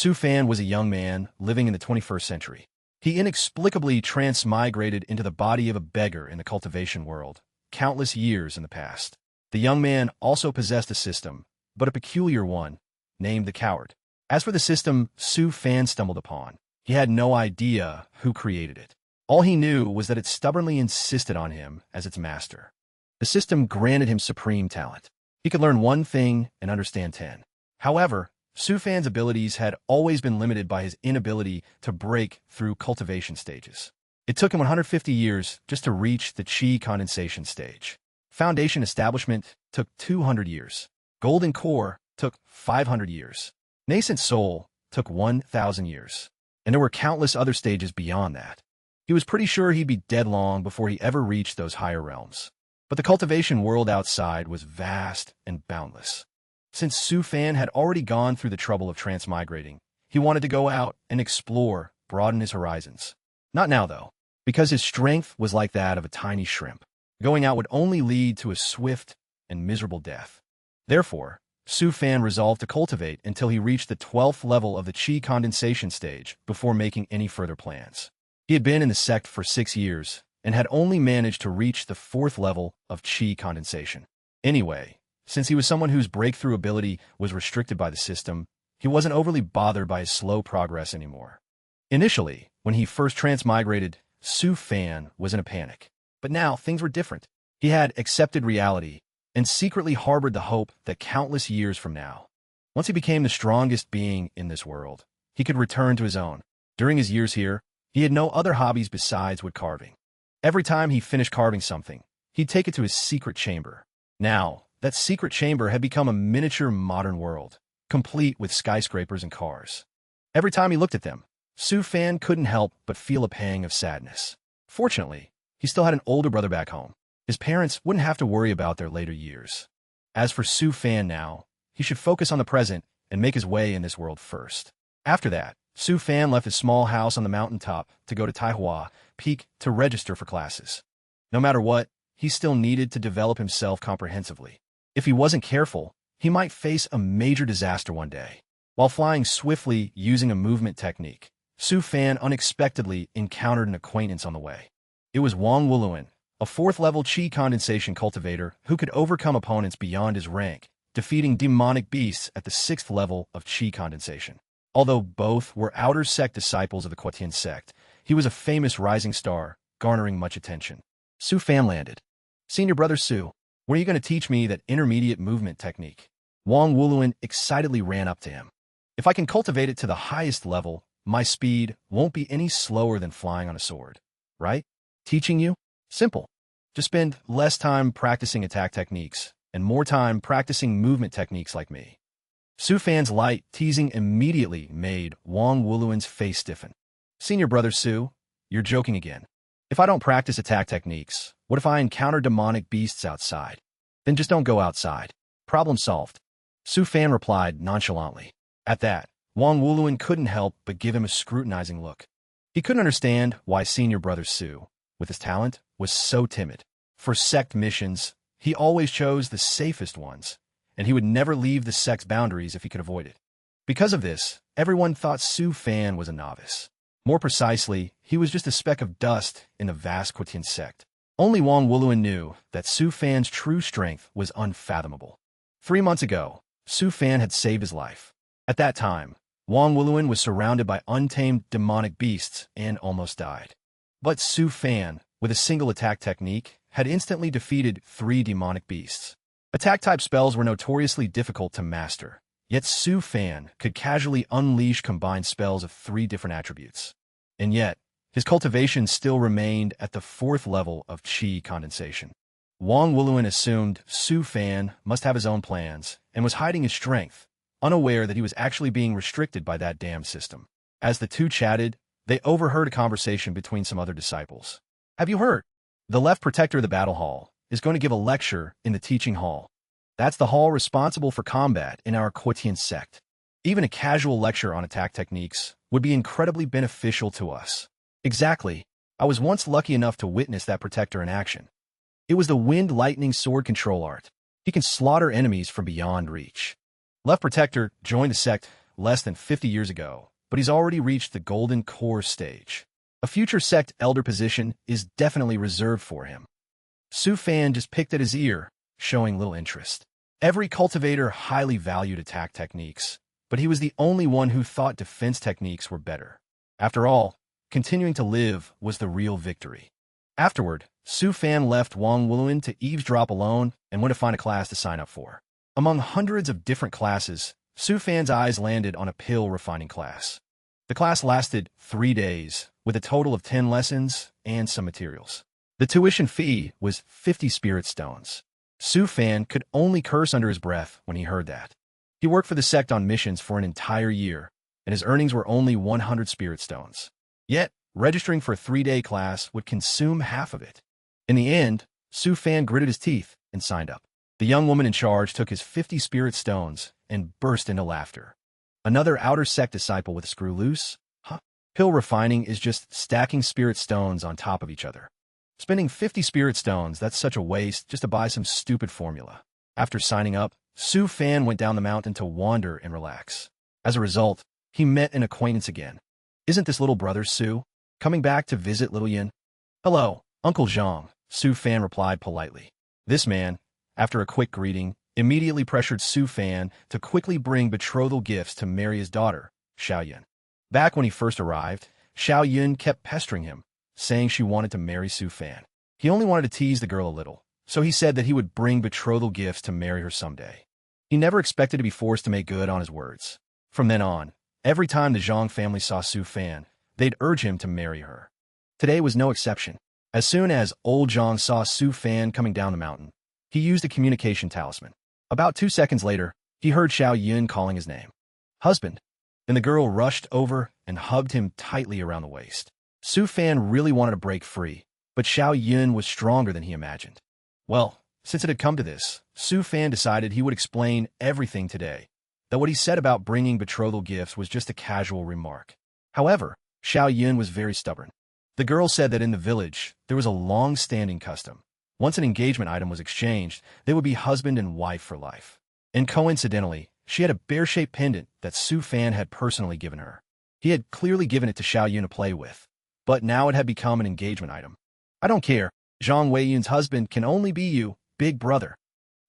Su Fan was a young man living in the 21st century. He inexplicably transmigrated into the body of a beggar in the cultivation world, countless years in the past. The young man also possessed a system, but a peculiar one, named the Coward. As for the system Su Fan stumbled upon, he had no idea who created it. All he knew was that it stubbornly insisted on him as its master. The system granted him supreme talent. He could learn one thing and understand 10. However, Su Fan's abilities had always been limited by his inability to break through cultivation stages. It took him 150 years just to reach the chi condensation stage. Foundation establishment took 200 years. Golden core took 500 years. Nascent soul took 1,000 years. And there were countless other stages beyond that. He was pretty sure he'd be dead long before he ever reached those higher realms. But the cultivation world outside was vast and boundless. Since Su Fan had already gone through the trouble of transmigrating, he wanted to go out and explore, broaden his horizons. Not now, though, because his strength was like that of a tiny shrimp. Going out would only lead to a swift and miserable death. Therefore, Su Fan resolved to cultivate until he reached the 12th level of the chi condensation stage before making any further plans. He had been in the sect for 6 years and had only managed to reach the 4th level of chi condensation. Anyway, since he was someone whose breakthrough ability was restricted by the system, he wasn't overly bothered by his slow progress anymore. Initially, when he first transmigrated, Su Fan was in a panic. But now, things were different. He had accepted reality and secretly harbored the hope that countless years from now, once he became the strongest being in this world, he could return to his own. During his years here, he had no other hobbies besides wood carving. Every time he finished carving something, he'd take it to his secret chamber. Now, that secret chamber had become a miniature modern world, complete with skyscrapers and cars. Every time he looked at them, Su Fan couldn't help but feel a pang of sadness. Fortunately, he still had an older brother back home. His parents wouldn't have to worry about their later years. As for Su Fan now, he should focus on the present and make his way in this world first. After that, Su Fan left his small house on the mountaintop to go to Taihua Peak to register for classes. No matter what, he still needed to develop himself comprehensively. If he wasn't careful, he might face a major disaster one day. While flying swiftly using a movement technique, Su Fan unexpectedly encountered an acquaintance on the way. It was Wang Wuluan, a 4th-level chi condensation cultivator who could overcome opponents beyond his rank, defeating demonic beasts at the 6th level of chi condensation. Although both were outer sect disciples of the Quatian sect, he was a famous rising star, garnering much attention. Su Fan landed. "Senior brother Su, when are you going to teach me that intermediate movement technique?" Wang Wuluan excitedly ran up to him. "If I can cultivate it to the highest level, my speed won't be any slower than flying on a sword, right? Teaching you? Simple. Just spend less time practicing attack techniques and more time practicing movement techniques like me." Su Fan's light teasing immediately made Wang Wuluan's face stiffen. "Senior brother Su, you're joking again. If I don't practice attack techniques, what if I encounter demonic beasts outside? Then just don't go outside. Problem solved." Su Fan replied nonchalantly. At that, Wang Wuluan couldn't help but give him a scrutinizing look. He couldn't understand why senior brother Su, with his talent, was so timid. For sect missions, he always chose the safest ones, and he would never leave the sect's boundaries if he could avoid it. Because of this, everyone thought Su Fan was a novice. More precisely, he was just a speck of dust in the vast Quatian sect. Only Wang Wuluan knew that Su Fan's true strength was unfathomable. 3 months ago, Su Fan had saved his life. At that time, Wang Wuluan was surrounded by untamed demonic beasts and almost died. But Su Fan, with a single attack technique, had instantly defeated 3 demonic beasts. Attack-type spells were notoriously difficult to master, yet Su Fan could casually unleash combined spells of 3 different attributes. And yet, his cultivation still remained at the 4th level of chi condensation. Wang Wuluan assumed Su Fan must have his own plans and was hiding his strength, unaware that he was actually being restricted by that damned system. As the two chatted, they overheard a conversation between some other disciples. "Have you heard? The left protector of the battle hall is going to give a lecture in the teaching hall. That's the hall responsible for combat in our Quatian sect. Even a casual lecture on attack techniques would be incredibly beneficial to us." Exactly. I was once lucky enough to witness that protector in action. It was the wind lightning sword control art. He can slaughter enemies from beyond reach. Left protector joined the sect less than 50 years ago, but he's already reached the golden core stage. A future sect elder position is definitely reserved for him. Su Fan just picked at his ear, showing little interest. Every cultivator highly valued attack techniques, but he was the only one who thought defense techniques were better. After all, continuing to live was the real victory. Afterward, Su Fan left Wang Wuluin to eavesdrop alone and went to find a class to sign up for. Among hundreds of different classes, Su Fan's eyes landed on a pill refining class. The class lasted 3 days, with a total of 10 lessons and some materials. The tuition fee was 50 spirit stones. Su Fan could only curse under his breath when he heard that. He worked for the sect on missions for an entire year, and his earnings were only 100 spirit stones. Yet, registering for a 3-day class would consume half of it. In the end, Su Fan gritted his teeth and signed up. The young woman in charge took his 50 spirit stones and burst into laughter. Another outer sect disciple with a screw loose? Huh? Pill refining is just stacking spirit stones on top of each other. Spending 50 spirit stones, that's such a waste just to buy some stupid formula. After signing up, Su Fan went down the mountain to wander and relax. As a result, he met an acquaintance again. Isn't this little brother Su coming back to visit little Yin? Hello, Uncle Zhang, Su Fan replied politely. This man, after a quick greeting, immediately pressured Su Fan to quickly bring betrothal gifts to marry his daughter, Xiao Yun. Back when he first arrived, Xiao Yun kept pestering him, saying she wanted to marry Su Fan. He only wanted to tease the girl a little, so he said that he would bring betrothal gifts to marry her someday. He never expected to be forced to make good on his words. From then on, every time the Zhang family saw Su Fan, they'd urge him to marry her. Today was no exception. As soon as old Zhang saw Su Fan coming down the mountain, he used a communication talisman. About 2 seconds later, he heard Xiao Yun calling his name. Husband. And the girl rushed over and hugged him tightly around the waist. Su Fan really wanted to break free, but Xiao Yun was stronger than he imagined. Well, since it had come to this, Su Fan decided he would explain everything today, though what he said about bringing betrothal gifts was just a casual remark. However, Xiao Yun was very stubborn. The girl said that in the village, there was a long-standing custom. Once an engagement item was exchanged, they would be husband and wife for life. And coincidentally, she had a bear-shaped pendant that Su Fan had personally given her. He had clearly given it to Xiao Yun to play with, but now it had become an engagement item. I don't care. Zhang Weiyun's husband can only be you, big brother.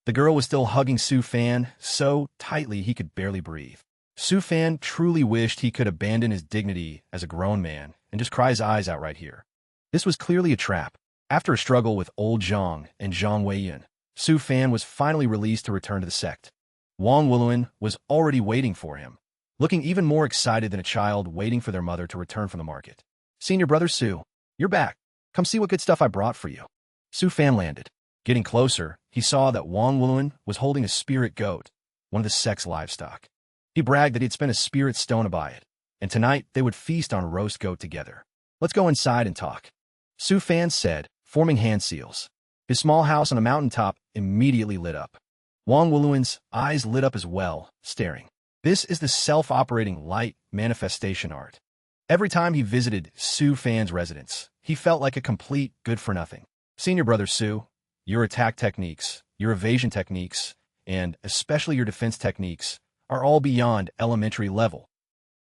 The girl was still hugging Su Fan so tightly he could barely breathe. Su Fan truly wished he could abandon his dignity as a grown man and just cry his eyes out right here. This was clearly a trap. After a struggle with old Zhang and Zhang Weiyun, Su Fan was finally released to return to the sect. Wang Wuluin was already waiting for him, looking even more excited than a child waiting for their mother to return from the market. Senior brother Su, you're back. Come see what good stuff I brought for you. Su Fan landed. Getting closer, he saw that Wang Wuluin was holding a spirit goat, one of the sect's livestock. He bragged that he'd spent a spirit stone to buy it, and tonight they would feast on roast goat together. Let's go inside and talk. Su Fan said, forming hand seals. His small house on a mountaintop immediately lit up. Wang Wuluin's eyes lit up as well, staring. This is the self-operating light manifestation art. Every time he visited Su Fan's residence, he felt like a complete good-for-nothing. Senior brother Su, your attack techniques, your evasion techniques, and especially your defense techniques are all beyond elementary level.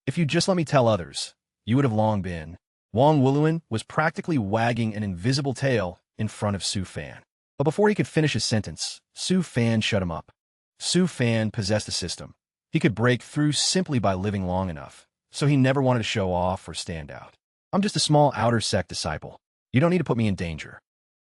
If you'd just let me tell others, you would have long been. Wang Wuluin was practically wagging an invisible tail in front of Su Fan. But before he could finish his sentence, Su Fan shut him up. Su Fan possessed a system. He could break through simply by living long enough, so he never wanted to show off or stand out. I'm just a small outer sect disciple. You don't need to put me in danger.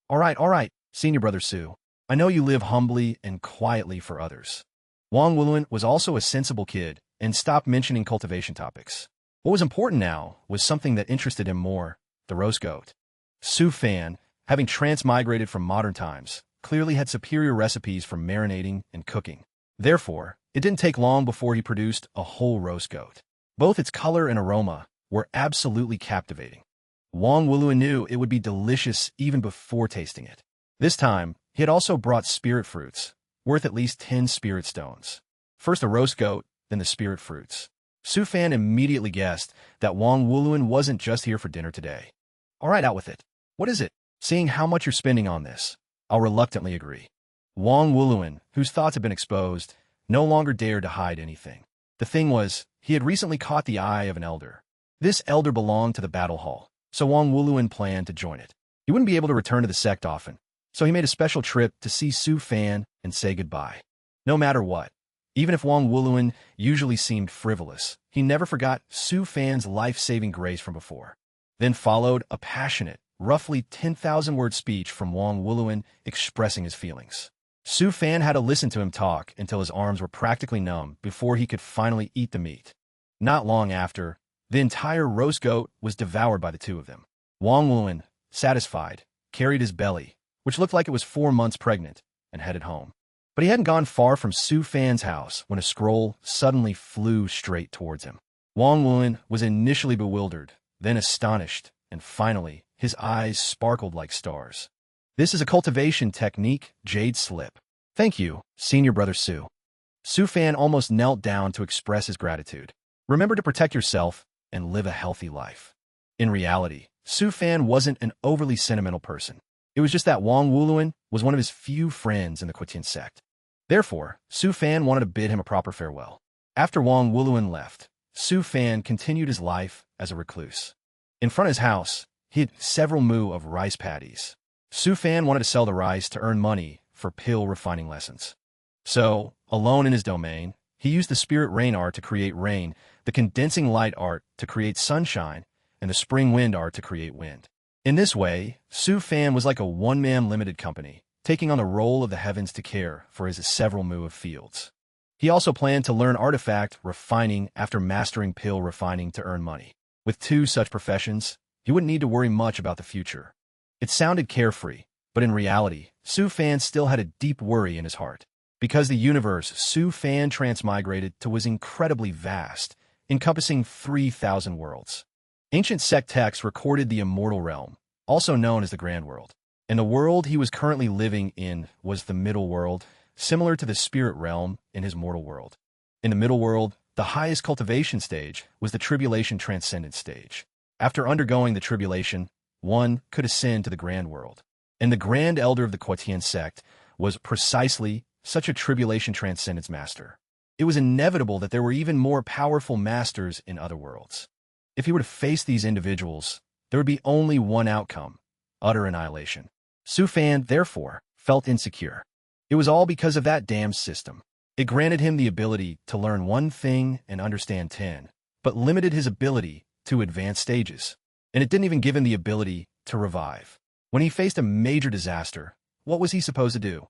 All right, senior brother Su. I know you live humbly and quietly for others. Wang Wuluin was also a sensible kid and stopped mentioning cultivation topics. What was important now was something that interested him more, the roast goat. Su Fan, having transmigrated from modern times, clearly had superior recipes for marinating and cooking. Therefore, it didn't take long before he produced a whole roast goat. Both its color and aroma were absolutely captivating. Wang Wuluin knew it would be delicious even before tasting it. This time, he had also brought spirit fruits, worth at least 10 spirit stones. First the roast goat, then the spirit fruits. Su Fan immediately guessed that Wang Wuluin wasn't just here for dinner today. All right, out with it. What is it? Seeing how much you're spending on this, I'll reluctantly agree. Wang Wuluin, whose thoughts had been exposed, no longer dared to hide anything. The thing was, he had recently caught the eye of an elder. This elder belonged to the battle hall, so Wang Wuluan planned to join it. He wouldn't be able to return to the sect often, so he made a special trip to see Su Fan and say goodbye. No matter what, even if Wang Wuluan usually seemed frivolous, he never forgot Su Fan's life-saving grace from before. Then followed a passionate, roughly 10,000-word speech from Wang Wuluan expressing his feelings. Su Fan had to listen to him talk until his arms were practically numb before he could finally eat the meat. Not long after, the entire roast goat was devoured by the two of them. Wang Wuluan, satisfied, carried his belly, which looked like it was 4 months pregnant, and headed home. But he hadn't gone far from Su Fan's house when a scroll suddenly flew straight towards him. Wang Wuluan was initially bewildered, then astonished, and finally, his eyes sparkled like stars. This is a cultivation technique, Jade Slip. Thank you, Senior Brother Su. Su Fan almost knelt down to express his gratitude. Remember to protect yourself and live a healthy life. In reality, Su Fan wasn't an overly sentimental person. It was just that Wang Wuluan was one of his few friends in the Quetian sect. Therefore, Su Fan wanted to bid him a proper farewell. After Wang Wuluan left, Su Fan continued his life as a recluse. In front of his house, he had several mu of rice paddies. Su Fan wanted to sell the rice to earn money for pill refining lessons. So, alone in his domain, he used the spirit rain art to create rain, the condensing light art to create sunshine, and the spring wind art to create wind. In this way, Su Fan was like a one-man limited company, taking on the role of the heavens to care for his several mu of fields. He also planned to learn artifact refining after mastering pill refining to earn money. With 2 such professions, he wouldn't need to worry much about the future. It sounded carefree, but in reality, Su Fan still had a deep worry in his heart. Because the universe Su Fan transmigrated to was incredibly vast, encompassing 3,000 worlds. Ancient Sect texts recorded the Immortal realm, also known as the Grand World. And the world he was currently living in was the Middle World, similar to the Spirit realm in his mortal world. In the Middle World, the highest cultivation stage was the Tribulation Transcendent stage. After undergoing the Tribulation, one could ascend to the Grand World. And the Grand Elder of the Quetian sect was precisely such a Tribulation Transcendence master. It was inevitable that there were even more powerful masters in other worlds. If he were to face these individuals, there would be only one outcome: utter annihilation. Su Fan, therefore, felt insecure. It was all because of that damned system. It granted him the ability to learn one thing and understand 10, but limited his ability to advance stages. And it didn't even give him the ability to revive. When he faced a major disaster, what was he supposed to do?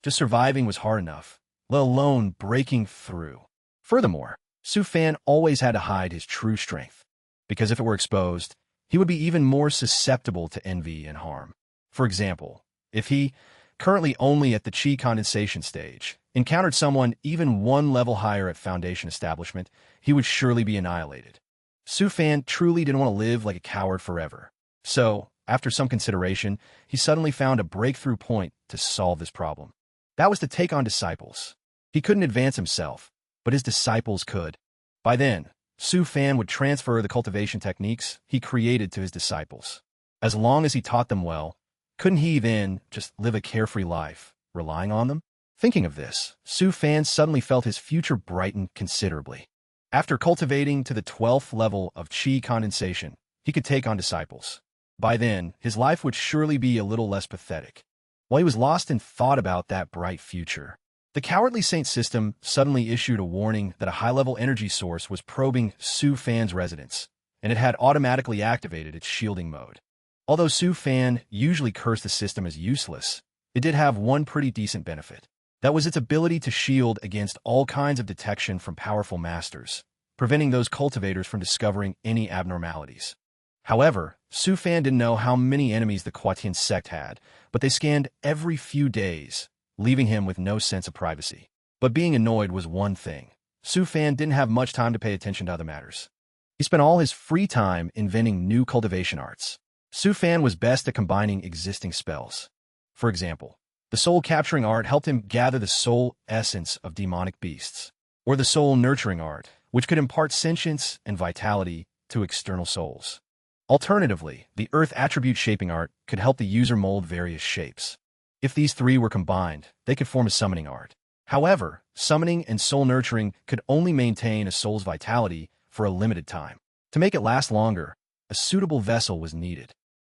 Just surviving was hard enough, let alone breaking through. Furthermore, Su Fan always had to hide his true strength, because if it were exposed, he would be even more susceptible to envy and harm. For example, if he, currently only at the chi condensation stage, encountered someone even 1 level higher at Foundation Establishment, he would surely be annihilated. Su Fan truly didn't want to live like a coward forever. So, after some consideration, he suddenly found a breakthrough point to solve this problem. That was to take on disciples. He couldn't advance himself, but his disciples could. By then, Su Fan would transfer the cultivation techniques he created to his disciples. As long as he taught them well, couldn't he then just live a carefree life, relying on them? Thinking of this, Su Fan suddenly felt his future brighten considerably. After cultivating to the 12th level of chi condensation, he could take on disciples. By then, his life would surely be a little less pathetic. While he was lost in thought about that bright future, the Cowardly Saint system suddenly issued a warning that a high-level energy source was probing Su Fan's residence, and it had automatically activated its shielding mode. Although Su Fan usually cursed the system as useless, it did have one pretty decent benefit. That was its ability to shield against all kinds of detection from powerful masters, preventing those cultivators from discovering any abnormalities. However, Su Fan didn't know how many enemies the Quetian sect had, but they scanned every few days, leaving him with no sense of privacy. But being annoyed was one thing. Su Fan didn't have much time to pay attention to other matters. He spent all his free time inventing new cultivation arts. Su Fan was best at combining existing spells. For example, the soul-capturing art helped him gather the soul essence of demonic beasts, or the soul-nurturing art, which could impart sentience and vitality to external souls. Alternatively, the earth attribute shaping art could help the user mold various shapes. If these 3 were combined, they could form a summoning art. However, summoning and soul nurturing could only maintain a soul's vitality for a limited time. To make it last longer, a suitable vessel was needed.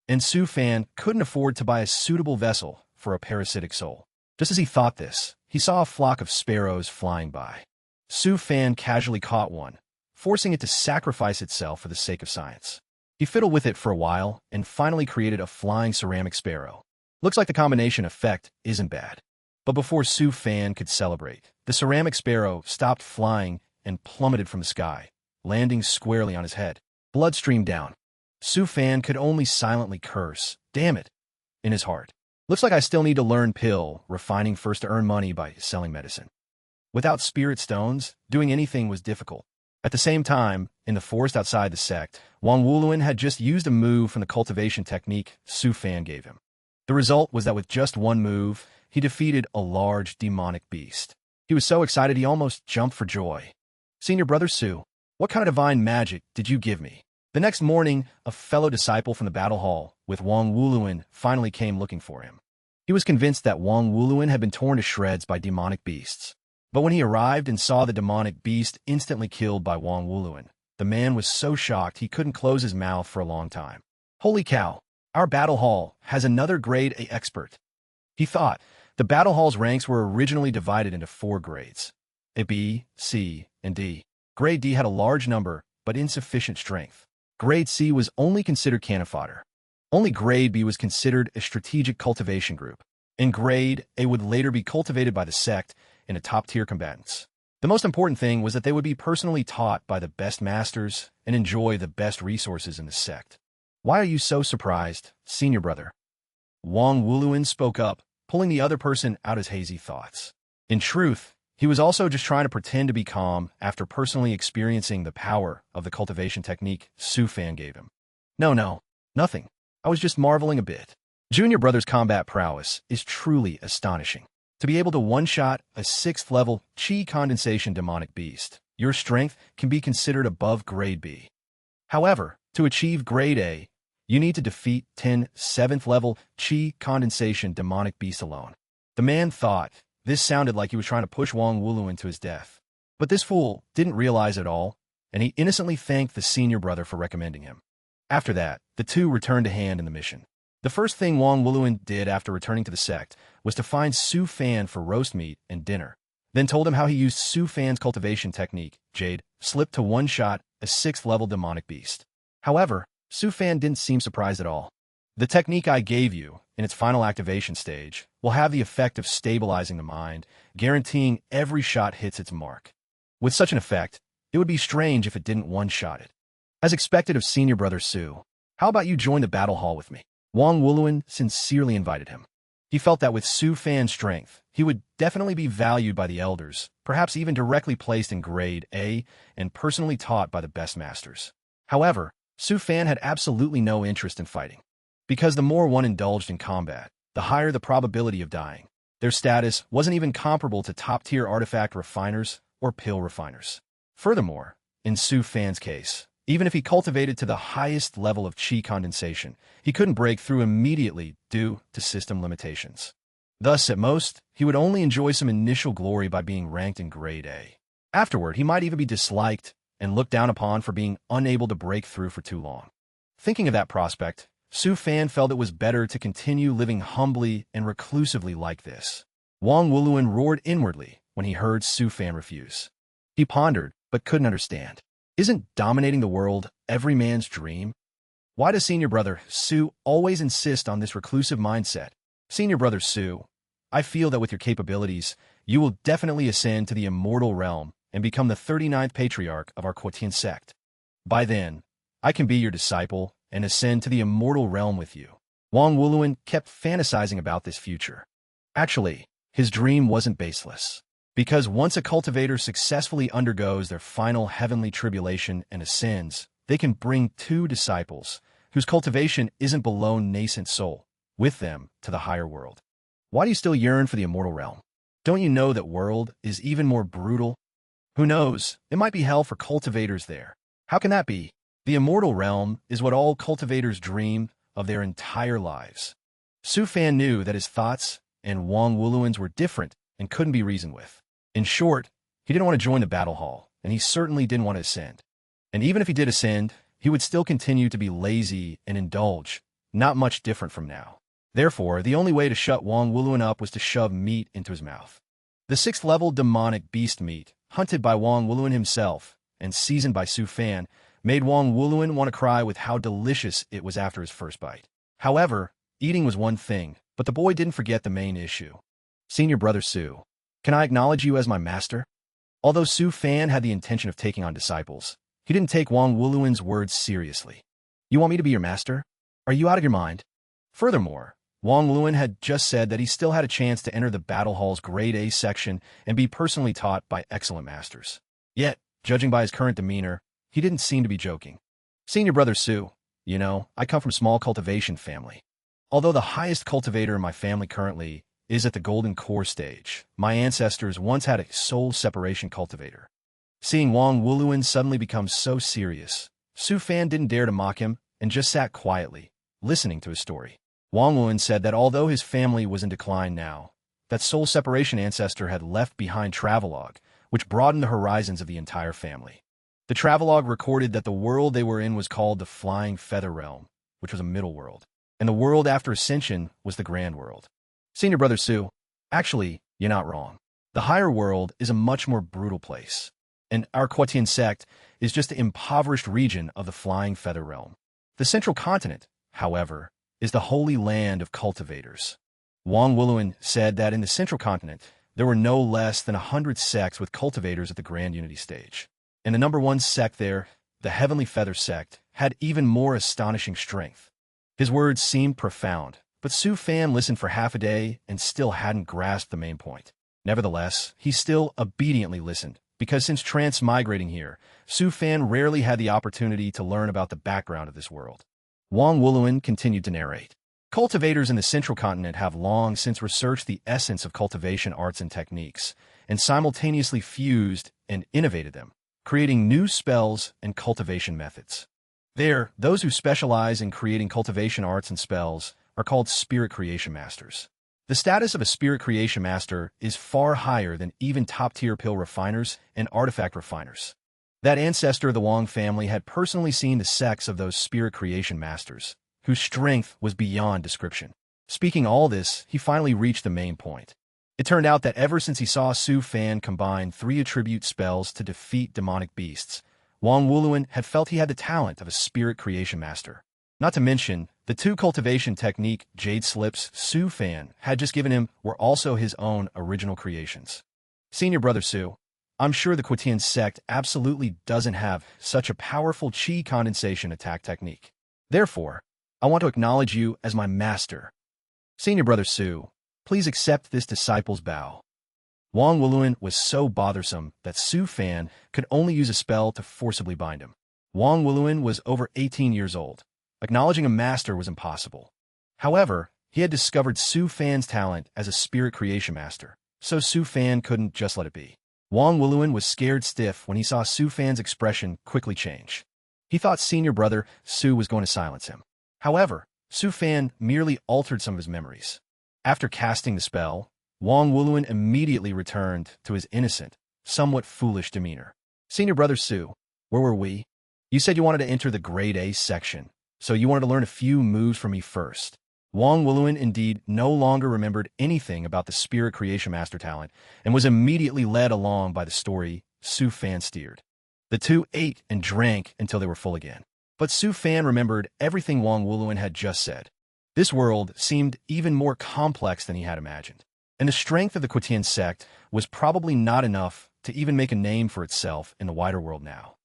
And Su Fan couldn't afford to buy a suitable vessel for a parasitic soul. Just as he thought this, he saw a flock of sparrows flying by. Su Fan casually caught one, forcing it to sacrifice itself for the sake of science. He fiddled with it for a while and finally created a flying ceramic sparrow. Looks like the combination effect isn't bad. But before Su Fan could celebrate, the ceramic sparrow stopped flying and plummeted from the sky, landing squarely on his head. Blood streamed down. Su Fan could only silently curse, "Damn it," in his heart. Looks like I still need to learn pill refining first to earn money by selling medicine. Without spirit stones, doing anything was difficult. At the same time, in the forest outside the sect, Wang Wuluin had just used a move from the cultivation technique Su Fan gave him. The result was that with just one move, he defeated a large demonic beast. He was so excited he almost jumped for joy. "Senior brother Su, what kind of divine magic did you give me?" The next morning, a fellow disciple from the battle hall with Wang Wuluin finally came looking for him. He was convinced that Wang Wuluin had been torn to shreds by demonic beasts. But when he arrived and saw the demonic beast instantly killed by Wang Wuluin, the man was so shocked he couldn't close his mouth for a long time. "Holy cow, our battle hall has another grade A expert," he thought. The battle hall's ranks were originally divided into 4 grades: A, B, C, and D. Grade D had a large number, but insufficient strength. Grade C was only considered cannon fodder. Only Grade B was considered a strategic cultivation group, and Grade A would later be cultivated by the Sect into top-tier combatants. The most important thing was that they would be personally taught by the best masters and enjoy the best resources in the Sect. "Why are you so surprised, senior brother?" Wang Wuluin spoke up, pulling the other person out of his hazy thoughts. In truth, he was also just trying to pretend to be calm after personally experiencing the power of the cultivation technique Su Fan gave him. No, nothing. I was just marveling a bit. Junior brother's combat prowess is truly astonishing. To be able to one-shot a 6th-level chi condensation demonic beast, your strength can be considered above Grade B. However, to achieve Grade A, you need to defeat 10 7th-level chi condensation demonic beasts alone. The man thought this sounded like he was trying to push Wang Wuluin to his death. But this fool didn't realize it all, and he innocently thanked the senior brother for recommending him. After that, the two returned to hand in the mission. The first thing Wang Wuluin did after returning to the sect was to find Su Fan for roast meat and dinner, then told him how he used Su Fan's cultivation technique, Jade, slipped to one-shot a 6th-level demonic beast. However, Su Fan didn't seem surprised at all. "The technique I gave you, in its final activation stage, will have the effect of stabilizing the mind, guaranteeing every shot hits its mark. With such an effect, it would be strange if it didn't one-shot it. As expected of senior brother Su, how about you join the battle hall with me?" Wang Wuluin sincerely invited him. He felt that with Su Fan's strength, he would definitely be valued by the elders, perhaps even directly placed in Grade A and personally taught by the best masters. However, Su Fan had absolutely no interest in fighting. Because the more one indulged in combat, the higher the probability of dying. Their status wasn't even comparable to top-tier artifact refiners or pill refiners. Furthermore, in Su Fan's case, even if he cultivated to the highest level of chi condensation, he couldn't break through immediately due to system limitations. Thus, at most, he would only enjoy some initial glory by being ranked in Grade A. Afterward, he might even be disliked and looked down upon for being unable to break through for too long. Thinking of that prospect, Su Fan felt it was better to continue living humbly and reclusively like this. Wang Wuluin roared inwardly when he heard Su Fan refuse. He pondered, but couldn't understand. Isn't dominating the world every man's dream? Why does senior brother Su always insist on this reclusive mindset? Senior brother Su, I feel that with your capabilities, you will definitely ascend to the immortal realm and become the 39th patriarch of our Quotian sect. By then, I can be your disciple and ascend to the immortal realm with you. Wang Wuluin kept fantasizing about this future. Actually, his dream wasn't baseless. Because once a cultivator successfully undergoes their final heavenly tribulation and ascends, they can bring 2 disciples, whose cultivation isn't below nascent soul, with them to the higher world. Why do you still yearn for the immortal realm? Don't you know that world is even more brutal? Who knows, it might be hell for cultivators there. How can that be? The immortal realm is what all cultivators dream of their entire lives. Su Fan knew that his thoughts and Wang Wuluin's were different and couldn't be reasoned with. In short, he didn't want to join the battle hall, and he certainly didn't want to ascend. And even if he did ascend, he would still continue to be lazy and indulge, not much different from now. Therefore, the only way to shut Wang Wuluan up was to shove meat into his mouth. The 6th-level demonic beast meat, hunted by Wang Wuluan himself and seasoned by Su Fan, made Wang Wuluan want to cry with how delicious it was after his first bite. However, eating was one thing, but the boy didn't forget the main issue. Senior Brother Su, can I acknowledge you as my master? Although Su Fan had the intention of taking on disciples, he didn't take Wang Wuluan's words seriously. You want me to be your master? Are you out of your mind? Furthermore, Wang Wuluan had just said that he still had a chance to enter the battle hall's grade A section and be personally taught by excellent masters. Yet, judging by his current demeanor, he didn't seem to be joking. Senior Brother Su, you know, I come from small cultivation family. Although the highest cultivator in my family currently is at the golden core stage, my ancestors once had a soul separation cultivator. Seeing Wang Wuluan suddenly become so serious, Su Fan didn't dare to mock him and just sat quietly, listening to his story. Wang Wuluan said that although his family was in decline now, that soul separation ancestor had left behind travelogue, which broadened the horizons of the entire family. The travelogue recorded that the world they were in was called the Flying Feather Realm, which was a middle world, and the world after ascension was the Grand World. Senior Brother Su, actually, you're not wrong. The higher world is a much more brutal place, and our Quotian Sect is just the impoverished region of the Flying Feather Realm. The central continent, however, is the holy land of cultivators. Wang Wuluan said that in the central continent, there were no less than 100 sects with cultivators at the Grand Unity stage. And the number 1 sect there, the Heavenly Feather Sect, had even more astonishing strength. His words seemed profound, but Su Fan listened for half a day and still hadn't grasped the main point. Nevertheless, he still obediently listened, because since transmigrating here, Su Fan rarely had the opportunity to learn about the background of this world. Wang Wuluan continued to narrate. Cultivators in the central continent have long since researched the essence of cultivation arts and techniques, and simultaneously fused and innovated them, creating new spells and cultivation methods. There, those who specialize in creating cultivation arts and spells are called spirit creation masters. The status of a spirit creation master is far higher than even top-tier pill refiners and artifact refiners. That ancestor of the Wang family had personally seen the sects of those spirit creation masters, whose strength was beyond description. Speaking all this, he finally reached the main point. It turned out that ever since he saw Su Fan combine 3 attribute spells to defeat demonic beasts, Wang Wuluan had felt he had the talent of a spirit creation master. Not to mention, the 2 cultivation technique jade slips Su Fan had just given him were also his own original creations. Senior Brother Su, I'm sure the Quotian Sect absolutely doesn't have such a powerful chi condensation attack technique. Therefore, I want to acknowledge you as my master. Senior Brother Su, please accept this disciple's bow. Wang Wuluan was so bothersome that Su Fan could only use a spell to forcibly bind him. Wang Wuluan was over 18 years old. Acknowledging a master was impossible. However, he had discovered Su Fan's talent as a spirit creation master, so Su Fan couldn't just let it be. Wang Wuluan was scared stiff when he saw Su Fan's expression quickly change. He thought Senior Brother Su was going to silence him. However, Su Fan merely altered some of his memories. After casting the spell, Wang Wuluan immediately returned to his innocent, somewhat foolish demeanor. Senior Brother Su, where were we? You said you wanted to enter the Grade A section, so you wanted to learn a few moves from me first. Wang Wuluan indeed no longer remembered anything about the Spirit Creation Master talent and was immediately led along by the story Su Fan steered. The two ate and drank until they were full again. But Su Fan remembered everything Wang Wuluan had just said. This world seemed even more complex than he had imagined, and the strength of the Quotian Sect was probably not enough to even make a name for itself in the wider world now.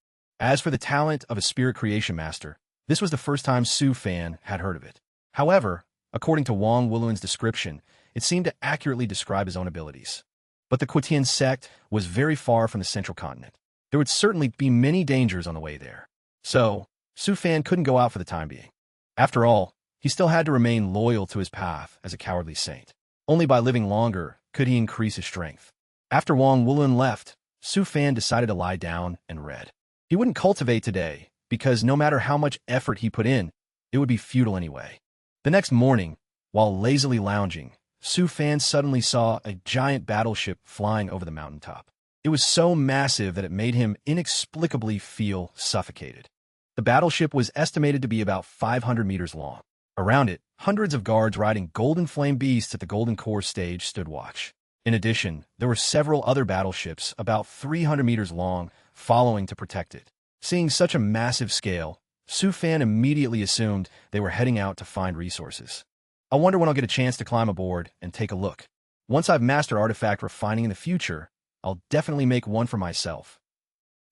As for the talent of a Spirit Creation Master, this was the first time Su Fan had heard of it. However, according to Wang Wuluan's description, it seemed to accurately describe his own abilities. But the Quotian Sect was very far from the central continent. There would certainly be many dangers on the way there. So, Su Fan couldn't go out for the time being. After all, he still had to remain loyal to his path as a cowardly saint. Only by living longer could he increase his strength. After Wang Wuluan left, Su Fan decided to lie down and read. He wouldn't cultivate today, because no matter how much effort he put in, it would be futile anyway. The next morning, while lazily lounging, Su Fan suddenly saw a giant battleship flying over the mountaintop. It was so massive that it made him inexplicably feel suffocated. The battleship was estimated to be about 500 meters long. Around it, hundreds of guards riding golden flame beasts at the Golden Core stage stood watch. In addition, there were several other battleships about 300 meters long following to protect it. Seeing such a massive scale, Su Fan immediately assumed they were heading out to find resources. I wonder when I'll get a chance to climb aboard and take a look. Once I've mastered artifact refining in the future, I'll definitely make one for myself.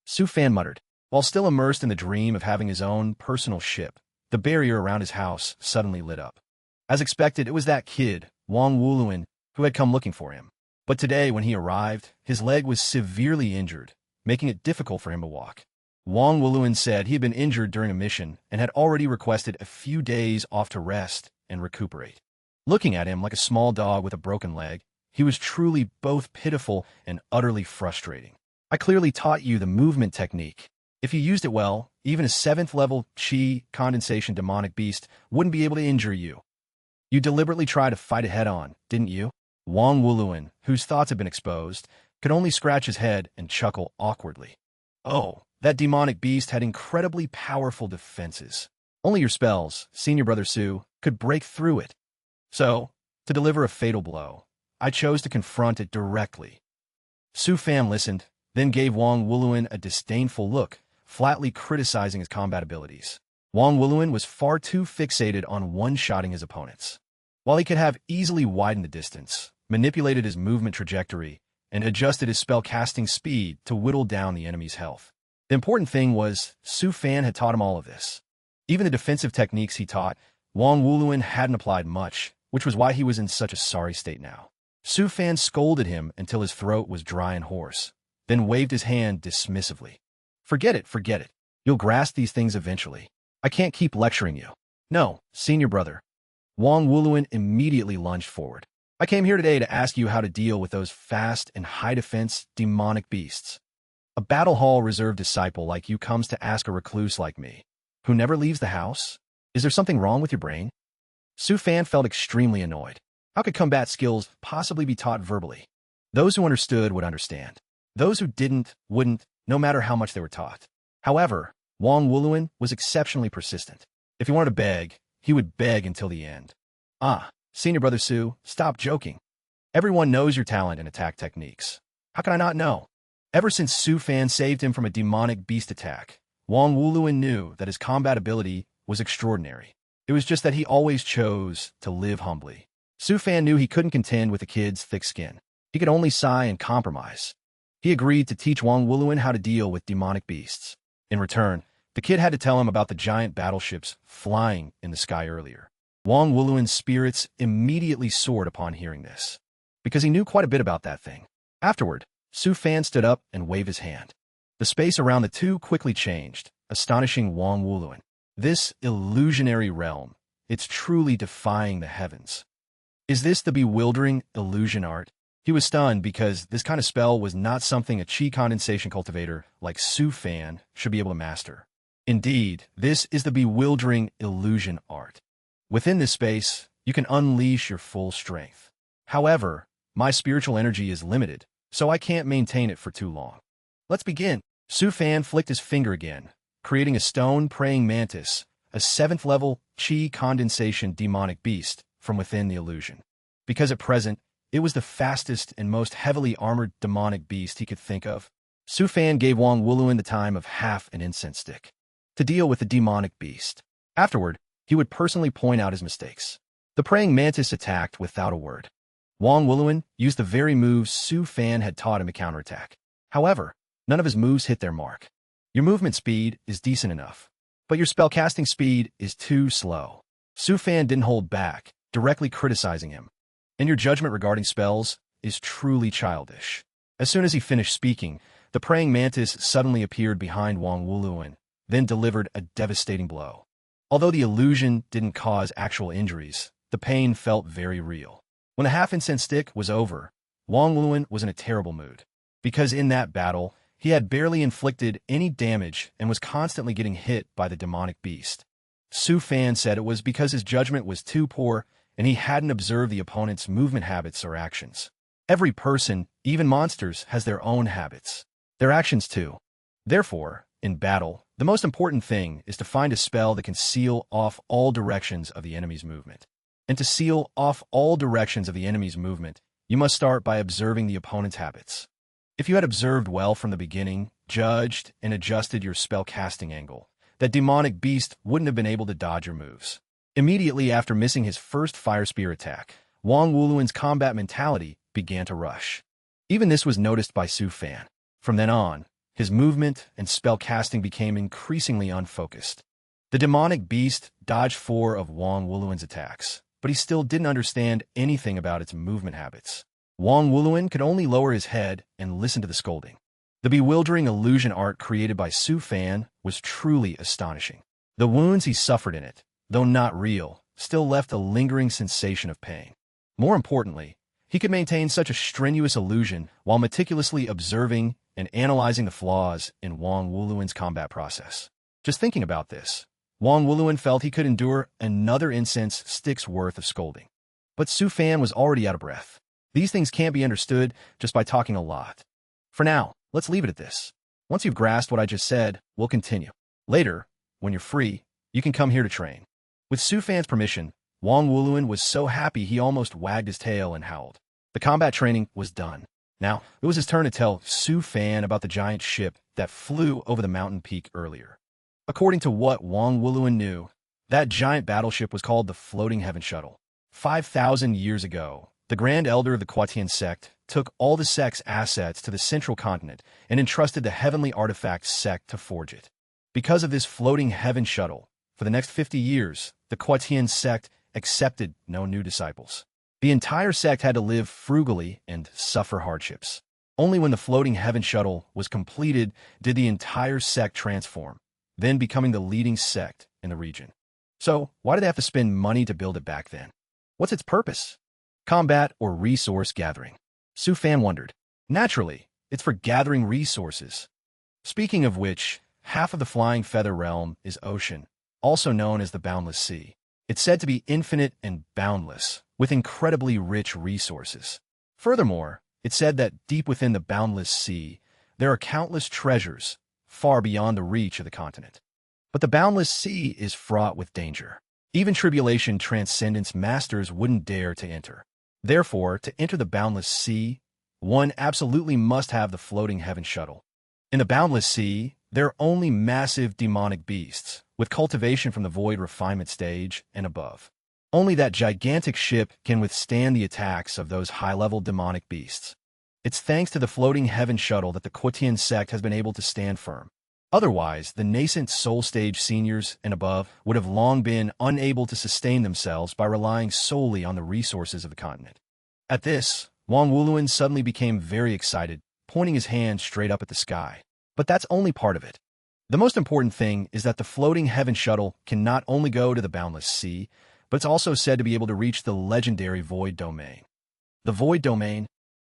Su Fan muttered. While still immersed in the dream of having his own personal ship, the barrier around his house suddenly lit up. As expected, it was that kid, Wang Wuluan, who had come looking for him. But today, when he arrived, his leg was severely injured, making it difficult for him to walk. Wang Wuluan said he had been injured during a mission and had already requested a few days off to rest and recuperate. Looking at him like a small dog with a broken leg, he was truly both pitiful and utterly frustrating. I clearly taught you the movement technique. If you used it well, even a 7th level Qi condensation demonic beast wouldn't be able to injure you. You deliberately tried to fight it head-on, didn't you? Wang Wuluan, whose thoughts had been exposed, could only scratch his head and chuckle awkwardly. Oh, that demonic beast had incredibly powerful defenses. Only your spells, Senior Brother Su, could break through it. So, to deliver a fatal blow, I chose to confront it directly. Su Fan listened, then gave Wang Wuluan a disdainful look, flatly criticizing his combat abilities. Wang Wuluan was far too fixated on one-shotting his opponents. While he could have easily widened the distance, manipulated his movement trajectory, and adjusted his spell-casting speed to whittle down the enemy's health. The important thing was, Su Fan had taught him all of this. Even the defensive techniques he taught, Wang Wuluan hadn't applied much, which was why he was in such a sorry state now. Su Fan scolded him until his throat was dry and hoarse, then waved his hand dismissively. Forget it. You'll grasp these things eventually. I can't keep lecturing you. No, Senior Brother. Wang Wuluan immediately lunged forward. I came here today to ask you how to deal with those fast and high-defense demonic beasts. A battle hall reserved disciple like you comes to ask a recluse like me, who never leaves the house? Is there something wrong with your brain? Su Fan felt extremely annoyed. How could combat skills possibly be taught verbally? Those who understood would understand. Those who didn't, wouldn't, no matter how much they were taught. However, Wang Wuluan was exceptionally persistent. If he wanted to beg, he would beg until the end. Senior Brother Su, stop joking. Everyone knows your talent in attack techniques. How can I not know? Ever since Su Fan saved him from a demonic beast attack, Wang Wuluan knew that his combat ability was extraordinary. It was just that he always chose to live humbly. Su Fan knew he couldn't contend with the kid's thick skin. He could only sigh and compromise. He agreed to teach Wang Wuluan how to deal with demonic beasts. In return, the kid had to tell him about the giant battleships flying in the sky earlier. Wang Wuluan's spirits immediately soared upon hearing this, because he knew quite a bit about that thing. Afterward, Su Fan stood up and waved his hand. The space around the two quickly changed, astonishing Wang Wuluan. This illusionary realm, it's truly defying the heavens. Is this the bewildering illusion art? He was stunned because this kind of spell was not something a Qi condensation cultivator like Su Fan should be able to master. Indeed, this is the bewildering illusion art. Within this space, you can unleash your full strength. However, my spiritual energy is limited, so I can't maintain it for too long. Let's begin. Su Fan flicked his finger again, creating a stone praying mantis, a 7th level Qi condensation demonic beast from within the illusion. Because at present, it was the fastest and most heavily armored demonic beast he could think of. Su Fan gave Wang Wuluan the time of half an incense stick to deal with the demonic beast. Afterward, he would personally point out his mistakes. The praying mantis attacked without a word. Wang Wuluan used the very moves Su Fan had taught him to counterattack. However, none of his moves hit their mark. Your movement speed is decent enough, but your spellcasting speed is too slow. Su Fan didn't hold back, directly criticizing him. And your judgment regarding spells is truly childish. As soon as he finished speaking, the praying mantis suddenly appeared behind Wang Wuluan, then delivered a devastating blow. Although the illusion didn't cause actual injuries, the pain felt very real. When the half-incense stick was over, Wang Wuluan was in a terrible mood, because in that battle, he had barely inflicted any damage and was constantly getting hit by the demonic beast. Su Fan said it was because his judgment was too poor and he hadn't observed the opponent's movement habits or actions. Every person, even monsters, has their own habits. Their actions too. Therefore, in battle, the most important thing is to find a spell that can seal off all directions of the enemy's movement. And to seal off all directions of the enemy's movement, you must start by observing the opponent's habits. If you had observed well from the beginning, judged, and adjusted your spell casting angle, that demonic beast wouldn't have been able to dodge your moves. Immediately after missing his first fire spear attack, Wang Wuluin's combat mentality began to rush. Even this was noticed by Su Fan. From then on, his movement and spell casting became increasingly unfocused. The demonic beast dodged 4 of Wang Wuluin's attacks, but he still didn't understand anything about its movement habits. Wang Wuluin could only lower his head and listen to the scolding. The bewildering illusion art created by Su Fan was truly astonishing. The wounds he suffered in it, though not real, still left a lingering sensation of pain. More importantly, he could maintain such a strenuous illusion while meticulously observing and analyzing the flaws in Wang Wuluin's combat process. Just thinking about this, Wang Wuluin felt he could endure another incense stick's worth of scolding. But Su Fan was already out of breath. These things can't be understood just by talking a lot. For now, let's leave it at this. Once you've grasped what I just said, we'll continue. Later, when you're free, you can come here to train. With Su Fan's permission, Wang Wuluin was so happy he almost wagged his tail and howled. The combat training was done. Now, it was his turn to tell Su Fan about the giant ship that flew over the mountain peak earlier. According to what Wang Wuluin knew, that giant battleship was called the Floating Heaven Shuttle. 5,000 years ago, the Grand Elder of the Quatian Sect took all the Sect's assets to the central continent and entrusted the heavenly artifact Sect to forge it. Because of this Floating Heaven Shuttle, for the next 50 years, the Quatian Sect accepted no new disciples. The entire sect had to live frugally and suffer hardships. Only when the Floating Heaven Shuttle was completed did the entire sect transform, then becoming the leading sect in the region. So, why did they have to spend money to build it back then? What's its purpose? Combat or resource gathering? Su Fan wondered. Naturally, it's for gathering resources. Speaking of which, half of the Flying Feather Realm is ocean, also known as the Boundless Sea. It's said to be infinite and boundless, with incredibly rich resources. Furthermore, it's said that deep within the Boundless Sea, there are countless treasures, far beyond the reach of the continent. But the Boundless Sea is fraught with danger. Even Tribulation Transcendence Masters wouldn't dare to enter. Therefore, to enter the Boundless Sea, one absolutely must have the Floating Heaven Shuttle. In the Boundless Sea, there are only massive demonic beasts, with cultivation from the Void Refinement stage and above. Only that gigantic ship can withstand the attacks of those high-level demonic beasts. It's thanks to the Floating Heaven Shuttle that the Quatian Sect has been able to stand firm. Otherwise, the nascent Soul Stage seniors and above would have long been unable to sustain themselves by relying solely on the resources of the continent. At this, Wang Wuluin suddenly became very excited, pointing his hand straight up at the sky. But that's only part of it. The most important thing is that the Floating Heaven Shuttle can not only go to the Boundless Sea, but it's also said to be able to reach the legendary Void Domain. The Void Domain?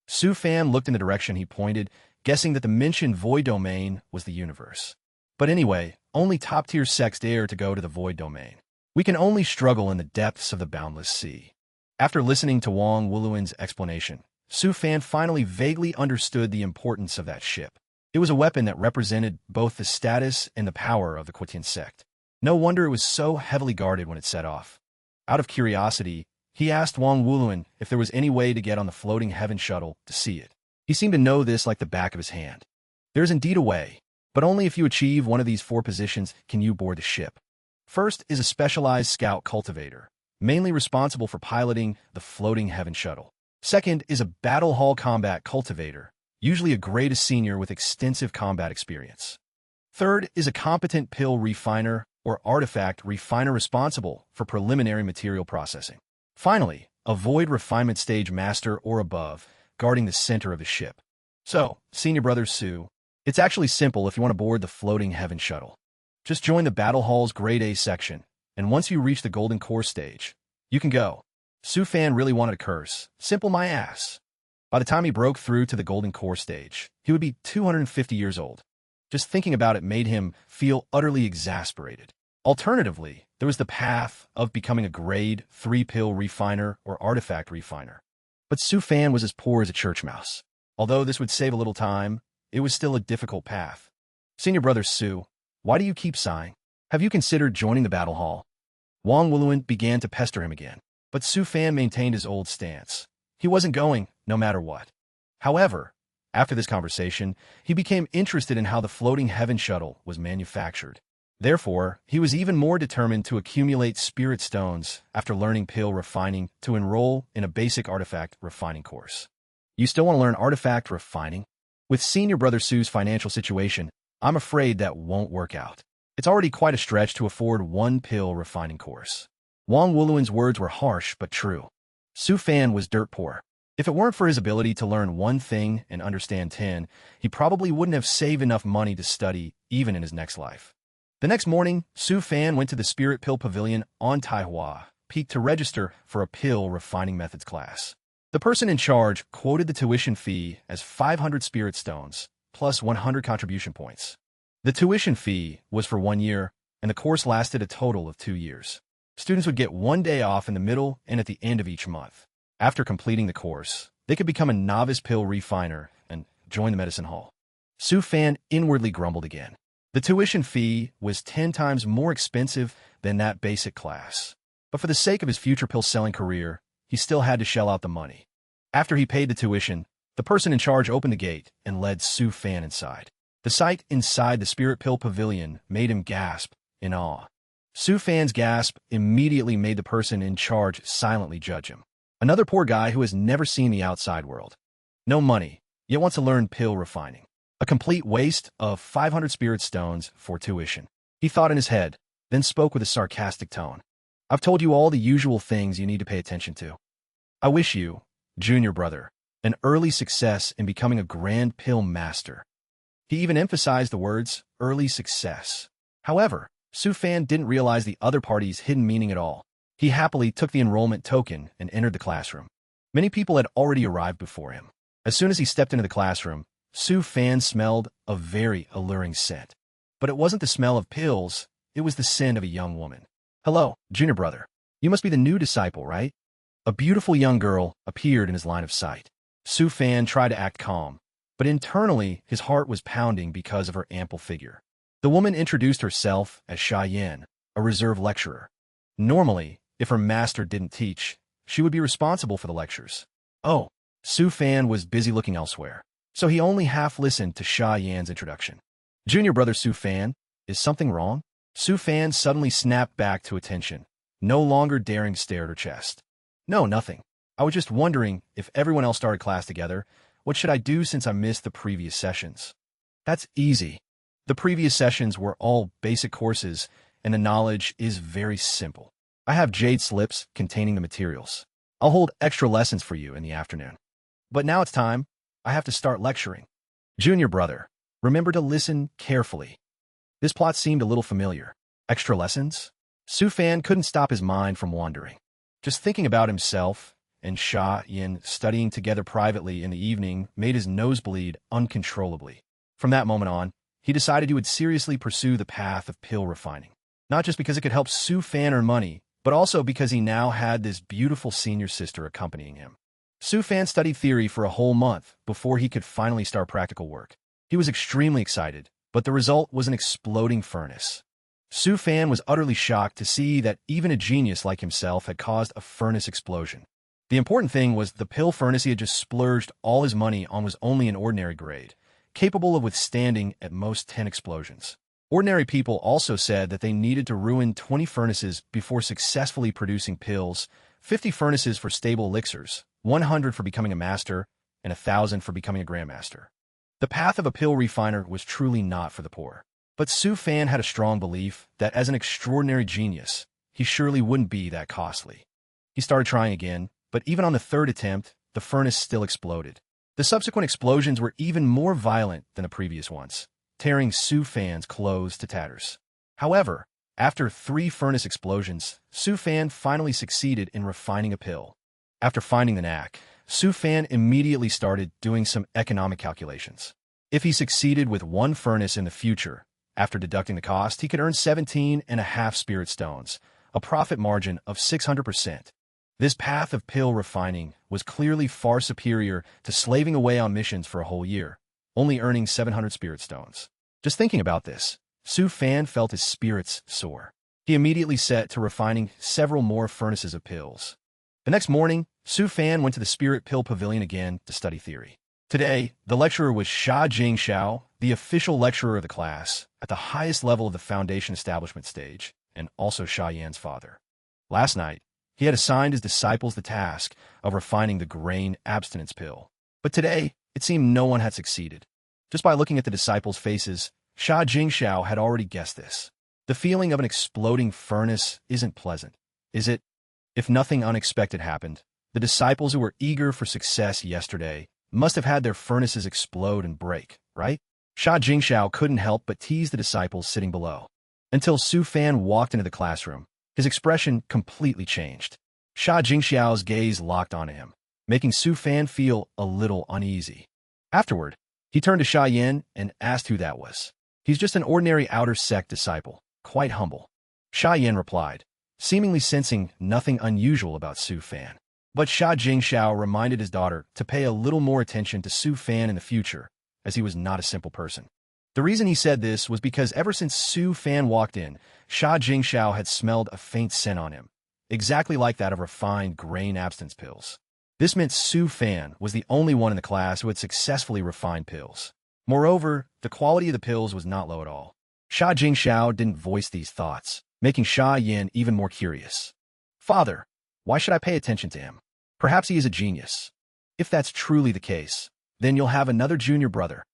Su Fan looked in the direction he pointed, guessing that the mentioned Void Domain was the universe. But anyway, only top-tier sects dare to go to the Void Domain. We can only struggle in the depths of the Boundless Sea. After listening to Wang Wuluin's explanation, Su Fan finally vaguely understood the importance of that ship. It was a weapon that represented both the status and the power of the Quatian Sect. No wonder it was so heavily guarded when it set off. Out of curiosity, he asked Wang Wuluin if there was any way to get on the Floating Heaven Shuttle to see it. He seemed to know this like the back of his hand. There is indeed a way, but only if you achieve one of these 4 positions can you board the ship. First is a specialized scout cultivator, mainly responsible for piloting the Floating Heaven Shuttle. Second is a battle hall combat cultivator, usually a grade senior with extensive combat experience. Third is a competent pill refiner or artifact refiner responsible for preliminary material processing. Finally, a Void Refinement Stage Master or above, guarding the center of the ship. So, Senior Brother Su, it's actually simple if you want to board the Floating Heaven Shuttle. Just join the Battle Hall's Grade A section, and once you reach the Golden Core stage, you can go. Su Fan really wanted to curse. Simple my ass. By the time he broke through to the Golden Core stage, he would be 250 years old. Just thinking about it made him feel utterly exasperated. Alternatively, there was the path of becoming a grade 3 pill refiner or artifact refiner. But Su Fan was as poor as a church mouse. Although this would save a little time, it was still a difficult path. Senior brother Su, why do you keep sighing? Have you considered joining the battle hall? Wang Wuluan began to pester him again, but Su Fan maintained his old stance. He wasn't going, no matter what. However, after this conversation, he became interested in how the floating heaven shuttle was manufactured. Therefore, he was even more determined to accumulate spirit stones after learning pill refining to enroll in a basic artifact refining course. You still want to learn artifact refining? With senior brother Su's financial situation, I'm afraid that won't work out. It's already quite a stretch to afford one pill refining course. Wang Wuluan's words were harsh but true. Su Fan was dirt poor. If it weren't for his ability to learn one thing and understand 10, he probably wouldn't have saved enough money to study even in his next life. The next morning, Su Fan went to the Spirit Pill Pavilion on Taihua Peak to register for a pill refining methods class. The person in charge quoted the tuition fee as 500 spirit stones, plus 100 contribution points. The tuition fee was for 1 year, and the course lasted a total of 2 years. Students would get 1 day off in the middle and at the end of each month. After completing the course, they could become a novice pill refiner and join the medicine hall. Su Fan inwardly grumbled again. The tuition fee was 10 times more expensive than that basic class. But for the sake of his future pill-selling career, he still had to shell out the money. After he paid the tuition, the person in charge opened the gate and led Su Fan inside. The sight inside the Spirit Pill Pavilion made him gasp in awe. Su Fan's gasp immediately made the person in charge silently judge him. Another poor guy who has never seen the outside world. No money, yet wants to learn pill refining. A complete waste of 500 spirit stones for tuition. He thought in his head, then spoke with a sarcastic tone. I've told you all the usual things you need to pay attention to. I wish you, junior brother, an early success in becoming a grand pill master. He even emphasized the words, early success. However, Su Fan didn't realize the other party's hidden meaning at all. He happily took the enrollment token and entered the classroom. Many people had already arrived before him. As soon as he stepped into the classroom, Su Fan smelled a very alluring scent. But it wasn't the smell of pills, it was the scent of a young woman. Hello, junior brother. You must be the new disciple, right? A beautiful young girl appeared in his line of sight. Su Fan tried to act calm, but internally his heart was pounding because of her ample figure. The woman introduced herself as Sha Yan, a reserve lecturer. Normally, if her master didn't teach, she would be responsible for the lectures. Oh, Su Fan was busy looking elsewhere, so he only half listened to Sha Yan's introduction. Junior brother Su Fan, is something wrong? Su Fan suddenly snapped back to attention, no longer daring stare at her chest. No, nothing. I was just wondering if everyone else started class together, what should I do since I missed the previous sessions? That's easy. The previous sessions were all basic courses, and the knowledge is very simple. I have jade slips containing the materials. I'll hold extra lessons for you in the afternoon. But now it's time. I have to start lecturing. Junior brother, remember to listen carefully. This plot seemed a little familiar. Extra lessons? Su Fan couldn't stop his mind from wandering. Just thinking about himself and Sha Yin studying together privately in the evening made his nose bleed uncontrollably. From that moment on, he decided he would seriously pursue the path of pill refining. Not just because it could help Su Fan earn money, but also because he now had this beautiful senior sister accompanying him. Su Fan studied theory for a whole month before he could finally start practical work. He was extremely excited, but the result was an exploding furnace. Su Fan was utterly shocked to see that even a genius like himself had caused a furnace explosion. The important thing was the pill furnace he had just splurged all his money on was only an ordinary grade, capable of withstanding at most 10 explosions. Ordinary people also said that they needed to ruin 20 furnaces before successfully producing pills, 50 furnaces for stable elixirs, 100 for becoming a master, and 1,000 for becoming a grandmaster. The path of a pill refiner was truly not for the poor. But Su Fan had a strong belief that as an extraordinary genius, he surely wouldn't be that costly. He started trying again, but even on the third attempt, the furnace still exploded. The subsequent explosions were even more violent than the previous ones, tearing Su Fan's clothes to tatters. However, after 3 furnace explosions, Su Fan finally succeeded in refining a pill. After finding the knack, Su Fan immediately started doing some economic calculations. If he succeeded with 1 furnace in the future, After deducting the cost, he could earn 17.5 spirit stones, a profit margin of 600%. This path of pill refining was clearly far superior to slaving away on missions for a whole year, only earning 700 spirit stones. Just thinking about this, Su Fan felt his spirits soar. He immediately set to refining several more furnaces of pills. The next morning, Su Fan went to the Spirit Pill Pavilion again to study theory. Today, the lecturer was Sha Jingxiao, the official lecturer of the class, at the highest level of the Foundation establishment stage, and also Sha Yan's father. Last night, he had assigned his disciples the task of refining the grain abstinence pill. But today, it seemed no one had succeeded. Just by looking at the disciples' faces, Sha Jingxiao had already guessed this. The feeling of an exploding furnace isn't pleasant, is it? If nothing unexpected happened, the disciples who were eager for success yesterday must have had their furnaces explode and break, right? Sha Jingxiao couldn't help but tease the disciples sitting below. Until Su Fan walked into the classroom, his expression completely changed. Sha Jingxiao's gaze locked onto him, making Su Fan feel a little uneasy. Afterward, he turned to Sha Yan and asked who that was. He's just an ordinary outer sect disciple, quite humble. Sha Yan replied, seemingly sensing nothing unusual about Su Fan. But Sha Jingxiao reminded his daughter to pay a little more attention to Su Fan in the future, as he was not a simple person. The reason he said this was because ever since Su Fan walked in, Sha Jingxiao had smelled a faint scent on him, exactly like that of refined grain abstinence pills. This meant Su Fan was the only one in the class who had successfully refined pills. Moreover, the quality of the pills was not low at all. Sha Jingxiao didn't voice these thoughts, making Sha Yan even more curious. Father, why should I pay attention to him? Perhaps he is a genius. If that's truly the case, then you'll have another junior brother.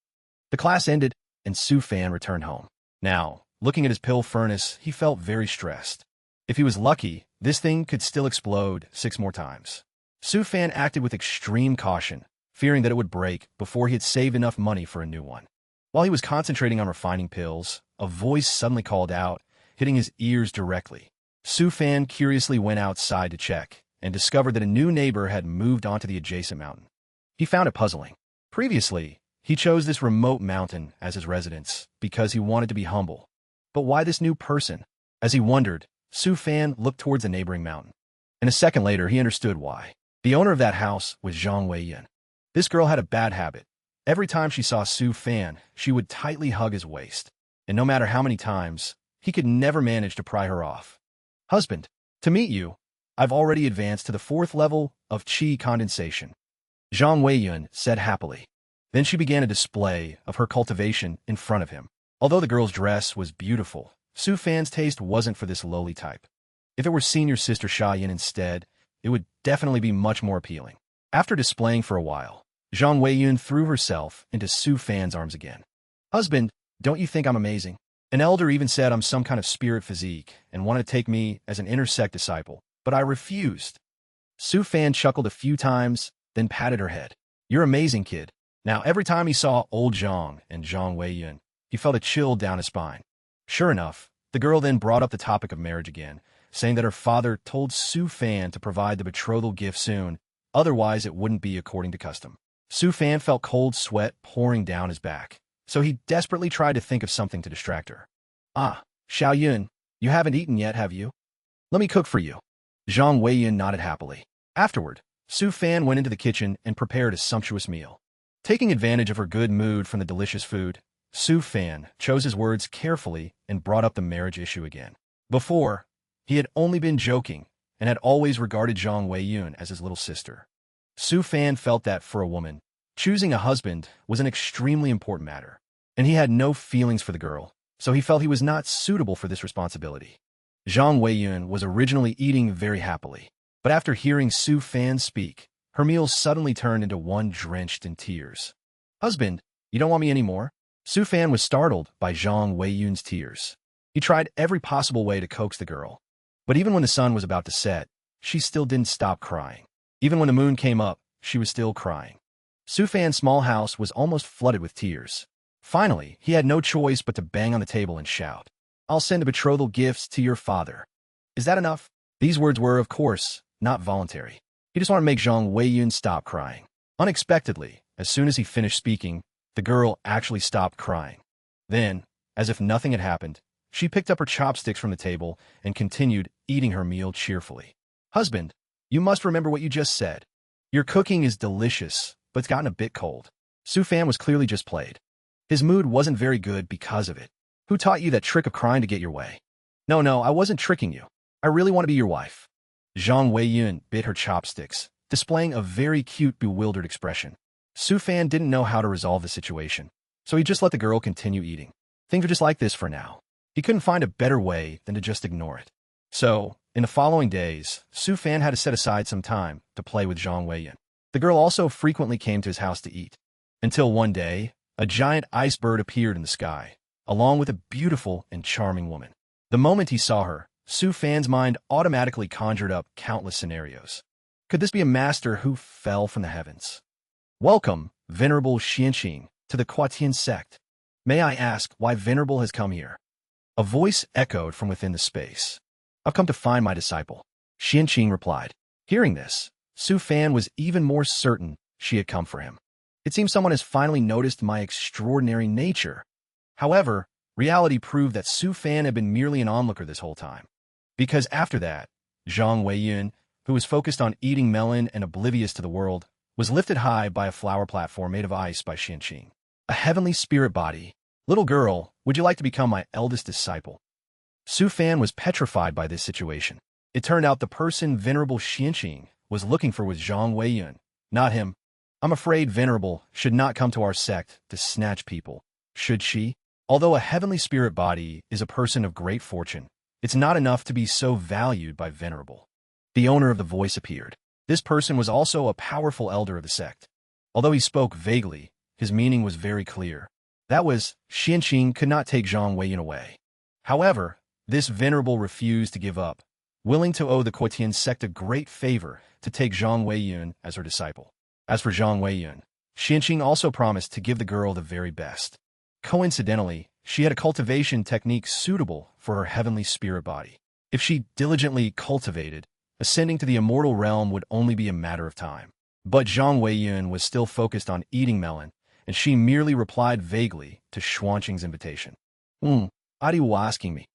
The class ended, and Su Fan returned home. Now, looking at his pill furnace, he felt very stressed. If he was lucky, this thing could still explode 6 more times. Su Fan acted with extreme caution, fearing that it would break before he had saved enough money for a new one. While he was concentrating on refining pills, a voice suddenly called out, hitting his ears directly. Su Fan curiously went outside to check and discovered that a new neighbor had moved onto the adjacent mountain. He found it puzzling. Previously, he chose this remote mountain as his residence because he wanted to be humble. But why this new person? As he wondered, Su Fan looked towards the neighboring mountain. And a second later, he understood why. The owner of that house was Zhang Weiyan. This girl had a bad habit. Every time she saw Su Fan, she would tightly hug his waist. And no matter how many times, he could never manage to pry her off. Husband, to meet you, I've already advanced to the 4th level of qi condensation, Zhang Weiyun said happily. Then she began a display of her cultivation in front of him. Although the girl's dress was beautiful, Su Fan's taste wasn't for this lowly type. If it were senior sister Sha Yin instead, it would definitely be much more appealing. After displaying for a while, Zhang Weiyun threw herself into Su Fan's arms again. Husband, don't you think I'm amazing? An elder even said I'm some kind of spirit physique and wanted to take me as an inner sect disciple, but I refused. Su Fan chuckled a few times, then patted her head. You're amazing, kid. Now, every time he saw old Zhang and Zhang Weiyun, he felt a chill down his spine. Sure enough, the girl then brought up the topic of marriage again, saying that her father told Su Fan to provide the betrothal gift soon, otherwise it wouldn't be according to custom. Su Fan felt cold sweat pouring down his back, so he desperately tried to think of something to distract her. Ah, Xiao Yun, you haven't eaten yet, have you? Let me cook for you. Zhang Weiyun nodded happily. Afterward, Su Fan went into the kitchen and prepared a sumptuous meal. Taking advantage of her good mood from the delicious food, Su Fan chose his words carefully and brought up the marriage issue again. Before, he had only been joking and had always regarded Zhang Weiyun as his little sister. Su Fan felt that for a woman, choosing a husband was an extremely important matter, and he had no feelings for the girl, so he felt he was not suitable for this responsibility. Zhang Weiyun was originally eating very happily, but after hearing Su Fan speak, her meal suddenly turned into one drenched in tears. Husband, you don't want me anymore? Su Fan was startled by Zhang Weiyun's tears. He tried every possible way to coax the girl, but even when the sun was about to set, she still didn't stop crying. Even when the moon came up, she was still crying. Su Fan's small house was almost flooded with tears. Finally, he had no choice but to bang on the table and shout, I'll send a betrothal gifts to your father. Is that enough? These words were, of course, not voluntary. He just wanted to make Zhang Weiyun stop crying. Unexpectedly, as soon as he finished speaking, the girl actually stopped crying. Then, As if nothing had happened, she picked up her chopsticks from the table and continued eating her meal cheerfully. Husband, you must remember what you just said. Your cooking is delicious, but it's gotten a bit cold. Su-fan was clearly just played. His mood wasn't very good because of it. Who taught you that trick of crying to get your way? No, I wasn't tricking you. I really want to be your wife. Zhang Weiyun bit her chopsticks, displaying a very cute, bewildered expression. Su-fan didn't know how to resolve the situation, so he just let the girl continue eating. Things are just like this for now. He couldn't find a better way than to just ignore it. So, in the following days, Su-fan had to set aside some time to play with Zhang Weiyun. The girl also frequently came to his house to eat. Until one day, a giant ice bird appeared in the sky, along with a beautiful and charming woman. The moment he saw her, Su-fan's mind automatically conjured up countless scenarios. Could this be a master who fell from the heavens? Welcome, Venerable Xianqing, to the Quatian Sect. May I ask why Venerable has come here? A voice echoed from within the space. I've come to find my disciple, Xianqing replied. Hearing this, Su-fan was even more certain she had come for him. It seems someone has finally noticed my extraordinary nature. However, reality proved that Su-fan had been merely an onlooker this whole time. Because after that, Zhang Weiyun, who was focused on eating melon and oblivious to the world, was lifted high by a flower platform made of ice by Xianqing. A heavenly spirit body. Little girl, would you like to become my eldest disciple? Su-fan was petrified by this situation. It turned out the person Venerable Xianqing was looking for was Zhang Weiyun, not him. I'm afraid Venerable should not come to our sect to snatch people, should she? Although a heavenly spirit body is a person of great fortune, it's not enough to be so valued by Venerable. The owner of the voice appeared. This person was also a powerful elder of the sect. Although he spoke vaguely, his meaning was very clear. That was, Xianqing could not take Zhang Weiyun away. However, this Venerable refused to give up, willing to owe the Quatian sect a great favor to take Zhang Weiyun as her disciple. As for Zhang Weiyun, Xianqing also promised to give the girl the very best. Coincidentally, she had a cultivation technique suitable for her heavenly spirit body. If she diligently cultivated, ascending to the immortal realm would only be a matter of time. But Zhang Weiyun was still focused on eating melon, and she merely replied vaguely to Xuanqing's invitation. What are you asking me?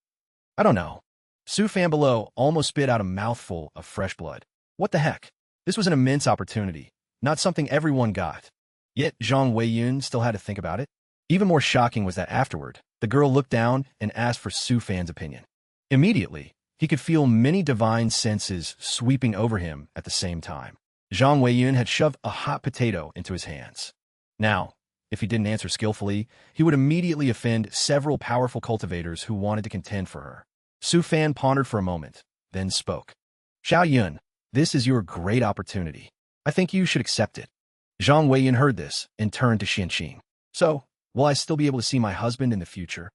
I don't know. Su-fan below almost spit out a mouthful of fresh blood. What the heck? This was an immense opportunity, not something everyone got. Yet Zhang Weiyun still had to think about it. Even more shocking was that afterward, the girl looked down and asked for Su-fan's opinion. Immediately, he could feel many divine senses sweeping over him at the same time. Zhang Weiyun had shoved a hot potato into his hands. Now, if he didn't answer skillfully, he would immediately offend several powerful cultivators who wanted to contend for her. Su-fan pondered for a moment, then spoke. Xiao Yun, this is your great opportunity. I think you should accept it. Zhang Weiyun heard this and turned to Xianqing. So, will I still be able to see my husband in the future?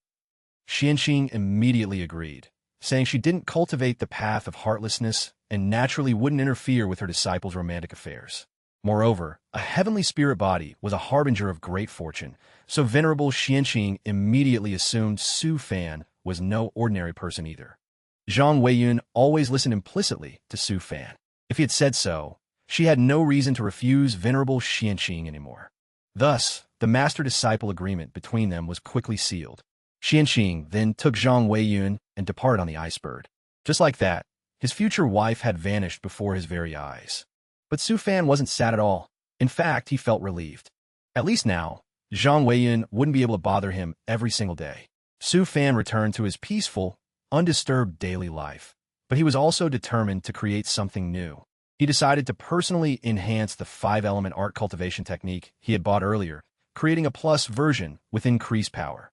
Xianqing immediately agreed, saying she didn't cultivate the path of heartlessness and naturally wouldn't interfere with her disciples' romantic affairs. Moreover, a heavenly spirit body was a harbinger of great fortune, so Venerable Xianqing immediately assumed Su-fan was no ordinary person either. Zhang Weiyun always listened implicitly to Su-fan. If he had said so, she had no reason to refuse Venerable Xianqing anymore. Thus, the master-disciple agreement between them was quickly sealed. Xianqing then took Zhang Weiyun and departed on the ice bird. Just like that, his future wife had vanished before his very eyes. But Su-fan wasn't sad at all. In fact, he felt relieved. At least now, Zhang Weiyun wouldn't be able to bother him every single day. Su-fan returned to his peaceful, undisturbed daily life. But he was also determined to create something new. He decided to personally enhance the 5-element art cultivation technique he had bought earlier, creating a plus version with increased power.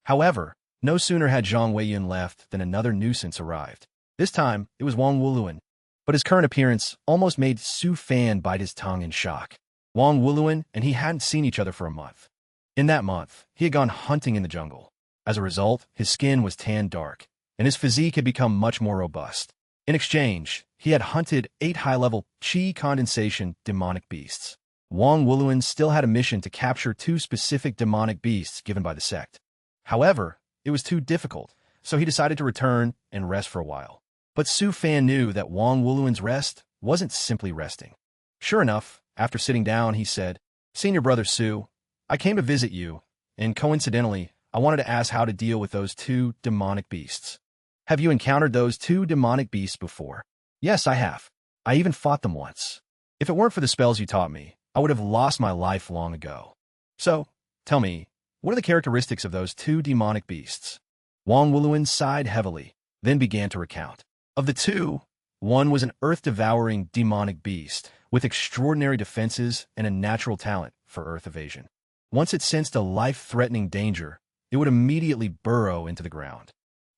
However, no sooner had Zhang Weiyun left than another nuisance arrived. This time, it was Wang Wuluan. But his current appearance almost made Su-fan bite his tongue in shock. Wang Wuluan and he hadn't seen each other for a month. In that month, he had gone hunting in the jungle. As a result, his skin was tanned dark, and his physique had become much more robust. In exchange, he had hunted 8 high-level chi condensation demonic beasts. Wang Wuluan still had a mission to capture 2 specific demonic beasts given by the sect. However, it was too difficult, so he decided to return and rest for a while. But Su-fan knew that Wang Wuluan's rest wasn't simply resting. Sure enough, after sitting down, he said, Senior Brother Su, I came to visit you, and coincidentally, I wanted to ask how to deal with those two demonic beasts. Have you encountered those two demonic beasts before? Yes, I have. I even fought them once. If it weren't for the spells you taught me, I would have lost my life long ago. So, tell me, what are the characteristics of those two demonic beasts? Wang Wuluan sighed heavily, then began to recount. Of the two, one was an earth-devouring demonic beast with extraordinary defenses and a natural talent for earth evasion. Once it sensed a life-threatening danger, it would immediately burrow into the ground.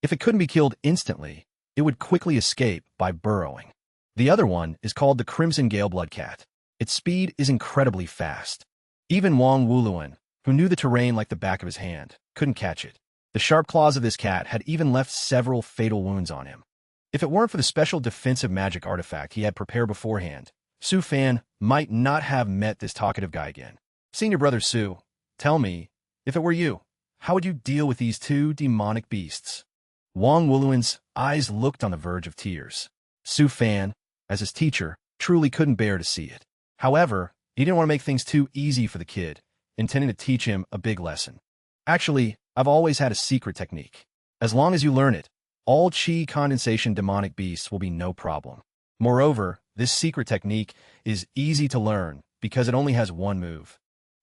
If it couldn't be killed instantly, it would quickly escape by burrowing. The other one is called the Crimson Galeblood Cat. Its speed is incredibly fast. Even Wang Wuluan, who knew the terrain like the back of his hand, couldn't catch it. The sharp claws of this cat had even left several fatal wounds on him. If it weren't for the special defensive magic artifact he had prepared beforehand, Su Fan might not have met this talkative guy again. Senior brother Su, tell me, if it were you, how would you deal with these two demonic beasts? Wang Wuluan's eyes looked on the verge of tears. Su Fan, as his teacher, truly couldn't bear to see it. However, he didn't want to make things too easy for the kid, intending to teach him a big lesson. Actually, I've always had a secret technique. As long as you learn it, all chi condensation demonic beasts will be no problem. Moreover, this secret technique is easy to learn because it only has one move.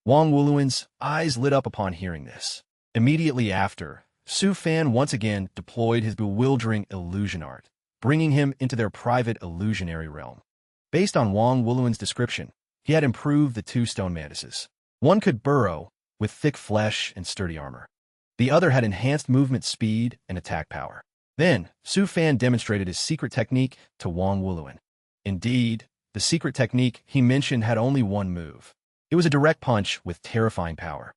Wang Wuluan's eyes lit up upon hearing this. Immediately after, Su Fan once again deployed his bewildering illusion art, bringing him into their private illusionary realm. Based on Wang Wuluan's description, he had improved the two stone mantises. One could burrow, with thick flesh and sturdy armor. The other had enhanced movement speed and attack power. Then, Su Fan demonstrated his secret technique to Wang Wuluan. Indeed, the secret technique he mentioned had only one move. It was a direct punch with terrifying power.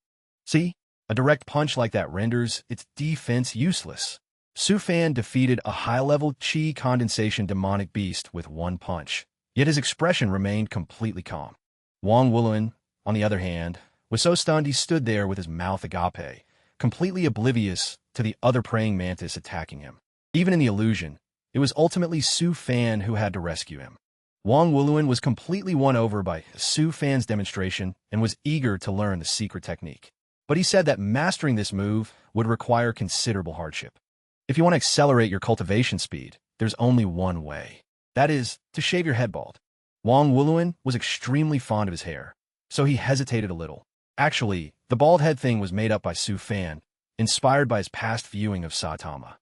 See? A direct punch like that renders its defense useless. Su Fan defeated a high-level chi condensation demonic beast with one punch, yet his expression remained completely calm. Wang Wuluan, on the other hand, was so stunned he stood there with his mouth agape, completely oblivious to the other praying mantis attacking him. Even in the illusion, it was ultimately Su Fan who had to rescue him. Wang Wuluan was completely won over by Su Fan's demonstration and was eager to learn the secret technique. But he said that mastering this move would require considerable hardship. If you want to accelerate your cultivation speed, there's only one way. That is, to shave your head bald. Wang Wuluan was extremely fond of his hair, so he hesitated a little. Actually, the bald head thing was made up by Su Fan, inspired by his past viewing of Saitama.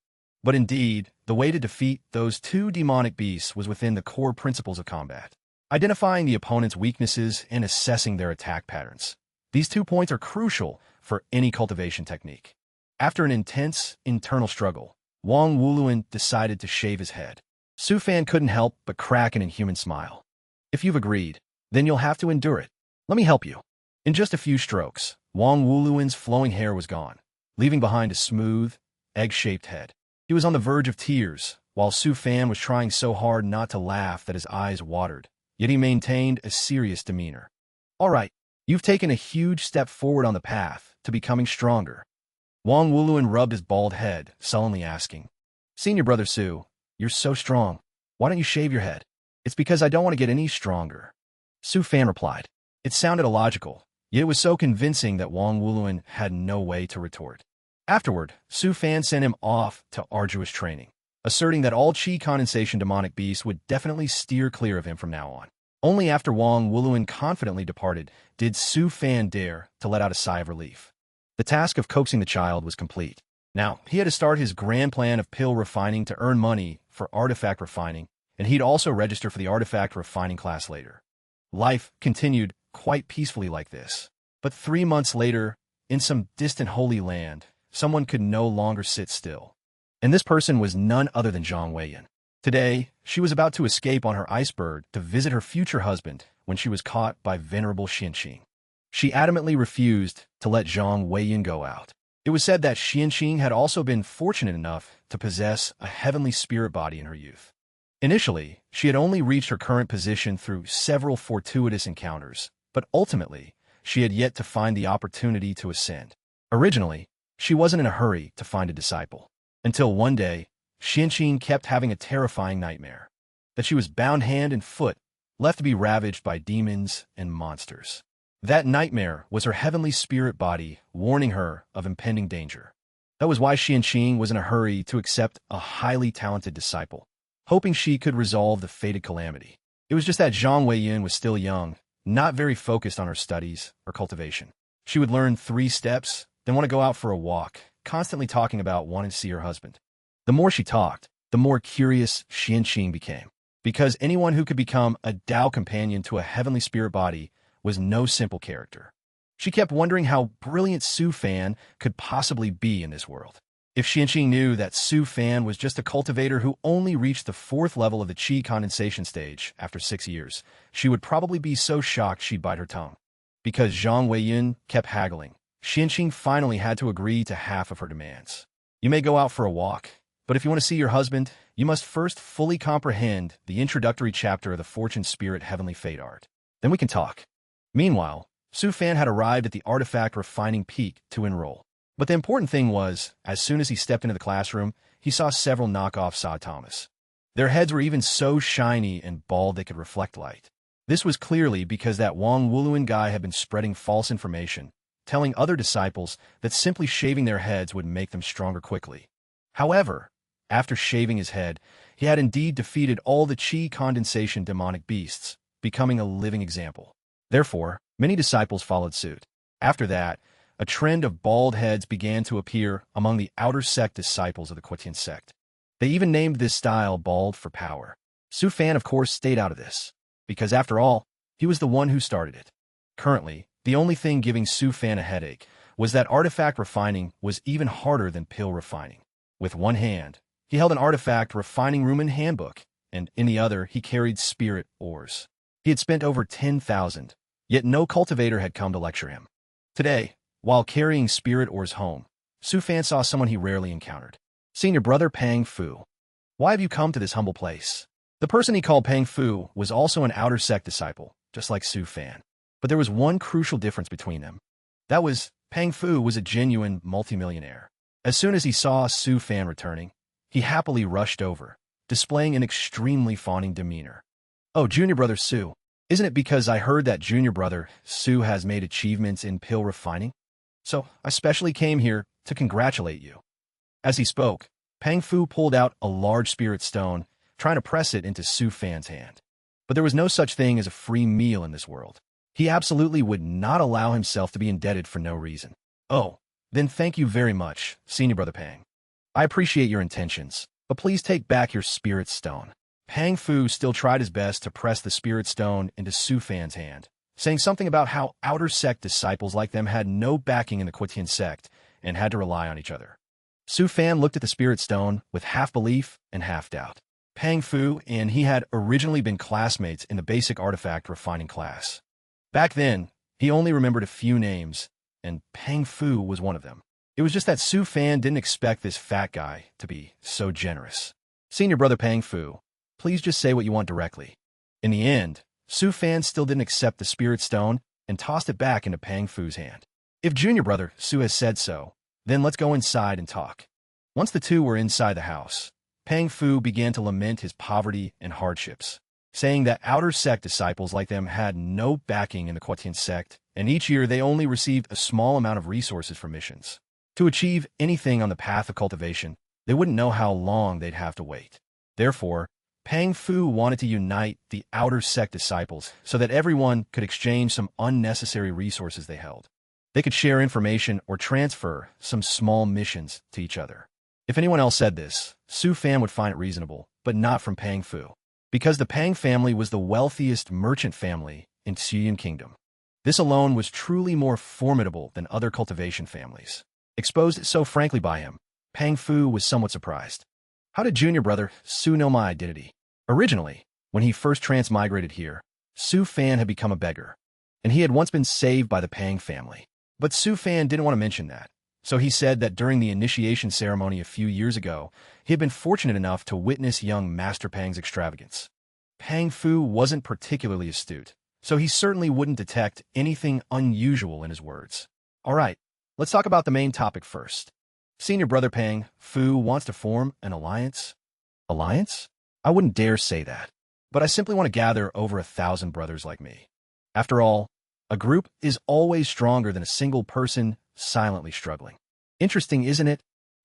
But indeed, the way to defeat those two demonic beasts was within the core principles of combat, identifying the opponent's weaknesses and assessing their attack patterns. These 2 points are crucial for any cultivation technique. After an intense internal struggle, Wang Wuluan decided to shave his head. Su Fan couldn't help but crack an inhuman smile. If you've agreed, then you'll have to endure it. Let me help you. In just a few strokes, Wang Wuluan's flowing hair was gone, leaving behind a smooth, egg-shaped head. He was on the verge of tears, while Su Fan was trying so hard not to laugh that his eyes watered, yet he maintained a serious demeanor. All right, you've taken a huge step forward on the path to becoming stronger. Wang Wuluan rubbed his bald head, sullenly asking, Senior brother Su, you're so strong. Why don't you shave your head? It's because I don't want to get any stronger. Su Fan replied. It sounded illogical, yet it was so convincing that Wang Wuluan had no way to retort. Afterward, Su Fan sent him off to arduous training, asserting that all chi condensation demonic beasts would definitely steer clear of him from now on. Only after Wang Wuluan confidently departed did Su Fan dare to let out a sigh of relief. The task of coaxing the child was complete. Now, he had to start his grand plan of pill refining to earn money for artifact refining, and he'd also register for the artifact refining class later. Life continued quite peacefully like this. But 3 months later, in some distant holy land, someone could no longer sit still. And this person was none other than Zhang Weiyan. Today, she was about to escape on her iceberg to visit her future husband when she was caught by venerable Xianxing. She adamantly refused to let Zhang Weiyan go out. It was said that Xianxing had also been fortunate enough to possess a heavenly spirit body in her youth. Initially, she had only reached her current position through several fortuitous encounters, but ultimately, she had yet to find the opportunity to ascend. Originally, she wasn't in a hurry to find a disciple, until one day, Xianxing kept having a terrifying nightmare, that she was bound hand and foot, left to be ravaged by demons and monsters. That nightmare was her heavenly spirit body warning her of impending danger. That was why Xianqing was in a hurry to accept a highly talented disciple, hoping she could resolve the fated calamity. It was just that Zhang Weiyun was still young, not very focused on her studies or cultivation. She would learn 3 steps, then want to go out for a walk, constantly talking about wanting to see her husband. The more she talked, the more curious Xianqing became, because anyone who could become a Tao companion to a heavenly spirit body was no simple character. She kept wondering how brilliant Su Fan could possibly be in this world. If Xianqing knew that Su Fan was just a cultivator who only reached the 4th level of the qi condensation stage after 6 years, she would probably be so shocked she'd bite her tongue. Because Zhang Weiyun kept haggling, Xianqing finally had to agree to half of her demands. You may go out for a walk, but if you want to see your husband, you must first fully comprehend the introductory chapter of the Fortune Spirit Heavenly Fate art. Then we can talk. Meanwhile, Su Fan had arrived at the artifact refining peak to enroll. But the important thing was, as soon as he stepped into the classroom, he saw several knockoff Sod Thomas. Their heads were even so shiny and bald they could reflect light. This was clearly because that Wang Wuluan guy had been spreading false information, telling other disciples that simply shaving their heads would make them stronger quickly. However, after shaving his head, he had indeed defeated all the qi condensation demonic beasts, becoming a living example. Therefore, many disciples followed suit. After that, a trend of bald heads began to appear among the outer sect disciples of the Quetian sect. They even named this style bald for power. Su Fan, of course, stayed out of this, because after all, he was the one who started it. Currently, the only thing giving Su Fan a headache was that artifact refining was even harder than pill refining. With one hand, he held an artifact refining room and handbook, and in the other he carried spirit ores. He had spent over 10,000, yet no cultivator had come to lecture him. Today, while carrying spirit ores home, Su Fan saw someone he rarely encountered. Senior brother Pang Fu. Why have you come to this humble place? The person he called Pang Fu was also an outer sect disciple, just like Su Fan. But there was one crucial difference between them. That was, Pang Fu was a genuine multimillionaire. As soon as he saw Su Fan returning, he happily rushed over, displaying an extremely fawning demeanor. Oh, junior brother Su, isn't it because I heard that junior brother Su has made achievements in pill refining? So I specially came here to congratulate you. As he spoke, Pang Fu pulled out a large spirit stone, trying to press it into Su Fan's hand. But there was no such thing as a free meal in this world. He absolutely would not allow himself to be indebted for no reason. Oh, then thank you very much, senior brother Pang. I appreciate your intentions, but please take back your spirit stone. Pang Fu still tried his best to press the spirit stone into Su Fan's hand, saying something about how outer sect disciples like them had no backing in the Quetian sect and had to rely on each other. Su Fan looked at the spirit stone with half belief and half doubt. Pang Fu and he had originally been classmates in the basic artifact refining class. Back then, he only remembered a few names, and Pang Fu was one of them. It was just that Su Fan didn't expect this fat guy to be so generous. Senior brother Pang Fu, please just say what you want directly. In the end, Su Fan still didn't accept the spirit stone and tossed it back into Pang Fu's hand. If junior brother Su has said so, then let's go inside and talk. Once the two were inside the house, Pang Fu began to lament his poverty and hardships, saying that outer sect disciples like them had no backing in the Quetian sect, and each year they only received a small amount of resources for missions. To achieve anything on the path of cultivation, they wouldn't know how long they'd have to wait. Therefore, Pang Fu wanted to unite the outer sect disciples so that everyone could exchange some unnecessary resources they held. They could share information or transfer some small missions to each other. If anyone else said this, Su Fan would find it reasonable, but not from Pang Fu, because the Pang family was the wealthiest merchant family in Xiyan Kingdom. This alone was truly more formidable than other cultivation families. Exposed so frankly by him, Pang Fu was somewhat surprised. How did junior brother Su know my identity? Originally, when he first transmigrated here, Su Fan had become a beggar, and he had once been saved by the Pang family. But Su Fan didn't want to mention that, so he said that during the initiation ceremony a few years ago, he had been fortunate enough to witness young Master Pang's extravagance. Pang Fu wasn't particularly astute, so he certainly wouldn't detect anything unusual in his words. All right, let's talk about the main topic first. Senior brother Pang Fu wants to form an alliance? Alliance? I wouldn't dare say that, but I simply want to gather over 1,000 brothers like me. After all, A group is always stronger than a single person silently struggling. Interesting, isn't it?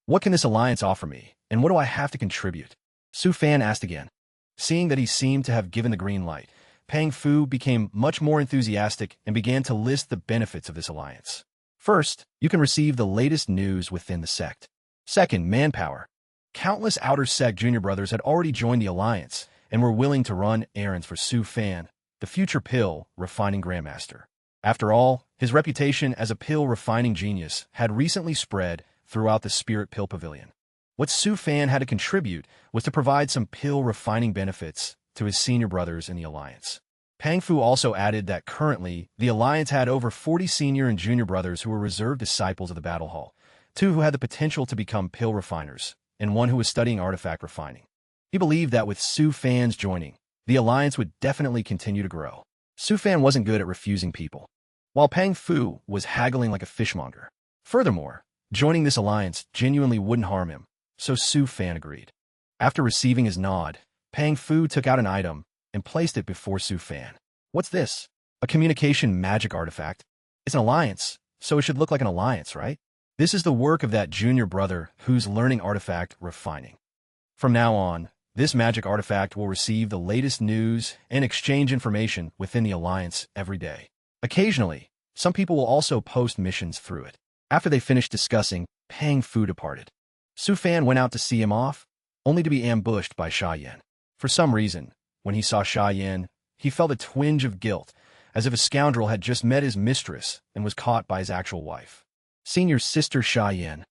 What can this alliance offer me, and what do I have to contribute? Su Fan asked again. Seeing that he seemed to have given the green light, Pang Fu became much more enthusiastic and began to list the benefits of this alliance. First, you can receive the latest news within the sect. Second, manpower. Countless Outer Sect junior brothers had already joined the alliance and were willing to run errands for Su Fan, the future pill refining grandmaster. After all, his reputation as a pill refining genius had recently spread throughout the Spirit Pill Pavilion. What Su Fan had to contribute was to provide some pill refining benefits to his senior brothers in the alliance. Pang Fu also added that currently, the alliance had over 40 senior and junior brothers who were reserved disciples of the Battle Hall, 2 who had the potential to become pill refiners, and 1 who was studying artifact refining. He believed that with Su Fan's joining, the alliance would definitely continue to grow. Su Fan wasn't good at refusing people, while Pang Fu was haggling like a fishmonger. Furthermore, joining this alliance genuinely wouldn't harm him, so Su Fan agreed. After receiving his nod, Pang Fu took out an item and placed it before Su Fan. What's this? A communication magic artifact? It's an alliance, so it should look like an alliance, right? This is the work of that junior brother who's learning artifact refining. From now on, this magic artifact will receive the latest news and exchange information within the alliance every day. Occasionally, some people will also post missions through it. After they finished discussing, Pang Fu departed. Su Fan went out to see him off, only to be ambushed by Sha Yan. For some reason, when he saw Sha Yan, he felt a twinge of guilt, as if a scoundrel had just met his mistress and was caught by his actual wife. Senior sister Sha Yan.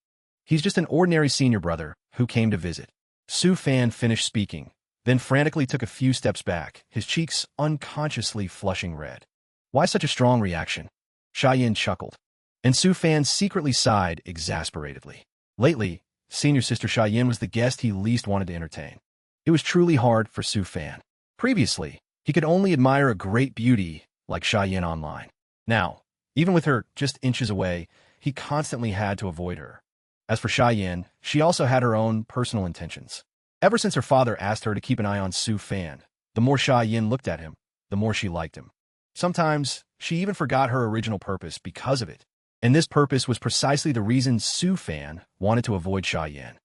He's just an ordinary senior brother who came to visit. Su Fan finished speaking, then frantically took a few steps back, his cheeks unconsciously flushing red. Why such a strong reaction? Sha Yan chuckled, and Su Fan secretly sighed exasperatedly. Lately, senior sister Sha Yan was the guest he least wanted to entertain. It was truly hard for Su Fan. Previously, he could only admire a great beauty like Sha Yan online. Now, even with her just inches away, he constantly had to avoid her. As for Sha Yan, she also had her own personal intentions. Ever since her father asked her to keep an eye on Su Fan, the more Sha Yan looked at him, the more she liked him. Sometimes, she even forgot her original purpose because of it. And this purpose was precisely the reason Su Fan wanted to avoid Sha Yan.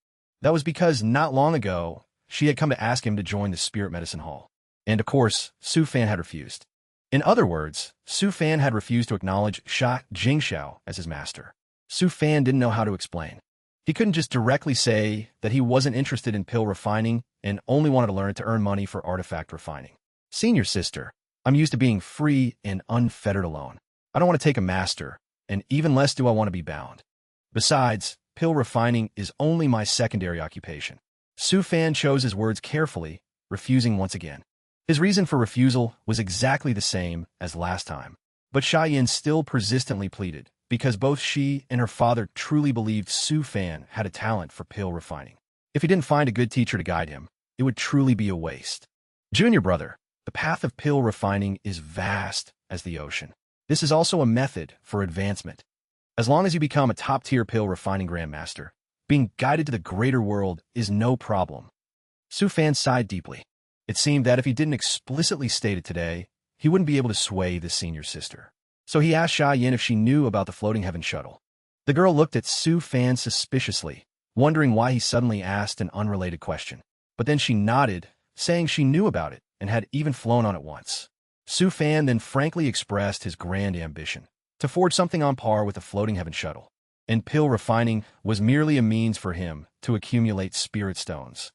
That was because not long ago, she had come to ask him to join the Spirit Medicine Hall. And of course, Su Fan had refused. In other words, Su Fan had refused to acknowledge Sha Jingxiao as his master. Su Fan didn't know how to explain. He couldn't just directly say that he wasn't interested in pill refining and only wanted to learn to earn money for artifact refining. Senior sister, I'm used to being free and unfettered alone. I don't want to take a master, and even less do I want to be bound. Besides, pill refining is only my secondary occupation. Su Fan chose his words carefully, refusing once again. His reason for refusal was exactly the same as last time. But Sha Yan still persistently pleaded, because both she and her father truly believed Su Fan had a talent for pill refining. If he didn't find a good teacher to guide him, it would truly be a waste. Junior brother, the path of pill refining is vast as the ocean. This is also a method for advancement. As long as you become a top-tier pill refining grandmaster, being guided to the greater world is no problem. Su Fan sighed deeply. It seemed that if he didn't explicitly state it today, he wouldn't be able to sway the senior sister. So he asked Sha Yan if she knew about the floating heaven shuttle. The girl looked at Su Fan suspiciously, wondering why he suddenly asked an unrelated question. But then she nodded, saying she knew about it and had even flown on it once. Su Fan then frankly expressed his grand ambition to forge something on par with the floating heaven shuttle. And pill refining was merely a means for him to accumulate spirit stones.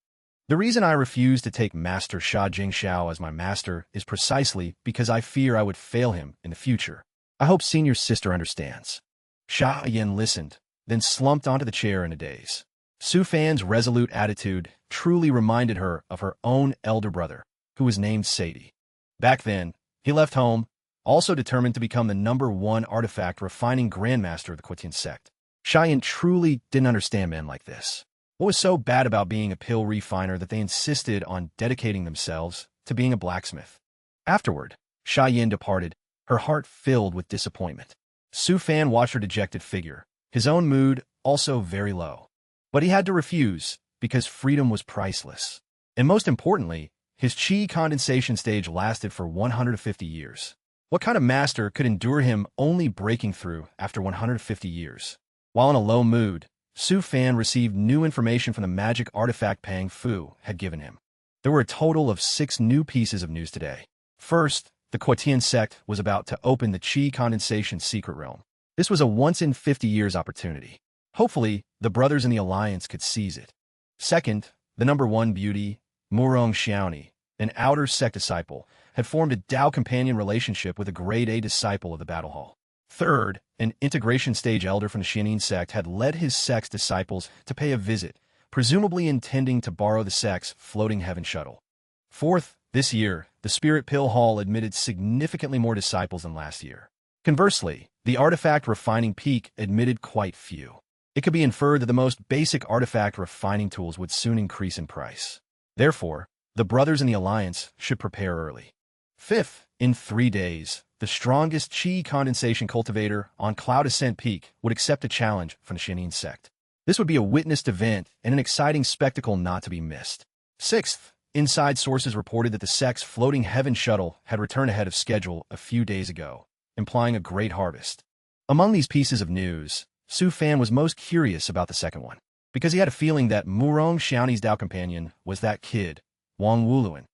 The reason I refuse to take Master Sha Jingxiao as my master is precisely because I fear I would fail him in the future. I hope senior sister understands. Sha Yan listened, then slumped onto the chair in a daze. Su Fan's resolute attitude truly reminded her of her own elder brother, who was named Sadie. Back then, he left home, also determined to become the #1 artifact refining grandmaster of the Quetian sect. Sha Yan truly didn't understand men like this. What was so bad about being a pill refiner that they insisted on dedicating themselves to being a blacksmith? Afterward, Sha Yan departed, her heart filled with disappointment. Su Fan watched her dejected figure, his own mood also very low. But he had to refuse, because freedom was priceless. And most importantly, his chi condensation stage lasted for 150 years. What kind of master could endure him only breaking through after 150 years? While in a low mood, Su Fan received new information from the magic artifact Pang Fu had given him. There were a total of 6 new pieces of news today. First, the Quotian Sect was about to open the Qi Condensation secret realm. This was a once-in-50 years opportunity. Hopefully, the brothers in the Alliance could seize it. Second, the number 1 beauty, Murong Xiaoni, an outer Sect disciple, had formed a Dao companion relationship with a grade A disciple of the Battle Hall. Third, an integration stage elder from the Xianin sect had led his sect's disciples to pay a visit, presumably intending to borrow the sect's floating heaven shuttle. Fourth, this year, the Spirit Pill Hall admitted significantly more disciples than last year. Conversely, the Artifact Refining Peak admitted quite few. It could be inferred that the most basic artifact refining tools would soon increase in price. Therefore, the brothers in the Alliance should prepare early. Fifth, in 3 days, the strongest Qi condensation cultivator on Cloud Ascent Peak would accept a challenge from the Xianin sect. This would be a witnessed event and an exciting spectacle not to be missed. Sixth, inside sources reported that the sect's floating heaven shuttle had returned ahead of schedule a few days ago, implying a great harvest. Among these pieces of news, Su Fan was most curious about the second one, because he had a feeling that Murong Xiaoni's Dao companion was that kid, Wang Wuluan.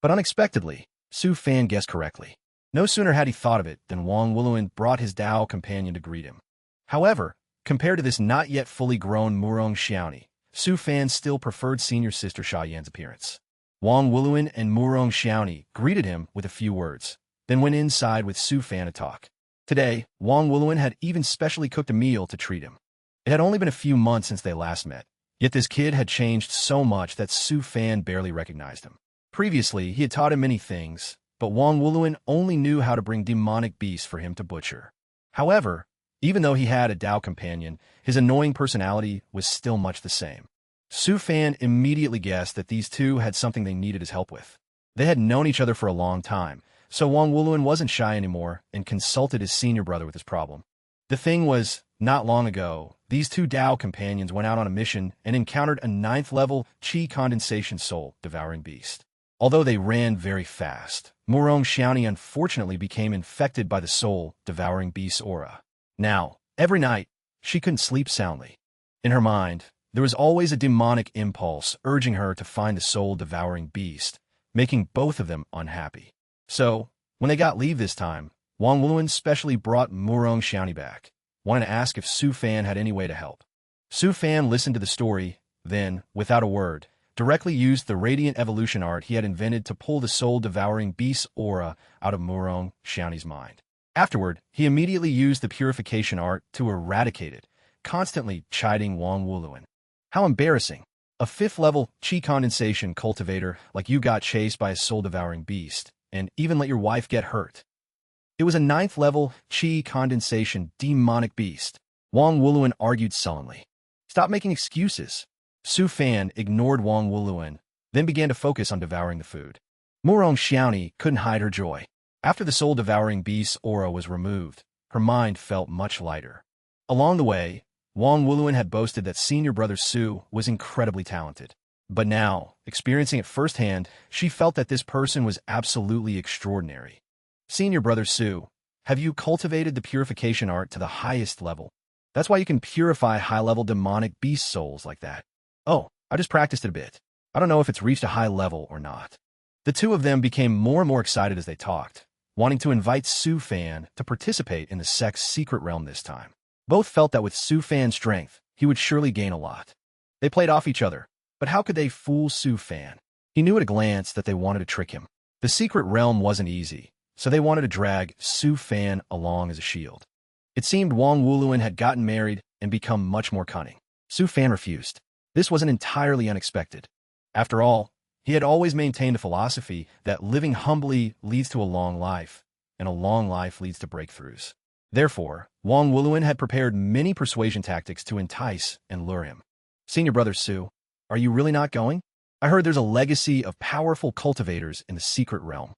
But unexpectedly, Su Fan guessed correctly. No sooner had he thought of it than Wang Wuluan brought his Dao companion to greet him. However, compared to this not yet fully grown Murong Xiaoni, Su Fan still preferred senior sister Sha Yan's appearance. Wang Wuluan and Murong Xiaoni greeted him with a few words, then went inside with Su Fan to talk. Today, Wang Wuluan had even specially cooked a meal to treat him. It had only been a few months since they last met, yet this kid had changed so much that Su Fan barely recognized him. Previously, he had taught him many things, but Wang Wuluan only knew how to bring demonic beasts for him to butcher. However, even though he had a Dao companion, his annoying personality was still much the same. Su Fan immediately guessed that these two had something they needed his help with. They had known each other for a long time, so Wang Wuluan wasn't shy anymore and consulted his senior brother with his problem. The thing was, not long ago, these two Dao companions went out on a mission and encountered a 9th-level Qi condensation soul-devouring beast. Although they ran very fast, Murong Xiaoni unfortunately became infected by the soul-devouring beast's aura. Now, every night, she couldn't sleep soundly. In her mind, there was always a demonic impulse urging her to find the soul-devouring beast, making both of them unhappy. So, when they got leave this time, Wang Wuluan specially brought Murong Xiaoni back, wanting to ask if Su Fan had any way to help. Su Fan listened to the story, then, without a word, directly used the radiant evolution art he had invented to pull the soul-devouring beast's aura out of Murong Xiaoni's mind. Afterward, he immediately used the purification art to eradicate it, constantly chiding Wang Wuluan. How embarrassing. A 5th-level Qi condensation cultivator like you got chased by a soul-devouring beast, and even let your wife get hurt. It was a 9th-level Qi condensation demonic beast. Wang Wuluan argued sullenly. Stop making excuses. Su Fan ignored Wang Wuluan, then began to focus on devouring the food. Murong Xiaoni couldn't hide her joy. After the soul-devouring beast's aura was removed, her mind felt much lighter. Along the way, Wang Wuluan had boasted that senior brother Su was incredibly talented. But now, experiencing it firsthand, she felt that this person was absolutely extraordinary. Senior brother Su, have you cultivated the purification art to the highest level? That's why you can purify high-level demonic beast souls like that. Oh, I just practiced it a bit. I don't know if it's reached a high level or not. The two of them became more and more excited as they talked, wanting to invite Su Fan to participate in the sect's secret realm this time. Both felt that with Su Fan's strength, he would surely gain a lot. They played off each other, but how could they fool Su Fan? He knew at a glance that they wanted to trick him. The secret realm wasn't easy, so they wanted to drag Su Fan along as a shield. It seemed Wang Wuluan had gotten married and become much more cunning. Su Fan refused. This wasn't entirely unexpected. After all, he had always maintained a philosophy that living humbly leads to a long life, and a long life leads to breakthroughs. Therefore, Wang Wuluan had prepared many persuasion tactics to entice and lure him. Senior brother Su, are you really not going? I heard there's a legacy of powerful cultivators in the secret realm.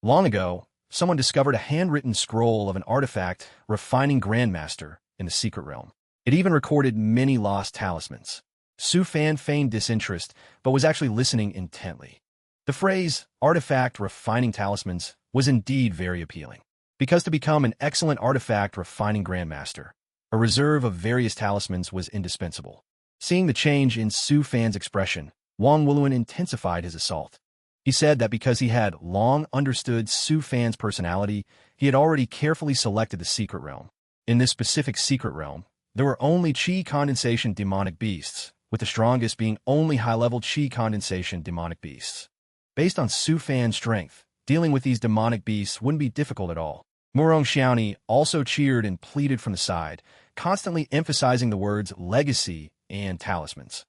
Long ago, someone discovered a handwritten scroll of an artifact refining grandmaster in the secret realm. It even recorded many lost talismans. Su Fan feigned disinterest, but was actually listening intently. The phrase, artifact refining talismans, was indeed very appealing. Because to become an excellent artifact refining grandmaster, a reserve of various talismans was indispensable. Seeing the change in Su Fan's expression, Wang Wuluan intensified his assault. He said that because he had long understood Su Fan's personality, he had already carefully selected the secret realm. In this specific secret realm, there were only chi condensation demonic beasts, with the strongest being only high-level chi condensation demonic beasts. Based on Su Fan's strength, dealing with these demonic beasts wouldn't be difficult at all. Murong Xiaoni also cheered and pleaded from the side, constantly emphasizing the words legacy and talismans.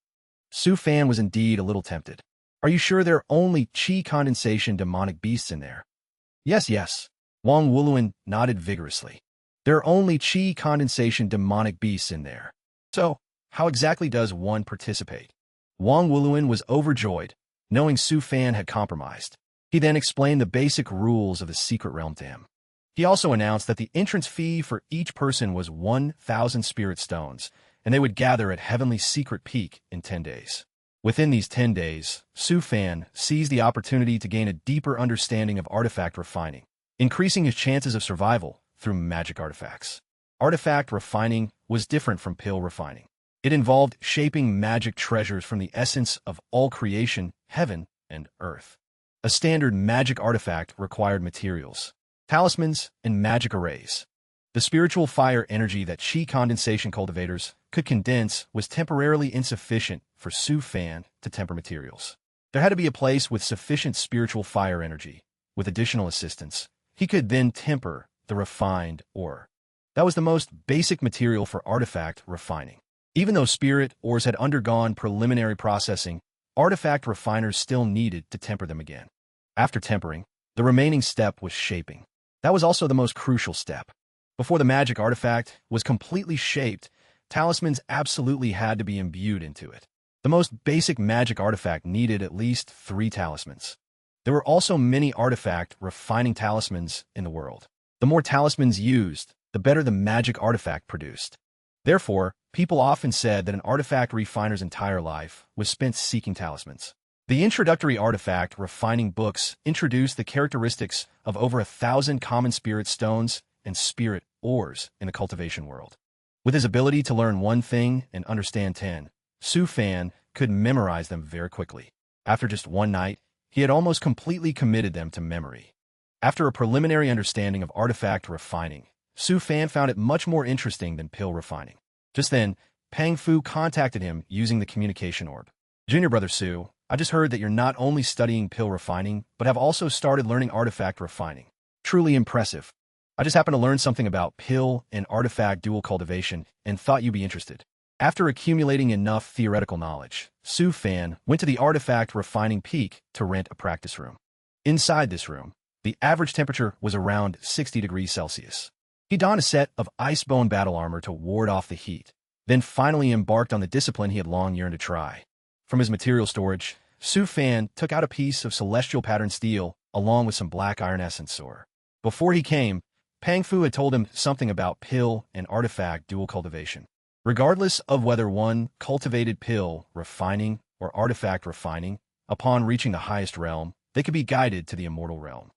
Su Fan was indeed a little tempted. Are you sure there are only chi condensation demonic beasts in there? Yes. Wang Wuluan nodded vigorously. There are only chi condensation demonic beasts in there. So, how exactly does one participate? Wang Wuluan was overjoyed, knowing Su Fan had compromised. He then explained the basic rules of the secret realm to him. He also announced that the entrance fee for each person was 1,000 spirit stones, and they would gather at Heavenly Secret Peak in 10 days. Within these 10 days, Su Fan seized the opportunity to gain a deeper understanding of artifact refining, increasing his chances of survival through magic artifacts. Artifact refining was different from pill refining. It involved shaping magic treasures from the essence of all creation, heaven and earth. A standard magic artifact required materials, talismans, and magic arrays. The spiritual fire energy that chi condensation cultivators could condense was temporarily insufficient for Su Fan to temper materials. There had to be a place with sufficient spiritual fire energy. With additional assistance, he could then temper the refined ore. That was the most basic material for artifact refining. Even though spirit ores had undergone preliminary processing, artifact refiners still needed to temper them again. After tempering, the remaining step was shaping. That was also the most crucial step. Before the magic artifact was completely shaped, talismans absolutely had to be imbued into it. The most basic magic artifact needed at least 3 talismans. There were also many artifact refining talismans in the world. The more talismans used, the better the magic artifact produced. Therefore, people often said that an artifact refiner's entire life was spent seeking talismans. The introductory artifact refining books introduced the characteristics of over 1,000 common spirit stones and spirit ores in the cultivation world. With his ability to learn one thing and understand 10, Su Fan could memorize them very quickly. After just one night, he had almost completely committed them to memory. After a preliminary understanding of artifact refining, Su Fan found it much more interesting than pill refining. Just then, Pang Fu contacted him using the communication orb. Junior brother Su, I just heard that you're not only studying pill refining, but have also started learning artifact refining. Truly impressive. I just happened to learn something about pill and artifact dual cultivation and thought you'd be interested. After accumulating enough theoretical knowledge, Su Fan went to the artifact refining peak to rent a practice room. Inside this room, the average temperature was around 60 degrees Celsius. He donned a set of ice-bone battle armor to ward off the heat, then finally embarked on the discipline he had long yearned to try. From his material storage, Su Fan took out a piece of celestial pattern steel along with some black iron essence ore. Before he came, Pang Fu had told him something about pill and artifact dual cultivation. Regardless of whether one cultivated pill refining or artifact refining, upon reaching the highest realm, they could be guided to the immortal realm.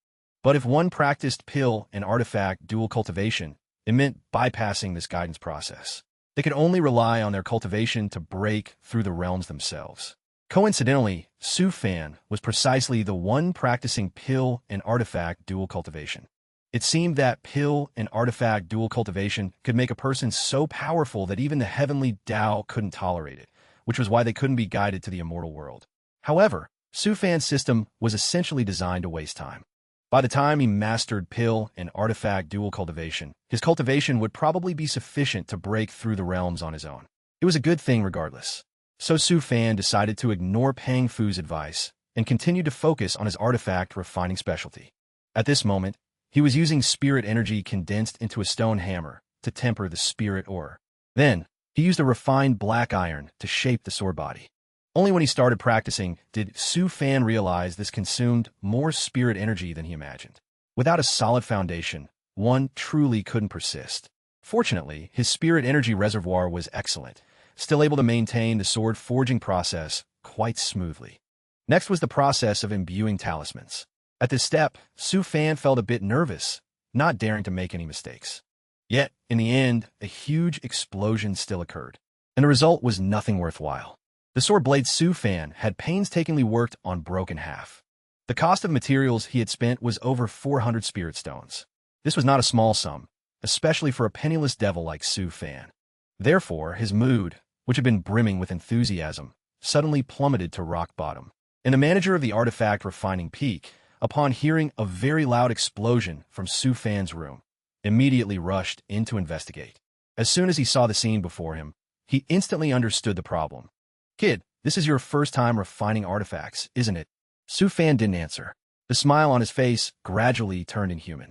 But if one practiced pill and artifact dual cultivation, it meant bypassing this guidance process. They could only rely on their cultivation to break through the realms themselves. Coincidentally, Su Fan was precisely the one practicing pill and artifact dual cultivation. It seemed that pill and artifact dual cultivation could make a person so powerful that even the heavenly Tao couldn't tolerate it, which was why they couldn't be guided to the immortal world. However, Su Fan's system was essentially designed to waste time. By the time he mastered pill and artifact dual cultivation, his cultivation would probably be sufficient to break through the realms on his own. It was a good thing regardless. So Su Fan decided to ignore Pang Fu's advice and continue to focus on his artifact refining specialty. At this moment, he was using spirit energy condensed into a stone hammer to temper the spirit ore. Then, he used a refined black iron to shape the sword body. Only when he started practicing did Su Fan realize this consumed more spirit energy than he imagined. Without a solid foundation, one truly couldn't persist. Fortunately, his spirit energy reservoir was excellent, still able to maintain the sword forging process quite smoothly. Next was the process of imbuing talismans. At this step, Su Fan felt a bit nervous, not daring to make any mistakes. Yet, in the end, a huge explosion still occurred, and the result was nothing worthwhile. The sword blade Su Fan had painstakingly worked on broken half. The cost of materials he had spent was over 400 spirit stones. This was not a small sum, especially for a penniless devil like Su Fan. Therefore, his mood, which had been brimming with enthusiasm, suddenly plummeted to rock bottom. And the manager of the artifact refining peak, upon hearing a very loud explosion from Su Fan's room, immediately rushed in to investigate. As soon as he saw the scene before him, he instantly understood the problem. "Kid, this is your first time refining artifacts, isn't it?" Su Fan didn't answer. The smile on his face gradually turned inhuman.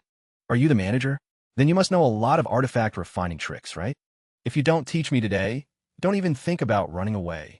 "Are you the manager? Then you must know a lot of artifact refining tricks, right? If you don't teach me today, don't even think about running away."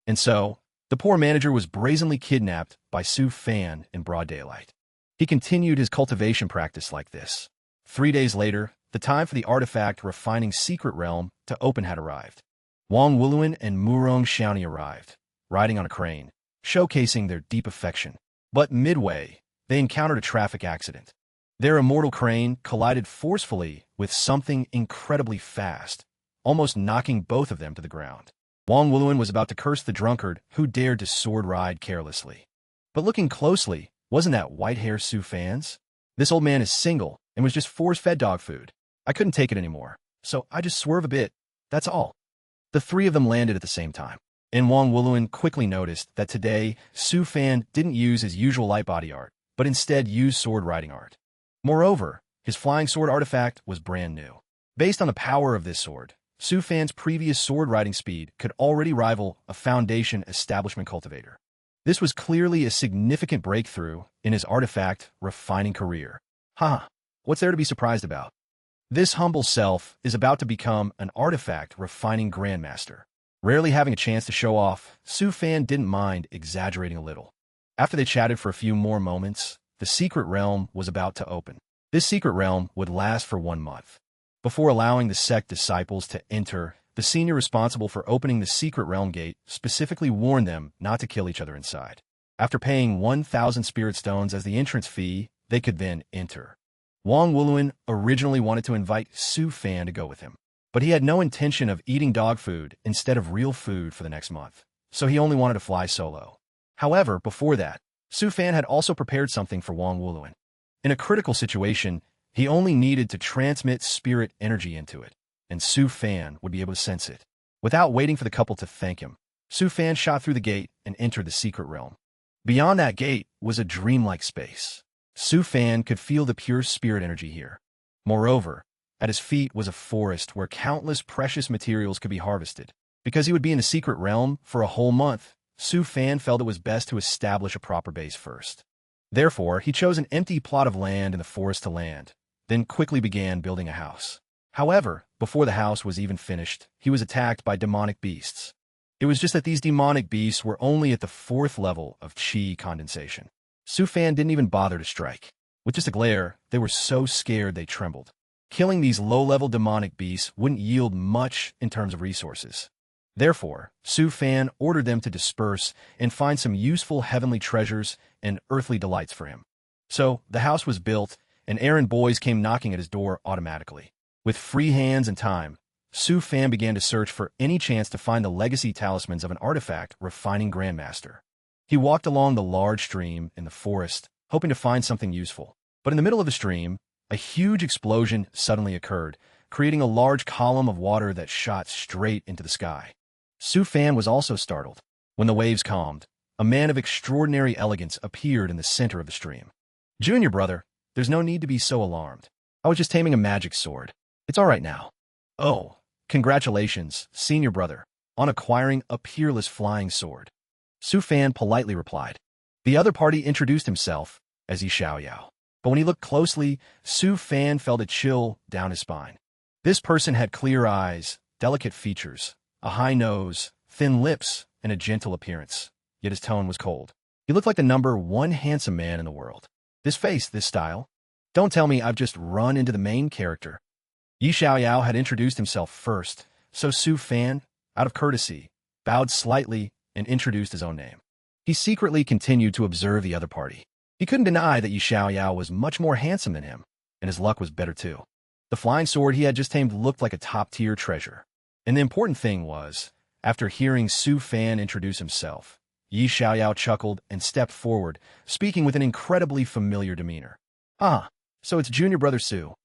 And so, the poor manager was brazenly kidnapped by Su Fan in broad daylight. He continued his cultivation practice like this. 3 days later, the time for the artifact refining secret realm to open had arrived. Wang Wuluan and Murong Xiaoni arrived, riding on a crane, showcasing their deep affection. But midway, they encountered a traffic accident. Their immortal crane collided forcefully with something incredibly fast, almost knocking both of them to the ground. Wang Wuluan was about to curse the drunkard who dared to sword ride carelessly. But looking closely, wasn't that white hair Su Fan's? This old man is single and was just force-fed dog food. I couldn't take it anymore, so I just swerve a bit, that's all. The three of them landed at the same time, and Wang Wuluan quickly noticed that today Su Fan didn't use his usual light body art, but instead used sword riding art. Moreover, his flying sword artifact was brand new. Based on the power of this sword, Su Fan's previous sword riding speed could already rival a Foundation establishment cultivator. This was clearly a significant breakthrough in his artifact refining career. Haha, what's there to be surprised about? This humble self is about to become an artifact refining grandmaster. Rarely having a chance to show off, Su Fan didn't mind exaggerating a little. After they chatted for a few more moments, the secret realm was about to open. This secret realm would last for 1 month. Before allowing the Sect disciples to enter, the senior responsible for opening the secret realm gate specifically warned them not to kill each other inside. After paying 1,000 spirit stones as the entrance fee, they could then enter. Wang Wuluan originally wanted to invite Su Fan to go with him, but he had no intention of eating dog food instead of real food for the next month, so he only wanted to fly solo. However, before that, Su Fan had also prepared something for Wang Wuluan. In a critical situation, he only needed to transmit spirit energy into it, and Su Fan would be able to sense it. Without waiting for the couple to thank him, Su Fan shot through the gate and entered the secret realm. Beyond that gate was a dreamlike space. Su Fan could feel the pure spirit energy here. Moreover, at his feet was a forest where countless precious materials could be harvested. Because he would be in the secret realm for a whole month, Su Fan felt it was best to establish a proper base first. Therefore, he chose an empty plot of land in the forest to land, then quickly began building a house. However, before the house was even finished, he was attacked by demonic beasts. It was just that these demonic beasts were only at the 4th level of chi condensation. Su Fan didn't even bother to strike. With just a glare, they were so scared they trembled. Killing these low-level demonic beasts wouldn't yield much in terms of resources. Therefore, Su Fan ordered them to disperse and find some useful heavenly treasures and earthly delights for him. So, the house was built, and errand boys came knocking at his door automatically. With free hands and time, Su Fan began to search for any chance to find the legacy talismans of an artifact refining grandmaster. He walked along the large stream in the forest, hoping to find something useful. But in the middle of the stream, a huge explosion suddenly occurred, creating a large column of water that shot straight into the sky. Su Fan was also startled. When the waves calmed, a man of extraordinary elegance appeared in the center of the stream. "Junior brother, there's no need to be so alarmed. I was just taming a magic sword. It's all right now." "Oh, congratulations, senior brother, on acquiring a peerless flying sword," Su Fan politely replied. The other party introduced himself as Yahello. But when he looked closely, Su Fan felt a chill down his spine. This person had clear eyes, delicate features, a high nose, thin lips, and a gentle appearance, yet his tone was cold. He looked like the #1 handsome man in the world. This face, this style. Don't tell me I've just run into the main character. Yahello had introduced himself first, so Su Fan, out of courtesy, bowed slightly and introduced his own name. He secretly continued to observe the other party. He couldn't deny that Yahello was much more handsome than him, and his luck was better too. The flying sword he had just tamed looked like a top-tier treasure. And the important thing was, after hearing Su Fan introduce himself, Yi Xiaoyao chuckled and stepped forward, speaking with an incredibly familiar demeanor. Ah, so it's junior brother Su.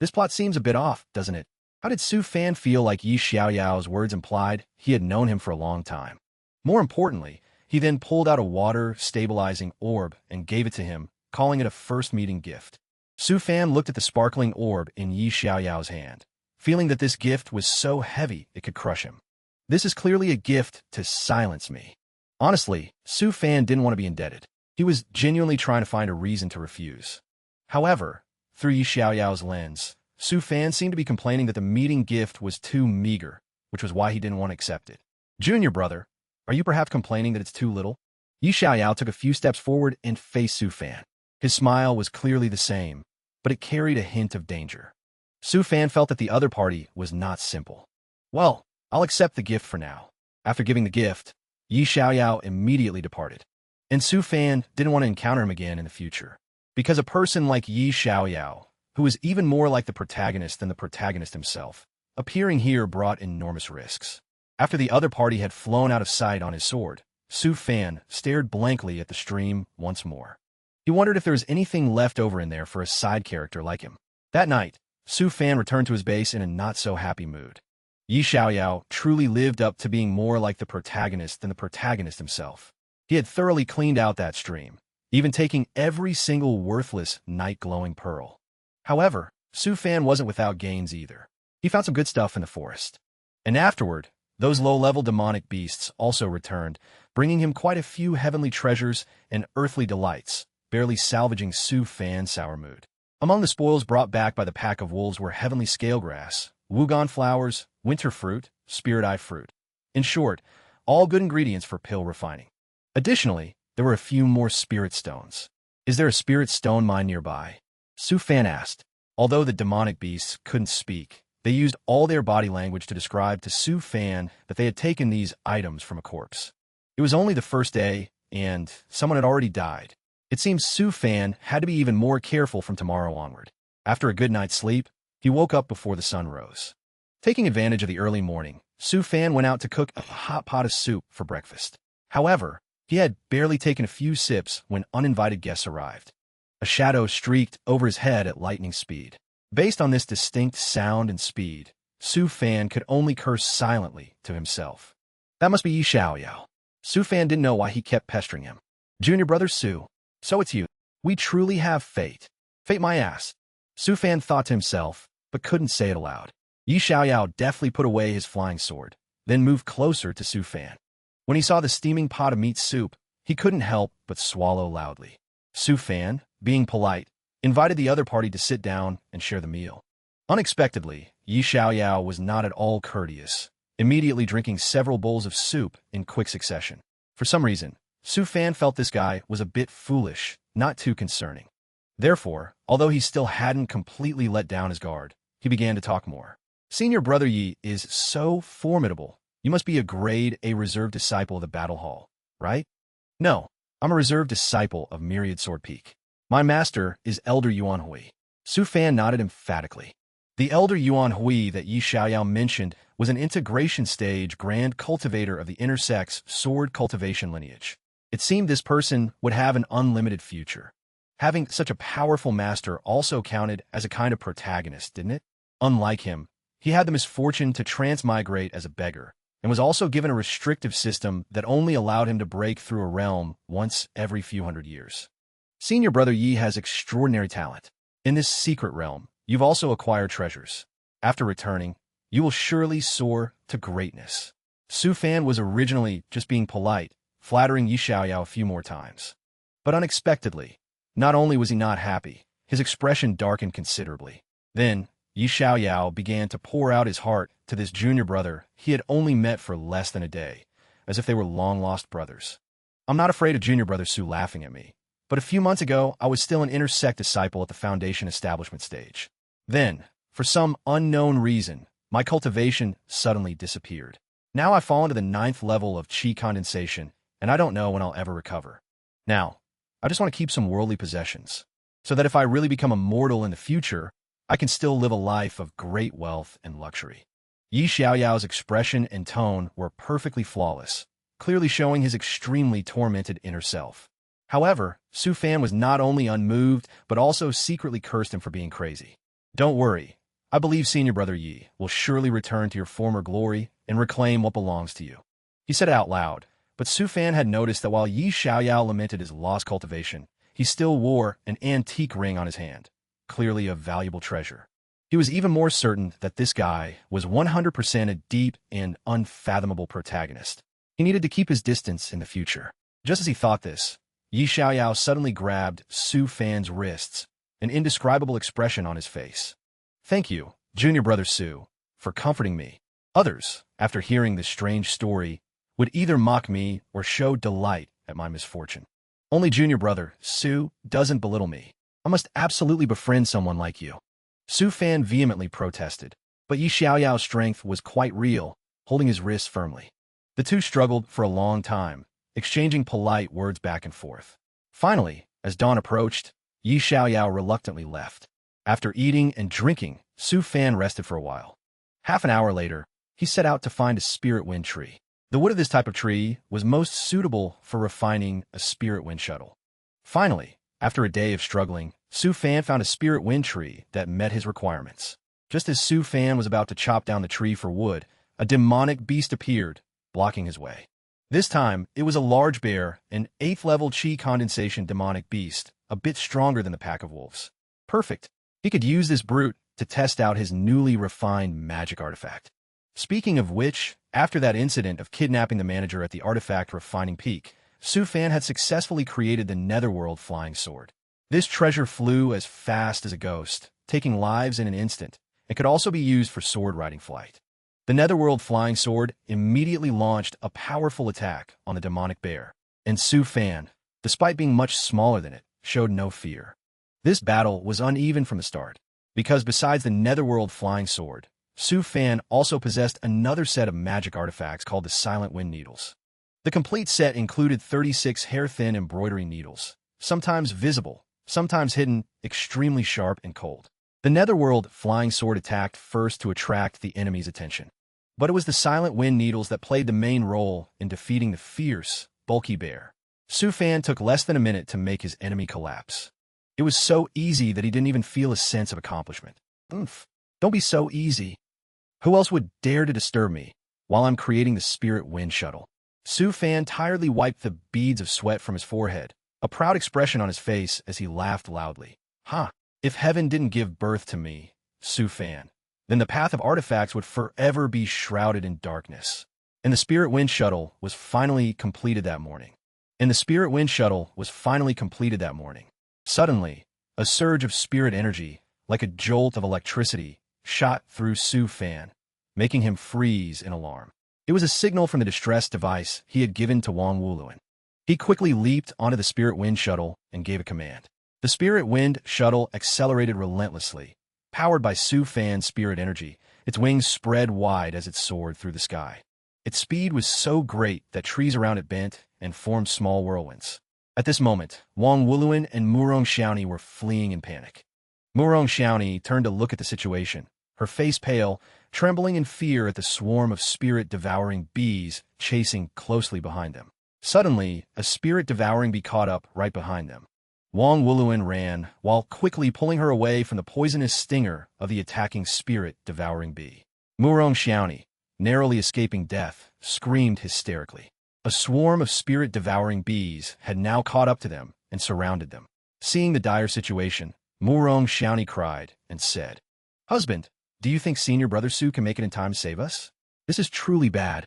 This plot seems a bit off, doesn't it? How did Su Fan feel like Yi Xiaoyao's words implied he had known him for a long time? More importantly, he then pulled out a water-stabilizing orb and gave it to him, calling it a first-meeting gift. Su Fan looked at the sparkling orb in Yi Xiaoyao's hand, feeling that this gift was so heavy it could crush him. This is clearly a gift to silence me. Honestly, Su Fan didn't want to be indebted. He was genuinely trying to find a reason to refuse. However, through Yi Xiaoyao's lens, Su Fan seemed to be complaining that the meeting gift was too meager, which was why he didn't want to accept it. Junior brother, are you perhaps complaining that it's too little? Yi Xiaoyao took a few steps forward and faced Su Fan. His smile was clearly the same, but it carried a hint of danger. Su Fan felt that the other party was not simple. Well, I'll accept the gift for now. After giving the gift, Yi Xiaoyao immediately departed. And Su Fan didn't want to encounter him again in the future. Because a person like Yi Xiaoyao, who is even more like the protagonist than the protagonist himself, appearing here brought enormous risks. After the other party had flown out of sight on his sword, Su Fan stared blankly at the stream once more. He wondered if there was anything left over in there for a side character like him. That night, Su Fan returned to his base in a not-so-happy mood. Yi Xiaoyao truly lived up to being more like the protagonist than the protagonist himself. He had thoroughly cleaned out that stream, even taking every single worthless night-glowing pearl. However, Su Fan wasn't without gains either. He found some good stuff in the forest. And afterward, those low-level demonic beasts also returned, bringing him quite a few heavenly treasures and earthly delights, barely salvaging Su Fan's sour mood. Among the spoils brought back by the pack of wolves were heavenly scalegrass, wugon flowers, winter fruit, spirit eye fruit. In short, all good ingredients for pill refining. Additionally, there were a few more spirit stones. Is there a spirit stone mine nearby? Su Fan asked. Although the demonic beasts couldn't speak, they used all their body language to describe to Su Fan that they had taken these items from a corpse. It was only the first day, and someone had already died. It seems Su Fan had to be even more careful from tomorrow onward. After a good night's sleep, he woke up before the sun rose. Taking advantage of the early morning, Su Fan went out to cook a hot pot of soup for breakfast. However, he had barely taken a few sips when uninvited guests arrived. A shadow streaked over his head at lightning speed. Based on this distinct sound and speed, Su Fan could only curse silently to himself. That must be Yi Xiaoyao. Su Fan didn't know why he kept pestering him. Junior brother Su. So it's you. We truly have fate. Fate my ass. Su Fan thought to himself, but couldn't say it aloud. Yi Xiaoyao deftly put away his flying sword, then moved closer to Su Fan. When he saw the steaming pot of meat soup, he couldn't help but swallow loudly. Su Fan, being polite, invited the other party to sit down and share the meal. Unexpectedly, Yi Xiaoyao was not at all courteous, immediately drinking several bowls of soup in quick succession. For some reason, Su Fan felt this guy was a bit foolish, not too concerning. Therefore, although he still hadn't completely let down his guard, he began to talk more. Senior brother Yi is so formidable. You must be a grade A reserve disciple of the Battle Hall, right? No, I'm a reserve disciple of Myriad Sword Peak. My master is Elder Yuan Hui. Su Fan nodded emphatically. The Elder Yuan Hui that Yi Xiaoyao mentioned was an integration stage grand cultivator of the intersex sword cultivation lineage. It seemed this person would have an unlimited future. Having such a powerful master also counted as a kind of protagonist, didn't it? Unlike him, he had the misfortune to transmigrate as a beggar, and was also given a restrictive system that only allowed him to break through a realm once every few hundred years. Senior brother Yi has extraordinary talent. In this secret realm, you've also acquired treasures. After returning, you will surely soar to greatness. Su Fan was originally just being polite, flattering Yi Xiaoyao a few more times. But unexpectedly, not only was he not happy, his expression darkened considerably. Then, Yi Xiaoyao began to pour out his heart to this junior brother he had only met for less than a day, as if they were long-lost brothers. I'm not afraid of junior brother Su laughing at me, but a few months ago I was still an inner sect disciple at the Foundation establishment stage. Then, for some unknown reason, my cultivation suddenly disappeared. Now I've fallen to the 9th level of chi condensation, and I don't know when I'll ever recover. Now, I just want to keep some worldly possessions. so that if I really become immortal in the future, I can still live a life of great wealth and luxury. Yi Xiaoyao's expression and tone were perfectly flawless, clearly showing his extremely tormented inner self. However, Su Fan was not only unmoved, but also secretly cursed him for being crazy. Don't worry. I believe Senior Brother Yi will surely return to your former glory and reclaim what belongs to you. He said it out loud, but Su Fan had noticed that while Yi Xiaoyao lamented his lost cultivation, he still wore an antique ring on his hand, clearly a valuable treasure. He was even more certain that this guy was 100% a deep and unfathomable protagonist. He needed to keep his distance in the future. Just as he thought this, Yi Xiaoyao suddenly grabbed Su Fan's wrists, an indescribable expression on his face. Thank you, Junior Brother Su, for comforting me. Others, after hearing this strange story, would either mock me or show delight at my misfortune. Only Junior Brother Su doesn't belittle me. I must absolutely befriend someone like you. Su Fan vehemently protested, but Yi Xiaoyao's strength was quite real, holding his wrists firmly. The two struggled for a long time, exchanging polite words back and forth. Finally, as dawn approached, Yi Xiaoyao reluctantly left. After eating and drinking, Su Fan rested for a while. Half an hour later, he set out to find a spirit wind tree. The wood of this type of tree was most suitable for refining a spirit wind shuttle. Finally, after a day of struggling, Su Fan found a spirit wind tree that met his requirements. Just as Su Fan was about to chop down the tree for wood, a demonic beast appeared, blocking his way. This time, it was a large bear, an 8th-level chi condensation demonic beast, a bit stronger than the pack of wolves. Perfect. He could use this brute to test out his newly refined magic artifact. Speaking of which, after that incident of kidnapping the manager at the artifact refining peak, Su Fan had successfully created the Netherworld flying sword. This treasure flew as fast as a ghost, taking lives in an instant, and could also be used for sword-riding flight. The Netherworld flying sword immediately launched a powerful attack on the demonic bear, and Su Fan, despite being much smaller than it, showed no fear. This battle was uneven from the start, because besides the Netherworld flying sword, Su Fan also possessed another set of magic artifacts called the Silent Wind Needles. The complete set included 36 hair-thin embroidery needles, sometimes visible, sometimes hidden, extremely sharp and cold. The Netherworld flying sword attacked first to attract the enemy's attention, but it was the Silent Wind Needles that played the main role in defeating the fierce, bulky bear. Su Fan took less than a minute to make his enemy collapse. It was so easy that he didn't even feel a sense of accomplishment. Oomph. Don't be so easy. Who else would dare to disturb me while I'm creating the spirit wind shuttle? Su Fan tiredly wiped the beads of sweat from his forehead, a proud expression on his face as he laughed loudly. If heaven didn't give birth to me, Su Fan, then the path of artifacts would forever be shrouded in darkness. And the spirit wind shuttle was finally completed that morning. Suddenly, a surge of spirit energy, like a jolt of electricity, shot through Su Fan, making him freeze in alarm. It was a signal from the distress device he had given to Wang Wuluan. He quickly leaped onto the spirit wind shuttle and gave a command. The spirit wind shuttle accelerated relentlessly. Powered by Su Fan's spirit energy, its wings spread wide as it soared through the sky. Its speed was so great that trees around it bent and formed small whirlwinds. At this moment, Wang Wuluan and Murong Xiaoni were fleeing in panic. Murong Xiaoni turned to look at the situation, her face pale, trembling in fear at the swarm of spirit-devouring bees chasing closely behind them. Suddenly, a spirit-devouring bee caught up right behind them. Wang Wuluan ran, while quickly pulling her away from the poisonous stinger of the attacking spirit-devouring bee. Murong Xiaoni, narrowly escaping death, screamed hysterically. A swarm of spirit-devouring bees had now caught up to them and surrounded them. Seeing the dire situation, Murong Xiaoni cried and said, "Husband, do you think Senior Brother Su can make it in time to save us? This is truly bad."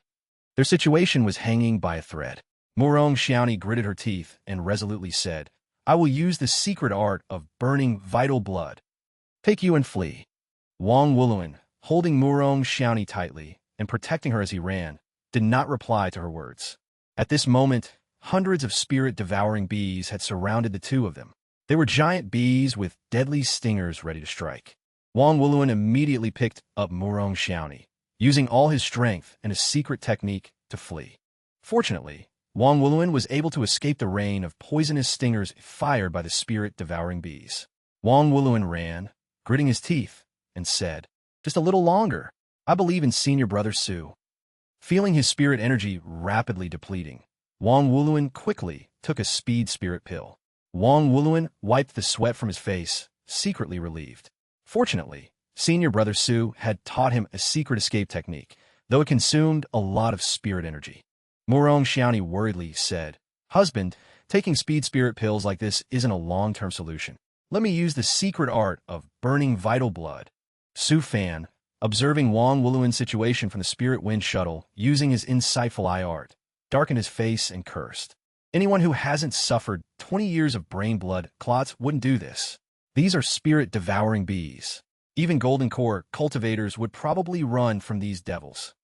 Their situation was hanging by a thread. Murong Xiaoni gritted her teeth and resolutely said, "I will use the secret art of burning vital blood. Take you and flee." Wang Wuluan, holding Murong Xiaoni tightly and protecting her as he ran, did not reply to her words. At this moment, hundreds of spirit-devouring bees had surrounded the two of them. They were giant bees with deadly stingers ready to strike. Wang Wuluan immediately picked up Murong Xiaoni, using all his strength and a secret technique to flee. Fortunately, Wang Wuluan was able to escape the rain of poisonous stingers fired by the spirit-devouring bees. Wang Wuluan ran, gritting his teeth, and said, "Just a little longer. I believe in senior brother Su." Feeling his spirit energy rapidly depleting, Wang Wuluan quickly took a speed spirit pill. Wang Wuluan wiped the sweat from his face, secretly relieved. Fortunately, senior brother Su had taught him a secret escape technique, though it consumed a lot of spirit energy. Murong Xiaoni worriedly said, "Husband, taking speed spirit pills like this isn't a long-term solution. Let me use the secret art of burning vital blood." Su Fan, observing Wang Wuluan's situation from the spirit wind shuttle using his insightful eye art, darkened his face and cursed. Anyone who hasn't suffered 20 years of brain blood clots wouldn't do this. These are spirit-devouring bees. Even Golden Core cultivators would probably run from these devils.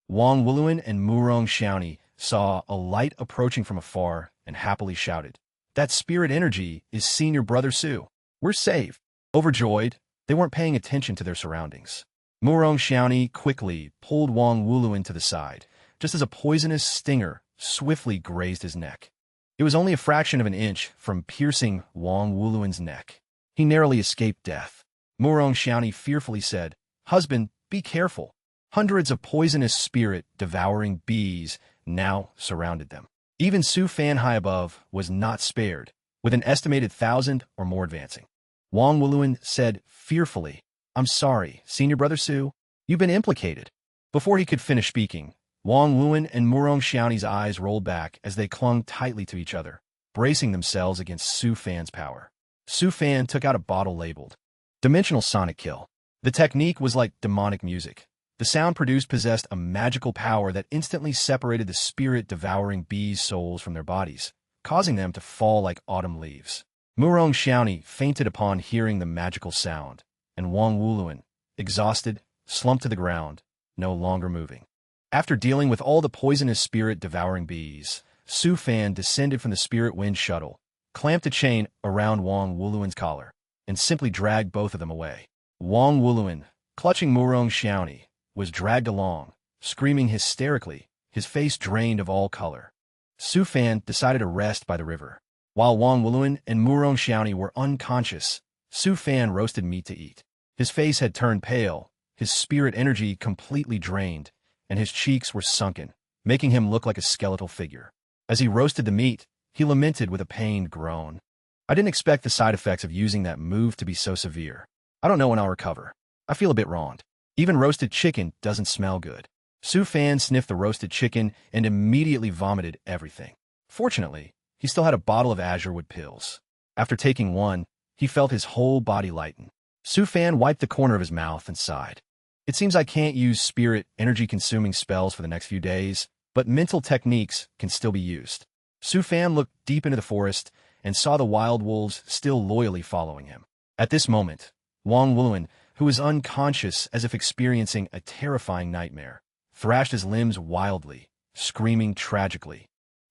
Wang Wuluan and Murong Xiaoni saw a light approaching from afar and happily shouted, "That spirit energy is senior brother Su. We're saved." Overjoyed, they weren't paying attention to their surroundings. Murong Xiaoni quickly pulled Wang Wuluan to the side, just as a poisonous stinger swiftly grazed his neck. It was only a fraction of an inch from piercing Wang Wuluan's neck. He narrowly escaped death. Murong Xiaoni fearfully said, "Husband, be careful." Hundreds of poisonous spirit-devouring bees now surrounded them. Even Su Fan high above was not spared, with an estimated 1,000 or more advancing. Wang Wuluan said fearfully, "I'm sorry, senior brother Su. You've been implicated." Before he could finish speaking, Wang Wuluan and Murong Xiaoni's eyes rolled back as they clung tightly to each other, bracing themselves against Su Fan's power. Su Fan took out a bottle labeled Dimensional Sonic Kill. The technique was like demonic music. The sound produced possessed a magical power that instantly separated the spirit-devouring bees' souls from their bodies, causing them to fall like autumn leaves. Murong Xiaoni fainted upon hearing the magical sound, and Wang Wuluan, exhausted, slumped to the ground, no longer moving. After dealing with all the poisonous spirit-devouring bees, Su Fan descended from the spirit wind shuttle, clamped a chain around Wang Wuluan's collar, and simply dragged both of them away. Wang Wuluan, clutching Murong Xiaoni, was dragged along, screaming hysterically, his face drained of all color. Su Fan decided to rest by the river. While Wang Wuluan and Murong Xiaoni were unconscious, Su Fan roasted meat to eat. His face had turned pale, his spirit energy completely drained, and his cheeks were sunken, making him look like a skeletal figure. As he roasted the meat, he lamented with a pained groan. "I didn't expect the side effects of using that move to be so severe. I don't know when I'll recover. I feel a bit wronged. Even roasted chicken doesn't smell good." Su Fan sniffed the roasted chicken and immediately vomited everything. Fortunately, he still had a bottle of Azurewood pills. After taking one, he felt his whole body lighten. Su Fan wiped the corner of his mouth and sighed. "It seems I can't use spirit energy-consuming spells for the next few days, but mental techniques can still be used." Su Fan looked deep into the forest and saw the wild wolves still loyally following him. At this moment, Wang Wuluan, who was unconscious as if experiencing a terrifying nightmare, thrashed his limbs wildly, screaming tragically.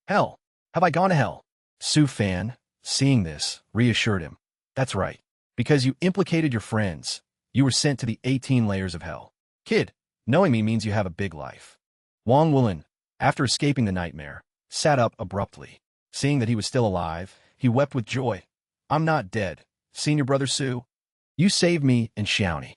"Hell! Have I gone to hell?" Su Fan, seeing this, reassured him. "That's right. Because you implicated your friends, you were sent to the 18 layers of hell. Kid, knowing me means you have a big life." Wang Wuluan, after escaping the nightmare, sat up abruptly. Seeing that he was still alive, he wept with joy. "I'm not dead, senior brother Su. You saved me and Xiaoni."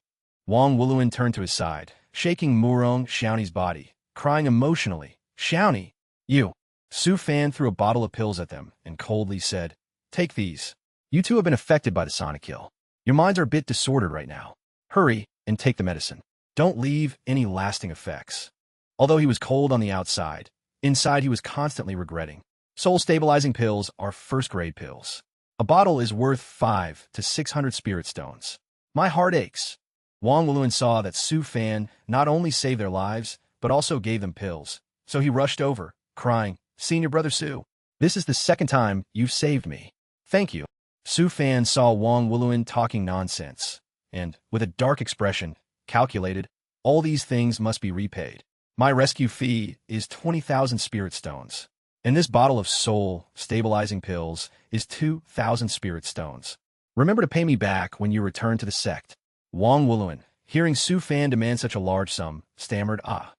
Wang Wuluan turned to his side, shaking Murong Xiaoni's body, crying emotionally, "Xiaoni, you." Su Fan threw a bottle of pills at them and coldly said, "Take these. You two have been affected by the sonic kill. Your minds are a bit disordered right now. Hurry and take the medicine. Don't leave any lasting effects." Although he was cold on the outside, inside he was constantly regretting. Soul-stabilizing pills are first-grade pills. A bottle is worth 500 to 600 spirit stones. My heart aches. Wang Wuluan saw that Su Fan not only saved their lives, but also gave them pills, so he rushed over, crying, "Senior brother Su, this is the second time you've saved me. Thank you." Su Fan saw Wang Wuluan talking nonsense, and, with a dark expression, calculated, "All these things must be repaid. My rescue fee is 20,000 spirit stones. And this bottle of soul-stabilizing pills is 2,000 spirit stones. Remember to pay me back when you return to the sect." Wang Wuluan, hearing Su Fan demand such a large sum, stammered, a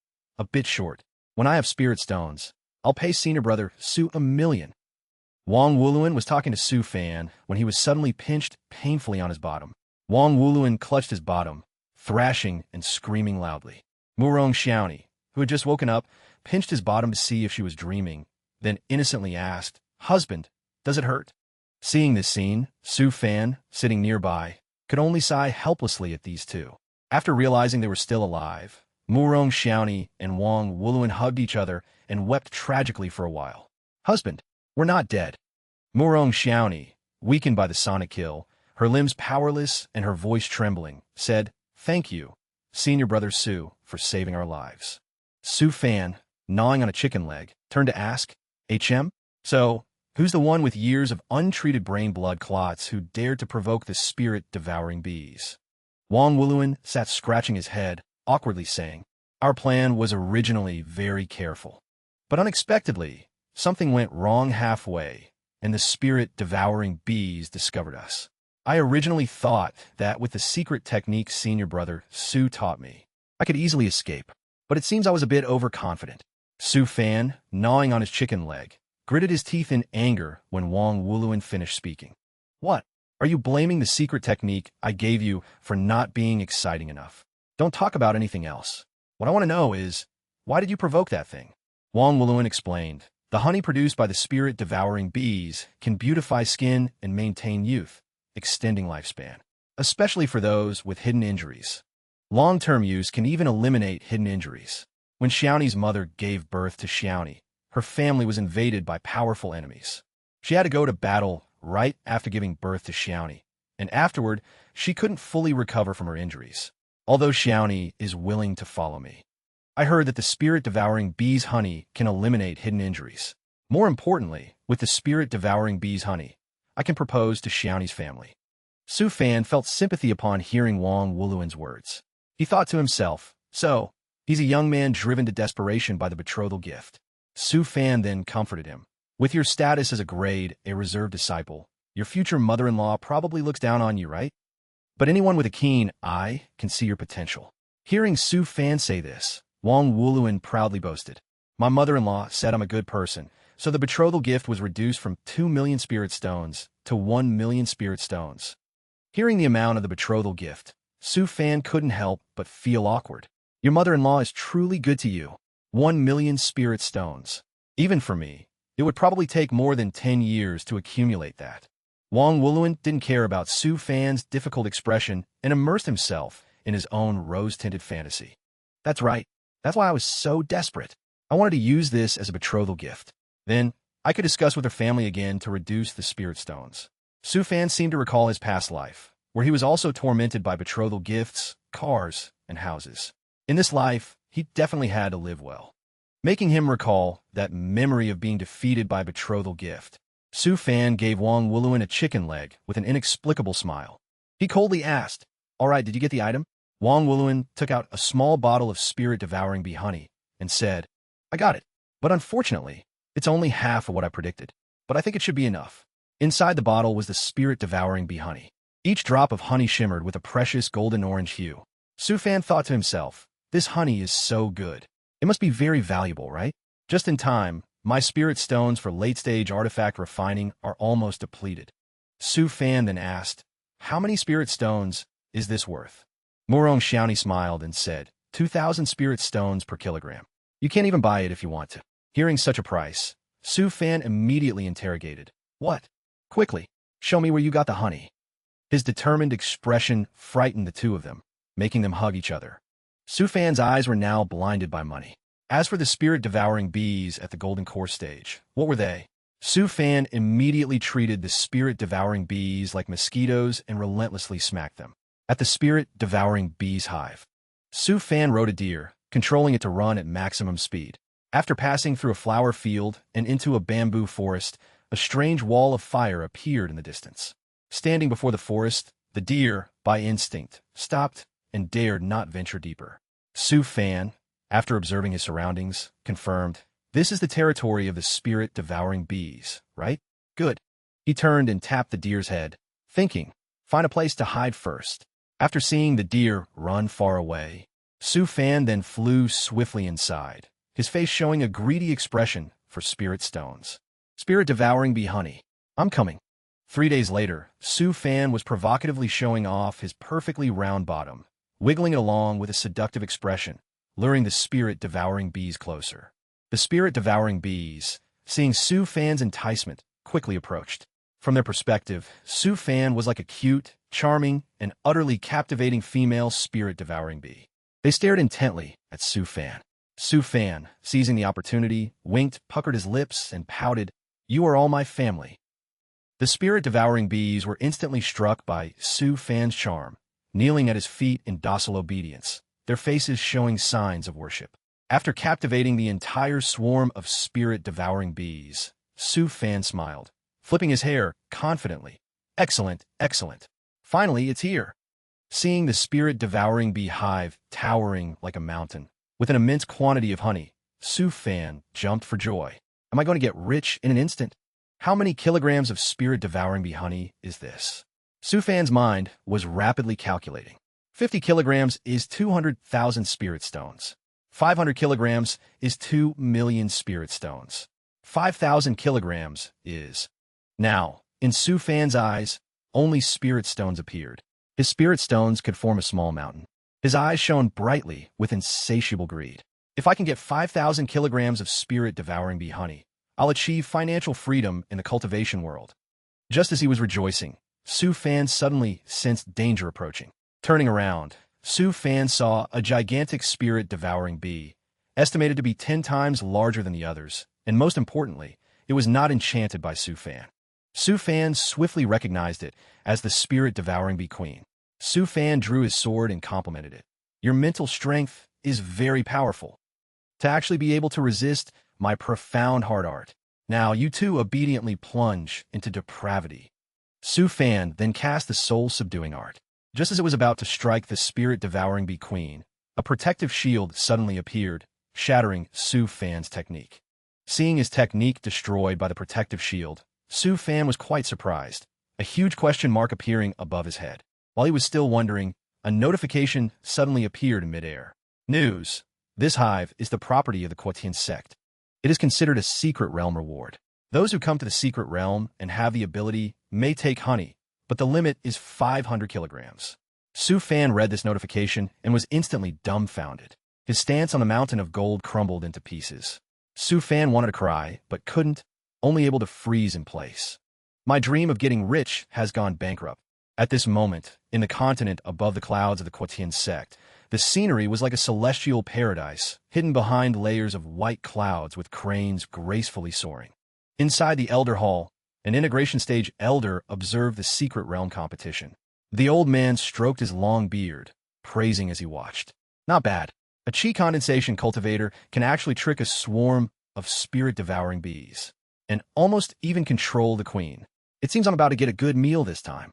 bit short. "When I have spirit stones, I'll pay senior brother Su 1,000,000. Wang Wuluan was talking to Su Fan when he was suddenly pinched painfully on his bottom. Wang Wuluan clutched his bottom, thrashing and screaming loudly. Murong Xiaoni, who had just woken up, pinched his bottom to see if she was dreaming, then innocently asked, "Husband, does it hurt?" Seeing this scene, Su Fan, sitting nearby, could only sigh helplessly at these two. After realizing they were still alive, Murong Xiaoni and Wang Wuluan hugged each other and wept tragically for a while. "Husband, we're not dead." Murong Xiaoni, weakened by the sonic kill, her limbs powerless and her voice trembling, said, "Thank you, senior brother Su, for saving our lives." Su Fan, gnawing on a chicken leg, turned to ask, "HM? So, who's the one with years of untreated brain blood clots who dared to provoke the spirit-devouring bees?" Wang Wuluan sat scratching his head, awkwardly saying, "Our plan was originally very careful. But unexpectedly, something went wrong halfway, and the spirit-devouring bees discovered us. I originally thought that with the secret technique senior brother Su taught me, I could easily escape, but it seems I was a bit overconfident." Su Fan, gnawing on his chicken leg, gritted his teeth in anger when Wang Wuluan finished speaking. "What? Are you blaming the secret technique I gave you for not being exciting enough? Don't talk about anything else. What I want to know is, why did you provoke that thing?" Wang Wuluan explained, "The honey produced by the spirit-devouring bees can beautify skin and maintain youth, extending lifespan, especially for those with hidden injuries. Long-term use can even eliminate hidden injuries. When Xiaoni's mother gave birth to Xiaoni, her family was invaded by powerful enemies. She had to go to battle right after giving birth to Xiaoni, and afterward, she couldn't fully recover from her injuries. Although Xiaoni is willing to follow me, I heard that the spirit-devouring bees' honey can eliminate hidden injuries. More importantly, with the spirit-devouring bees' honey, I can propose to Xiaoni's family." Su Fan felt sympathy upon hearing Wang Wuluan's words. He thought to himself, so, he's a young man driven to desperation by the betrothal gift. Su Fan then comforted him. "With your status as a grade A reserve disciple, your future mother-in-law probably looks down on you, right? But anyone with a keen eye can see your potential." Hearing Su Fan say this, Wang Wuluan proudly boasted, "My mother-in-law said I'm a good person, so the betrothal gift was reduced from 2,000,000 spirit stones to 1,000,000 spirit stones." Hearing the amount of the betrothal gift, Su Fan couldn't help but feel awkward. "Your mother-in-law is truly good to you. 1,000,000 spirit stones. Even for me, it would probably take more than 10 years to accumulate that." Wang Wuluan didn't care about Su Fan's difficult expression and immersed himself in his own rose-tinted fantasy. "That's right. That's why I was so desperate. I wanted to use this as a betrothal gift. Then, I could discuss with her family again to reduce the spirit stones." Su Fan seemed to recall his past life, where he was also tormented by betrothal gifts, cars, and houses. In this life, he definitely had to live well. Making him recall that memory of being defeated by betrothal gift, Su Fan gave Wang Wuluan a chicken leg with an inexplicable smile. He coldly asked, "All right, did you get the item?" Wang Wuluan took out a small bottle of spirit-devouring bee honey and said, "I got it, but unfortunately, it's only half of what I predicted, but I think it should be enough." Inside the bottle was the spirit-devouring bee honey. Each drop of honey shimmered with a precious golden-orange hue. Su Fan thought to himself, "This honey is so good. It must be very valuable, right? Just in time, my spirit stones for late-stage artifact refining are almost depleted." Su Fan then asked, "How many spirit stones is this worth?" Murong Xiaoni smiled and said, 2,000 spirit stones per kilogram. You can't even buy it if you want to." Hearing such a price, Su Fan immediately interrogated, "What? Quickly, show me where you got the honey." His determined expression frightened the two of them, making them hug each other. Su Fan's eyes were now blinded by money. As for the spirit-devouring bees at the golden core stage, what were they? Su Fan immediately treated the spirit-devouring bees like mosquitoes and relentlessly smacked them. At the spirit-devouring bees hive, Su Fan rode a deer, controlling it to run at maximum speed. After passing through a flower field and into a bamboo forest, a strange wall of fire appeared in the distance. Standing before the forest, the deer, by instinct, stopped and dared not venture deeper. Su Fan, after observing his surroundings, confirmed, "This is the territory of the spirit-devouring bees, right? Good." He turned and tapped the deer's head, thinking, "Find a place to hide first." After seeing the deer run far away, Su Fan then flew swiftly inside, his face showing a greedy expression for spirit stones. Spirit-devouring bee honey. I'm coming. 3 days later, Su Fan was provocatively showing off his perfectly round bottom, wiggling it along with a seductive expression, luring the spirit-devouring bees closer. The spirit-devouring bees, seeing Su Fan's enticement, quickly approached. From their perspective, Su Fan was like a cute, charming, and utterly captivating female spirit-devouring bee. They stared intently at Su Fan. Su Fan, seizing the opportunity, winked, puckered his lips, and pouted, "You are all my family." The spirit-devouring bees were instantly struck by Su Fan's charm, kneeling at his feet in docile obedience, their faces showing signs of worship. After captivating the entire swarm of spirit-devouring bees, Su Fan smiled, flipping his hair confidently. "Excellent, excellent. Finally, it's here." Seeing the spirit-devouring bee hive towering like a mountain, with an immense quantity of honey, Su Fan jumped for joy. Am I going to get rich in an instant? How many kilograms of spirit-devouring bee honey is this? Su Fan's mind was rapidly calculating. 50 kilograms is 200,000 spirit stones. 500 kilograms is 2 million spirit stones. 5,000 kilograms is... Now, in Su Fan's eyes, only spirit stones appeared. His spirit stones could form a small mountain. His eyes shone brightly with insatiable greed. If I can get 5,000 kilograms of spirit-devouring bee honey, I'll achieve financial freedom in the cultivation world. Just as he was rejoicing, Su Fan suddenly sensed danger approaching. Turning around, Su Fan saw a gigantic spirit-devouring bee, estimated to be 10 times larger than the others, and most importantly, it was not enchanted by Su Fan. Su Fan swiftly recognized it as the spirit-devouring bee queen. Su Fan drew his sword and complimented it. "Your mental strength is very powerful. To actually be able to resist my profound hard art. Now you two obediently plunge into depravity." Su Fan then cast the soul-subduing art. Just as it was about to strike the spirit-devouring bee queen, a protective shield suddenly appeared, shattering Su Fan's technique. Seeing his technique destroyed by the protective shield, Su Fan was quite surprised, a huge question mark appearing above his head. While he was still wondering, a notification suddenly appeared in midair. News: this hive is the property of the Sect. It is considered a secret realm reward. Those who come to the secret realm and have the ability may take honey, but the limit is 500 kilograms. Su Fan read this notification and was instantly dumbfounded. His stance on the mountain of gold crumbled into pieces. Su Fan wanted to cry, but couldn't, only able to freeze in place. My dream of getting rich has gone bankrupt. At this moment, in the continent above the clouds of the Sect, the scenery was like a celestial paradise, hidden behind layers of white clouds with cranes gracefully soaring. Inside the Elder Hall, an integration stage elder observed the secret realm competition. The old man stroked his long beard, praising as he watched. Not bad. A chi condensation cultivator can actually trick a swarm of spirit-devouring bees, and almost even control the queen. It seems I'm about to get a good meal this time.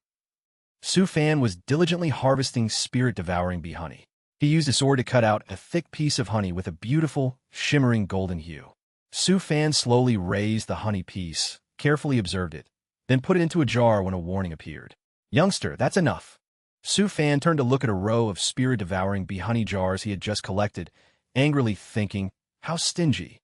Su Fan was diligently harvesting spirit-devouring bee honey. He used a sword to cut out a thick piece of honey with a beautiful, shimmering golden hue. Su Fan slowly raised the honey piece, carefully observed it, then put it into a jar when a warning appeared. "Youngster, that's enough." Su Fan turned to look at a row of spirit-devouring bee honey jars he had just collected, angrily thinking, how stingy.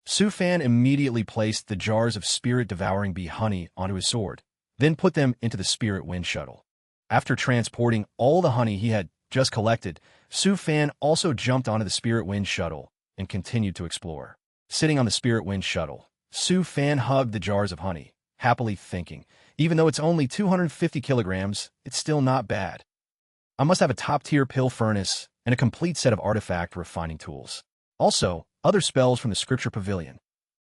Su Fan immediately placed the jars of spirit-devouring bee honey onto his sword, then put them into the spirit wind shuttle. After transporting all the honey he had just collected, Su Fan also jumped onto the spirit wind shuttle and continued to explore. Sitting on the spirit wind shuttle, Su Fan hugged the jars of honey, happily thinking, even though it's only 250 kilograms, it's still not bad. I must have a top-tier pill furnace and a complete set of artifact refining tools. Also, other spells from the scripture pavilion.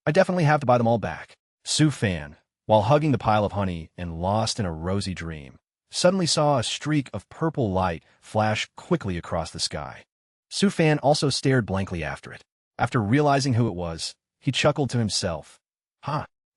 I definitely have to buy them all back. Su Fan, while hugging the pile of honey and lost in a rosy dream, suddenly saw a streak of purple light flash quickly across the sky. Su Fan also stared blankly after it. After realizing who it was, he chuckled to himself.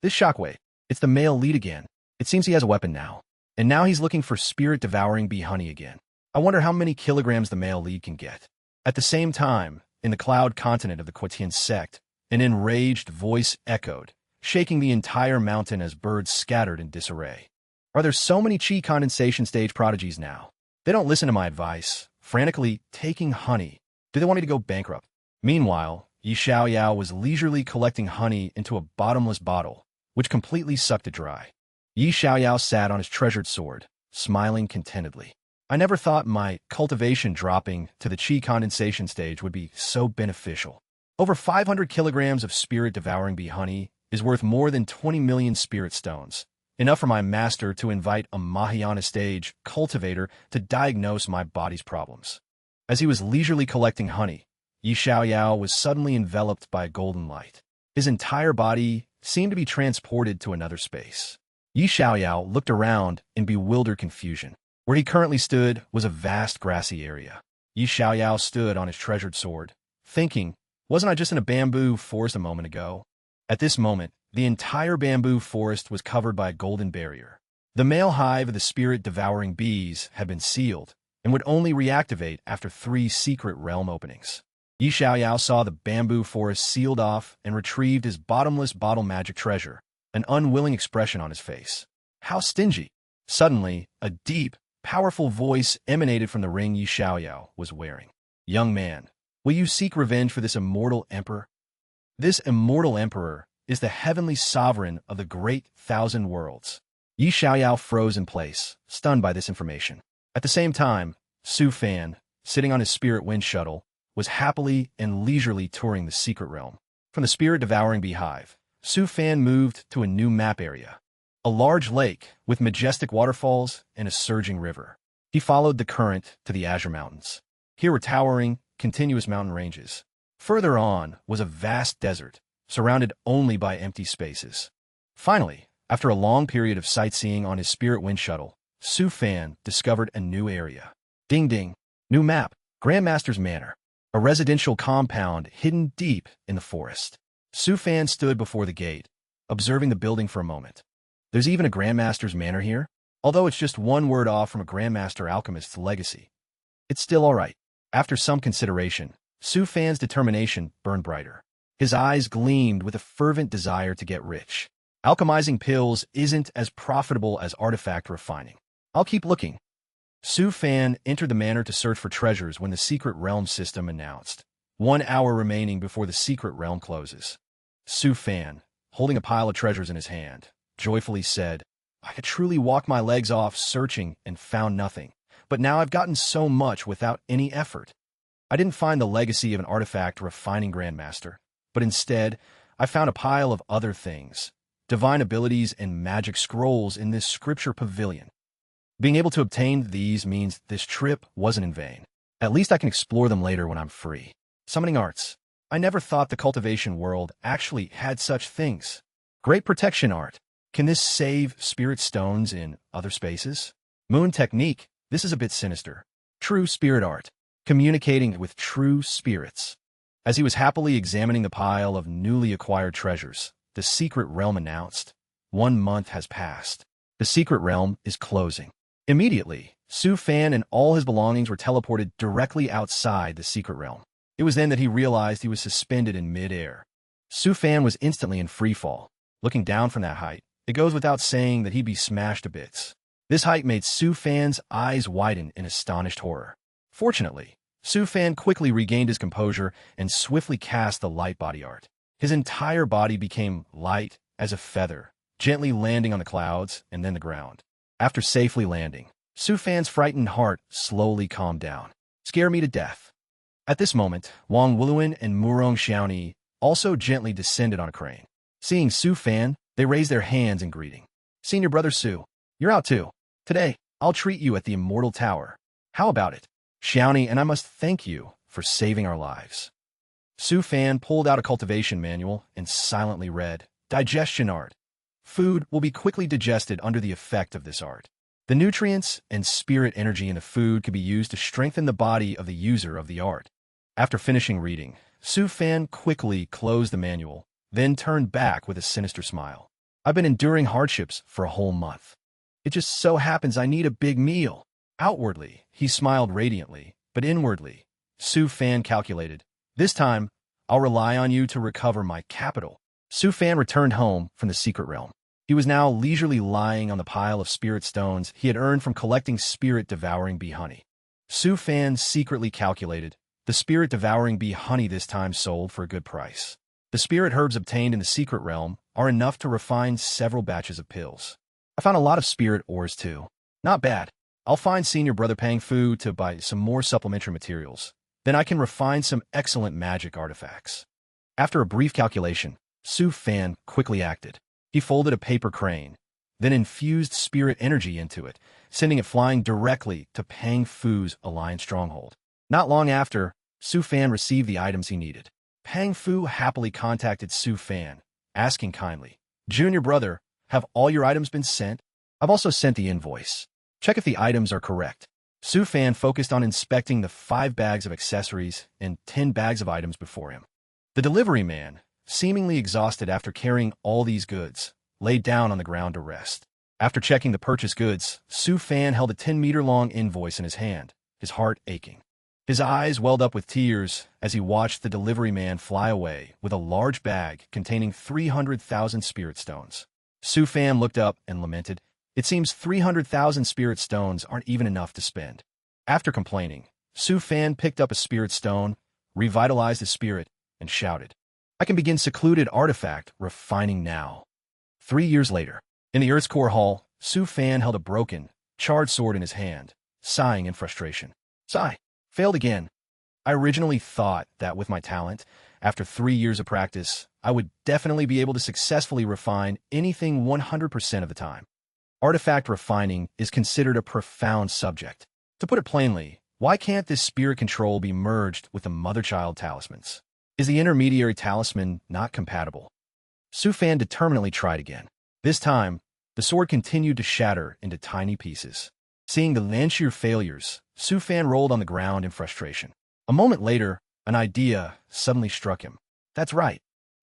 This shockwave. It's the male lead again. It seems he has a weapon now. And now he's looking for spirit-devouring bee honey again. I wonder how many kilograms the male lead can get. At the same time, in the cloud continent of the Sect, an enraged voice echoed, shaking the entire mountain as birds scattered in disarray. Are there so many chi condensation stage prodigies now? They don't listen to my advice, frantically taking honey. Do they want me to go bankrupt? Meanwhile, Yi Xiaoyao was leisurely collecting honey into a bottomless bottle, which completely sucked it dry. Yi Xiaoyao sat on his treasured sword, smiling contentedly. I never thought my cultivation dropping to the chi condensation stage would be so beneficial. Over 500 kilograms of spirit-devouring bee honey is worth more than 20 million spirit stones, enough for my master to invite a Mahayana stage cultivator to diagnose my body's problems. As he was leisurely collecting honey, Yi Xiaoyao was suddenly enveloped by a golden light. His entire body seemed to be transported to another space. Yi Xiaoyao looked around in bewildered confusion. Where he currently stood was a vast grassy area. Yi Xiaoyao stood on his treasured sword, thinking, wasn't I just in a bamboo forest a moment ago? At this moment, the entire bamboo forest was covered by a golden barrier. The male hive of the spirit-devouring bees had been sealed and would only reactivate after 3 secret realm openings. Yi Xiaoyao saw the bamboo forest sealed off and retrieved his bottomless bottle magic treasure, an unwilling expression on his face. How stingy! Suddenly, a deep, powerful voice emanated from the ring Yi Xiaoyao was wearing. Young man, will you seek revenge for this immortal emperor? This immortal emperor is the heavenly sovereign of the great 1,000 worlds. Yi Xiaoyao froze in place, stunned by this information. At the same time, Su Fan, sitting on his spirit wind shuttle, was happily and leisurely touring the secret realm. From the spirit-devouring beehive, Su Fan moved to a new map area. A large lake with majestic waterfalls and a surging river. He followed the current to the Azure Mountains. Here were towering, continuous mountain ranges. Further on was a vast desert, surrounded only by empty spaces. Finally, after a long period of sightseeing on his spirit wind shuttle, Su Fan discovered a new area. Ding ding! New map, Grandmaster's Manor. A residential compound hidden deep in the forest. Su Fan stood before the gate, observing the building for a moment. There's even a Grandmaster's Manor here? Although it's just one word off from a Grandmaster Alchemist's legacy. It's still alright. After some consideration, Su Fan's determination burned brighter. His eyes gleamed with a fervent desire to get rich. Alchemizing pills isn't as profitable as artifact refining. I'll keep looking. Su Fan entered the manor to search for treasures when the secret realm system announced. 1 hour remaining before the secret realm closes. Su Fan, holding a pile of treasures in his hand, joyfully said, I had truly walked my legs off searching and found nothing, but now I've gotten so much without any effort. I didn't find the legacy of an artifact refining Grandmaster, but instead, I found a pile of other things, divine abilities and magic scrolls in this scripture pavilion. Being able to obtain these means this trip wasn't in vain. At least I can explore them later when I'm free. Summoning arts. I never thought the cultivation world actually had such things. Great protection art. Can this save spirit stones in other spaces? Moon technique. This is a bit sinister. True spirit art. Communicating with true spirits. As he was happily examining the pile of newly acquired treasures, the secret realm announced, 1 month has passed. The secret realm is closing. Immediately, Su Fan and all his belongings were teleported directly outside the secret realm. It was then that he realized he was suspended in mid-air. Su Fan was instantly in free fall. Looking down from that height, it goes without saying that he'd be smashed to bits. This height made Su Fan's eyes widen in astonished horror. Fortunately, Su Fan quickly regained his composure and swiftly cast the light body art. His entire body became light as a feather, gently landing on the clouds and then the ground. After safely landing, Su Fan's frightened heart slowly calmed down. Scare me to death. At this moment, Wang Wuluan and Murong Xiaoni also gently descended on a crane. Seeing Su Fan, they raised their hands in greeting. Senior Brother Su, you're out too. Today, I'll treat you at the Immortal Tower. How about it? Xiaoni and I must thank you for saving our lives. Su Fan pulled out a cultivation manual and silently read, Digestion art. Food will be quickly digested under the effect of this art. The nutrients and spirit energy in the food can be used to strengthen the body of the user of the art. After finishing reading, Su Fan quickly closed the manual, then turned back with a sinister smile. I've been enduring hardships for a whole month. It just so happens I need a big meal. Outwardly, he smiled radiantly, but inwardly, Su Fan calculated, this time, I'll rely on you to recover my capital. Su Fan returned home from the secret realm. He was now leisurely lying on the pile of spirit stones he had earned from collecting spirit-devouring bee honey. Su Fan secretly calculated, The spirit-devouring bee honey this time sold for a good price. The spirit herbs obtained in the secret realm are enough to refine several batches of pills. I found a lot of spirit ores too. Not bad. I'll find senior brother Pang Fu to buy some more supplementary materials. Then I can refine some excellent magic artifacts. After a brief calculation, Su Fan quickly acted. He folded a paper crane, then infused spirit energy into it, sending it flying directly to Pang Fu's alliance stronghold. Not long after, Su Fan received the items he needed. Pang Fu happily contacted Su Fan, asking kindly, "Junior brother, have all your items been sent? I've also sent the invoice. Check if the items are correct." Su Fan focused on inspecting the 5 bags of accessories and 10 bags of items before him. The delivery man, seemingly exhausted after carrying all these goods, lay down on the ground to rest. After checking the purchased goods, Su Fan held a 10-meter-long invoice in his hand, his heart aching. His eyes welled up with tears as he watched the delivery man fly away with a large bag containing 300,000 spirit stones. Su Fan looked up and lamented, "It seems 300,000 spirit stones aren't even enough to spend." After complaining, Su Fan picked up a spirit stone, revitalized his spirit, and shouted, "I can begin secluded artifact refining now." 3 years later, in the Earth's Core Hall, Su Fan held a broken, charred sword in his hand, sighing in frustration. Sigh. Failed again. I originally thought that with my talent, after 3 years of practice, I would definitely be able to successfully refine anything 100% of the time. Artifact refining is considered a profound subject. To put it plainly, why can't this spirit control be merged with the mother-child talismans? Is the intermediary talisman not compatible? Su Fan determinedly tried again. This time, the sword continued to shatter into tiny pieces. Seeing the Lanshear failures, Su Fan rolled on the ground in frustration. A moment later, an idea suddenly struck him. That's right.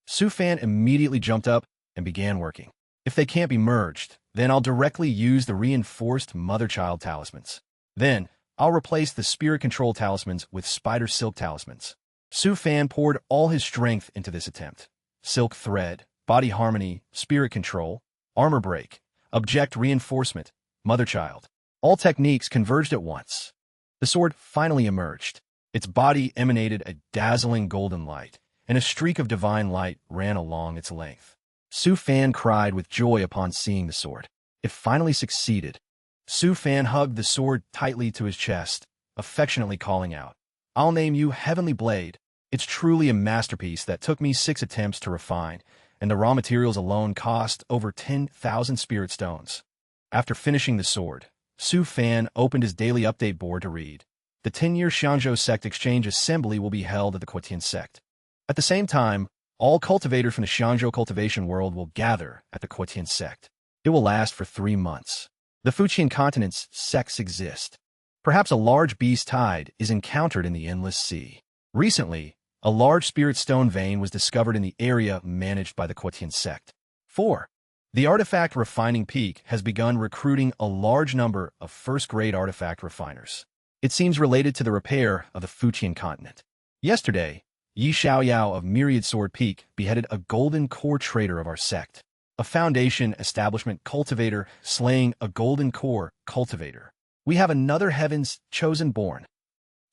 Su Fan immediately jumped up and began working. If they can't be merged, then I'll directly use the reinforced mother-child talismans. Then, I'll replace the spirit control talismans with spider silk talismans. Su Fan poured all his strength into this attempt. Silk thread, body harmony, spirit control, armor break, object reinforcement, mother-child. All techniques converged at once. The sword finally emerged. Its body emanated a dazzling golden light, and a streak of divine light ran along its length. Su Fan cried with joy upon seeing the sword. It finally succeeded. Su Fan hugged the sword tightly to his chest, affectionately calling out, "I'll name you Heavenly Blade. It's truly a masterpiece that took me 6 attempts to refine, and the raw materials alone cost over 10,000 spirit stones." After finishing the sword, Su Fan opened his daily update board to read. The 10-year Xianzhou Sect Exchange Assembly will be held at the Quetian Sect. At the same time, all cultivators from the Xianzhou cultivation world will gather at the Quetian Sect. It will last for 3 months. The Fujian continent's sects exist. Perhaps a large beast tide is encountered in the endless sea. Recently, a large spirit stone vein was discovered in the area managed by the Quetian Sect. 4. The Artifact Refining Peak has begun recruiting a large number of first-grade artifact refiners. It seems related to the repair of the Fujian continent. Yesterday, Yi Xiaoyao of Myriad Sword Peak beheaded a golden core trader of our sect. A foundation establishment cultivator slaying a golden core cultivator. We have another heaven's chosen born.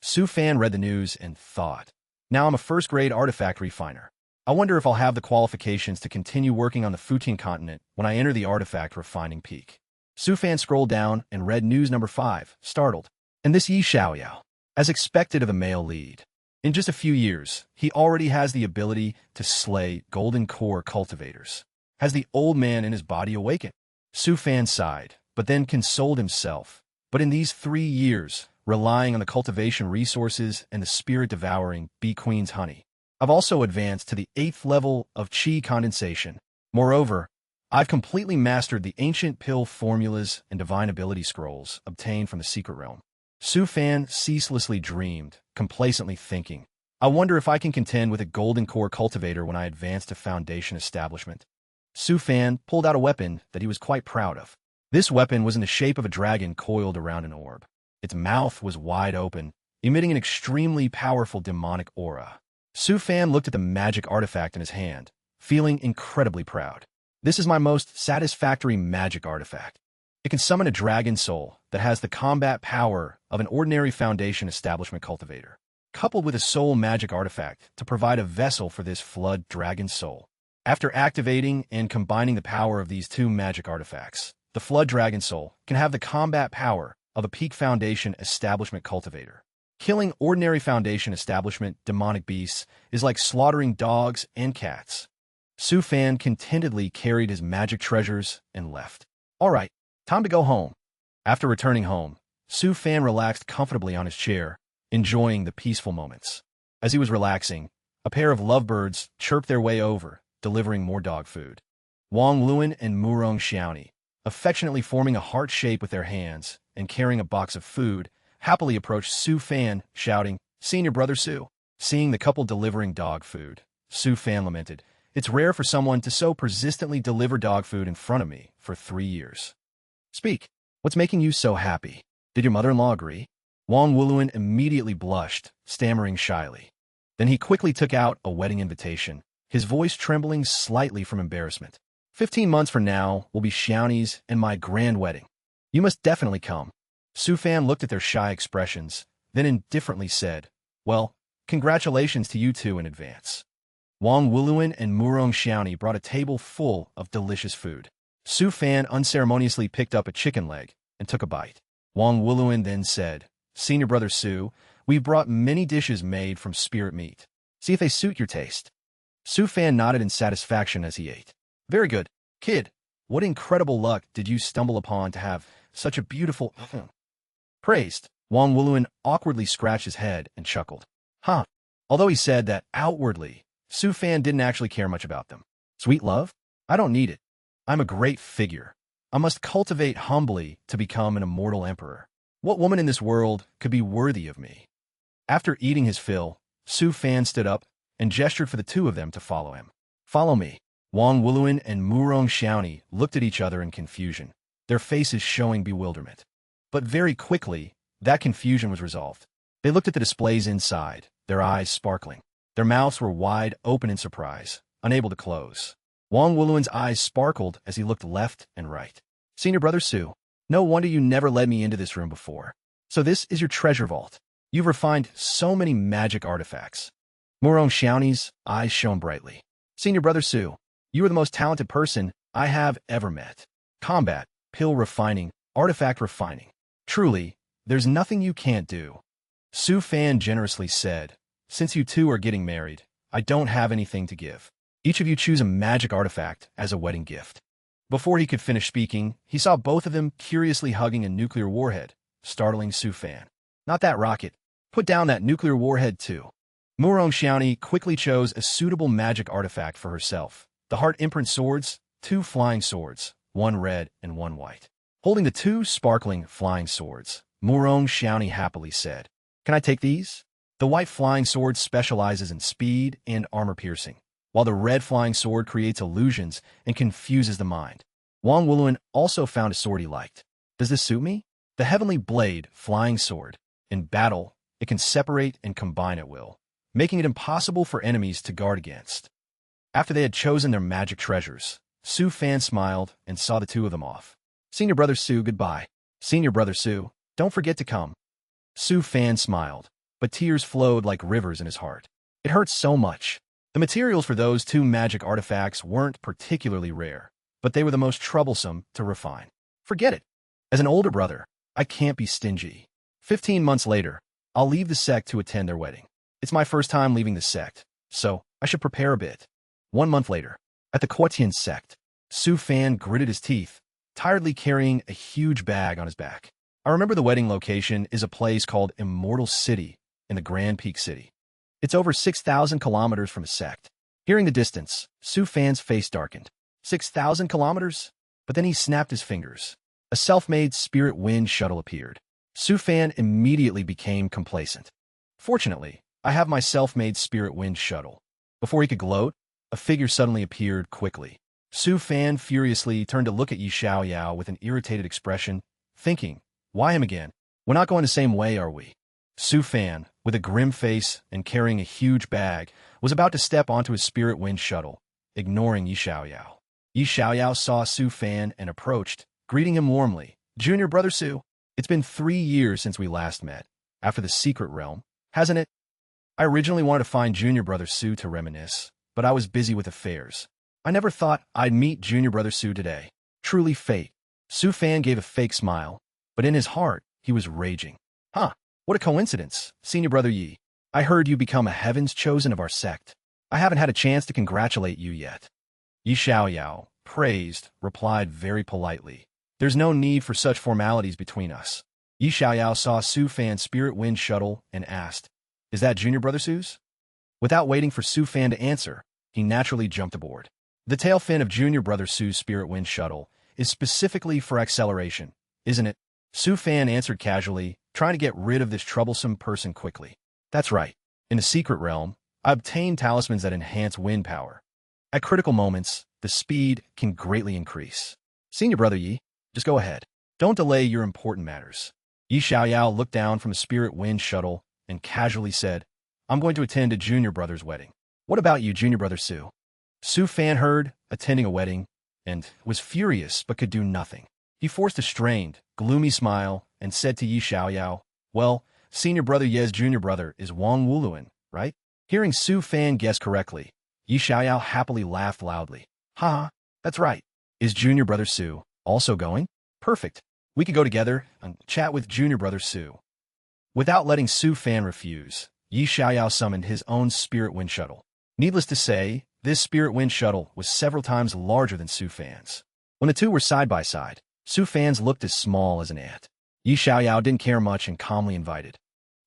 Su Fan read the news and thought, now I'm a first-grade artifact refiner. I wonder if I'll have the qualifications to continue working on the Fujian continent when I enter the artifact refining peak. Su Fan scrolled down and read news number 5, startled. And this Yi Xiaoyao, as expected of a male lead. In just a few years, he already has the ability to slay golden core cultivators. Has the old man in his body awakened? Su Fan sighed, but then consoled himself. But in these 3 years, relying on the cultivation resources and the spirit-devouring bee queen's honey, I've also advanced to the 8th level of qi condensation. Moreover, I've completely mastered the ancient pill formulas and divine ability scrolls obtained from the secret realm. Su Fan ceaselessly dreamed, complacently thinking, I wonder if I can contend with a golden core cultivator when I advance to foundation establishment. Su Fan pulled out a weapon that he was quite proud of. This weapon was in the shape of a dragon coiled around an orb. Its mouth was wide open, emitting an extremely powerful demonic aura. Su Fan looked at the magic artifact in his hand, feeling incredibly proud. This is my most satisfactory magic artifact. It can summon a dragon soul that has the combat power of an ordinary foundation establishment cultivator. coupled with a soul magic artifact to provide a vessel for this flood dragon soul. After activating and combining the power of these two magic artifacts, the flood dragon soul can have the combat power of a peak foundation establishment cultivator. Killing ordinary foundation establishment demonic beasts is like slaughtering dogs and cats. Su Fan contentedly carried his magic treasures and left. All right, time to go home. After returning home, Su Fan relaxed comfortably on his chair, enjoying the peaceful moments. As he was relaxing, a pair of lovebirds chirped their way over, delivering more dog food. Wang Luan and Murong Xiaoni, affectionately forming a heart shape with their hands and carrying a box of food, happily approached Su Fan, shouting, "Senior Brother Su." Seeing the couple delivering dog food, Su Fan lamented, "It's rare for someone to so persistently deliver dog food in front of me for 3 years. Speak. What's making you so happy? Did your mother-in-law agree?" Wang Wuluan immediately blushed, stammering shyly. Then he quickly took out a wedding invitation, his voice trembling slightly from embarrassment. 15 months from now will be Xiaoni's and my grand wedding. You must definitely come." Su Fan looked at their shy expressions, then indifferently said, "Well, congratulations to you two in advance." Wang Wuluan and Murong Xiaoni brought a table full of delicious food. Su Fan unceremoniously picked up a chicken leg and took a bite. Wang Wuluan then said, "Senior Brother Su, we've brought many dishes made from spirit meat. See if they suit your taste." Su Fan nodded in satisfaction as he ate. "Very good, kid. What incredible luck did you stumble upon to have such a beautiful..." Praised. Wang Wuluan awkwardly scratched his head and chuckled. Huh. Although he said that outwardly, Su Fan didn't actually care much about them. Sweet love? I don't need it. I'm a great figure. I must cultivate humbly to become an immortal emperor. What woman in this world could be worthy of me? After eating his fill, Su Fan stood up and gestured for the two of them to follow him. "Follow me." Wang Wuluan and Murong Xiaoni looked at each other in confusion, their faces showing bewilderment. But very quickly, that confusion was resolved. They looked at the displays inside, their eyes sparkling. Their mouths were wide open in surprise, unable to close. Wang Wuluan's eyes sparkled as he looked left and right. "Senior Brother Su, no wonder you never led me into this room before. So this is your treasure vault. You've refined so many magic artifacts." Murong Xiaoni's eyes shone brightly. "Senior Brother Su, you are the most talented person I have ever met. Combat, pill refining, artifact refining. Truly, there's nothing you can't do." Su Fan generously said, "Since you two are getting married, I don't have anything to give. Each of you choose a magic artifact as a wedding gift." Before he could finish speaking, he saw both of them curiously hugging a nuclear warhead, startling Su Fan. "Not that rocket. Put down that nuclear warhead too." Murong Xiaoni quickly chose a suitable magic artifact for herself. The heart imprint swords, 2 flying swords, 1 red and 1 white. Holding the 2 sparkling flying swords, Murong Xiaoni happily said, "Can I take these?" The white flying sword specializes in speed and armor piercing, while the red flying sword creates illusions and confuses the mind. Wang Wuluan also found a sword he liked. "Does this suit me?" The heavenly blade flying sword. In battle, it can separate and combine at will, making it impossible for enemies to guard against. After they had chosen their magic treasures, Su Fan smiled and saw the two of them off. "Senior Brother Su, goodbye. Senior Brother Su, don't forget to come." Su Fan smiled, but tears flowed like rivers in his heart. It hurt so much. The materials for those 2 magic artifacts weren't particularly rare, but they were the most troublesome to refine. Forget it. As an older brother, I can't be stingy. 15 months later, I'll leave the sect to attend their wedding. It's my first time leaving the sect, so I should prepare a bit. 1 month later, at the Quotian sect, Su Fan gritted his teeth, tiredly carrying a huge bag on his back. I remember the wedding location is a place called Immortal City in the Grand Peak City. It's over 6,000 kilometers from the sect. Hearing the distance, Su Fan's face darkened. 6,000 kilometers? But then he snapped his fingers. A self-made spirit wind shuttle appeared. Su Fan immediately became complacent. "Fortunately, I have my self-made spirit wind shuttle." Before he could gloat, a figure suddenly appeared quickly. Su Fan furiously turned to look at Yi Xiaoyao with an irritated expression, thinking, "Why him again? We're not going the same way, are we?" Su Fan, with a grim face and carrying a huge bag, was about to step onto his spirit wind shuttle, ignoring Yi Xiaoyao. Yi Xiaoyao saw Su Fan and approached, greeting him warmly. "Junior Brother Su, it's been 3 years since we last met, after the secret realm, hasn't it?" I originally wanted to find Junior Brother Sue to reminisce, but I was busy with affairs. I never thought I'd meet Junior Brother Sue today. Truly fate. Su Fan gave a fake smile, but in his heart, he was raging. Huh, what a coincidence, Senior Brother Yi. I heard you become a Heaven's Chosen of our sect. I haven't had a chance to congratulate you yet. Yi Xiaoyao, praised, replied very politely. There's no need for such formalities between us. Yi Xiaoyao saw Su Fan's spirit wind shuttle and asked, Is that Junior Brother Sue's? Without waiting for Su Fan to answer, he naturally jumped aboard. The tail fin of Junior Brother Sue's spirit wind shuttle is specifically for acceleration, isn't it? Su Fan answered casually, trying to get rid of this troublesome person quickly. That's right. In the secret realm, I obtained talismans that enhance wind power. At critical moments, the speed can greatly increase. Senior Brother Yi, just go ahead. Don't delay your important matters. Yi Xiaoyao looked down from the spirit wind shuttle and casually said, I'm going to attend a Junior Brother's wedding. What about you, Junior Brother Sue? Su Fan heard, attending a wedding, and was furious but could do nothing. He forced a strained, gloomy smile and said to Yi Xiaoyao, Well, Senior Brother Ye's Junior Brother is Wang Wuluan, right? Hearing Su Fan guess correctly, Yi Xiaoyao happily laughed loudly. Ha, that's right. Is Junior Brother Sue also going? Perfect. We could go together and chat with Junior Brother Sue. Without letting Su Fan refuse, Yi Xiaoyao summoned his own spirit wind shuttle. Needless to say, this spirit wind shuttle was several times larger than Su Fan's. When the two were side by side, Su Fan's looked as small as an ant. Yi Xiaoyao didn't care much and calmly invited,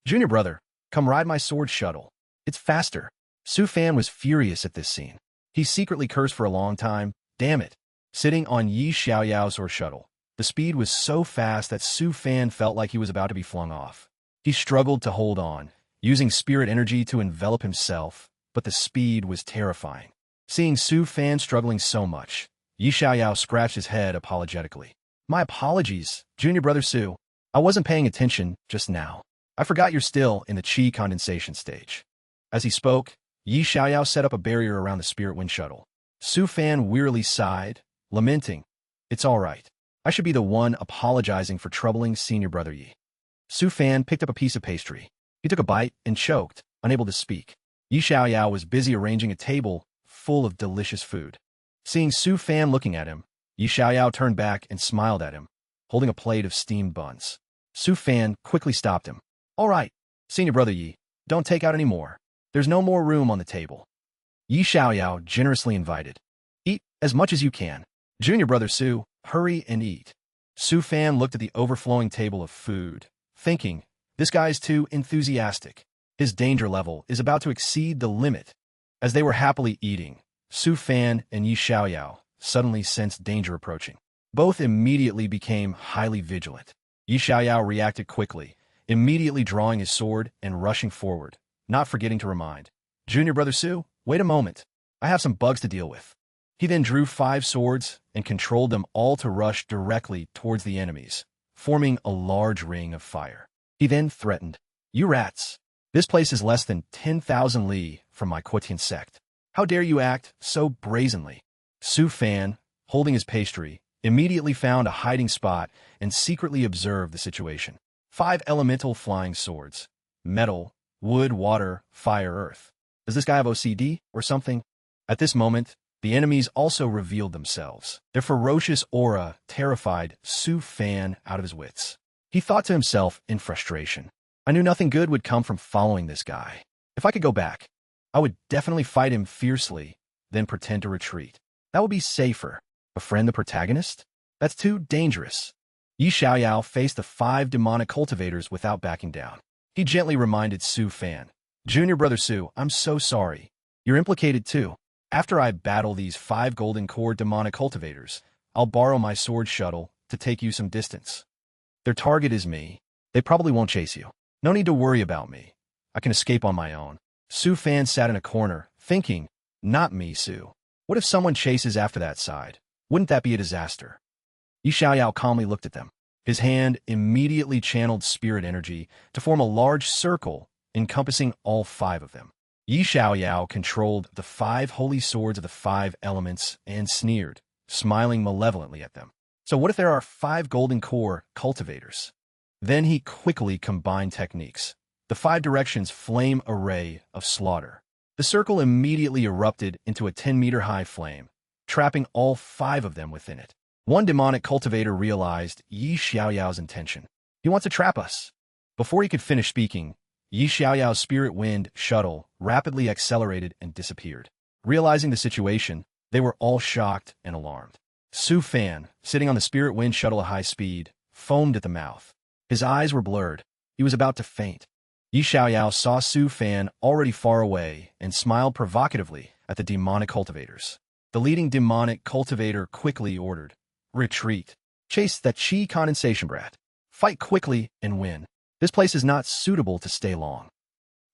Junior Brother, come ride my sword shuttle. It's faster. Su Fan was furious at this scene. He secretly cursed for a long time. Damn it. Sitting on Yi Xiaoyao's sword shuttle, the speed was so fast that Su Fan felt like he was about to be flung off. He struggled to hold on, using spirit energy to envelop himself, but the speed was terrifying. Seeing Su Fan struggling so much, Yi Xiaoyao scratched his head apologetically. My apologies, Junior Brother Sue. I wasn't paying attention just now. I forgot you're still in the chi condensation stage. As he spoke, Yi Xiaoyao set up a barrier around the spirit wind shuttle. Su Fan wearily sighed, lamenting, It's all right. I should be the one apologizing for troubling Senior Brother Yi. Su Fan picked up a piece of pastry. He took a bite and choked, unable to speak. Yi Xiaoyao was busy arranging a table full of delicious food. Seeing Su Fan looking at him, Yi Xiaoyao turned back and smiled at him, holding a plate of steamed buns. Su Fan quickly stopped him. All right, Senior Brother Yi, don't take out any more. There's no more room on the table. Yi Xiaoyao generously invited. Eat as much as you can. Junior Brother Sue, hurry and eat. Su Fan looked at the overflowing table of food, thinking, this guy is too enthusiastic. His danger level is about to exceed the limit. As they were happily eating, Su Fan and Yi Xiaoyao suddenly sensed danger approaching. Both immediately became highly vigilant. Yi Xiaoyao reacted quickly, immediately drawing his sword and rushing forward, not forgetting to remind, Junior Brother Sue, wait a moment. I have some bugs to deal with. He then drew 5 swords and controlled them all to rush directly towards the enemies, forming a large ring of fire. He then threatened, You rats! This place is less than 10,000 li from my Quotian sect. How dare you act so brazenly? Su Fan, holding his pastry, immediately found a hiding spot and secretly observed the situation. 5 elemental flying swords. Metal, wood, water, fire, earth. Does this guy have OCD or something? At this moment, the enemies also revealed themselves. Their ferocious aura terrified Su Fan out of his wits. He thought to himself in frustration, I knew nothing good would come from following this guy. If I could go back, I would definitely fight him fiercely, then pretend to retreat. That would be safer. Befriend the protagonist? That's too dangerous. Yi Xiaoyao faced the 5 demonic cultivators without backing down. He gently reminded Su Fan, Junior Brother Sue, I'm so sorry. You're implicated too. After I battle these 5 golden core demonic cultivators, I'll borrow my sword shuttle to take you some distance. Their target is me. They probably won't chase you. No need to worry about me. I can escape on my own. Su Fan sat in a corner, thinking, not me, Su. What if someone chases after that side? Wouldn't that be a disaster? Yi Xiaoyao calmly looked at them. His hand immediately channeled spirit energy to form a large circle encompassing all 5 of them. Yi Xiaoyao controlled the 5 holy swords of the 5 elements and sneered, smiling malevolently at them. So what if there are 5 golden core cultivators? Then he quickly combined techniques. the 5 directions flame array of slaughter. The circle immediately erupted into a 10-meter-high flame, trapping all 5 of them within it. One demonic cultivator realized Yi Xiaoyao's intention. He wants to trap us. Before he could finish speaking, Yi Xiaoyao's spirit wind shuttle rapidly accelerated and disappeared. Realizing the situation, they were all shocked and alarmed. Su Fan, sitting on the spirit wind shuttle at high speed, foamed at the mouth. His eyes were blurred. He was about to faint. Yi Xiaoyao saw Su Fan already far away and smiled provocatively at the demonic cultivators. The leading demonic cultivator quickly ordered, "Retreat. Chase that chi condensation brat. Fight quickly and win. This place is not suitable to stay long."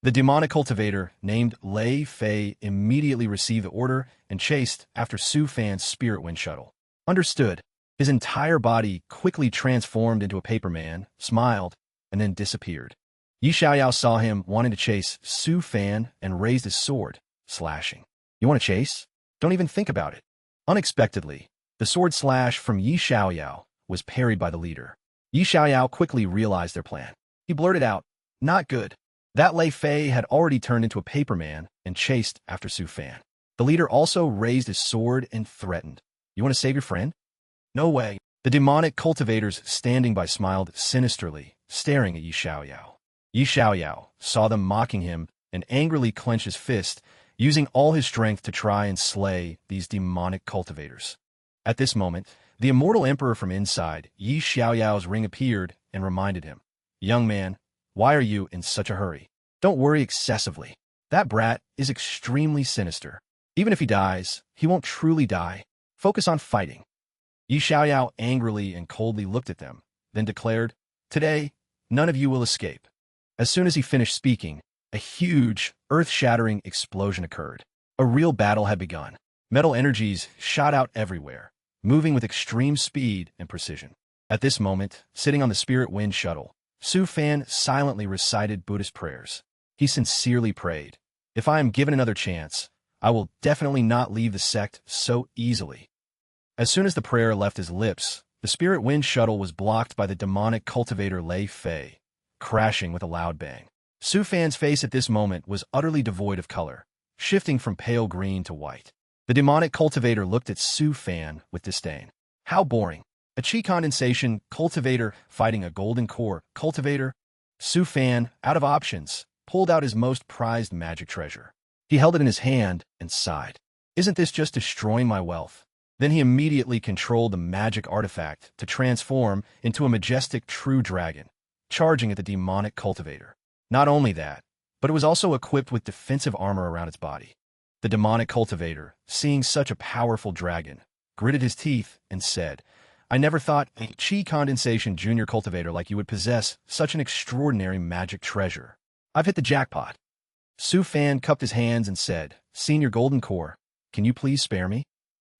The demonic cultivator, named Lei Fei, immediately received the order and chased after Su Fan's spirit wind shuttle. Understood. His entire body quickly transformed into a paper man, smiled, and then disappeared. Yi Xiaoyao saw him wanting to chase Su Fan and raised his sword, slashing. "You want to chase? Don't even think about it." Unexpectedly, the sword slash from Yi Xiaoyao was parried by the leader. Yi Xiaoyao quickly realized their plan. He blurted out, "Not good." That Lei Fei had already turned into a paper man and chased after Su Fan. The leader also raised his sword and threatened, "You want to save your friend?" "No way." The demonic cultivators standing by smiled sinisterly, staring at Yi Xiaoyao. Yi Xiaoyao saw them mocking him and angrily clenched his fist, using all his strength to try and slay these demonic cultivators. At this moment, the immortal emperor from inside Yi Xiaoyao's ring appeared and reminded him, "Young man, why are you in such a hurry? Don't worry excessively. That brat is extremely sinister. Even if he dies, he won't truly die. Focus on fighting." Yi Xiaoyao angrily and coldly looked at them, then declared, "Today, none of you will escape." As soon as he finished speaking, a huge, earth-shattering explosion occurred. A real battle had begun. Metal energies shot out everywhere, moving with extreme speed and precision. At this moment, sitting on the spirit wind shuttle, Su Fan silently recited Buddhist prayers. He sincerely prayed, "If I am given another chance, I will definitely not leave the sect so easily." As soon as the prayer left his lips, the spirit wind shuttle was blocked by the demonic cultivator Lei Fei, crashing with a loud bang. Su Fan's face at this moment was utterly devoid of color, shifting from pale green to white. The demonic cultivator looked at Su Fan with disdain. How boring. A chi condensation cultivator fighting a golden core cultivator? Su Fan, out of options, pulled out his most prized magic treasure. He held it in his hand and sighed. "Isn't this just destroying my wealth?" Then he immediately controlled the magic artifact to transform into a majestic true dragon, charging at the demonic cultivator. Not only that, but it was also equipped with defensive armor around its body. The demonic cultivator, seeing such a powerful dragon, gritted his teeth and said, "I never thought a chi condensation junior cultivator like you would possess such an extraordinary magic treasure. I've hit the jackpot." Su Fan cupped his hands and said, "Senior Golden Core, can you please spare me?"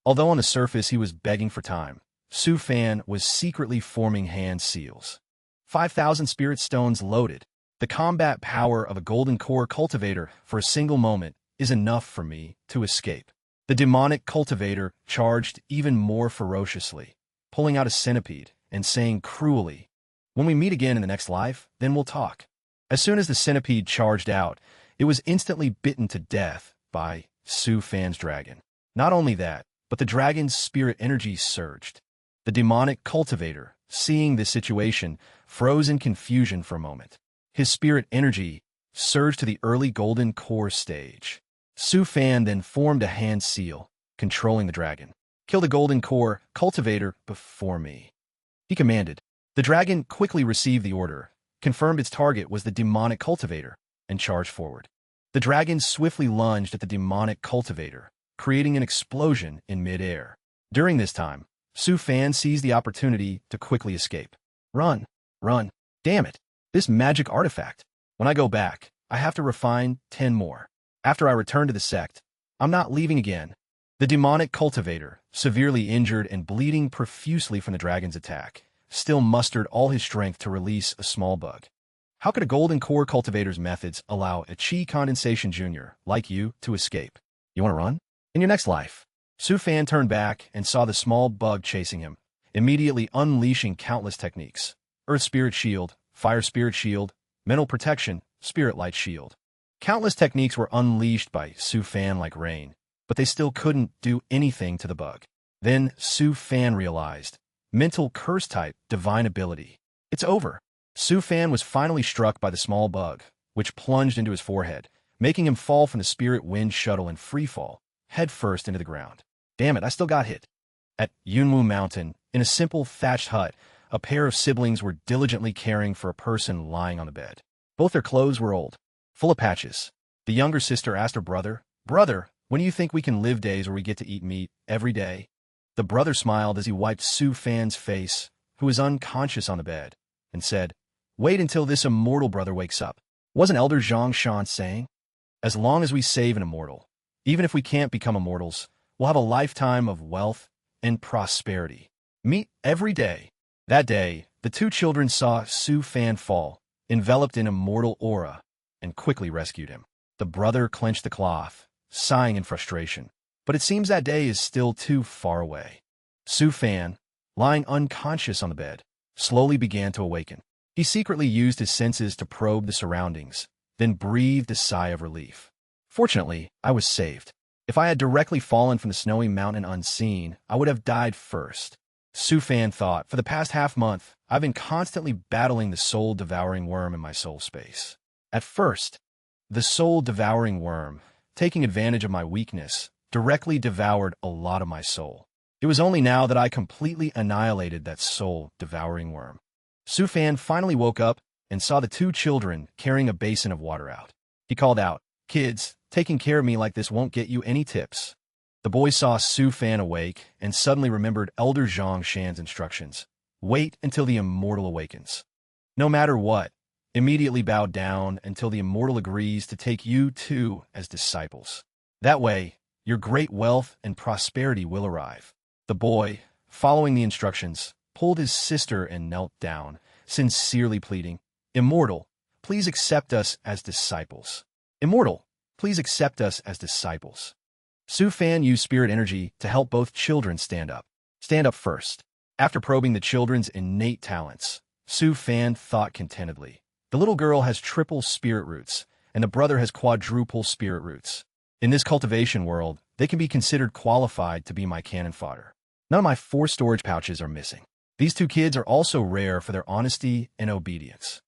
Although on the surface he was begging for time, Su Fan was secretly forming hand seals. 5,000 spirit stones loaded. The combat power of a golden core cultivator for a single moment is enough for me to escape. The demonic cultivator charged even more ferociously, pulling out a centipede and saying cruelly, "When we meet again in the next life, then we'll talk." As soon as the centipede charged out, it was instantly bitten to death by Su Fan's dragon. Not only that, but the dragon's spirit energy surged. The demonic cultivator, seeing this situation, froze in confusion for a moment. His spirit energy surged to the early golden core stage. Su Fan then formed a hand seal, controlling the dragon. "Kill the golden core cultivator before me," he commanded. The dragon quickly received the order, confirmed its target was the demonic cultivator, and charged forward. The dragon swiftly lunged at the demonic cultivator, creating an explosion in mid-air. During this time, Su Fan seized the opportunity to quickly escape. "Run! Run! Damn it! This magic artifact! When I go back, I have to refine 10 more. After I return to the sect, I'm not leaving again." The demonic cultivator, severely injured and bleeding profusely from the dragon's attack, still mustered all his strength to release a small bug. How could a golden core cultivator's methods allow a chi condensation junior like you to escape? You want to run? In your next life. Su Fan turned back and saw the small bug chasing him, immediately unleashing countless techniques. Earth Spirit Shield, Fire Spirit Shield, Mental Protection, Spirit Light Shield. Countless techniques were unleashed by Su Fan like rain, but they still couldn't do anything to the bug. Then Su Fan realized, mental curse type, divine ability. It's over. Su Fan was finally struck by the small bug, which plunged into his forehead, making him fall from the spirit wind shuttle in free fall, headfirst into the ground. Damn it, I still got hit. At Yunwu Mountain, in a simple thatched hut, a pair of siblings were diligently caring for a person lying on the bed. Both their clothes were old, full of patches. The younger sister asked her brother, "Brother, when do you think we can live days where we get to eat meat every day?" The brother smiled as he wiped Su Fan's face, who was unconscious on the bed, and said, "Wait until this immortal brother wakes up." Wasn't Elder Zhang Shan saying, "As long as we save an immortal, even if we can't become immortals, we'll have a lifetime of wealth and prosperity. Meat every day." That day, the two children saw Su Fan fall, enveloped in immortal aura, and quickly rescued him. The brother clenched the cloth, sighing in frustration. But it seems that day is still too far away. Su Fan, lying unconscious on the bed, slowly began to awaken. He secretly used his senses to probe the surroundings, then breathed a sigh of relief. Fortunately, I was saved. If I had directly fallen from the snowy mountain unseen, I would have died first. Su Fan thought, for the past half-month, I've been constantly battling the soul-devouring worm in my soul space. At first, the soul-devouring worm, taking advantage of my weakness, directly devoured a lot of my soul. It was only now that I completely annihilated that soul-devouring worm. Su Fan finally woke up and saw the two children carrying a basin of water out. He called out, "Kids, taking care of me like this won't get you any tips." The boys saw Su Fan awake and suddenly remembered Elder Zhang Shan's instructions. Wait until the immortal awakens. No matter what, immediately bow down until the immortal agrees to take you too as disciples. That way, your great wealth and prosperity will arrive. The boy, following the instructions, pulled his sister and knelt down, sincerely pleading, "Immortal, please accept us as disciples. Immortal, please accept us as disciples." Su Fan used spirit energy to help both children stand up. Stand up first. After probing the children's innate talents, Su Fan thought contentedly. The little girl has triple spirit roots, and the brother has quadruple spirit roots. In this cultivation world, they can be considered qualified to be my cannon fodder. None of my 4 storage pouches are missing. These two kids are also rare for their honesty and obedience.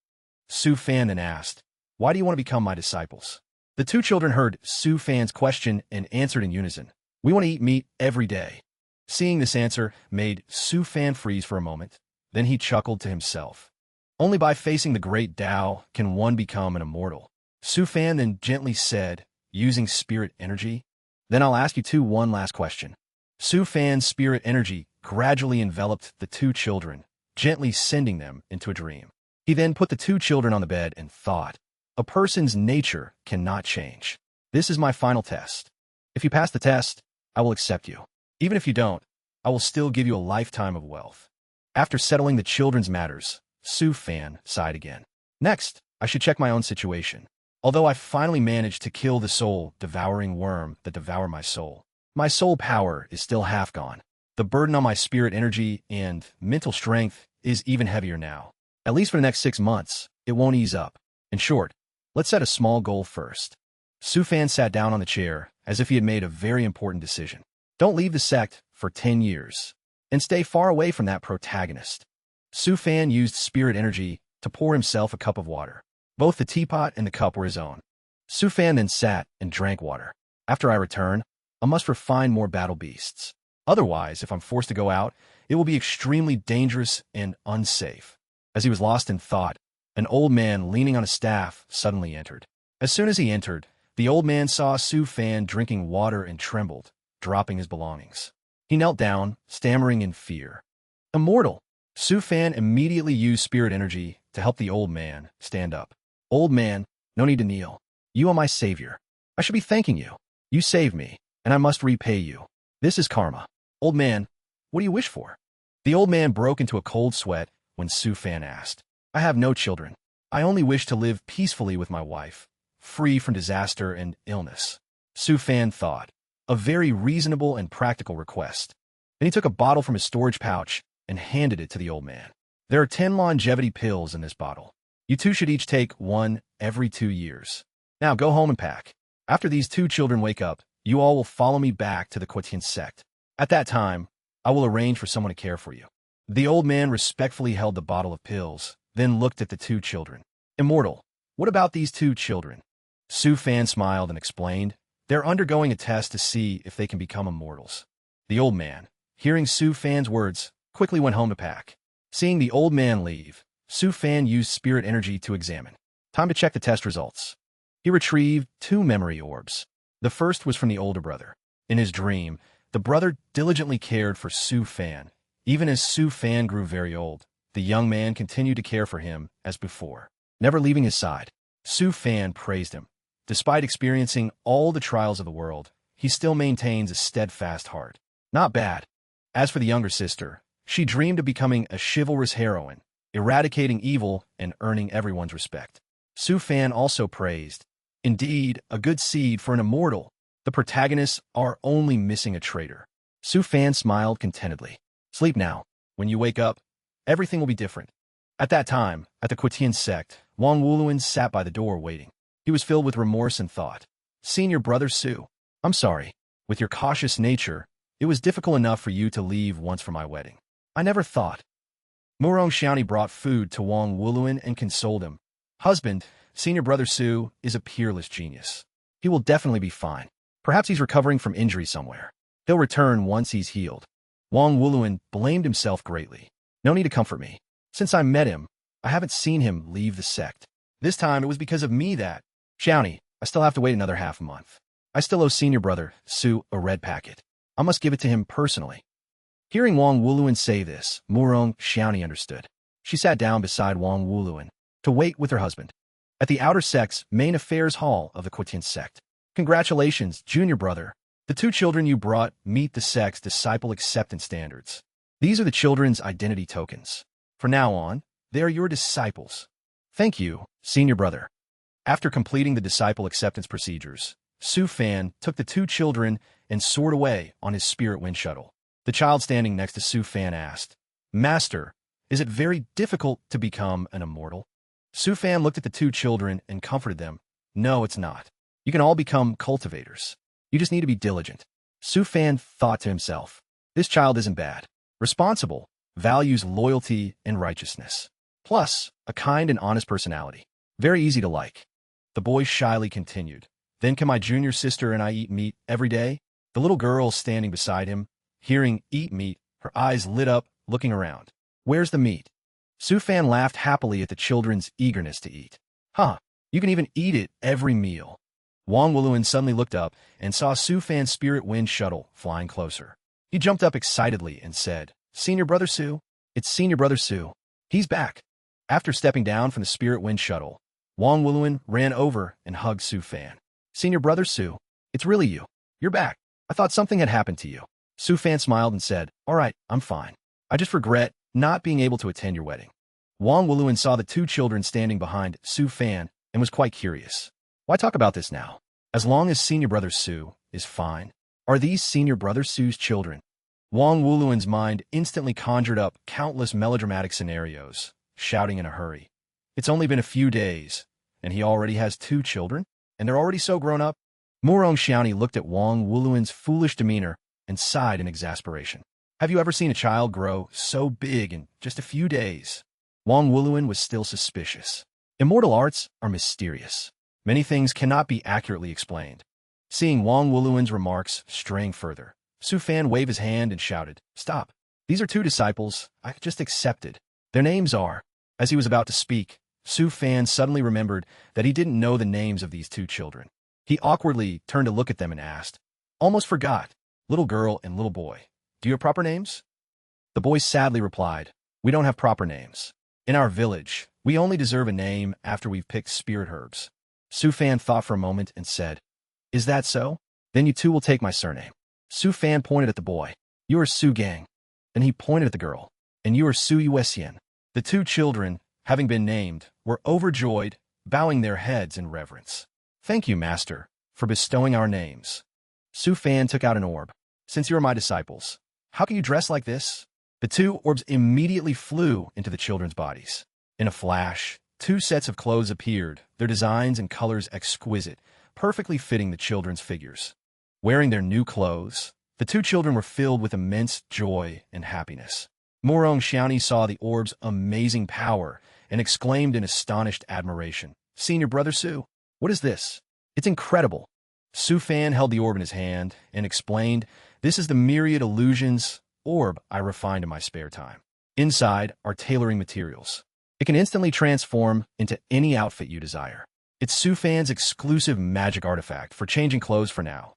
Su Fan then asked, "Why do you want to become my disciples?" The two children heard Su Fan's question and answered in unison, "We want to eat meat every day." Seeing this answer made Su Fan freeze for a moment. Then he chuckled to himself. Only by facing the great Tao can one become an immortal. Su Fan then gently said, using spirit energy, "Then I'll ask you one last question." Su Fan's spirit energy gradually enveloped the two children, gently sending them into a dream. He then put the two children on the bed and thought, "A person's nature cannot change. This is my final test. If you pass the test, I will accept you. Even if you don't, I will still give you a lifetime of wealth." After settling the children's matters, Su Fan sighed again. "Next, I should check my own situation. Although I finally managed to kill the soul-devouring worm that devoured my soul power is still half gone. The burden on my spirit energy and mental strength is even heavier now. At least for the next 6 months, it won't ease up. In short, let's set a small goal first." Su Fan sat down on the chair as if he had made a very important decision. Don't leave the sect for 10 years, and stay far away from that protagonist. Su Fan used spirit energy to pour himself a cup of water. Both the teapot and the cup were his own. Su Fan then sat and drank water. "After I return, I must refine more battle beasts. Otherwise, if I'm forced to go out, it will be extremely dangerous and unsafe." As he was lost in thought, an old man leaning on a staff suddenly entered. As soon as he entered, the old man saw Su Fan drinking water and trembled, dropping his belongings. He knelt down, stammering in fear. "Immortal!" Su Fan immediately used spirit energy to help the old man stand up. "Old man, no need to kneel. You are my savior. I should be thanking you. You saved me, and I must repay you. This is karma." "Old man, what do you wish for?" The old man broke into a cold sweat when Su Fan asked. "I have no children. I only wish to live peacefully with my wife, free from disaster and illness." Su Fan thought, a very reasonable and practical request. Then he took a bottle from his storage pouch and handed it to the old man. "There are 10 longevity pills in this bottle. You two should each take one every 2 years. Now go home and pack. After these two children wake up, you all will follow me back to the Quetian Sect. At that time, I will arrange for someone to care for you." The old man respectfully held the bottle of pills, then looked at the two children. "Immortal, what about these two children?" Su Fan smiled and explained, "They're undergoing a test to see if they can become immortals." The old man, hearing Su Fan's words, quickly went home to pack. Seeing the old man leave, Su Fan used spirit energy to examine. Time to check the test results. He retrieved 2 memory orbs. The first was from the older brother. In his dream, the brother diligently cared for Su Fan. Even as Su Fan grew very old, the young man continued to care for him as before, never leaving his side. Su Fan praised him. Despite experiencing all the trials of the world, he still maintains a steadfast heart. Not bad. As for the younger sister, she dreamed of becoming a chivalrous heroine, eradicating evil and earning everyone's respect. Su Fan also praised, "Indeed, a good seed for an immortal. The protagonists are only missing a traitor." Su Fan smiled contentedly. "Sleep now. When you wake up, everything will be different." At that time, at the Quetian Sect, Wang Wuluin sat by the door waiting. He was filled with remorse and thought, "Senior brother Su, I'm sorry. With your cautious nature, it was difficult enough for you to leave once for my wedding. I never thought." Murong Xiaoni brought food to Wang Wuluin and consoled him. "Husband, senior brother Su is a peerless genius. He will definitely be fine. Perhaps he's recovering from injury somewhere. He'll return once he's healed." Wang Wuluin blamed himself greatly. "No need to comfort me. Since I met him, I haven't seen him leave the sect. This time it was because of me that—" "Xiaoni, I still have to wait another half a month. I still owe senior brother Su a red packet. I must give it to him personally." Hearing Wang Wuluin say this, Murong Xiaoni understood. She sat down beside Wang Wuluin to wait with her husband at the outer sect's main affairs hall of the Quetian Sect. "Congratulations, junior brother. The 2 children you brought meet the sect's disciple acceptance standards. These are the children's identity tokens. From now on, they are your disciples." "Thank you, senior brother." After completing the disciple acceptance procedures, Su Fan took the 2 children and soared away on his spirit wind shuttle. The child standing next to Su Fan asked, "Master, is it very difficult to become an immortal?" Su Fan looked at the 2 children and comforted them. "No, it's not. You can all become cultivators. You just need to be diligent." Su Fan thought to himself, "This child isn't bad. Responsible, values loyalty and righteousness. Plus, a kind and honest personality. Very easy to like." The boy shyly continued, "Then can my junior sister and I eat meat every day?" The little girl standing beside him, hearing "eat meat," her eyes lit up, looking around. "Where's the meat?" Su Fan laughed happily at the children's eagerness to eat. "Huh, you can even eat it every meal." Wang Wuluin suddenly looked up and saw Su Fan's spirit wind shuttle flying closer. He jumped up excitedly and said, "Senior brother Su, it's senior brother Su. He's back." After stepping down from the spirit wind shuttle, Wang Wuluin ran over and hugged Su Fan. "Senior brother Su, it's really you. You're back. I thought something had happened to you." Su Fan smiled and said, "All right, I'm fine. I just regret not being able to attend your wedding." Wang Wuluin saw the 2 children standing behind Su Fan and was quite curious. Why talk about this now? As long as senior brother Su is fine. Are these senior brother Su's children? Wang Wuluin's mind instantly conjured up countless melodramatic scenarios, shouting in a hurry. It's only been a few days, and he already has 2 children? And they're already so grown up? Murong Xiaoni looked at Wang Wuluin's foolish demeanor and sighed in exasperation. Have you ever seen a child grow so big in just a few days? Wang Wuluin was still suspicious. Immortal arts are mysterious. Many things cannot be accurately explained. Seeing Wang Wuluin's remarks straying further, Su Fan waved his hand and shouted, "Stop. These are 2 disciples I just accepted. Their names are—" As he was about to speak, Su Fan suddenly remembered that he didn't know the names of these 2 children. He awkwardly turned to look at them and asked, "Almost forgot. Little girl and little boy, do you have proper names?" The boy sadly replied, "We don't have proper names. In our village, we only deserve a name after we've picked spirit herbs." Su Fan thought for a moment and said, "Is that so? Then you 2 will take my surname." Su Fan pointed at the boy. "You are Su Gang." Then he pointed at the girl. "And you are Su Yuesian." The 2 children, having been named, were overjoyed, bowing their heads in reverence. "Thank you, master, for bestowing our names." Su Fan took out an orb. "Since you are my disciples, how can you dress like this?" The 2 orbs immediately flew into the children's bodies. In a flash, 2 sets of clothes appeared, their designs and colors exquisite, perfectly fitting the children's figures. Wearing their new clothes, the 2 children were filled with immense joy and happiness. Murong Xiaoni saw the orb's amazing power and exclaimed in astonished admiration, "Senior brother Su, what is this? It's incredible." Su Fan held the orb in his hand and explained, "This is the myriad illusions orb I refined in my spare time. Inside are tailoring materials. It can instantly transform into any outfit you desire. It's Su Fan's exclusive magic artifact for changing clothes for now."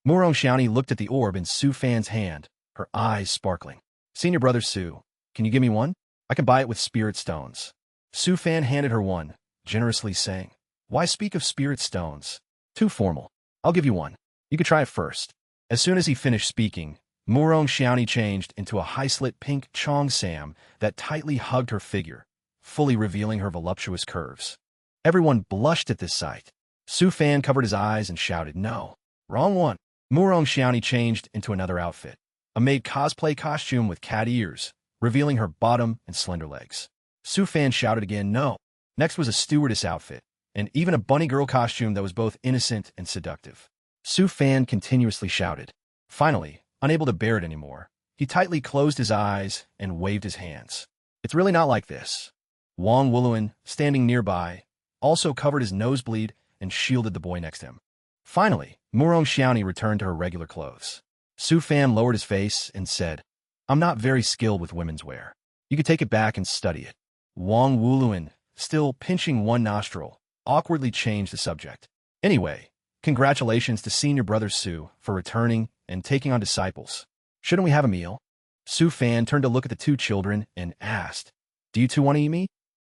Murong Xiaoni looked at the orb in Su Fan's hand, her eyes sparkling. "Senior brother Su, can you give me one? I can buy it with spirit stones." Su Fan handed her one, generously saying, "Why speak of spirit stones? Too formal. I'll give you one. You could try it first." As soon as he finished speaking, Murong Xiaoni changed into a high-slit pink Chong Sam that tightly hugged her figure, fully revealing her voluptuous curves. Everyone blushed at this sight. Su Fan covered his eyes and shouted, "No, wrong one." Murong Xiaoni changed into another outfit, a maid cosplay costume with cat ears, revealing her bottom and slender legs. Su Fan shouted again, "No." Next was a stewardess outfit, and even a bunny girl costume that was both innocent and seductive. Su Fan continuously shouted. Finally, unable to bear it anymore, he tightly closed his eyes and waved his hands. "It's really not like this." Wang Wuluan, standing nearby, also covered his nosebleed and shielded the boy next to him. Finally, Murong Xiaoni returned to her regular clothes. Su Fan lowered his face and said, "I'm not very skilled with women's wear. You could take it back and study it." Wang Wuluan, still pinching one nostril, awkwardly changed the subject. "Anyway, congratulations to senior brother Su for returning and taking on disciples. Shouldn't we have a meal?" Su Fan turned to look at the 2 children and asked, "Do you 2 want to eat me?"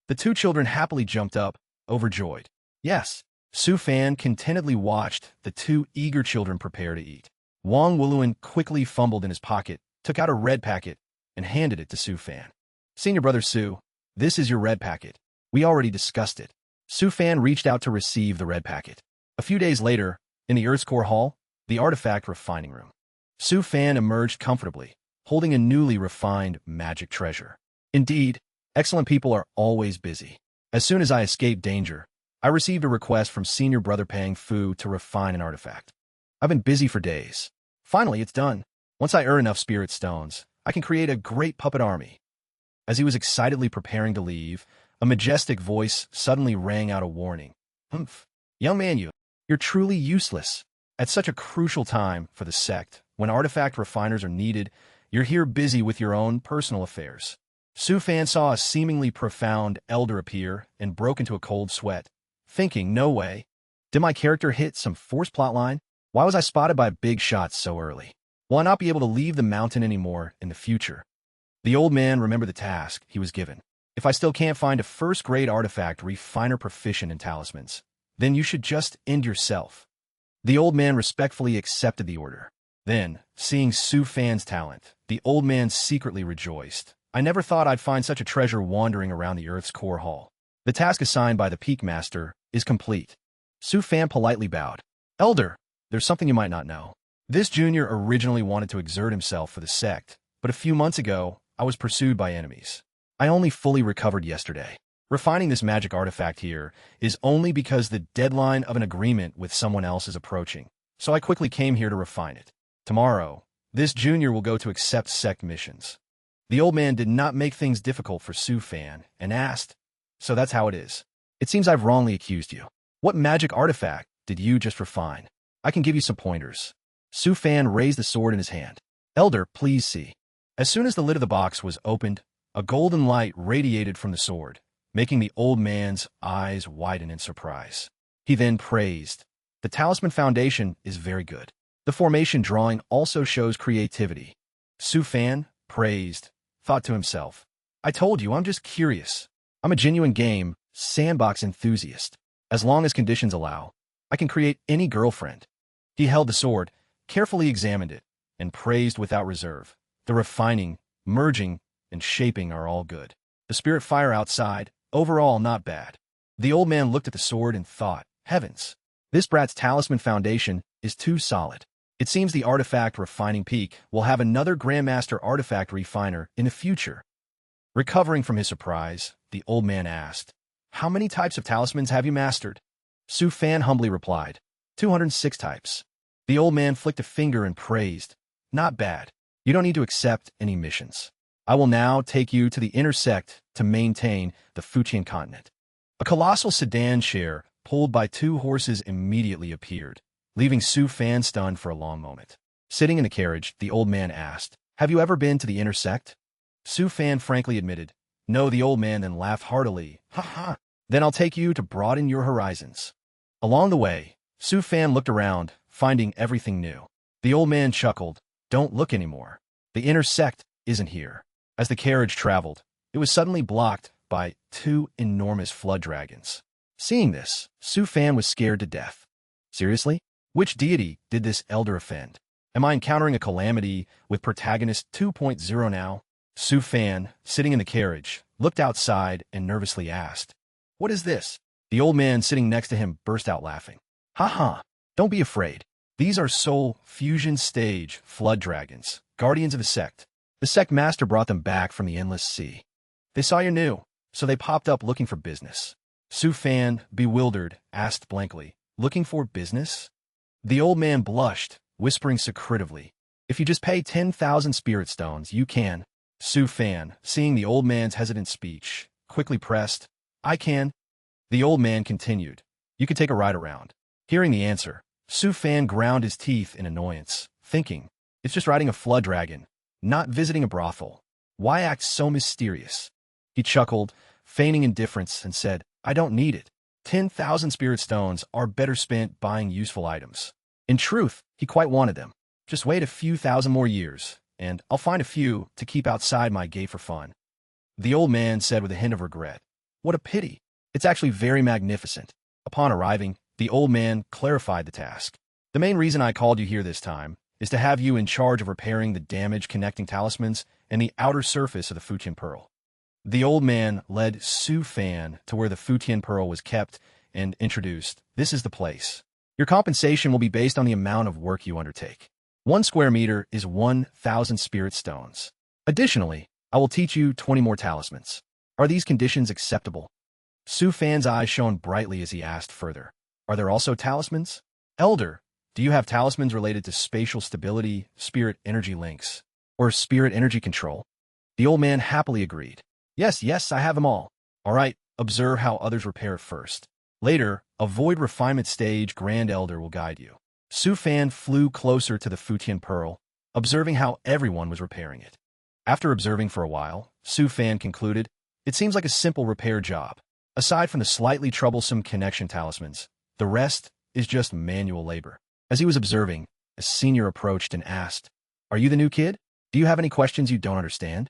The 2 children happily jumped up, overjoyed. "Yes." Su Fan contentedly watched the 2 eager children prepare to eat. Wang Wuluan quickly fumbled in his pocket, took out a red packet, and handed it to Su Fan. "Senior brother Su, this is your red packet. We already discussed it." Su Fan reached out to receive the red packet. A few days later, in the Earth's Core Hall, the artifact refining room, Su Fan emerged comfortably, holding a newly refined magic treasure. Indeed, excellent people are always busy. As soon as I escaped danger, I received a request from senior brother Pang Fu to refine an artifact. I've been busy for days. Finally, it's done. Once I earn enough spirit stones, I can create a great puppet army. As he was excitedly preparing to leave, a majestic voice suddenly rang out a warning. "Humph. Young man, you're truly useless. At such a crucial time for the sect, when artifact refiners are needed, you're here busy with your own personal affairs." Su Fan saw a seemingly profound elder appear and broke into a cold sweat, thinking, "No way. Did my character hit some forced plotline? Why was I spotted by big shots so early? Will I not be able to leave the mountain anymore in the future?" The old man remembered the task he was given. "If I still can't find a first-grade artifact refiner proficient in talismans, then you should just end yourself." The old man respectfully accepted the order. Then, seeing Su Fan's talent, the old man secretly rejoiced. "I never thought I'd find such a treasure wandering around the Earth's Core Hall. The task assigned by the Peak Master is complete." Su Fan politely bowed. "Elder, there's something you might not know. This junior originally wanted to exert himself for the sect, but a few months ago, I was pursued by enemies. I only fully recovered yesterday. Refining this magic artifact here is only because the deadline of an agreement with someone else is approaching, so I quickly came here to refine it. Tomorrow, this junior will go to accept sect missions." The old man did not make things difficult for Su Fan and asked, "So that's how it is. It seems I've wrongly accused you. What magic artifact did you just refine? I can give you some pointers." Su Fan raised the sword in his hand. "Elder, please see." As soon as the lid of the box was opened, a golden light radiated from the sword, making the old man's eyes widen in surprise. He then praised, "The talisman foundation is very good. The formation drawing also shows creativity." Su Fan, praised, thought to himself, "I told you I'm just curious. I'm a genuine game sandbox enthusiast. As long as conditions allow, I can create any girlfriend." He held the sword, carefully examined it, and praised without reserve. "The refining, merging, and shaping are all good. The spirit fire outside, overall not bad." The old man looked at the sword and thought, "Heavens, this brat's talisman foundation is too solid. It seems the artifact refining peak will have another Grandmaster artifact refiner in the future." Recovering from his surprise, the old man asked, How many types of talismans have you mastered? Su Fan humbly replied, 206 types. The old man flicked a finger and praised, not bad. You don't need to accept any missions. I will now take you to the inner Sect to maintain the Fujian continent. A colossal sedan chair, pulled by 2 horses, immediately appeared, leaving Su Fan stunned for a long moment. Sitting in the carriage, the old man asked, have you ever been to the inner Sect? Su Fan frankly admitted, no. The old man then laughed heartily, ha ha. Then I'll take you to broaden your horizons. Along the way, Su Fan looked around, finding everything new. The old man chuckled, don't look anymore. The inner Sect isn't here. As the carriage traveled, it was suddenly blocked by 2 enormous flood dragons. Seeing this, Su Fan was scared to death. Seriously? Which deity did this elder offend? Am I encountering a calamity with protagonist 2.0 now? Su Fan, sitting in the carriage, looked outside and nervously asked, what is this? The old man sitting next to him burst out laughing. Ha ha, don't be afraid. These are Soul Fusion Stage flood dragons, guardians of the Sect. The Sect master brought them back from the endless sea. They saw you're new, so they popped up looking for business. Su Fan, bewildered, asked blankly, looking for business? The old man blushed, whispering secretively, if you just pay 10,000 spirit stones, you can. Su Fan, seeing the old man's hesitant speech, quickly pressed, I can. The old man continued, you can take a ride around. Hearing the answer, Su Fan ground his teeth in annoyance, thinking, it's just riding a flood dragon, not visiting a brothel. Why act so mysterious? He chuckled, feigning indifference, and said, I don't need it. 10,000 spirit stones are better spent buying useful items. In truth, he quite wanted them. Just wait a few thousand more years, and I'll find a few to keep outside my gate for fun. The old man said with a hint of regret, what a pity. It's actually very magnificent. Upon arriving, the old man clarified the task. The main reason I called you here this time is to have you in charge of repairing the damaged connecting talismans and the outer surface of the Futian Pearl. The old man led Su Fan to where the Futian Pearl was kept and introduced, this is the place. Your compensation will be based on the amount of work you undertake. 1 square meter is 1,000 spirit stones. Additionally, I will teach you 20 more talismans. Are these conditions acceptable? Su Fan's eyes shone brightly as he asked further, are there also talismans? Elder, do you have talismans related to spatial stability, spirit energy links, or spirit energy control? The old man happily agreed. Yes, I have them all. All right, observe how others repair first. Later, a void refinement stage Grand Elder will guide you. Su Fan flew closer to the Futian Pearl, observing how everyone was repairing it. After observing for a while, Su Fan concluded, it seems like a simple repair job. Aside from the slightly troublesome connection talismans, the rest is just manual labor. As he was observing, a senior approached and asked, are you the new kid? Do you have any questions you don't understand?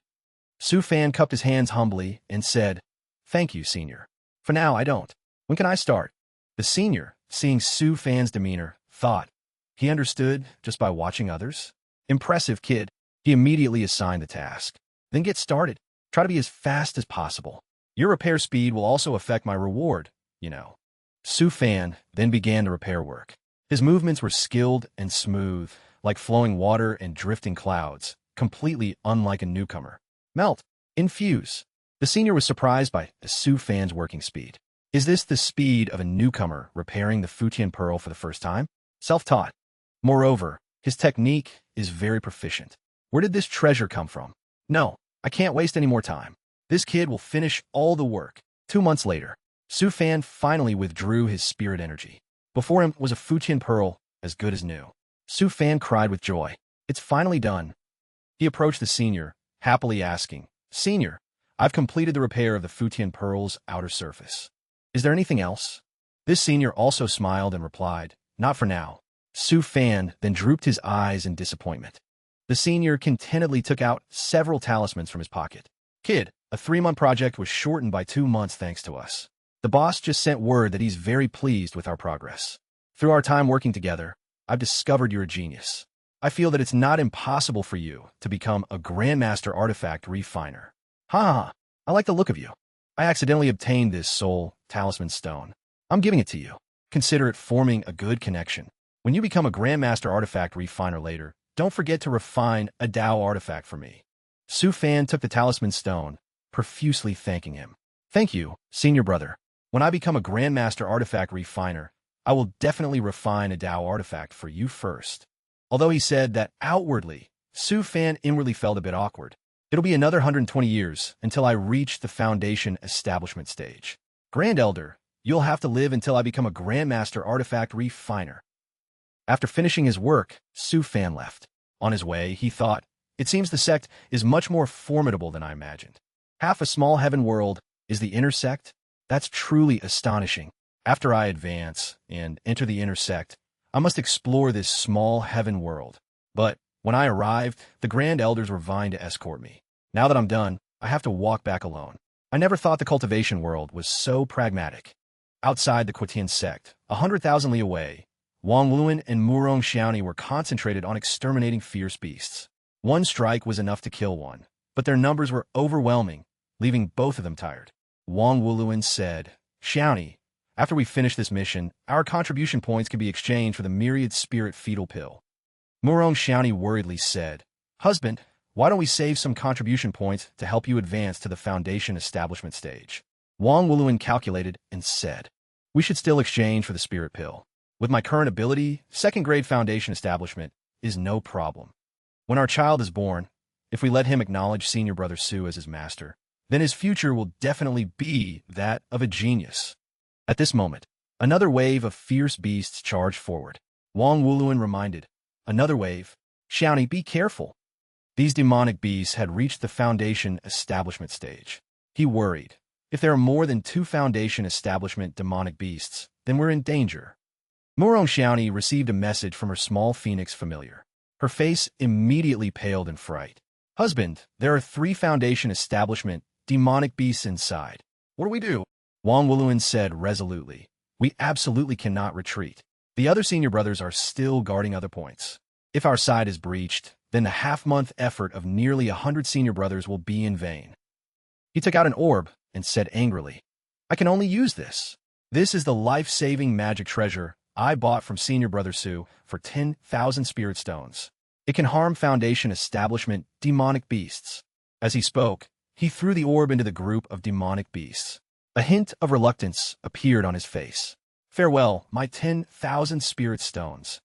Su Fan cupped his hands humbly and said, thank you, senior. For now, I don't. When can I start? The senior, seeing Su Fan's demeanor, thought, he understood just by watching others. Impressive kid. He immediately assigned the task. Then get started. Try to be as fast as possible. Your repair speed will also affect my reward, you know. Su Fan then began the repair work. His movements were skilled and smooth, like flowing water and drifting clouds, completely unlike a newcomer. Melt. Infuse. The senior was surprised by Su Fan's working speed. Is this the speed of a newcomer repairing the Futian Pearl for the first time? Self-taught. Moreover, his technique is very proficient. Where did this treasure come from? No, I can't waste any more time. This kid will finish all the work. 2 months later, Su Fan finally withdrew his spirit energy. Before him was a Futian Pearl as good as new. Su Fan cried with joy. It's finally done. He approached the senior, happily asking, Senior, I've completed the repair of the Futian Pearl's outer surface. Is there anything else? This senior also smiled and replied, not for now. Su Fan then drooped his eyes in disappointment. The senior contentedly took out several talismans from his pocket. Kid, a 3-month project was shortened by 2 months thanks to us. The boss just sent word that he's very pleased with our progress. Through our time working together, I've discovered you're a genius. I feel that it's not impossible for you to become a Grandmaster Artifact Refiner. Ha! I like the look of you. I accidentally obtained this soul talisman stone. I'm giving it to you. Consider it forming a good connection. When you become a Grandmaster Artifact Refiner later, don't forget to refine a Dao artifact for me. Su Fan took the talisman stone, profusely thanking him. Thank you, senior brother. When I become a Grandmaster Artifact Refiner, I will definitely refine a Dao artifact for you first. Although he said that outwardly, Su Fan inwardly felt a bit awkward. It'll be another 120 years until I reach the Foundation Establishment stage. Grand Elder, you'll have to live until I become a Grandmaster Artifact Refiner. After finishing his work, Su Fan left. On his way, he thought, it seems the sect is much more formidable than I imagined. Half a small heaven world is the inner sect? That's truly astonishing. After I advance and enter the inner sect, I must explore this small heaven world. But when I arrived, the Grand Elders were vying to escort me. Now that I'm done, I have to walk back alone. I never thought the cultivation world was so pragmatic. Outside the Quetian sect, 100,000 li away, Wang Luan and Murong Xiaoni were concentrated on exterminating fierce beasts. One strike was enough to kill one, but their numbers were overwhelming, leaving both of them tired. Wang Wuluan said, Xiaoni, after we finish this mission, our contribution points can be exchanged for the myriad spirit fetal pill. Murong Xiaoni worriedly said, Husband, why don't we save some contribution points to help you advance to the Foundation Establishment stage? Wang Wuluan calculated and said, we should still exchange for the spirit pill. With my current ability, second-grade Foundation Establishment is no problem. When our child is born, if we let him acknowledge Senior Brother Su as his master, then his future will definitely be that of a genius. At this moment, another wave of fierce beasts charged forward. Wang Wuluan reminded, another wave. Xiaoni, be careful. These demonic beasts had reached the Foundation Establishment stage. He worried, if there are more than 2 Foundation Establishment demonic beasts, then we're in danger. Murong Xiaoni received a message from her small phoenix familiar. Her face immediately paled in fright. Husband, there are 3 Foundation Establishment demonic beasts inside. What do we do? Wang Wuluan said resolutely. We absolutely cannot retreat. The other senior brothers are still guarding other points. If our side is breached, then the half-month effort of nearly 100 senior brothers will be in vain. He took out an orb and said angrily, I can only use this. This is the life-saving magic treasure I bought from Senior Brother Su for 10,000 spirit stones. It can harm Foundation Establishment demonic beasts. As he spoke, he threw the orb into the group of demonic beasts. A hint of reluctance appeared on his face. Farewell, my 10,000 spirit stones.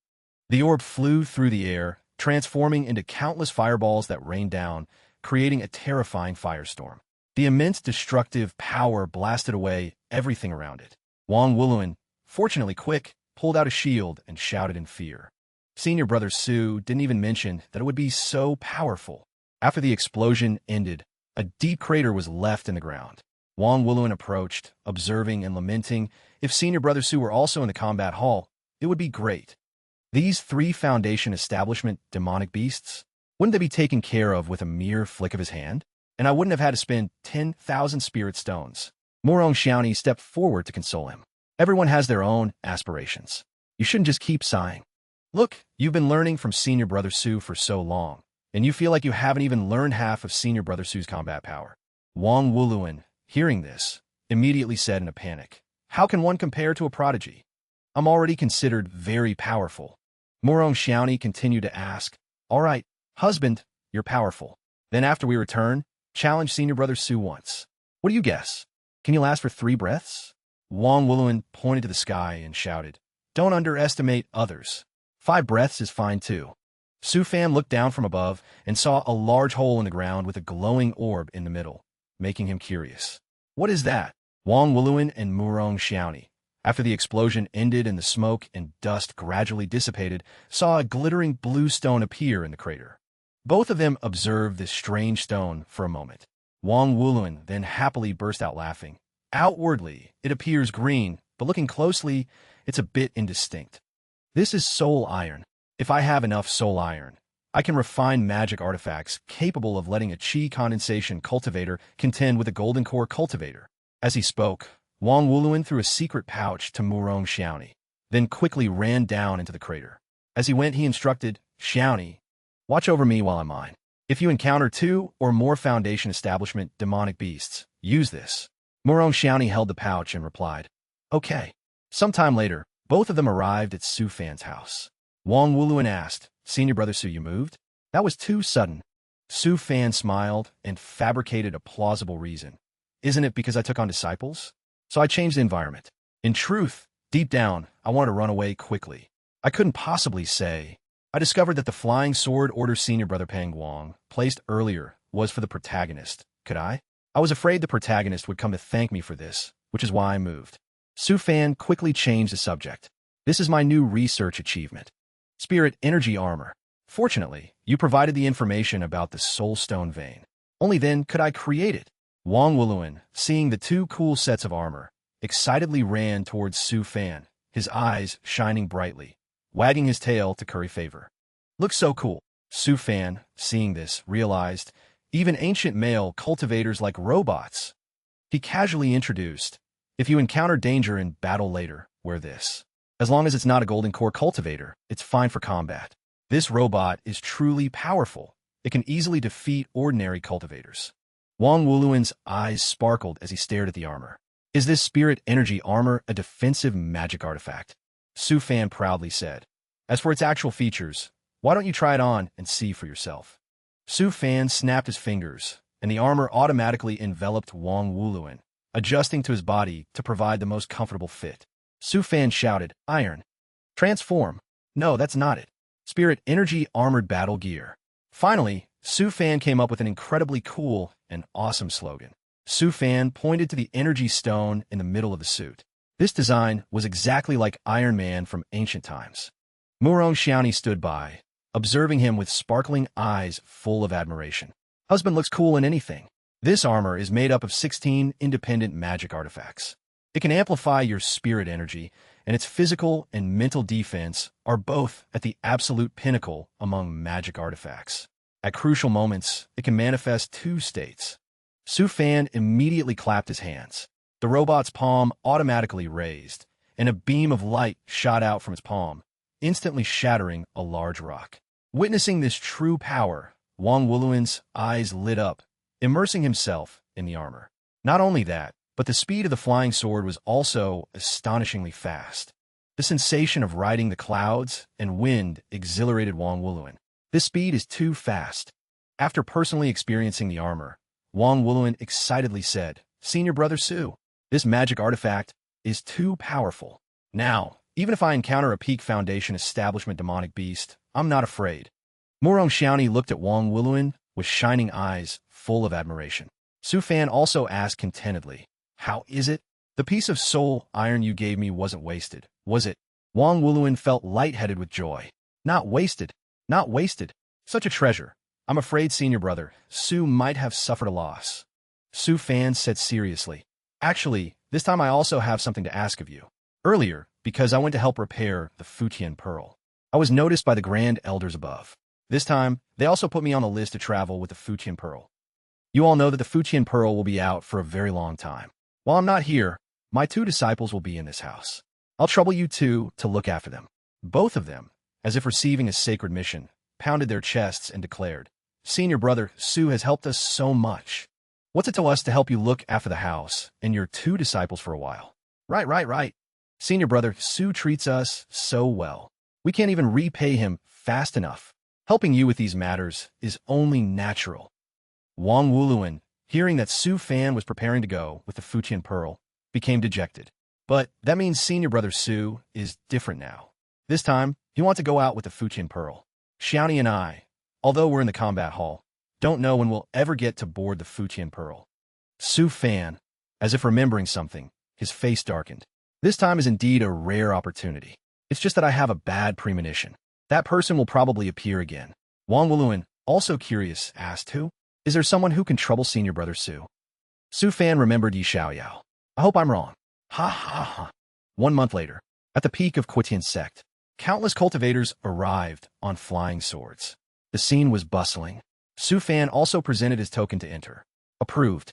The orb flew through the air, transforming into countless fireballs that rained down, creating a terrifying firestorm. The immense destructive power blasted away everything around it. Wang Wuluan, fortunately quick, pulled out a shield and shouted in fear. Senior Brother Su didn't even mention that it would be so powerful. After the explosion ended, a deep crater was left in the ground. Wang Wuluan approached, observing and lamenting, if Senior Brother Su were also in the combat hall, it would be great. These 3 Foundation Establishment demonic beasts, wouldn't they be taken care of with a mere flick of his hand? And I wouldn't have had to spend 10,000 spirit stones. Murong Xiaoni stepped forward to console him. Everyone has their own aspirations. You shouldn't just keep sighing. Look, you've been learning from Senior Brother Su for so long, and you feel like you haven't even learned half of Senior Brother Su's combat power. Wang Wuluan, hearing this, immediately said in a panic, how can one compare to a prodigy? I'm already considered very powerful. Murong Xiaoni continued to ask, all right, husband, you're powerful. Then after we return, challenge Senior Brother Su once. What do you guess? Can you last for 3 breaths? Wang Wuluan pointed to the sky and shouted, don't underestimate others. 5 breaths is fine too. Su Fan looked down from above and saw a large hole in the ground with a glowing orb in the middle, making him curious. What is that? Wang Wuluan and Murong Xiaoni, after the explosion ended and the smoke and dust gradually dissipated, saw a glittering blue stone appear in the crater. Both of them observed this strange stone for a moment. Wang Wuluan then happily burst out laughing. Outwardly, it appears green, but looking closely, it's a bit indistinct. This is soul iron. If I have enough soul iron, I can refine magic artifacts capable of letting a chi condensation cultivator contend with a golden core cultivator. As he spoke, Wang Wuluan threw a secret pouch to Murong Xiaoni, then quickly ran down into the crater. As he went, he instructed, Xiaoni, watch over me while I mine. If you encounter 2 or more Foundation Establishment demonic beasts, use this. Murong Xiaoni held the pouch and replied, okay. Sometime later, both of them arrived at Su Fan's house. Wang Wuluan asked, Senior Brother Su, you moved? That was too sudden. Su Fan smiled and fabricated a plausible reason. Isn't it because I took on disciples? so I changed the environment. In truth, deep down, I wanted to run away quickly. I couldn't possibly say. I discovered that the Flying Sword Order Senior Brother Pang Guang, placed earlier, was for the protagonist. Could I? I was afraid the protagonist would come to thank me for this, which is why I moved. Su Fan quickly changed the subject. This is my new research achievement. Spirit Energy Armor. Fortunately, you provided the information about the Soul Stone Vein. Only then could I create it. Wang Wuluan, seeing the two cool sets of armor, excitedly ran towards Su Fan, his eyes shining brightly, wagging his tail to curry favor. Looks so cool. Su Fan, seeing this, realized even ancient male cultivators like robots. He casually introduced, if you encounter danger in battle later, wear this. As long as it's not a golden core cultivator, it's fine for combat. This robot is truly powerful. It can easily defeat ordinary cultivators. Wang Wuluan's eyes sparkled as he stared at the armor. Is this spirit energy armor a defensive magic artifact? Su Fan proudly said. As for its actual features, why don't you try it on and see for yourself? Su Fan snapped his fingers, and the armor automatically enveloped Wang Wuluan, adjusting to his body to provide the most comfortable fit. Su Fan shouted, Iron. Transform. No, that's not it. Spirit Energy Armored Battle Gear. Finally, Su Fan came up with an incredibly cool and awesome slogan. Su Fan pointed to the energy stone in the middle of the suit. This design was exactly like Iron Man from ancient times. Murong Xiaoni stood by, observing him with sparkling eyes full of admiration. Husband looks cool in anything. This armor is made up of 16 independent magic artifacts. It can amplify your spirit energy, and its physical and mental defense are both at the absolute pinnacle among magic artifacts. At crucial moments, it can manifest two states. Su Fan immediately clapped his hands. The robot's palm automatically raised, and a beam of light shot out from its palm, instantly shattering a large rock. Witnessing this true power, Wang Wuluan's eyes lit up, immersing himself in the armor. Not only that, but the speed of the flying sword was also astonishingly fast. The sensation of riding the clouds and wind exhilarated Wang Wuluan. This speed is too fast. After personally experiencing the armor, Wang Wuluan excitedly said, Senior Brother Su, this magic artifact is too powerful. Now, even if I encounter a peak foundation establishment demonic beast, I'm not afraid. Murong Xiaoni looked at Wang Wuluan with shining eyes full of admiration. Su Fan also asked contentedly, How is it? The piece of soul iron you gave me wasn't wasted, was it? Wang Wuluan felt lightheaded with joy. Not wasted. Not wasted. Such a treasure. I'm afraid, Senior Brother, Su might have suffered a loss. Su Fan said seriously. Actually, this time I also have something to ask of you. Earlier, because I went to help repair the Futian Pearl, I was noticed by the Grand Elders above. This time, they also put me on the list to travel with the Futian Pearl. You all know that the Futian Pearl will be out for a very long time. While I'm not here, my two disciples will be in this house. I'll trouble you two to look after them. Both of them, as if receiving a sacred mission, pounded their chests and declared, Senior Brother Su has helped us so much. What's it to us to help you look after the house and your two disciples for a while? Right. Senior Brother Su treats us so well. We can't even repay him fast enough. Helping you with these matters is only natural. Wang Wuluan, hearing that Su Fan was preparing to go with the Futian Pearl, became dejected. But that means Senior Brother Su is different now. This time, he wants to go out with the Futian Pearl. Xiaoni and I, although we're in the combat hall, don't know when we'll ever get to board the Futian Pearl. Su Fan, as if remembering something, his face darkened. This time is indeed a rare opportunity. It's just that I have a bad premonition. That person will probably appear again. Wang Wuluan, also curious, asked who? Is there someone who can trouble Senior Brother Su? Su Fan remembered Yi Xiaoyao. I hope I'm wrong. Ha. 1 month later, at the peak of Quitian's Sect, countless cultivators arrived on flying swords. The scene was bustling. Su Fan also presented his token to enter. Approved.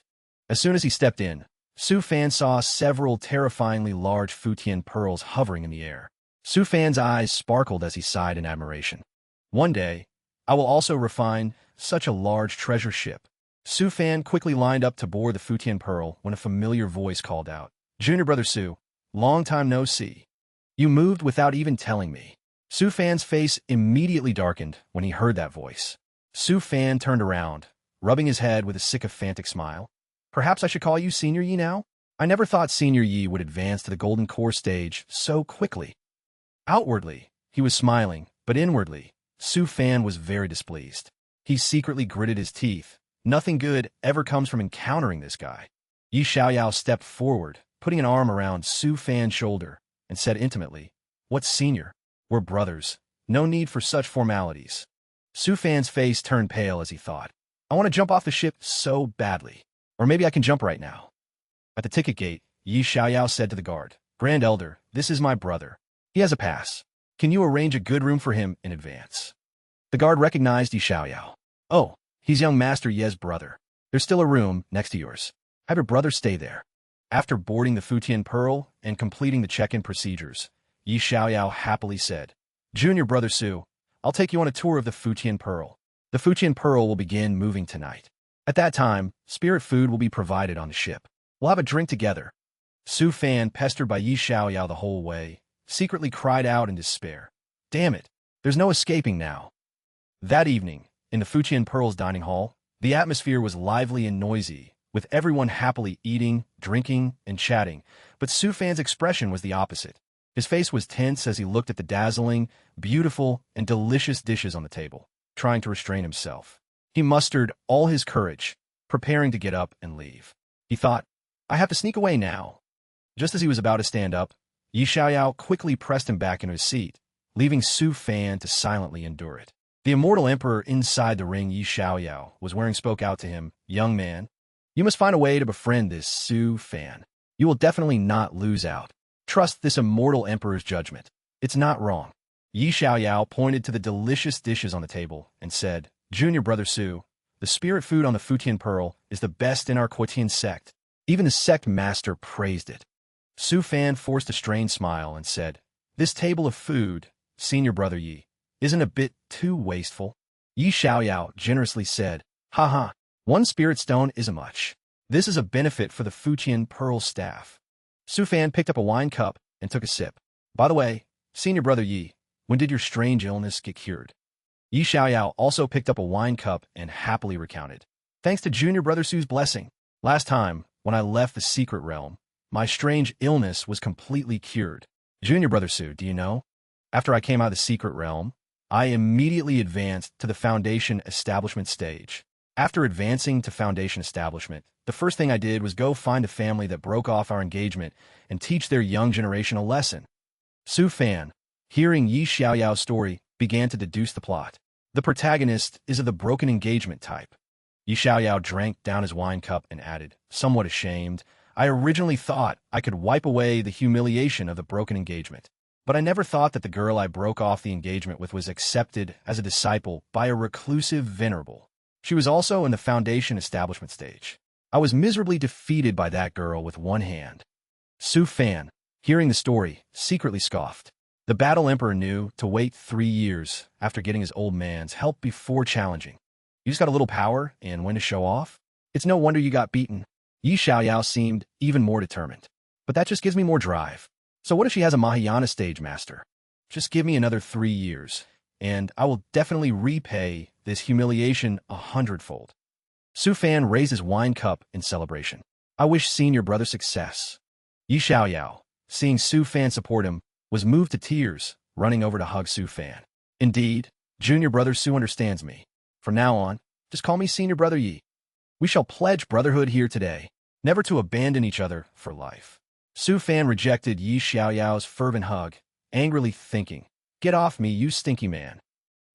As soon as he stepped in, Su Fan saw several terrifyingly large Futian pearls hovering in the air. Su Fan's eyes sparkled as he sighed in admiration. One day, I will also refine such a large treasure ship. Su Fan quickly lined up to board the Futian Pearl when a familiar voice called out, Junior Brother Su, long time no see. You moved without even telling me. Su Fan's face immediately darkened when he heard that voice. Su Fan turned around, rubbing his head with a sycophantic smile. Perhaps I should call you Senior Yi now? I never thought Senior Yi would advance to the Golden Core stage so quickly. Outwardly, he was smiling, but inwardly, Su Fan was very displeased. He secretly gritted his teeth. Nothing good ever comes from encountering this guy. Yi Xiaoyao stepped forward, putting an arm around Su Fan's shoulder, and said intimately, "What's senior? We're brothers. No need for such formalities." Su Fan's face turned pale as he thought, "I want to jump off the ship so badly. Or maybe I can jump right now." At the ticket gate, Yi Xiaoyao said to the guard, "Grand Elder, this is my brother. He has a pass. Can you arrange a good room for him in advance?" The guard recognized Yi Xiaoyao. "Oh, he's young Master Ye's brother. There's still a room next to yours. Have your brother stay there." After boarding the Futian Pearl and completing the check-in procedures, Yi Xiaoyao happily said, "Junior brother Su, I'll take you on a tour of the Futian Pearl. The Futian Pearl will begin moving tonight. At that time, spirit food will be provided on the ship. We'll have a drink together." Su Fan, pestered by Yi Xiaoyao the whole way, secretly cried out in despair, "Damn it, there's no escaping now." That evening, in the Futian Pearl's dining hall, the atmosphere was lively and noisy, with everyone happily eating, drinking, and chatting, but Su Fan's expression was the opposite. His face was tense as he looked at the dazzling, beautiful, and delicious dishes on the table, trying to restrain himself. He mustered all his courage, preparing to get up and leave. He thought, "I have to sneak away now." Just as he was about to stand up, Yi Xiaoyao quickly pressed him back into his seat, leaving Su Fan to silently endure it. The Immortal Emperor inside the ring Yi Xiaoyao was wearing spoke out to him, "Young man, you must find a way to befriend this Su Fan. You will definitely not lose out. Trust this Immortal Emperor's judgment. It's not wrong." Yi Xiaoyao pointed to the delicious dishes on the table and said, "Junior brother Su, the spirit food on the Futian Pearl is the best in our Quotian sect. Even the sect master praised it." Su Fan forced a strained smile and said, "This table of food, Senior brother Yi, isn't a bit too wasteful?" Yi Xiaoyao generously said, "Haha, one spirit stone isn't much. This is a benefit for the Futian Pearl staff." Su Fan picked up a wine cup and took a sip. "By the way, Senior brother Yi, when did your strange illness get cured?" Yi Xiaoyao also picked up a wine cup and happily recounted, "Thanks to Junior brother Su's blessing, last time, when I left the secret realm, my strange illness was completely cured. Junior brother Su, do you know? After I came out of the secret realm, I immediately advanced to the Foundation Establishment stage. After advancing to Foundation Establishment, the first thing I did was go find a family that broke off our engagement and teach their young generation a lesson." Su Fan, hearing Yi Xiaoyao's story, began to deduce the plot. The protagonist is of the broken engagement type. Yi Xiaoyao drank down his wine cup and added, somewhat ashamed, "I originally thought I could wipe away the humiliation of the broken engagement. But I never thought that the girl I broke off the engagement with was accepted as a disciple by a reclusive venerable. She was also in the Foundation Establishment stage. I was miserably defeated by that girl with one hand." Su Fan, hearing the story, secretly scoffed. The Battle Emperor knew to wait 3 years after getting his old man's help before challenging. You just got a little power and when to show off? It's no wonder you got beaten. Yi Xiaoyao seemed even more determined. "But that just gives me more drive. So what if she has a Mahayana stage master? Just give me another 3 years, and I will definitely repay this humiliation 100-fold. Su Fan raised his wine cup in celebration. "I wish Senior brother success." Yi Xiaoyao, seeing Su Fan support him, was moved to tears, running over to hug Su Fan. "Indeed, Junior brother Su understands me. From now on, just call me Senior brother Yi. We shall pledge brotherhood here today, never to abandon each other for life." Su Fan rejected Yi Xiaoyao's fervent hug, angrily thinking, "Get off me, you stinky man."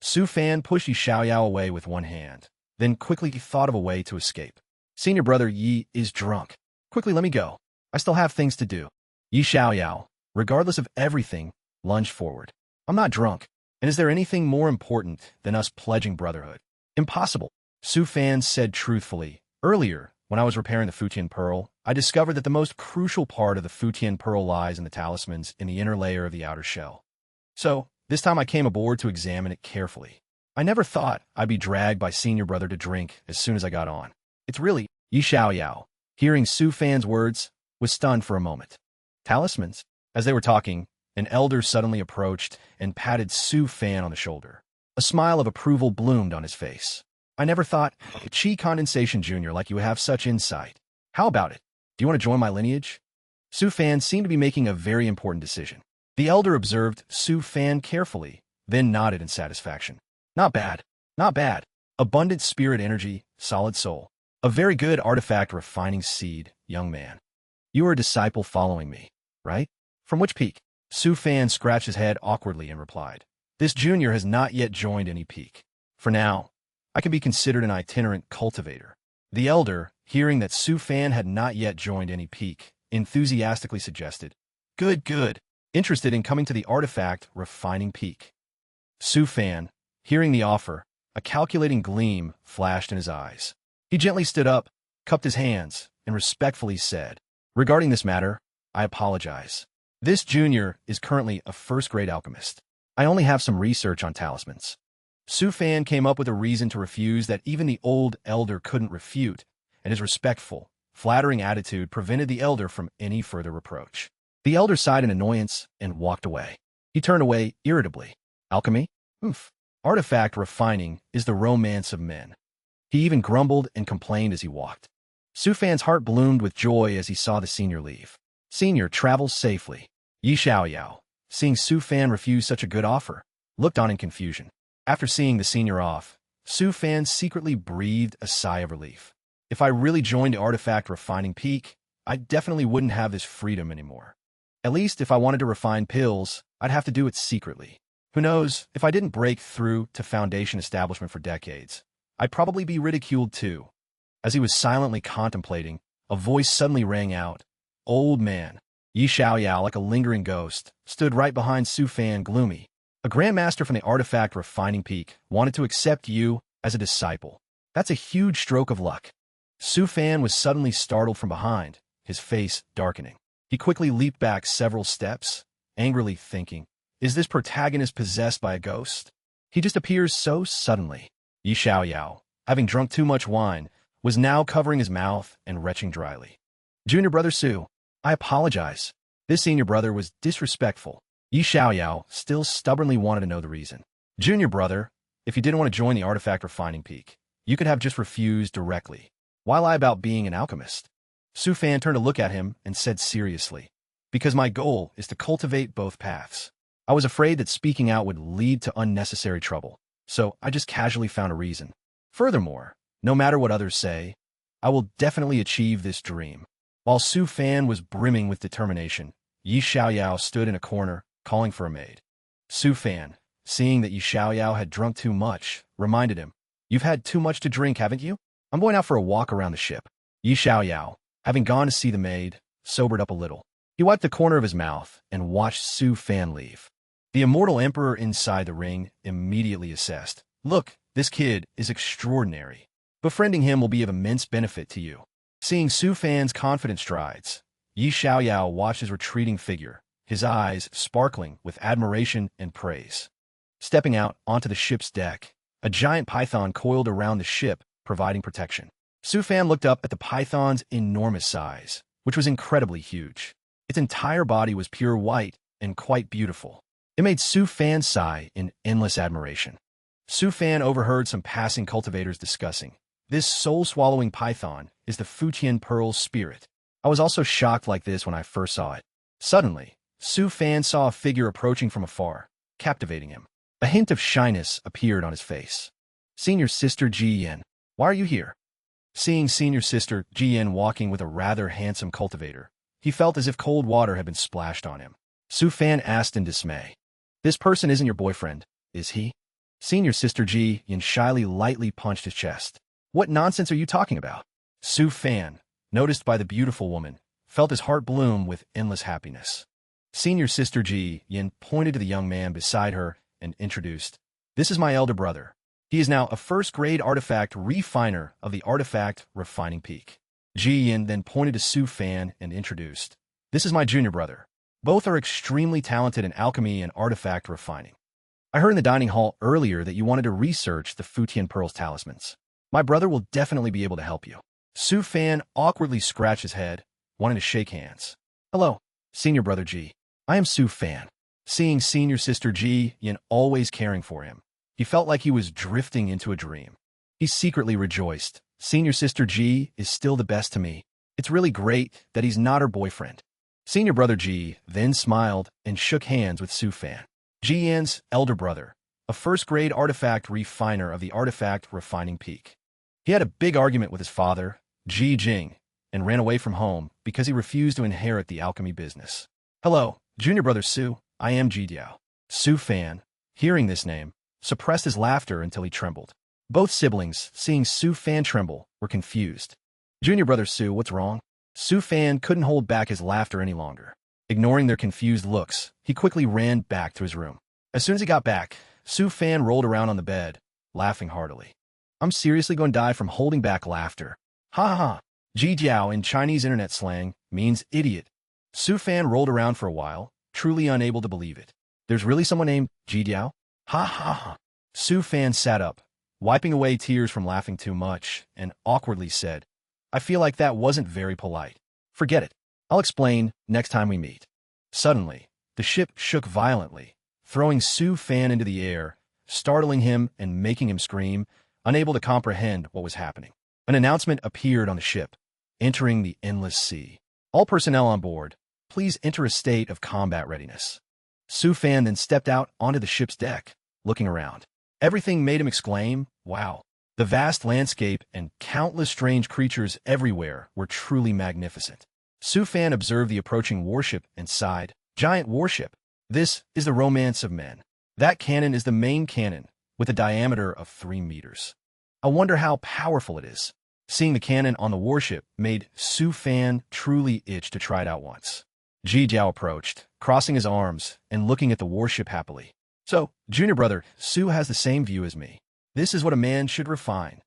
Su Fan pushed Yi Xiaoyao away with one hand, then quickly thought of a way to escape. "Senior brother Yi is drunk. Quickly let me go. I still have things to do." Yi Xiaoyao, regardless of everything, lunged forward. "I'm not drunk, and is there anything more important than us pledging brotherhood?" "Impossible," Su Fan said truthfully. "Earlier, when I was repairing the Futian Pearl, I discovered that the most crucial part of the Futian Pearl lies in the talismans in the inner layer of the outer shell. So, this time I came aboard to examine it carefully. I never thought I'd be dragged by Senior brother to drink as soon as I got on. It's really..." Yi Xiaoyao, hearing Su Fan's words, was stunned for a moment. "Talismans?" As they were talking, an elder suddenly approached and patted Su Fan on the shoulder. A smile of approval bloomed on his face. "I never thought, Chi Condensation Jr., like you have such insight. How about it? Do you want to join my lineage? Su Fan seemed to be making a very important decision. The elder observed Su Fan carefully, then nodded in satisfaction. Not bad. Not bad. Abundant spirit energy, solid soul. A very good artifact refining seed, young man. You are a disciple following me, right? From which peak? Su Fan scratched his head awkwardly and replied. This junior has not yet joined any peak. For now, I can be considered an itinerant cultivator. The elder, hearing that Su Fan had not yet joined any peak, enthusiastically suggested, Good, good. Interested in coming to the artifact refining peak. Su Fan, hearing the offer, a calculating gleam flashed in his eyes. He gently stood up, cupped his hands, and respectfully said, Regarding this matter, I apologize. This junior is currently a first-grade alchemist. I only have some research on talismans. Su Fan came up with a reason to refuse that even the old elder couldn't refute, and his respectful, flattering attitude prevented the elder from any further reproach. The elder sighed in annoyance and walked away. He turned away irritably. Alchemy? Oof. Artifact refining is the romance of men. He even grumbled and complained as he walked. Su Fan's heart bloomed with joy as he saw the senior leave. Senior travels safely. Yi Xiaoyao, seeing Su Fan refuse such a good offer, looked on in confusion. After seeing the senior off, Su Fan secretly breathed a sigh of relief. If I really joined the artifact refining peak, I definitely wouldn't have this freedom anymore. At least if I wanted to refine pills, I'd have to do it secretly. Who knows, if I didn't break through to Foundation establishment for decades, I'd probably be ridiculed too. As he was silently contemplating, a voice suddenly rang out. Old man. Yi Xiaoyao, like a lingering ghost, stood right behind Su Fan, gloomy. A grandmaster from the artifact refining peak wanted to accept you as a disciple. That's a huge stroke of luck. Su Fan was suddenly startled from behind, his face darkening. He quickly leaped back several steps, angrily thinking, Is this protagonist possessed by a ghost? He just appears so suddenly. Yi Xiaoyao, having drunk too much wine, was now covering his mouth and retching dryly. Junior brother Su, I apologize. This senior brother was disrespectful. Yi Xiaoyao still stubbornly wanted to know the reason. Junior brother, if you didn't want to join the artifact refining peak, you could have just refused directly. Why lie about being an alchemist? Su Fan turned to look at him and said seriously, Because my goal is to cultivate both paths. I was afraid that speaking out would lead to unnecessary trouble, so I just casually found a reason. Furthermore, no matter what others say, I will definitely achieve this dream. While Su Fan was brimming with determination, Yi Xiaoyao stood in a corner, calling for a maid. Su Fan, seeing that Yi Xiaoyao had drunk too much, reminded him, You've had too much to drink, haven't you? I'm going out for a walk around the ship. Yi Xiaoyao, having gone to see the maid, sobered up a little. He wiped the corner of his mouth and watched Su Fan leave. The immortal emperor inside the ring immediately assessed, Look, this kid is extraordinary. Befriending him will be of immense benefit to you. Seeing Su Fan's confident strides, Yi Xiaoyao watched his retreating figure, his eyes sparkling with admiration and praise. Stepping out onto the ship's deck, a giant python coiled around the ship, providing protection. Su Fan looked up at the python's enormous size, which was incredibly huge. Its entire body was pure white and quite beautiful. It made Su Fan sigh in endless admiration. Su Fan overheard some passing cultivators discussing, This soul-swallowing python is the Fuqian Pearl's spirit. I was also shocked like this when I first saw it. Suddenly, Su Fan saw a figure approaching from afar, captivating him. A hint of shyness appeared on his face. Senior Sister Ji Yen, why are you here? Seeing Senior Sister Ji Yen walking with a rather handsome cultivator, he felt as if cold water had been splashed on him. Su Fan asked in dismay. This person isn't your boyfriend, is he? Senior Sister Ji Yen shyly lightly punched his chest. What nonsense are you talking about? Su Fan, noticed by the beautiful woman, felt his heart bloom with endless happiness. Senior Sister Ji Yen pointed to the young man beside her and introduced, This is my elder brother. He is now a first-grade artifact refiner of the artifact refining peak. Ji Yen then pointed to Su Fan and introduced, This is my junior brother. Both are extremely talented in alchemy and artifact refining. I heard in the dining hall earlier that you wanted to research the Fuqian Pearl's talismans. My brother will definitely be able to help you. Su Fan awkwardly scratched his head, wanting to shake hands. Hello, Senior Brother Ji. I am Su Fan. Seeing Senior Sister Ji Yen always caring for him, he felt like he was drifting into a dream. He secretly rejoiced. Senior Sister Ji is still the best to me. It's really great that he's not her boyfriend. Senior brother Ji then smiled and shook hands with Su Fan, Ji Yan's elder brother, a first-grade artifact refiner of the artifact refining peak. He had a big argument with his father, Ji Jing, and ran away from home because he refused to inherit the alchemy business. Hello, junior brother Su, I am Ji Diao. Su Fan, hearing this name, suppressed his laughter until he trembled. Both siblings, seeing Su Fan tremble, were confused. Junior brother Su, what's wrong? Su Fan couldn't hold back his laughter any longer. Ignoring their confused looks, he quickly ran back to his room. As soon as he got back, Su Fan rolled around on the bed, laughing heartily. I'm seriously going to die from holding back laughter. Ha ha ha. Ji Jiao in Chinese internet slang means idiot. Su Fan rolled around for a while, truly unable to believe it. There's really someone named Ji Jiao? Ha ha ha. Su Fan sat up, wiping away tears from laughing too much, and awkwardly said, I feel like that wasn't very polite. Forget it. I'll explain next time we meet. Suddenly, the ship shook violently, throwing Su Fan into the air, startling him and making him scream, unable to comprehend what was happening. An announcement appeared on the ship, entering the endless sea. All personnel on board, please enter a state of combat readiness. Su Fan then stepped out onto the ship's deck, looking around. Everything made him exclaim, wow. The vast landscape and countless strange creatures everywhere were truly magnificent. Su Fan observed the approaching warship and sighed, giant warship. This is the romance of men. That cannon is the main cannon, with a diameter of 3 meters. I wonder how powerful it is. Seeing the cannon on the warship made Su Fan truly itch to try it out once. Ji Jiao approached, crossing his arms and looking at the warship happily. So, junior brother, Su has the same view as me. This is what a man should refine.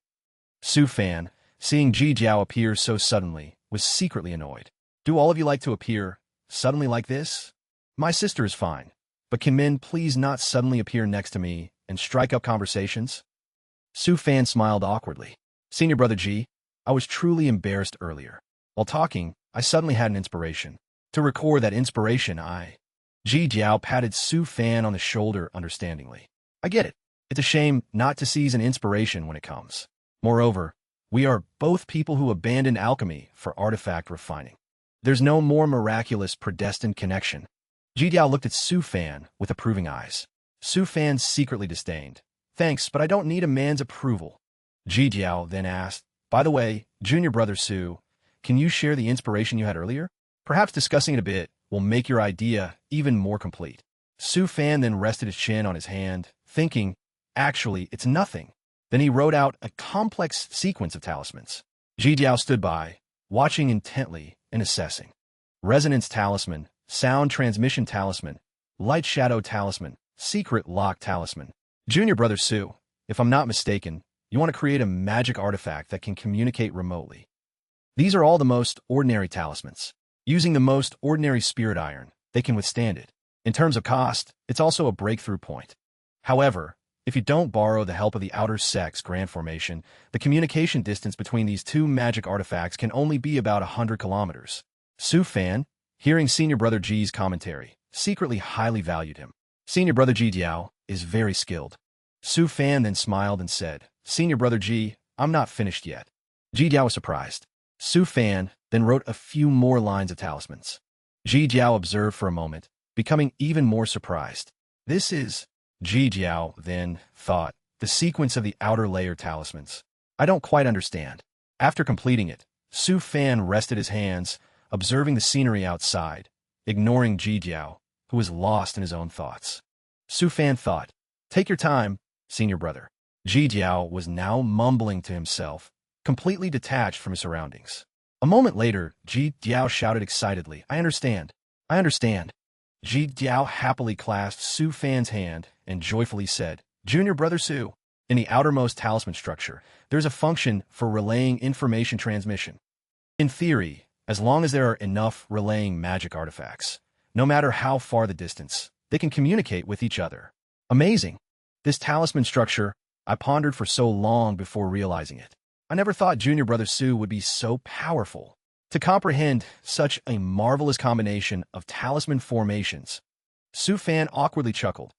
Su Fan, seeing Ji Jiao appear so suddenly, was secretly annoyed. Do all of you like to appear suddenly like this? My sister is fine, but can men please not suddenly appear next to me and strike up conversations? Su Fan smiled awkwardly. Senior brother Ji, I was truly embarrassed earlier. While talking, I suddenly had an inspiration. To record that inspiration, Ji Jiao patted Su Fan on the shoulder understandingly. I get it. It's a shame not to seize an inspiration when it comes. Moreover, we are both people who abandoned alchemy for artifact refining. There's no more miraculous predestined connection. Ji Jiao looked at Su Fan with approving eyes. Su Fan secretly disdained. Thanks, but I don't need a man's approval. Ji Jiao then asked, by the way, junior brother Su, can you share the inspiration you had earlier? Perhaps discussing it a bit will make your idea even more complete. Su Fan then rested his chin on his hand, thinking, actually, it's nothing. Then he wrote out a complex sequence of talismans. Ji Jiao stood by, watching intently and assessing. Resonance talisman, sound transmission talisman, light shadow talisman, secret lock talisman. Junior brother Su, if I'm not mistaken, you want to create a magic artifact that can communicate remotely. These are all the most ordinary talismans. Using the most ordinary spirit iron, they can withstand it. In terms of cost, it's also a breakthrough point. However, if you don't borrow the help of the outer Sect's grand formation, the communication distance between these two magic artifacts can only be about 100 kilometers. Su Fan, hearing senior brother Ji's commentary, secretly highly valued him. Senior brother Ji Diao is very skilled. Su Fan then smiled and said, Senior brother Ji, I'm not finished yet. Ji Diao was surprised. Su Fan then wrote a few more lines of talismans. Ji Jiao observed for a moment, becoming even more surprised. This is, Ji Jiao then thought, the sequence of the outer layer talismans. I don't quite understand. After completing it, Su Fan rested his hands, observing the scenery outside, ignoring Ji Jiao, who was lost in his own thoughts. Su Fan thought, take your time, senior brother. Ji Jiao was now mumbling to himself, completely detached from his surroundings. A moment later, Ji Jiao shouted excitedly, I understand. I understand. Ji Jiao happily clasped Su Fan's hand and joyfully said, Junior brother Su, in the outermost talisman structure, there's a function for relaying information transmission. In theory, as long as there are enough relaying magic artifacts, no matter how far the distance, they can communicate with each other. Amazing. This talisman structure, I pondered for so long before realizing it. I never thought Junior brother Su would be so powerful. To comprehend such a marvelous combination of talisman formations, Su Fan awkwardly chuckled.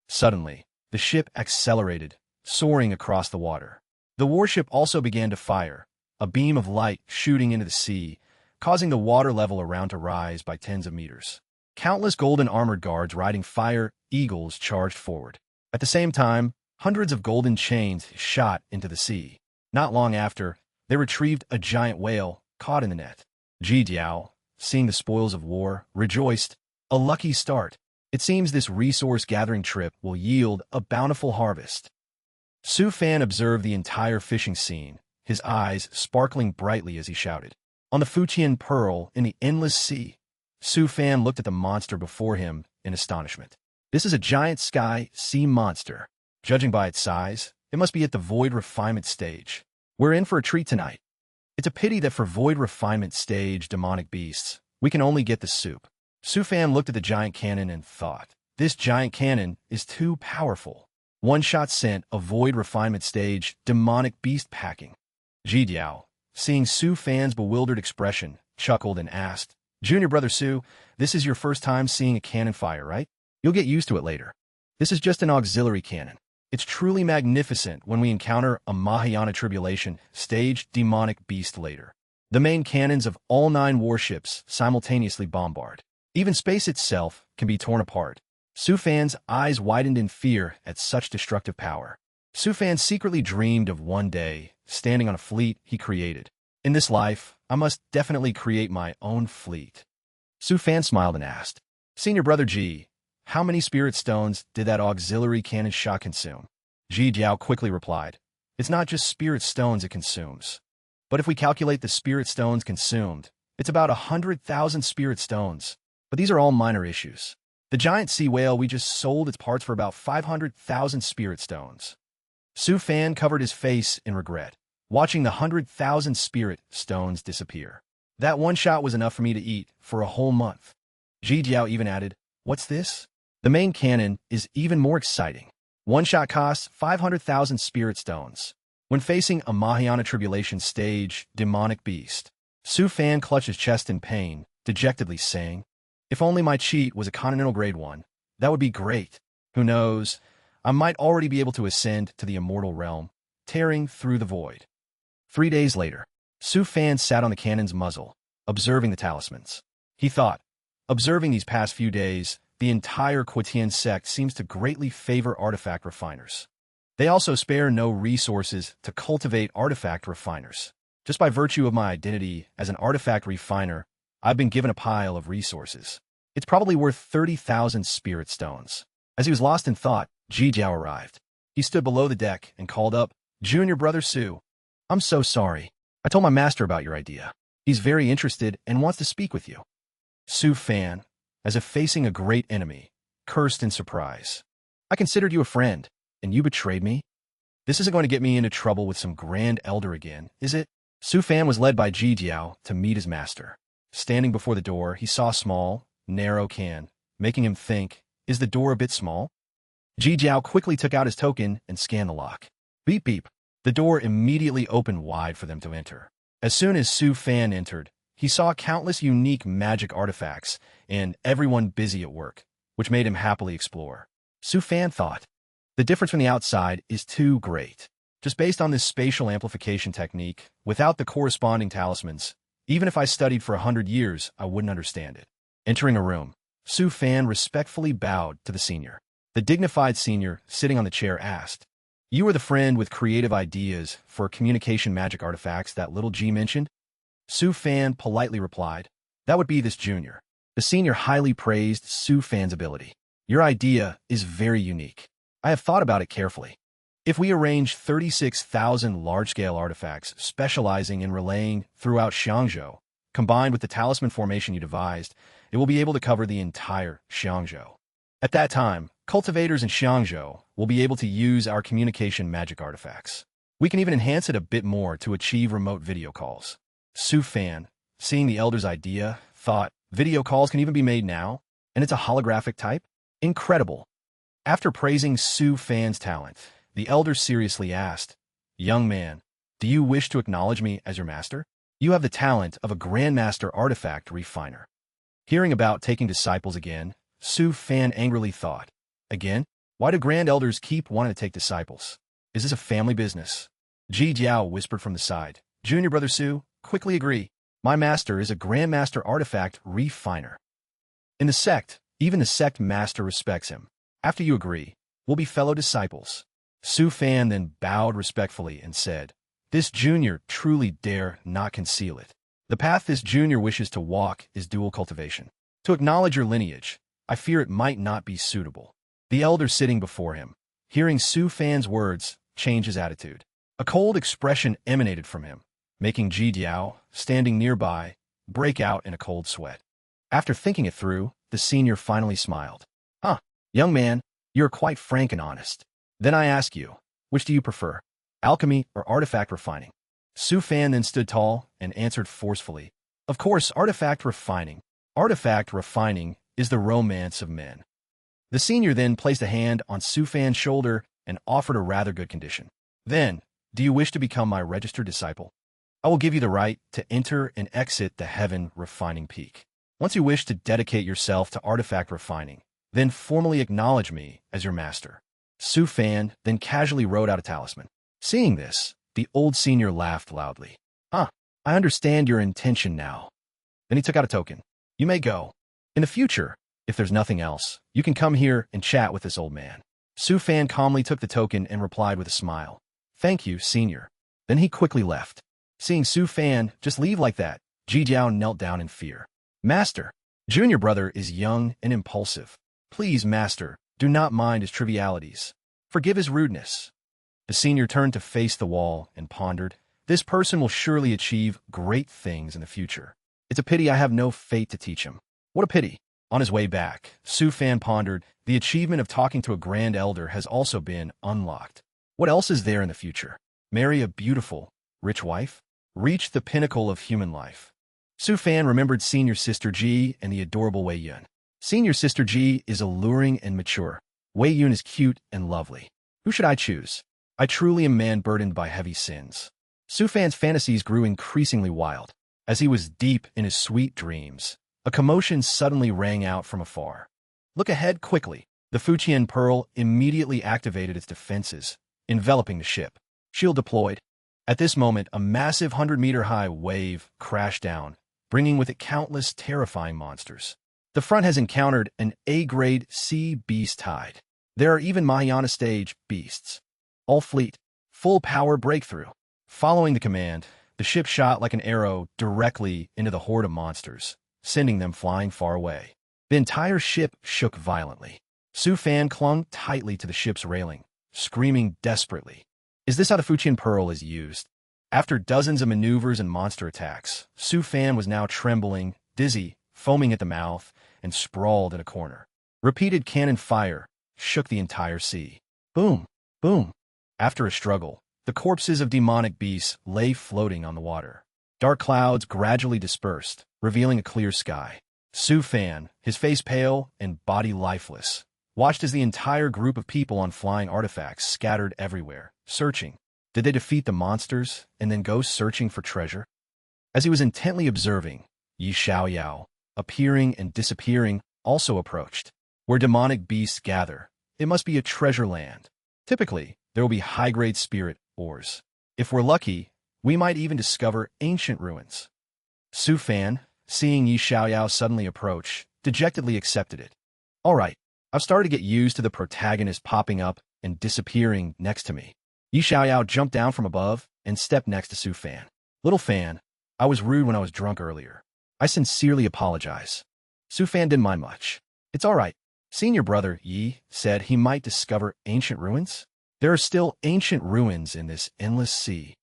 Suddenly, the ship accelerated, soaring across the water. The warship also began to fire, a beam of light shooting into the sea, causing the water level around to rise by tens of meters. Countless golden armored guards riding fire eagles charged forward. At the same time, hundreds of golden chains shot into the sea. Not long after, they retrieved a giant whale caught in the net. Ji Diao, seeing the spoils of war, rejoiced. A lucky start. It seems this resource-gathering trip will yield a bountiful harvest. Su Fan observed the entire fishing scene, his eyes sparkling brightly as he shouted. On the Fujian Pearl in the endless sea, Su Fan looked at the monster before him in astonishment. This is a giant sky sea monster. Judging by its size, it must be at the void refinement stage. We're in for a treat tonight. It's a pity that for void refinement stage demonic beasts, we can only get the soup. Su Fan looked at the giant cannon and thought, this giant cannon is too powerful. One shot sent a void refinement stage demonic beast packing. Ji Diao, seeing Su Fan's bewildered expression, chuckled and asked, Junior Brother Su, this is your first time seeing a cannon fire, right? You'll get used to it later. This is just an auxiliary cannon. It's truly magnificent when we encounter a Mahayana Tribulation stage demonic beast later. The main cannons of all 9 warships simultaneously bombard. Even space itself can be torn apart. Su Fan's eyes widened in fear at such destructive power. Su Fan secretly dreamed of one day standing on a fleet he created. In this life, I must definitely create my own fleet. Su Fan smiled and asked, Senior Brother Ji, how many spirit stones did that auxiliary cannon shot consume? Ji Diao quickly replied, it's not just spirit stones it consumes. But if we calculate the spirit stones consumed, it's about 100,000 spirit stones. But these are all minor issues. The giant sea whale we just sold its parts for about 500,000 spirit stones. Su Fan covered his face in regret, watching the 100,000 spirit stones disappear. That one shot was enough for me to eat for a whole month. Ji Diao even added, what's this? The main cannon is even more exciting. One shot costs 500,000 spirit stones. When facing a Mahayana Tribulation stage demonic beast, Su Fan clutched his chest in pain, dejectedly saying, if only my cheat was a Continental Grade 1, that would be great. Who knows, I might already be able to ascend to the Immortal realm, tearing through the void. 3 days later, Su Fan sat on the cannon's muzzle, observing the talismans. He thought, observing these past few days, the entire Quetian sect seems to greatly favor artifact refiners. They also spare no resources to cultivate artifact refiners. Just by virtue of my identity as an artifact refiner, I've been given a pile of resources. It's probably worth 30,000 spirit stones. As he was lost in thought, Ji Diao arrived. He stood below the deck and called up, Junior Brother Su. I'm so sorry. I told my master about your idea. He's very interested and wants to speak with you. Su Fan, as if facing a great enemy, cursed in surprise. I considered you a friend, and you betrayed me? This isn't going to get me into trouble with some grand elder again, is it? Su Fan was led by Ji Diao to meet his master. Standing before the door, he saw a small, narrow can, making him think, is the door a bit small? Ji Diao quickly took out his token and scanned the lock. Beep beep. The door immediately opened wide for them to enter. As soon as Su Fan entered, he saw countless unique magic artifacts and everyone busy at work, which made him happily explore. Su Fan thought, the difference from the outside is too great. Just based on this spatial amplification technique, without the corresponding talismans, even if I studied for 100 years, I wouldn't understand it. Entering a room, Su Fan respectfully bowed to the senior. The dignified senior, sitting on the chair, asked, you are the friend with creative ideas for communication magic artifacts that little G mentioned? Su Fan politely replied, that would be this junior. The senior highly praised Su Fan's ability. Your idea is very unique. I have thought about it carefully. If we arrange 36,000 large-scale artifacts specializing in relaying throughout Xiangzhou, combined with the talisman formation you devised, it will be able to cover the entire Xiangzhou. At that time, cultivators in Xiangzhou will be able to use our communication magic artifacts. We can even enhance it a bit more to achieve remote video calls. Su Fan, seeing the elder's idea, thought, video calls can even be made now, and it's a holographic type? Incredible. After praising Su Fan's talent, the elder seriously asked, young man, do you wish to acknowledge me as your master? You have the talent of a grandmaster artifact refiner. Hearing about taking disciples again, Su Fan angrily thought, again? Why do grand elders keep wanting to take disciples? Is this a family business? Ji Diao whispered from the side, Junior Brother Su, quickly agree. My master is a Grandmaster Artifact Refiner. In the Sect, even the Sect Master respects him. After you agree, we'll be fellow disciples. Su Fan then bowed respectfully and said, This junior truly dare not conceal it. The path this junior wishes to walk is dual cultivation. To acknowledge your lineage, I fear it might not be suitable. The elder sitting before him, hearing Su Fan's words, changed his attitude. A cold expression emanated from him, making Ji Diao, standing nearby, break out in a cold sweat. After thinking it through, the senior finally smiled. Young man, you are quite frank and honest. Then I ask you, which do you prefer, alchemy or artifact refining? Su Fan then stood tall and answered forcefully, Of course, artifact refining. Artifact refining is the romance of men. The senior then placed a hand on Su Fan's shoulder and offered a rather good condition. Then, do you wish to become my registered disciple? I will give you the right to enter and exit the heaven refining peak. Once you wish to dedicate yourself to artifact refining, then formally acknowledge me as your master. Su Fan then casually wrote out a talisman. Seeing this, the old senior laughed loudly. I understand your intention now. Then he took out a token. You may go. In the future, if there's nothing else, you can come here and chat with this old man. Su Fan calmly took the token and replied with a smile. Thank you, senior. Then he quickly left. Seeing Su Fan just leave like that, Ji Jiao knelt down in fear. Master, junior brother is young and impulsive. Please, master, do not mind his trivialities. Forgive his rudeness. The senior turned to face the wall and pondered, This person will surely achieve great things in the future. It's a pity I have no fate to teach him. What a pity. On his way back, Su Fan pondered, the achievement of talking to a grand elder has also been unlocked. What else is there in the future? Marry a beautiful, rich wife? Reach the pinnacle of human life. Su Fan remembered senior sister Ji and the adorable Wei Yun. Senior sister Ji is alluring and mature. Wei Yun is cute and lovely. Who should I choose? I truly am man burdened by heavy sins. Su Fan's fantasies grew increasingly wild. As he was deep in his sweet dreams, a commotion suddenly rang out from afar. Look ahead quickly. The Fujian Pearl immediately activated its defenses, enveloping the ship. Shield deployed. At this moment, a massive 100-meter-high wave crashed down, bringing with it countless terrifying monsters. The front has encountered an A-grade sea beast tide. There are even Mahayana stage beasts. All fleet, full power breakthrough. Following the command, the ship shot like an arrow directly into the horde of monsters, sending them flying far away. The entire ship shook violently. Su Fan clung tightly to the ship's railing, screaming desperately. Is this how the Fujian Pearl is used? After dozens of maneuvers and monster attacks, Su Fan was now trembling, dizzy, foaming at the mouth, and sprawled in a corner. Repeated cannon fire shook the entire sea. Boom! Boom! After a struggle, the corpses of demonic beasts lay floating on the water. Dark clouds gradually dispersed, revealing a clear sky. Su Fan, his face pale and body lifeless, watched as the entire group of people on flying artifacts scattered everywhere, searching. Did they defeat the monsters and then go searching for treasure? As he was intently observing, Yi Xiaoyao, appearing and disappearing, also approached. Where demonic beasts gather, it must be a treasure land. Typically, there will be high-grade spirit ores. If we're lucky, we might even discover ancient ruins. Su Fan, seeing Yi Xiaoyao suddenly approach, dejectedly accepted it. All right, I've started to get used to the protagonist popping up and disappearing next to me. Yi Xiaoyao jumped down from above and stepped next to Su Fan. Little Fan, I was rude when I was drunk earlier. I sincerely apologize. Su Fan didn't mind much. It's all right. Senior brother Yi said he might discover ancient ruins. There are still ancient ruins in this endless sea.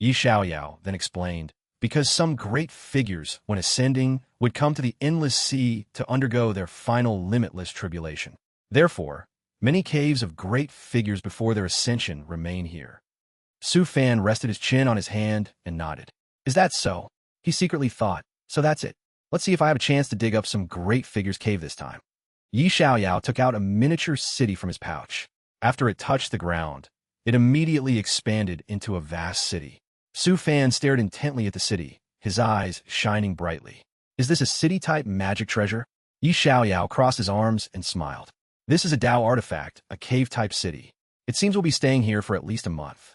Yi Xiaoyao then explained, because some great figures, when ascending, would come to the endless sea to undergo their final limitless tribulation. Therefore, many caves of great figures before their ascension remain here. Su Fan rested his chin on his hand and nodded. Is that so? He secretly thought. So that's it. Let's see if I have a chance to dig up some great figures cave this time. Yi Xiaoyao took out a miniature city from his pouch. After it touched the ground, it immediately expanded into a vast city. Su Fan stared intently at the city, his eyes shining brightly. Is this a city-type magic treasure? Yi Xiaoyao crossed his arms and smiled. This is a Dao artifact, a cave-type city. It seems we'll be staying here for at least a month.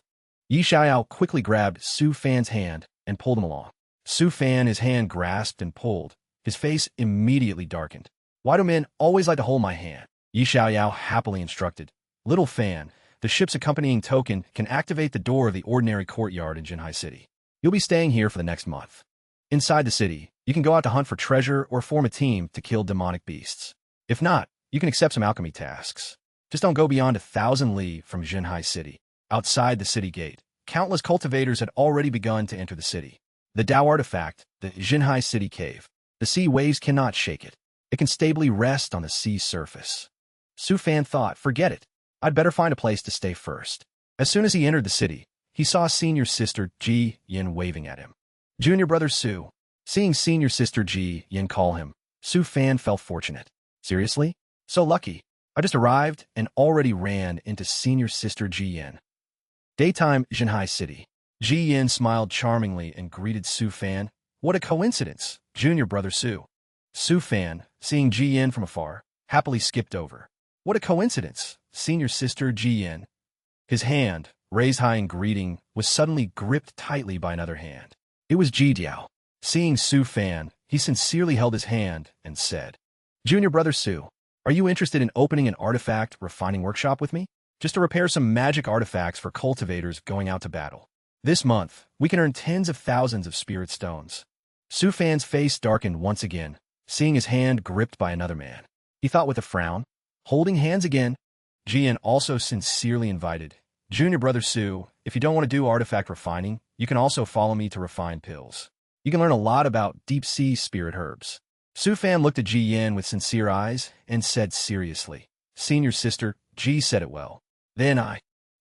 Yi Xiaoyao quickly grabbed Su Fan's hand and pulled him along. Su Fan, his hand grasped and pulled. His face immediately darkened. Why do men always like to hold my hand? Yi Xiaoyao happily instructed. Little Fan, the ship's accompanying token can activate the door of the ordinary courtyard in Jinhai City. You'll be staying here for the next month. Inside the city, you can go out to hunt for treasure or form a team to kill demonic beasts. If not, you can accept some alchemy tasks. Just don't go beyond 1,000 li from Jinhai City. Outside the city gate, countless cultivators had already begun to enter the city. The Tao artifact, the Jinhai City Cave. The sea waves cannot shake it. It can stably rest on the sea's surface. Su Fan thought, forget it. I'd better find a place to stay first. As soon as he entered the city, he saw senior sister Ji Yin waving at him. Junior brother Su. Seeing senior sister Ji Yin call him, Su Fan felt fortunate. Seriously? So lucky. I just arrived and already ran into senior sister Ji Yin. Daytime, Jinhai City. Ji Yin smiled charmingly and greeted Su Fan. What a coincidence, junior brother Su. Su Fan, seeing Ji Yin from afar, happily skipped over. What a coincidence, senior sister Ji Yin. His hand, raised high in greeting, was suddenly gripped tightly by another hand. It was Ji Diao. Seeing Su Fan, he sincerely held his hand and said, Junior brother Su, are you interested in opening an artifact refining workshop with me? Just to repair some magic artifacts for cultivators going out to battle. This month, we can earn tens of thousands of spirit stones. Su Fan's face darkened once again, seeing his hand gripped by another man. He thought with a frown, holding hands again. Jian also sincerely invited, Junior brother Su, if you don't want to do artifact refining, you can also follow me to refine pills. You can learn a lot about deep-sea spirit herbs. Su Fan looked at Ji Yin with sincere eyes and said seriously, Senior sister, Ji said it well. Then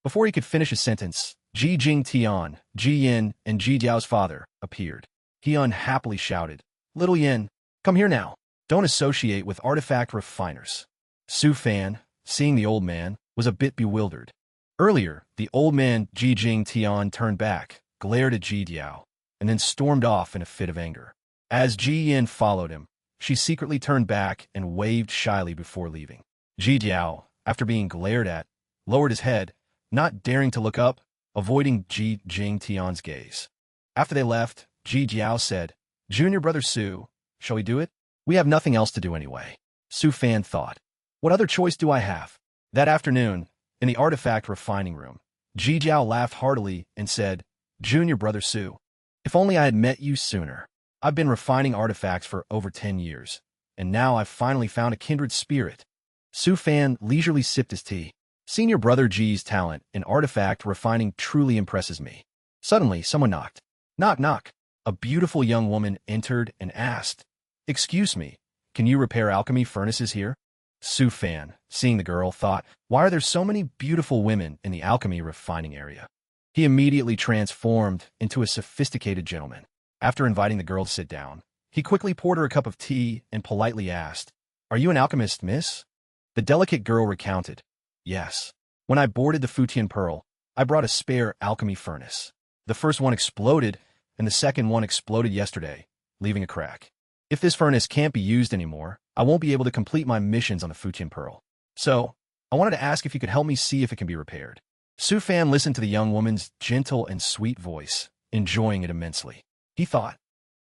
Before he could finish his sentence, Ji Jing Tian, Ji Yin, and Ji Diao's father appeared. He unhappily shouted, Little Yin, come here now. Don't associate with artifact refiners. Su Fan, seeing the old man, was a bit bewildered. Earlier, the old man Ji Jing Tian turned back, glared at Ji Diao, and then stormed off in a fit of anger. As Ji Yin followed him, she secretly turned back and waved shyly before leaving. Ji Diao, after being glared at, lowered his head, not daring to look up, avoiding Ji Jing Tian's gaze. After they left, Ji Diao said, Junior brother Su, shall we do it? We have nothing else to do anyway. Su Fan thought. What other choice do I have? That afternoon, in the artifact refining room, Ji Diao laughed heartily and said, Junior brother Su, if only I had met you sooner. I've been refining artifacts for over 10 years, and now I've finally found a kindred spirit. Su Fan leisurely sipped his tea. Senior brother Ji's talent in artifact refining truly impresses me. Suddenly, someone knocked. Knock, knock. A beautiful young woman entered and asked, Excuse me, can you repair alchemy furnaces here? Su Fan, seeing the girl, thought, why are there so many beautiful women in the alchemy refining area? He immediately transformed into a sophisticated gentleman. After inviting the girl to sit down, he quickly poured her a cup of tea and politely asked, Are you an alchemist, miss? The delicate girl recounted, Yes. When I boarded the Futian Pearl, I brought a spare alchemy furnace. The first one exploded, and the second one exploded yesterday, leaving a crack. If this furnace can't be used anymore, I won't be able to complete my missions on the Futian Pearl. So, I wanted to ask if you could help me see if it can be repaired. Su Fan listened to the young woman's gentle and sweet voice, enjoying it immensely. He thought,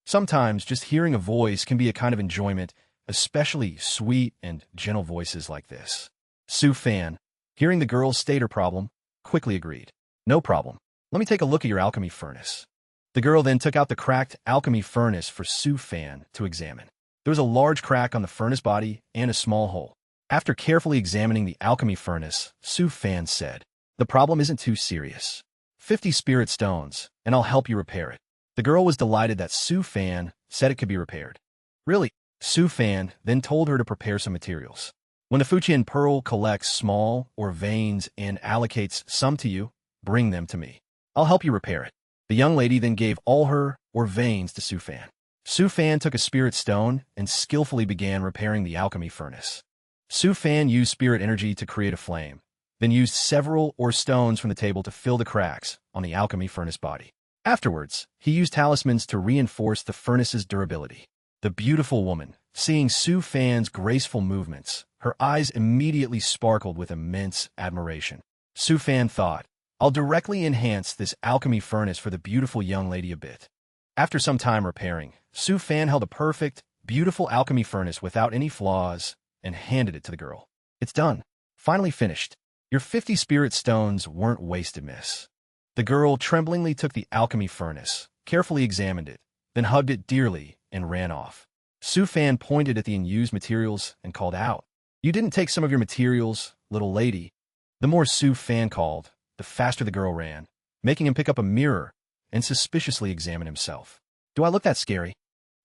sometimes just hearing a voice can be a kind of enjoyment, especially sweet and gentle voices like this. Su Fan, hearing the girl state her problem, quickly agreed. No problem. Let me take a look at your alchemy furnace. The girl then took out the cracked alchemy furnace for Su Fan to examine. There was a large crack on the furnace body and a small hole. After carefully examining the alchemy furnace, Su Fan said, The problem isn't too serious. 50 spirit stones, and I'll help you repair it. The girl was delighted that Su Fan said it could be repaired. Really? Su Fan then told her to prepare some materials. When the Futian Pearl collects small or veins and allocates some to you, bring them to me. I'll help you repair it. The young lady then gave all her or veins to Su Fan. Su Fan took a spirit stone and skillfully began repairing the alchemy furnace. Su Fan used spirit energy to create a flame, then used several or stones from the table to fill the cracks on the alchemy furnace body. Afterwards, he used talismans to reinforce the furnace's durability. The beautiful woman, seeing Su Fan's graceful movements, her eyes immediately sparkled with immense admiration. Su Fan thought, I'll directly enhance this alchemy furnace for the beautiful young lady a bit. After some time repairing, Su Fan held a perfect, beautiful alchemy furnace without any flaws and handed it to the girl. It's done. Finally finished. Your 50 spirit stones weren't wasted, miss. The girl tremblingly took the alchemy furnace, carefully examined it, then hugged it dearly and ran off. Su Fan pointed at the unused materials and called out, "You didn't take some of your materials, little lady." The more Su Fan called, the faster the girl ran, making him pick up a mirror and suspiciously examine himself. "Do I look that scary?"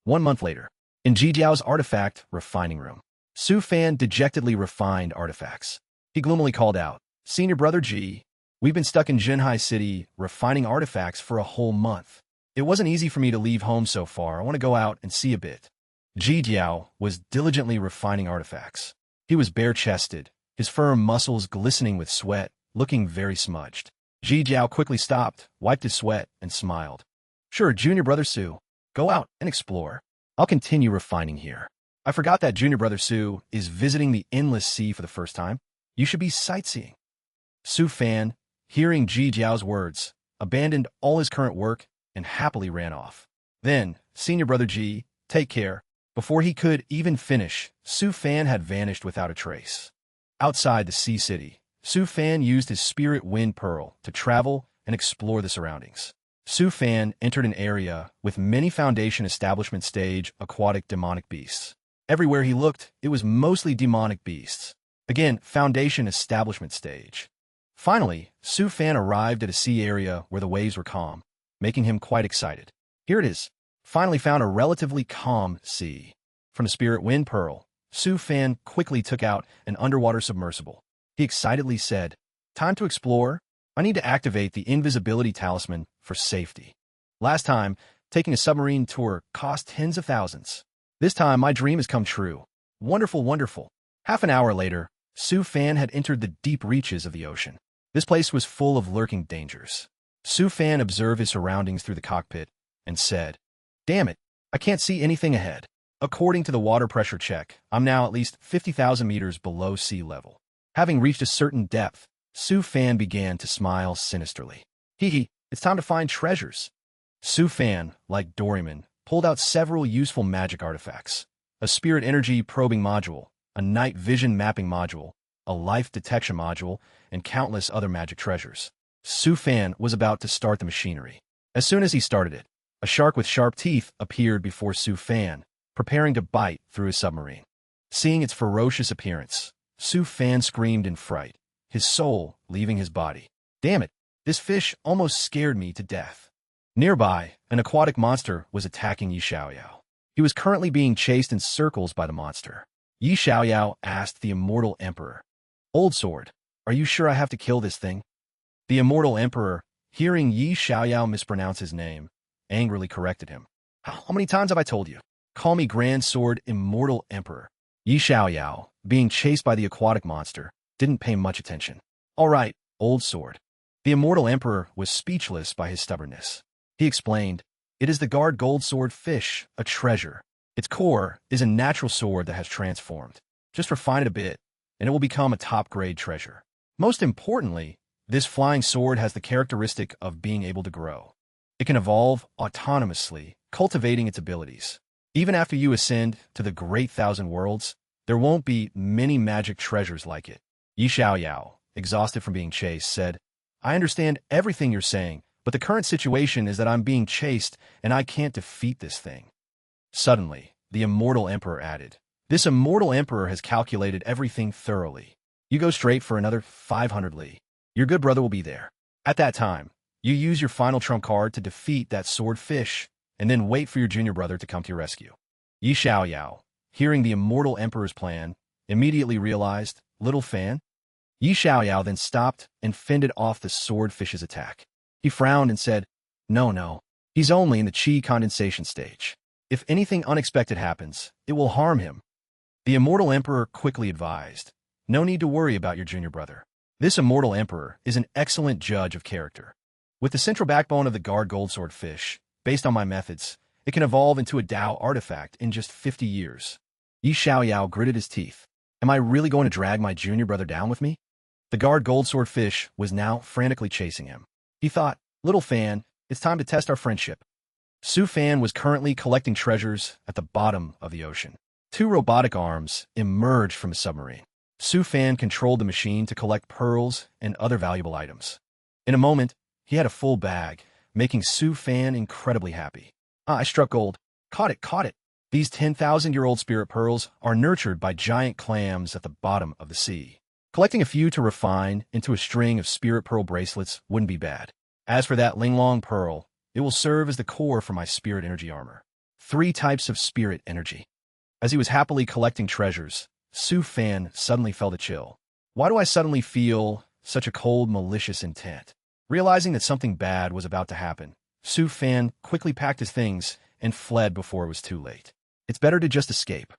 1 month later, in Jijiao's artifact refining room, Su Fan dejectedly refined artifacts. He gloomily called out, "Senior brother Ji, we've been stuck in Jinhai City refining artifacts for a whole month. It wasn't easy for me to leave home so far. I want to go out and see a bit." Jijiao was diligently refining artifacts. He was bare-chested, his firm muscles glistening with sweat, looking very smudged. Jijiao quickly stopped, wiped his sweat, and smiled. "Sure, Junior Brother Su. Go out and explore. I'll continue refining here. I forgot that Junior Brother Su is visiting the Endless Sea for the first time. You should be sightseeing." Su Fan, hearing Jijiao's words, abandoned all his current work and happily ran off. Then, Senior Brother Ji, take care. Before he could even finish, Su Fan had vanished without a trace. Outside the Sea City, Su Fan used his Spirit Wind Pearl to travel and explore the surroundings. Su Fan entered an area with many Foundation Establishment stage aquatic demonic beasts. Everywhere he looked, it was mostly demonic beasts. Again, Foundation Establishment stage. Finally, Su Fan arrived at a sea area where the waves were calm, making him quite excited. Here it is. Finally found a relatively calm sea. From the Spirit Wind Pearl, Su Fan quickly took out an underwater submersible. He excitedly said, "Time to explore. I need to activate the invisibility talisman for safety. Last time, taking a submarine tour cost tens of thousands. This time, my dream has come true. Wonderful, wonderful." Half an hour later, Su Fan had entered the deep reaches of the ocean. This place was full of lurking dangers. Su Fan observed his surroundings through the cockpit and said, "Damn it, I can't see anything ahead. According to the water pressure check, I'm now at least 50,000 meters below sea level." Having reached a certain depth, Su Fan began to smile sinisterly. "Hee, it's time to find treasures." Su Fan, like Doraemon, pulled out several useful magic artifacts: a spirit energy probing module, a night vision mapping module, a life detection module, and countless other magic treasures. Su Fan was about to start the machinery. As soon as he started it, a shark with sharp teeth appeared before Su Fan, preparing to bite through his submarine. Seeing its ferocious appearance, Su Fan screamed in fright, his soul leaving his body. "Damn it, this fish almost scared me to death." Nearby, an aquatic monster was attacking Yi Xiaoyao. He was currently being chased in circles by the monster. Yi Xiaoyao asked the Immortal Emperor, "Old Sword, are you sure I have to kill this thing?" The Immortal Emperor, hearing Yi Xiaoyao mispronounce his name, angrily corrected him. "How many times have I told you? Call me Grand Sword Immortal Emperor." Yi Xiaoyao, being chased by the aquatic monster, didn't pay much attention. "All right, Old Sword." The Immortal Emperor was speechless by his stubbornness. He explained, "It is the guard gold sword fish, a treasure. Its core is a natural sword that has transformed. Just refine it a bit, and it will become a top-grade treasure. Most importantly, this flying sword has the characteristic of being able to grow. It can evolve autonomously, cultivating its abilities. Even after you ascend to the Great Thousand Worlds, there won't be many magic treasures like it." Yi Xiaoyao, exhausted from being chased, said, "I understand everything you're saying, but the current situation is that I'm being chased and I can't defeat this thing." Suddenly, the Immortal Emperor added, "This Immortal Emperor has calculated everything thoroughly. You go straight for another 500 li. Your good brother will be there. At that time, you use your final trump card to defeat that sword fish, and then wait for your junior brother to come to your rescue." Yi Xiaoyao, hearing the Immortal Emperor's plan, immediately realized, "Little fan?" Yi Xiaoyao then stopped and fended off the swordfish's attack. He frowned and said, No, he's only in the chi condensation stage. If anything unexpected happens, it will harm him." The Immortal Emperor quickly advised, "No need to worry about your junior brother. This Immortal Emperor is an excellent judge of character. With the central backbone of the guard gold sword fish, based on my methods, it can evolve into a Dao artifact in just 50 years. Yi Xiaoyao gritted his teeth. "Am I really going to drag my junior brother down with me?" The guard gold sword fish was now frantically chasing him. He thought, "Little fan, it's time to test our friendship." Su Fan was currently collecting treasures at the bottom of the ocean. Two robotic arms emerged from a submarine. Su Fan controlled the machine to collect pearls and other valuable items. In a moment, he had a full bag, making Su Fan incredibly happy. I struck gold. Caught it, caught it. These 10,000-year-old spirit pearls are nurtured by giant clams at the bottom of the sea. Collecting a few to refine into a string of spirit pearl bracelets wouldn't be bad. As for that Linglong pearl, it will serve as the core for my spirit energy armor. 3 types of spirit energy. As he was happily collecting treasures, Su Fan suddenly felt a chill. Why do I suddenly feel such a cold, malicious intent? Realizing that something bad was about to happen, Su Fan quickly packed his things and fled before it was too late. It's better to just escape.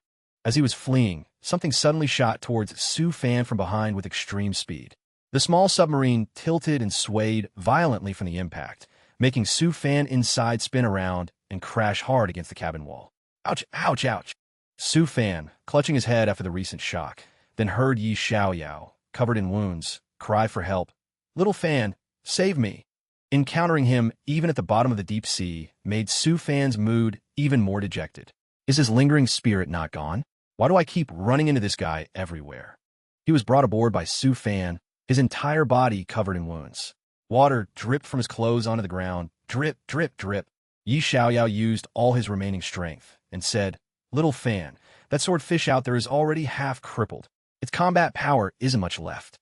As he was fleeing, something suddenly shot towards Su Fan from behind with extreme speed. The small submarine tilted and swayed violently from the impact, making Su Fan inside spin around and crash hard against the cabin wall. Ouch, ouch, ouch. Su Fan, clutching his head after the recent shock, then heard Yi Xiaoyao, covered in wounds, cry for help. Little Fan, save me. Encountering him, even at the bottom of the deep sea, made Su Fan's mood even more dejected. Is his lingering spirit not gone? Why do I keep running into this guy everywhere? He was brought aboard by Su Fan, his entire body covered in wounds. Water dripped from his clothes onto the ground. Drip, drip, drip. Yi Xiaoyao used all his remaining strength and said, Little Fan, that swordfish out there is already half crippled. Its combat power isn't much left.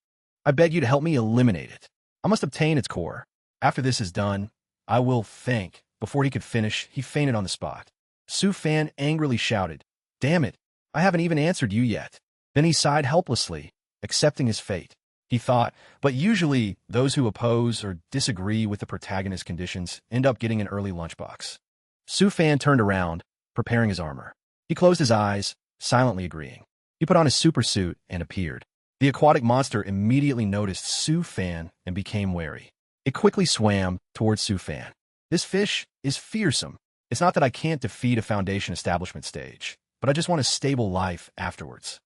I beg you to help me eliminate it. I must obtain its core. After this is done, I will thank. Before he could finish, he fainted on the spot. Su Fan angrily shouted, Damn it, I haven't even answered you yet. Then he sighed helplessly, accepting his fate. He thought, but usually those who oppose or disagree with the protagonist's conditions end up getting an early lunchbox. Su Fan turned around, preparing his armor. He closed his eyes, silently agreeing. He put on his super suit and appeared. The aquatic monster immediately noticed Su Fan and became wary. It quickly swam towards Su Fan. This fish is fearsome. It's not that I can't defeat a Foundation establishment stage, but I just want a stable life afterwards.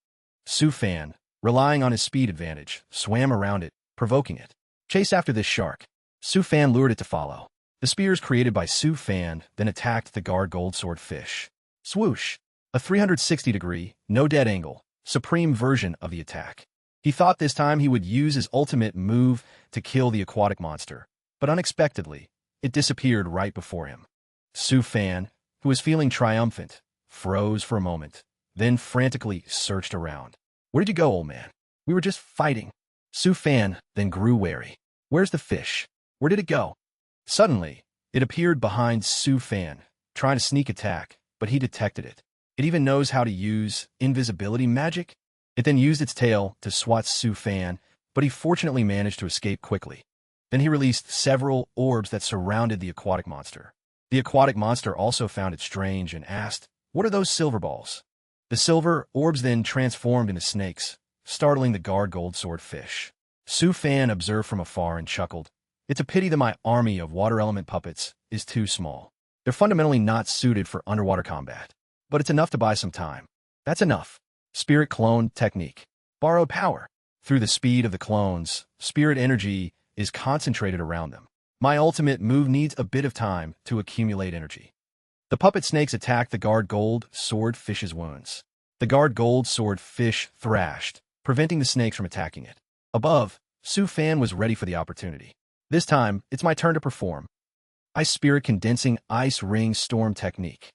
Su Fan, relying on his speed advantage, swam around it, provoking it. Chase after this shark. Su Fan lured it to follow. The spears created by Su Fan then attacked the guard gold sword fish. Swoosh! A 360-degree, no-dead angle, supreme version of the attack. He thought this time he would use his ultimate move to kill the aquatic monster, but unexpectedly, it disappeared right before him. Su Fan, who was feeling triumphant, froze for a moment, then frantically searched around. Where did you go, old man? We were just fighting. Su Fan then grew wary. Where's the fish? Where did it go? Suddenly, it appeared behind Su Fan, trying to sneak attack, but he detected it. It even knows how to use invisibility magic. It then used its tail to swat Su Fan, but he fortunately managed to escape quickly. Then he released several orbs that surrounded the aquatic monster. The aquatic monster also found it strange and asked, What are those silver balls? The silver orbs then transformed into snakes, startling the guard gold sword fish. Su Fan observed from afar and chuckled. It's a pity that my army of water element puppets is too small. They're fundamentally not suited for underwater combat. But it's enough to buy some time. That's enough. Spirit clone technique. Borrowed power. Through the speed of the clones, spirit energy is concentrated around them. My ultimate move needs a bit of time to accumulate energy. The puppet snakes attacked the guard gold sword fish's wounds. The guard gold sword fish thrashed, preventing the snakes from attacking it. Above, Su Fan was ready for the opportunity. This time, it's my turn to perform. Ice Spirit Condensing Ice Ring Storm Technique.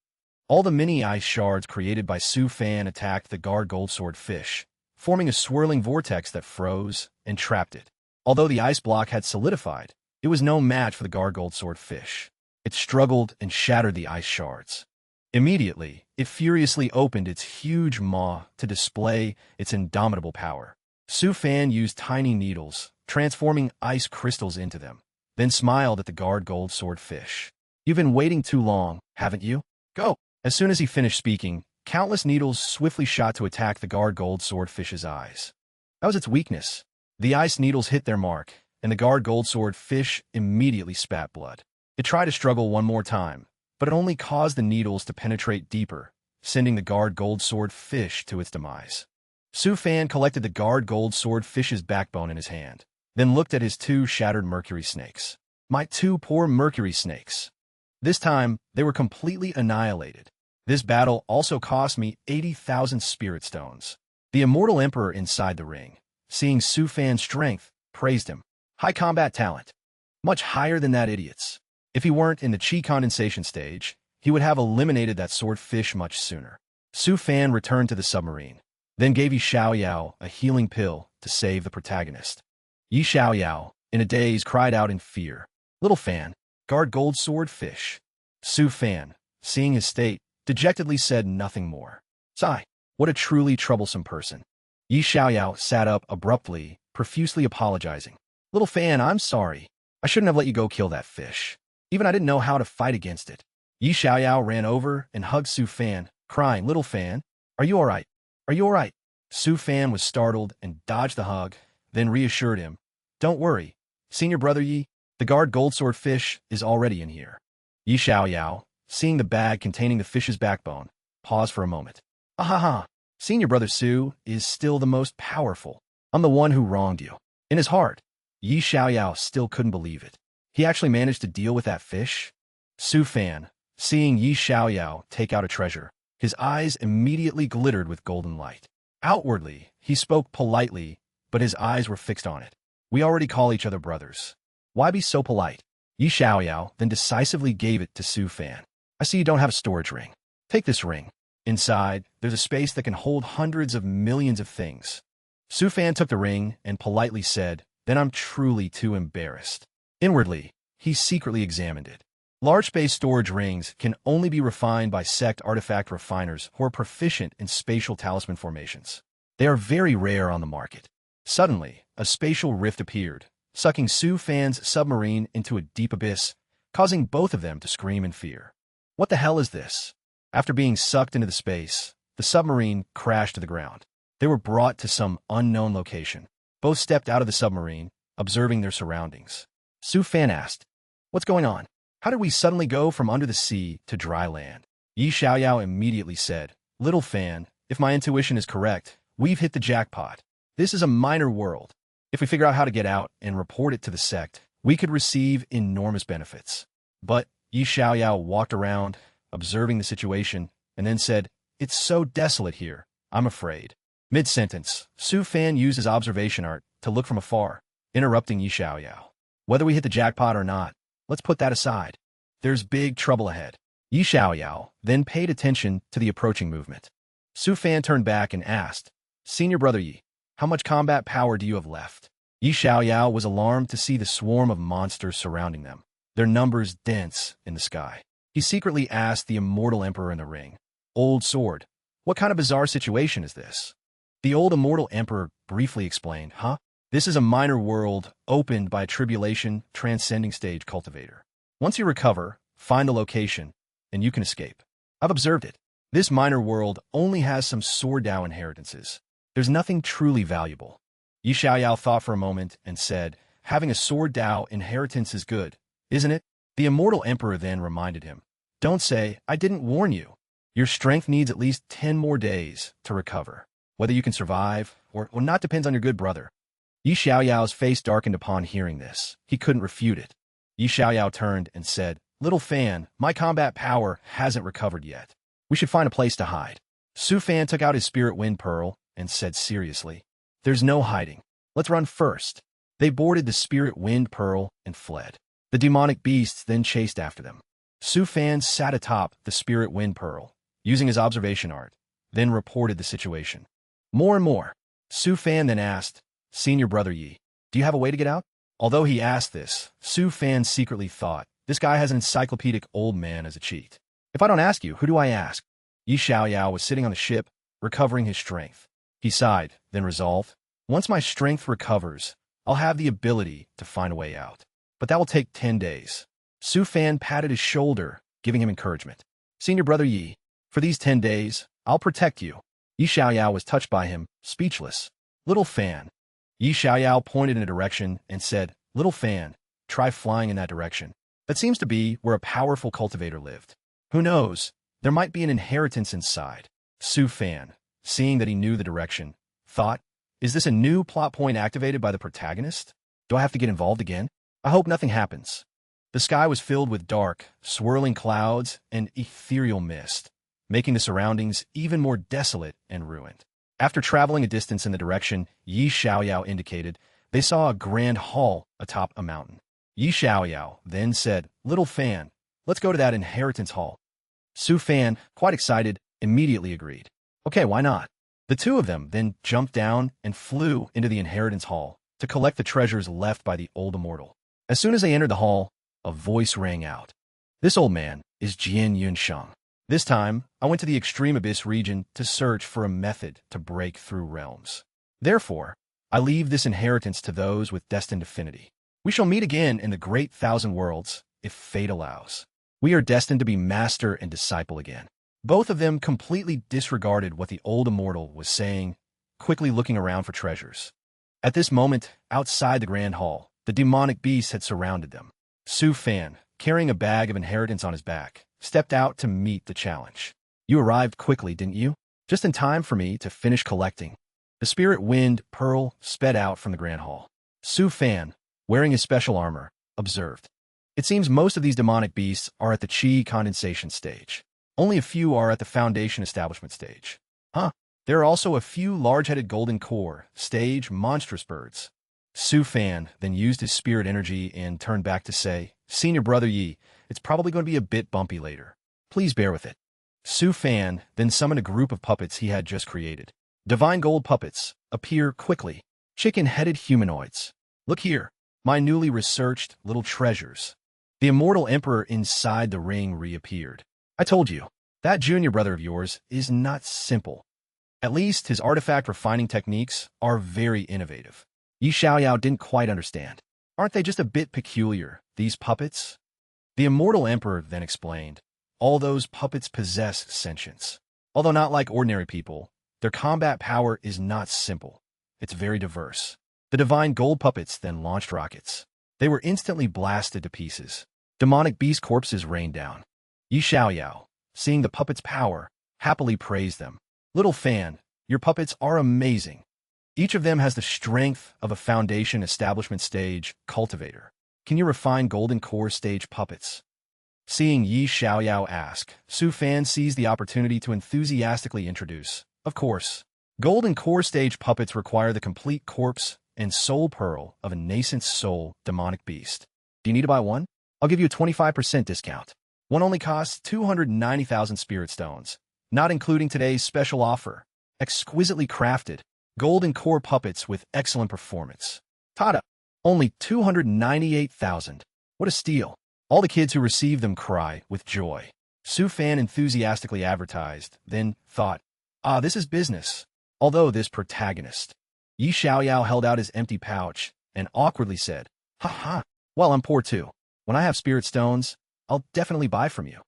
All the mini ice shards created by Su Fan attacked the guard gold sword fish, forming a swirling vortex that froze and trapped it. Although the ice block had solidified, it was no match for the guard gold sword fish. It struggled and shattered the ice shards. Immediately, it furiously opened its huge maw to display its indomitable power. Su Fan used tiny needles, transforming ice crystals into them, then smiled at the guard gold sword fish. You've been waiting too long, haven't you? Go! As soon as he finished speaking, countless needles swiftly shot to attack the guard gold sword fish's eyes. That was its weakness. The ice needles hit their mark, and the guard gold sword fish immediately spat blood. It tried to struggle one more time, but it only caused the needles to penetrate deeper, sending the guard gold sword fish to its demise. Su Fan collected the guard gold sword fish's backbone in his hand, then looked at his 2 shattered mercury snakes. My 2 poor mercury snakes. This time, they were completely annihilated. This battle also cost me 80,000 spirit stones. The Immortal Emperor inside the ring, seeing Su Fan's strength, praised him. High combat talent. Much higher than that idiot's. If he weren't in the chi condensation stage, he would have eliminated that swordfish much sooner. Su Fan returned to the submarine, then gave Yi Xiaoyao a healing pill to save the protagonist. Yi Xiaoyao, in a daze, cried out in fear. Little Fan, guard gold swordfish. Su Fan, seeing his state, dejectedly said nothing more. Sigh, what a truly troublesome person. Yi Xiaoyao sat up abruptly, profusely apologizing. Little Fan, I'm sorry. I shouldn't have let you go kill that fish. Even I didn't know how to fight against it. Yi Xiaoyao ran over and hugged Su Fan, crying, Little Fan, are you all right? Are you all right? Su Fan was startled and dodged the hug, then reassured him. Don't worry. Senior brother Yi, the guard gold swordfish is already in here. Yi Xiaoyao, seeing the bag containing the fish's backbone, paused for a moment. Ahaha, Senior brother Su is still the most powerful. I'm the one who wronged you. In his heart, Yi Xiaoyao still couldn't believe it. He actually managed to deal with that fish? Su Fan, seeing Yi Xiaoyao take out a treasure, his eyes immediately glittered with golden light. Outwardly, he spoke politely, but his eyes were fixed on it. We already call each other brothers. Why be so polite? Yi Xiaoyao then decisively gave it to Su Fan. I see you don't have a storage ring. Take this ring. Inside, there's a space that can hold hundreds of millions of things. Su Fan took the ring and politely said, Then I'm truly too embarrassed. Inwardly, he secretly examined it. Large space storage rings can only be refined by Sect artifact refiners who are proficient in spatial talisman formations. They are very rare on the market. Suddenly, a spatial rift appeared, sucking Su Fan's submarine into a deep abyss, causing both of them to scream in fear. What the hell is this? After being sucked into the space, the submarine crashed to the ground. They were brought to some unknown location. Both stepped out of the submarine, observing their surroundings. Su Fan asked, What's going on? How did we suddenly go from under the sea to dry land? Yi Xiaoyao immediately said, Little Fan, if my intuition is correct, we've hit the jackpot. This is a minor world. If we figure out how to get out and report it to the Sect, we could receive enormous benefits. But Yi Xiaoyao walked around, observing the situation, and then said, It's so desolate here, I'm afraid. Mid-sentence, Su Fan used his observation art to look from afar, interrupting Yi Xiaoyao. Whether we hit the jackpot or not, let's put that aside. There's big trouble ahead. Yi Xiaoyao then paid attention to the approaching movement. Su Fan turned back and asked, Senior brother Yi, how much combat power do you have left? Yi Xiaoyao was alarmed to see the swarm of monsters surrounding them, their numbers dense in the sky. He secretly asked the Immortal Emperor in the ring, Old Sword, what kind of bizarre situation is this? The old Immortal Emperor briefly explained, This is a minor world opened by a tribulation transcending stage cultivator. Once you recover, find the location, and you can escape. I've observed it. This minor world only has some Sword Dao inheritances. There's nothing truly valuable. Yi Xiaoyao thought for a moment and said, Having a Sword Dao inheritance is good, isn't it? The Immortal Emperor then reminded him, Don't say, I didn't warn you. Your strength needs at least 10 more days to recover. Whether you can survive or not depends on your good brother. Yi Xiaoyao's face darkened upon hearing this. He couldn't refute it. Yi Xiaoyao turned and said, Little Fan, my combat power hasn't recovered yet. We should find a place to hide. Su Fan took out his spirit wind pearl and said seriously, There's no hiding. Let's run first. They boarded the spirit wind pearl and fled. The demonic beasts then chased after them. Su Fan sat atop the spirit wind pearl, using his observation art, then reported the situation. More and more. Su Fan then asked, Senior brother Yi, do you have a way to get out? Although he asked this, Su Fan secretly thought, this guy has an encyclopedic old man as a cheat. If I don't ask you, who do I ask? Yi Xiaoyao was sitting on the ship, recovering his strength. He sighed, then resolved, Once my strength recovers, I'll have the ability to find a way out. But that will take 10 days. Su Fan patted his shoulder, giving him encouragement. Senior brother Yi, for these 10 days, I'll protect you. Yi Xiaoyao was touched by him, speechless. Little Fan. Yi Xiaoyao pointed in a direction and said, Little Fan, try flying in that direction. That seems to be where a powerful cultivator lived. Who knows? There might be an inheritance inside. Su Fan, seeing that he knew the direction, thought, Is this a new plot point activated by the protagonist? Do I have to get involved again? I hope nothing happens. The sky was filled with dark, swirling clouds and ethereal mist, making the surroundings even more desolate and ruined. After traveling a distance in the direction Yi Xiaoyao indicated, they saw a grand hall atop a mountain. Yi Xiaoyao then said, "Little Fan, let's go to that inheritance hall." Su Fan, quite excited, immediately agreed. Okay, why not? The two of them then jumped down and flew into the inheritance hall to collect the treasures left by the old immortal. As soon as they entered the hall, a voice rang out. "This old man is Jian Yunsheng. This time, I went to the extreme abyss region to search for a method to break through realms. Therefore, I leave this inheritance to those with destined affinity. We shall meet again in the great thousand worlds, if fate allows. We are destined to be master and disciple again." Both of them completely disregarded what the old immortal was saying, quickly looking around for treasures. At this moment, outside the grand hall, the demonic beast had surrounded them. Su Fan, carrying a bag of inheritance on his back, stepped out to meet the challenge. "You arrived quickly, didn't you? Just in time for me to finish collecting." The spirit wind Pearl sped out from the grand hall. Su Fan, wearing his special armor, observed. "It seems most of these demonic beasts are at the chi condensation stage. Only a few are at the foundation establishment stage. Huh? There are also a few large-headed golden core stage monstrous birds." Su Fan then used his spirit energy and turned back to say, "Senior Brother Yi, it's probably going to be a bit bumpy later. Please bear with it." Su Fan then summoned a group of puppets he had just created. Divine gold puppets appear quickly. Chicken-headed humanoids. "Look here, my newly researched little treasures." The immortal emperor inside the ring reappeared. "I told you, that junior brother of yours is not simple. At least his artifact refining techniques are very innovative." Yi Xiaoyao didn't quite understand. "Aren't they just a bit peculiar, these puppets?" The immortal emperor then explained, "All those puppets possess sentience. Although not like ordinary people, their combat power is not simple. It's very diverse." The divine gold puppets then launched rockets. They were instantly blasted to pieces. Demonic beast corpses rained down. Yi Xiaoyao, seeing the puppets' power, happily praised them. "Little Fan, your puppets are amazing. Each of them has the strength of a foundation establishment stage cultivator. Can you refine golden core stage puppets?" Seeing Yi Xiaoyao ask, Su Fan seized the opportunity to enthusiastically introduce, "Of course, golden core stage puppets require the complete corpse and soul pearl of a nascent soul demonic beast. Do you need to buy one? I'll give you a 25% discount. One only costs 290,000 spirit stones, not including today's special offer. Exquisitely crafted, golden core puppets with excellent performance. Tada! Only 298,000. What a steal." All the kids who received them cry with joy. Su Fan enthusiastically advertised, then thought, this is business. Although this protagonist. Yi Xiaoyao held out his empty pouch and awkwardly said, "Ha ha, well, I'm poor too. When I have spirit stones, I'll definitely buy from you."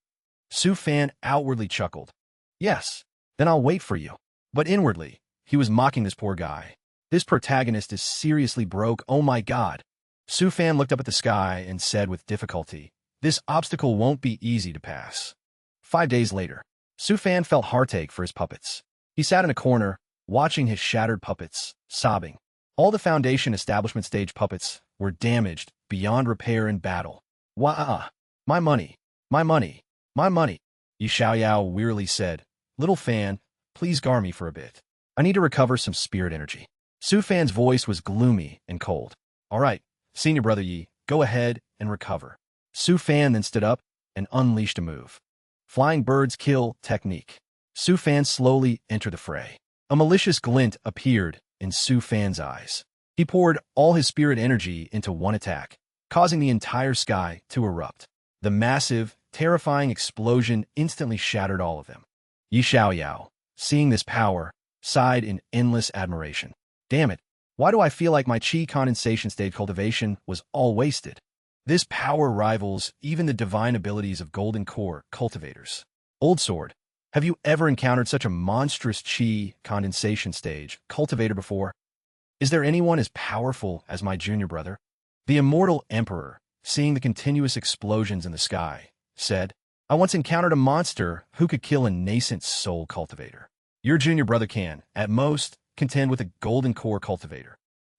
Su Fan outwardly chuckled. "Yes, then I'll wait for you." But inwardly, he was mocking this poor guy. This protagonist is seriously broke, oh my god. Su Fan looked up at the sky and said with difficulty, "This obstacle won't be easy to pass." 5 days later, Su Fan felt heartache for his puppets. He sat in a corner, watching his shattered puppets, sobbing. All the foundation establishment stage puppets were damaged beyond repair in battle. "Wah! My money! My money! My money!" Yi Xiaoyao wearily said, "Little Fan, please guard me for a bit. I need to recover some spirit energy." Su Fan's voice was gloomy and cold. "All right, Senior Brother Yi, go ahead and recover." Su Fan then stood up and unleashed a move. Flying Birds Kill technique. Su Fan slowly entered the fray. A malicious glint appeared in Su Fan's eyes. He poured all his spirit energy into one attack, causing the entire sky to erupt. The massive, terrifying explosion instantly shattered all of them. Yi Xiaoyao, seeing this power, sighed in endless admiration. "Damn it, why do I feel like my chi condensation stage cultivation was all wasted?" This power rivals even the divine abilities of golden core cultivators. Old Sword, have you ever encountered such a monstrous chi condensation stage cultivator before? Is there anyone as powerful as my junior brother? The immortal emperor, seeing the continuous explosions in the sky, said, "I once encountered a monster who could kill a nascent soul cultivator. Your junior brother can, at most, contend with a golden core cultivator.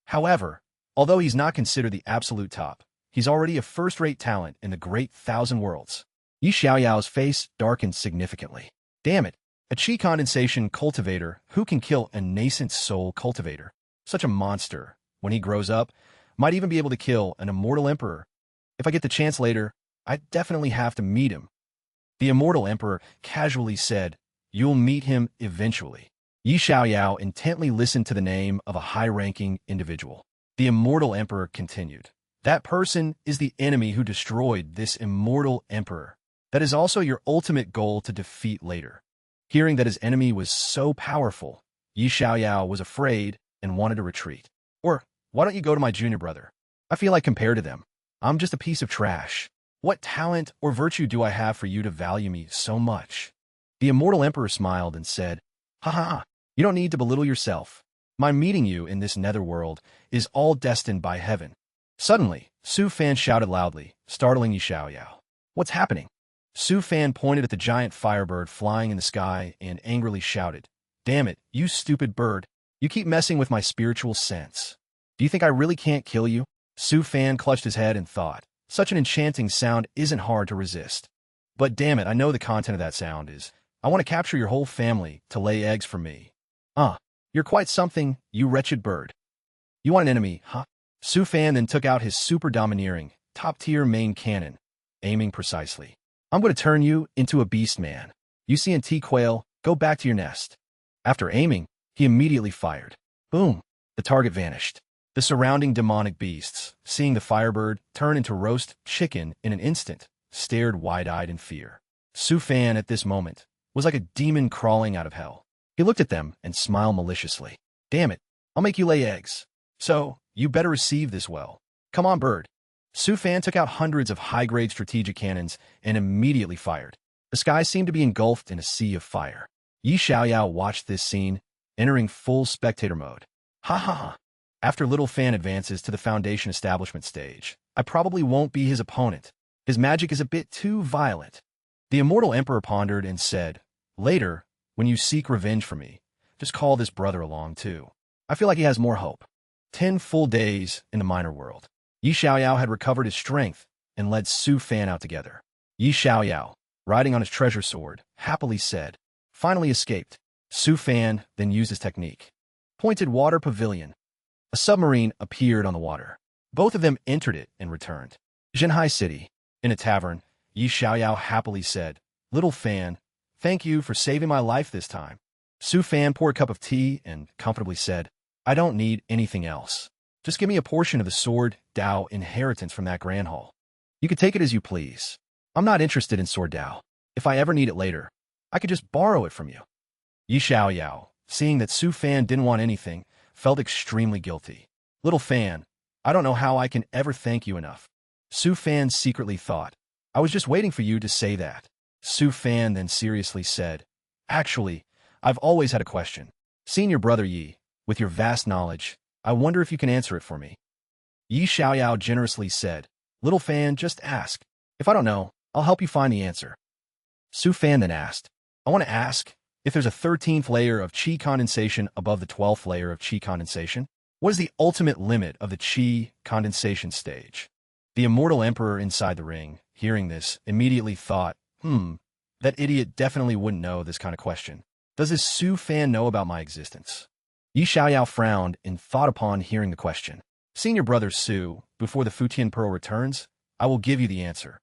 However, although he's not considered the absolute top, He's already a first-rate talent in the Great Thousand Worlds. Yi Xiaoyao's face darkened significantly. Damn it, a chi condensation cultivator who can kill a nascent soul cultivator. Such a monster. When he grows up, might even be able to kill an immortal emperor. If I get the chance later, I definitely have to meet him. The immortal emperor casually said, "You'll meet him eventually." Yi Xiaoyao intently listened to the name of a high-ranking individual. The immortal emperor continued, "That person is the enemy who destroyed this immortal emperor. That is also your ultimate goal to defeat later." Hearing that his enemy was so powerful, Yi Xiaoyao was afraid and wanted to retreat. Or, why don't you go to my junior brother? I feel like compared to them, I'm just a piece of trash. What talent or virtue do I have for you to value me so much? The immortal emperor smiled and said, "Ha ha ha, you don't need to belittle yourself. My meeting you in this netherworld is all destined by heaven." Suddenly, Su Fan shouted loudly, startling Yi Xiaoyao. "What's happening?" Su Fan pointed at the giant firebird flying in the sky and angrily shouted, "Damn it, you stupid bird. You keep messing with my spiritual sense. Do you think I really can't kill you?" Su Fan clutched his head and thought, such an enchanting sound isn't hard to resist. But damn it, I know the content of that sound is, "I want to capture your whole family to lay eggs for me." You're quite something, you wretched bird. You want an enemy, huh? Su Fan then took out his super domineering, top-tier main cannon, aiming precisely. "I'm going to turn you into a beast man. You CNT quail, go back to your nest." After aiming, he immediately fired. Boom! The target vanished. The surrounding demonic beasts, seeing the firebird turn into roast chicken in an instant, stared wide-eyed in fear. Su Fan, at this moment, was like a demon crawling out of hell. He looked at them and smiled maliciously. "Damn it, I'll make you lay eggs. So, you better receive this well. Come on, bird." Su Fan took out hundreds of high-grade strategic cannons and immediately fired. The sky seemed to be engulfed in a sea of fire. Yi Xiaoyao watched this scene, entering full spectator mode. Ha ha ha. After Little Fan advances to the Foundation Establishment stage, I probably won't be his opponent. His magic is a bit too violent. The Immortal Emperor pondered and said, "Later, when you seek revenge for me, just call this brother along too. I feel like he has more hope." 10 full days in the minor world. Yi Xiaoyao had recovered his strength and led Su Fan out together. Yi Xiaoyao, riding on his treasure sword, happily said, "Finally escaped." Su Fan then used his technique. Pointed water pavilion. A submarine appeared on the water. Both of them entered it and returned. Zhenhai City. In a tavern, Yi Xiaoyao happily said, "Little Fan, thank you for saving my life this time." Su Fan poured a cup of tea and comfortably said, "I don't need anything else. Just give me a portion of the Sword Dao inheritance from that Grand Hall. You can take it as you please. I'm not interested in Sword Dao. If I ever need it later, I could just borrow it from you." Yi Xiaoyao, seeing that Su Fan didn't want anything, felt extremely guilty. "Little Fan, I don't know how I can ever thank you enough." Su Fan secretly thought, "I was just waiting for you to say that." Su Fan then seriously said, "Actually, I've always had a question. Seeing your brother Yi, with your vast knowledge, I wonder if you can answer it for me." Yi Xiaoyao generously said, "Little Fan, just ask. If I don't know, I'll help you find the answer." Su Fan then asked, "I want to ask, if there's a 13th layer of chi condensation above the 12th layer of chi condensation, what is the ultimate limit of the chi condensation stage?" The Immortal Emperor inside the ring, hearing this, immediately thought, that idiot definitely wouldn't know this kind of question. Does this Su Fan know about my existence? Yi Xiaoyao frowned and thought upon hearing the question. "Seeing your brother Su, before the Futian Pearl returns, I will give you the answer."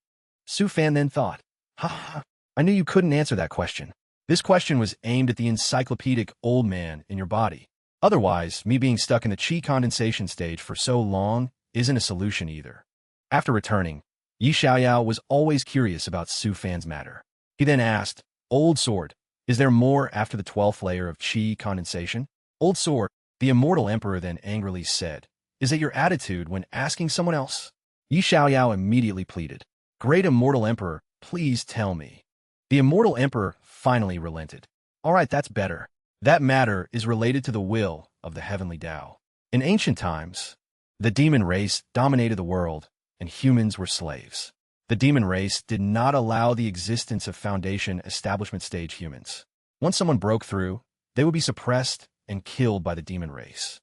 Su Fan then thought, "Ha ha, I knew you couldn't answer that question. This question was aimed at the encyclopedic old man in your body. Otherwise, me being stuck in the chi condensation stage for so long isn't a solution either." After returning, Yi Xiaoyao was always curious about Su Fan's matter. He then asked, "Old Sword, is there more after the 12th layer of chi condensation?" "Old Sword," the Immortal Emperor then angrily said, "is that your attitude when asking someone else?" Yi Xiaoyao immediately pleaded, "Great Immortal Emperor, please tell me." The Immortal Emperor finally relented. "All right, that's better. That matter is related to the will of the Heavenly Tao. In ancient times, the demon race dominated the world, and humans were slaves. The demon race did not allow the existence of Foundation Establishment stage humans. Once someone broke through, they would be suppressed and killed by the demon race.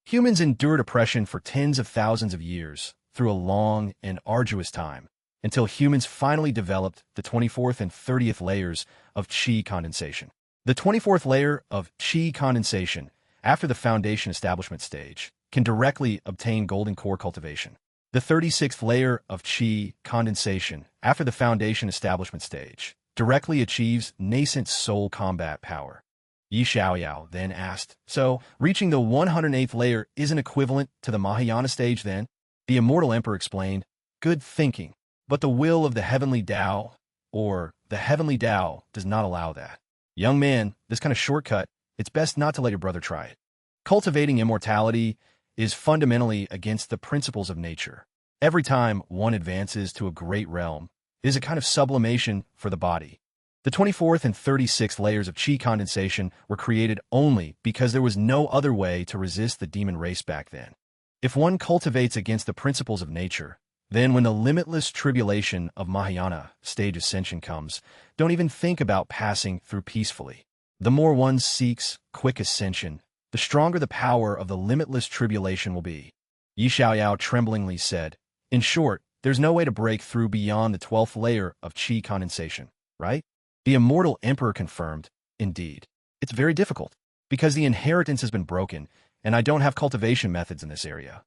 Humans endured oppression for tens of thousands of years, through a long and arduous time, until humans finally developed the 24th and 30th layers of chi condensation. The 24th layer of chi condensation, after the foundation establishment stage, can directly obtain golden core cultivation. The 36th layer of chi condensation, after the foundation establishment stage, directly achieves nascent soul combat power. Yi Xiaoyao then asked, so, reaching the 108th layer isn't equivalent to the Mahayana stage then? The Immortal Emperor explained, good thinking, but the will of the Heavenly Tao, or the Heavenly Tao, does not allow that. Young man, this kind of shortcut, it's best not to let your brother try it. Cultivating immortality is fundamentally against the principles of nature. Every time one advances to a great realm, it is a kind of sublimation for the body. The 24th and 36th layers of chi condensation were created only because there was no other way to resist the demon race back then. If one cultivates against the principles of nature, then when the limitless tribulation of Mahayana stage ascension comes, don't even think about passing through peacefully. The more one seeks quick ascension, the stronger the power of the limitless tribulation will be. Yi Xiaoyao tremblingly said, in short, there's no way to break through beyond the 12th layer of chi condensation, right? The Immortal Emperor confirmed, indeed. It's very difficult, because the inheritance has been broken, and I don't have cultivation methods in this area.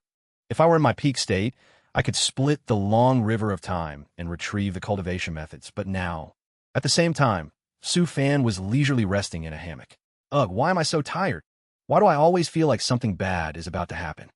If I were in my peak state, I could split the long river of time and retrieve the cultivation methods, but now... At the same time, Su Fan was leisurely resting in a hammock. Ugh, why am I so tired? Why do I always feel like something bad is about to happen?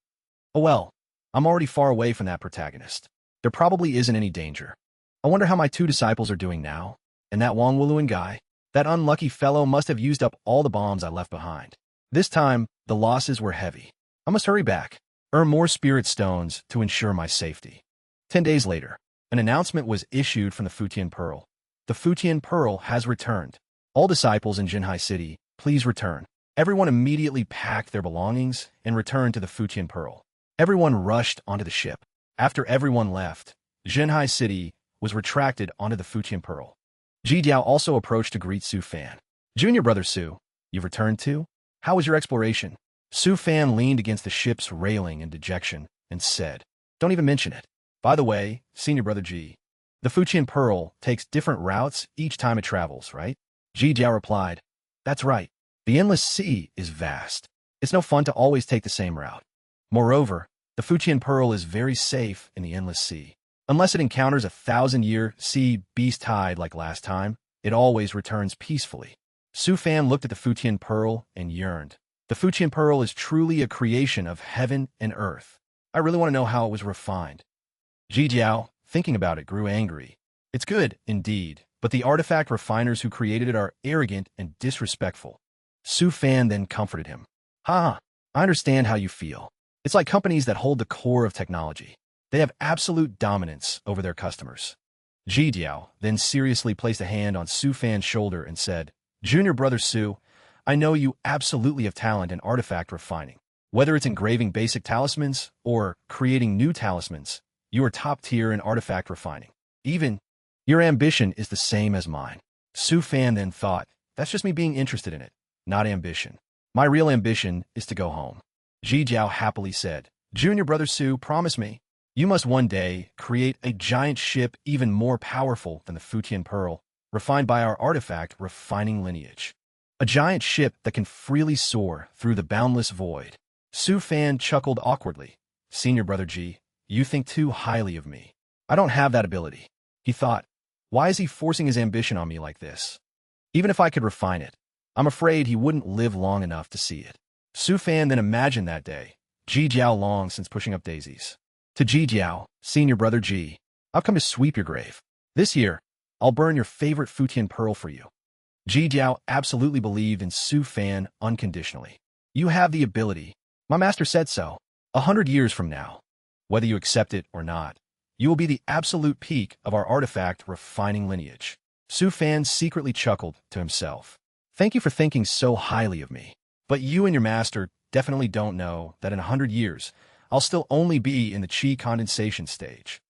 Oh well, I'm already far away from that protagonist. There probably isn't any danger. I wonder how my two disciples are doing now. And that Wang Wuluan guy? That unlucky fellow must have used up all the bombs I left behind. This time, the losses were heavy. I must hurry back, earn more spirit stones to ensure my safety. 10 days later, an announcement was issued from the Futian Pearl. The Futian Pearl has returned. All disciples in Jinhai City, please return. Everyone immediately packed their belongings and returned to the Futian Pearl. Everyone rushed onto the ship. After everyone left, Jinhai City was retracted onto the Futian Pearl. Ji Diao also approached to greet Su Fan. Junior brother Su, you've returned too? How was your exploration? Su Fan leaned against the ship's railing in dejection and said, don't even mention it. By the way, senior brother Ji, the Futian Pearl takes different routes each time it travels, right? Ji Diao replied, that's right. The endless sea is vast. It's no fun to always take the same route. Moreover, the Futian Pearl is very safe in the endless sea. Unless it encounters a 1,000-year sea beast tide like last time, it always returns peacefully. Su Fan looked at the Futian Pearl and yearned. The Futian Pearl is truly a creation of heaven and earth. I really want to know how it was refined. Ji Jiao, thinking about it, grew angry. It's good, indeed, but the artifact refiners who created it are arrogant and disrespectful. Su Fan then comforted him. Ha, I understand how you feel. It's like companies that hold the core of technology. They have absolute dominance over their customers. Ji Diao then seriously placed a hand on Su Fan's shoulder and said, Junior brother Su, I know you absolutely have talent in artifact refining. Whether it's engraving basic talismans or creating new talismans, you are top tier in artifact refining. Even, your ambition is the same as mine. Su Fan then thought, that's just me being interested in it, not ambition. My real ambition is to go home. Ji Jiao happily said, Junior brother Su, promise me. You must one day create a giant ship even more powerful than the Futian Pearl, refined by our artifact refining lineage. A giant ship that can freely soar through the boundless void. Su Fan chuckled awkwardly. Senior brother Ji, you think too highly of me. I don't have that ability. He thought, why is he forcing his ambition on me like this? Even if I could refine it, I'm afraid he wouldn't live long enough to see it. Su Fan then imagined that day, Ji Jiao long since pushing up daisies. To Ji Jiao, senior brother Ji, I've come to sweep your grave. This year, I'll burn your favorite Futian Pearl for you. Ji Jiao absolutely believed in Su Fan unconditionally. You have the ability. My master said so. 100 years from now, whether you accept it or not, you will be the absolute peak of our artifact refining lineage. Su Fan secretly chuckled to himself. Thank you for thinking so highly of me. But you and your master definitely don't know that in 100 years, I'll still only be in the chi condensation stage.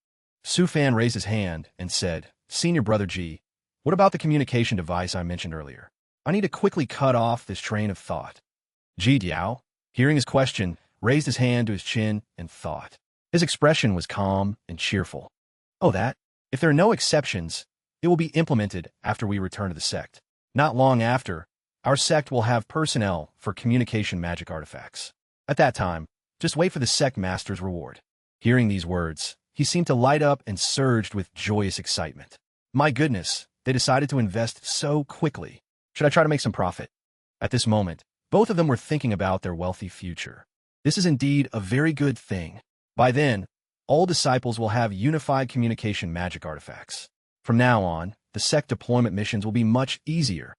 Su Fan raised his hand and said, Senior brother Ji, what about the communication device I mentioned earlier? I need to quickly cut off this train of thought. Ji Diao, hearing his question, raised his hand to his chin and thought. His expression was calm and cheerful. Oh, that? If there are no exceptions, it will be implemented after we return to the sect. Not long after, our sect will have personnel for communication magic artifacts. At that time, just wait for the sect master's reward. Hearing these words, he seemed to light up and surged with joyous excitement. My goodness, they decided to invest so quickly. Should I try to make some profit? At this moment, both of them were thinking about their wealthy future. This is indeed a very good thing. By then, all disciples will have unified communication magic artifacts. From now on, the sect deployment missions will be much easier.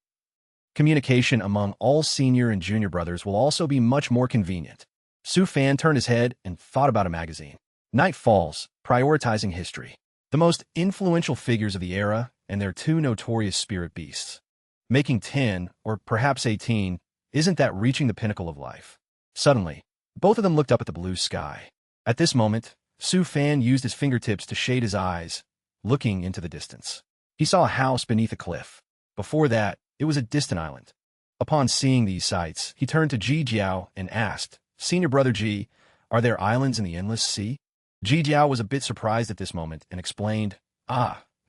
Communication among all senior and junior brothers will also be much more convenient. Su Fan turned his head and thought about a magazine. Night Falls, prioritizing history. The most influential figures of the era and their two notorious spirit beasts. Making 10, or perhaps 18, isn't that reaching the pinnacle of life? Suddenly, both of them looked up at the blue sky. At this moment, Su Fan used his fingertips to shade his eyes, looking into the distance. He saw a house beneath a cliff. Before that, it was a distant island. Upon seeing these sights, he turned to Ji Jiao and asked, Senior Brother Ji, are there islands in the endless sea? Ji Jiao was a bit surprised at this moment and explained,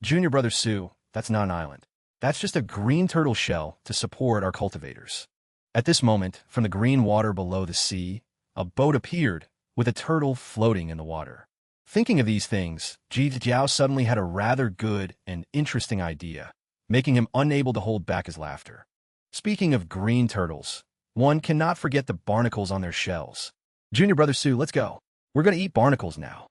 Junior Brother Su, that's not an island. That's just a green turtle shell to support our cultivators. At this moment, from the green water below the sea, a boat appeared, with a turtle floating in the water. Thinking of these things, Ji Jiao suddenly had a rather good and interesting idea, making him unable to hold back his laughter. Speaking of green turtles, one cannot forget the barnacles on their shells. Junior Brother Su, let's go. We're going to eat barnacles now.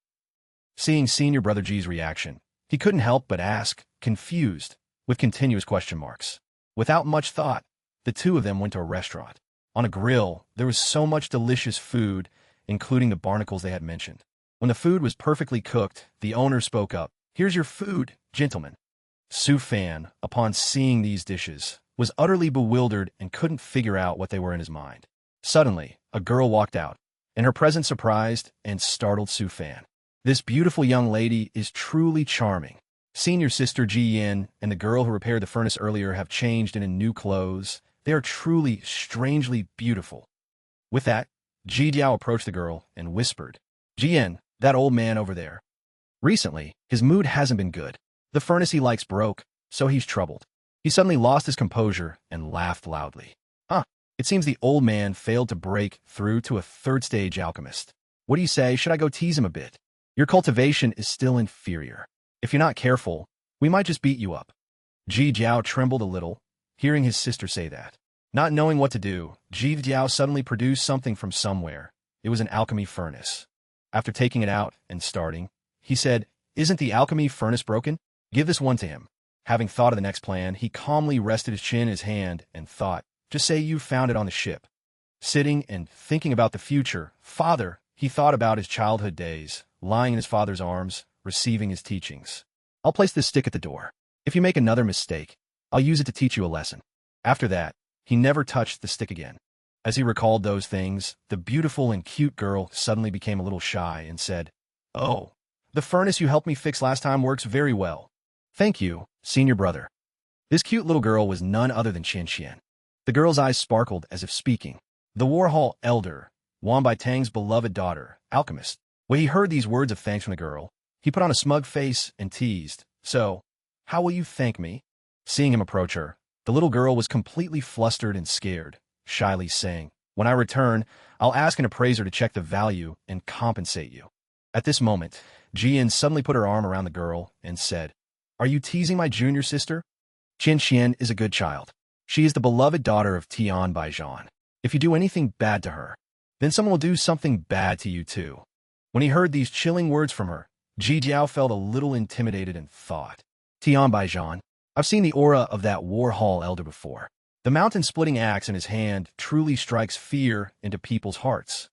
Seeing Senior Brother G's reaction, he couldn't help but ask, confused, with continuous question marks. Without much thought, the two of them went to a restaurant. On a grill, there was so much delicious food, including the barnacles they had mentioned. When the food was perfectly cooked, the owner spoke up. Here's your food, gentlemen. Su Fan, upon seeing these dishes, was utterly bewildered and couldn't figure out what they were in his mind. Suddenly, a girl walked out, and her presence surprised and startled Su Fan. This beautiful young lady is truly charming. Senior Sister Ji Yin and the girl who repaired the furnace earlier have changed into new clothes. They are truly, strangely beautiful. With that, Ji Jiao approached the girl and whispered, Ji Yin, that old man over there. Recently, his mood hasn't been good. The furnace he likes broke, so he's troubled. He suddenly lost his composure and laughed loudly. It seems the old man failed to break through to a third-stage alchemist. What do you say, should I go tease him a bit? Your cultivation is still inferior. If you're not careful, we might just beat you up. Ji Jiao trembled a little, hearing his sister say that. Not knowing what to do, Ji Jiao suddenly produced something from somewhere. It was an alchemy furnace. After taking it out and starting, he said, Isn't the alchemy furnace broken? Give this one to him. Having thought of the next plan, he calmly rested his chin in his hand and thought, Just say you found it on the ship. Sitting and thinking about the future, he thought about his childhood days, lying in his father's arms, receiving his teachings. I'll place this stick at the door. If you make another mistake, I'll use it to teach you a lesson. After that, he never touched the stick again. As he recalled those things, the beautiful and cute girl suddenly became a little shy and said, Oh, the furnace you helped me fix last time works very well. Thank you, senior brother. This cute little girl was none other than Qian Qian. The girl's eyes sparkled as if speaking. The Warhol elder, Wan Bai Tang's beloved daughter, alchemist. When he heard these words of thanks from the girl, he put on a smug face and teased, So, how will you thank me? Seeing him approach her, the little girl was completely flustered and scared, shyly saying, When I return, I'll ask an appraiser to check the value and compensate you. At this moment, Jian suddenly put her arm around the girl and said, Are you teasing my junior sister? Qian Qian is a good child. She is the beloved daughter of Tian Baijian. If you do anything bad to her, then someone will do something bad to you too. When he heard these chilling words from her, Ji Jiao felt a little intimidated and thought, Tian Baijian, I've seen the aura of that war hall elder before. The mountain-splitting axe in his hand truly strikes fear into people's hearts.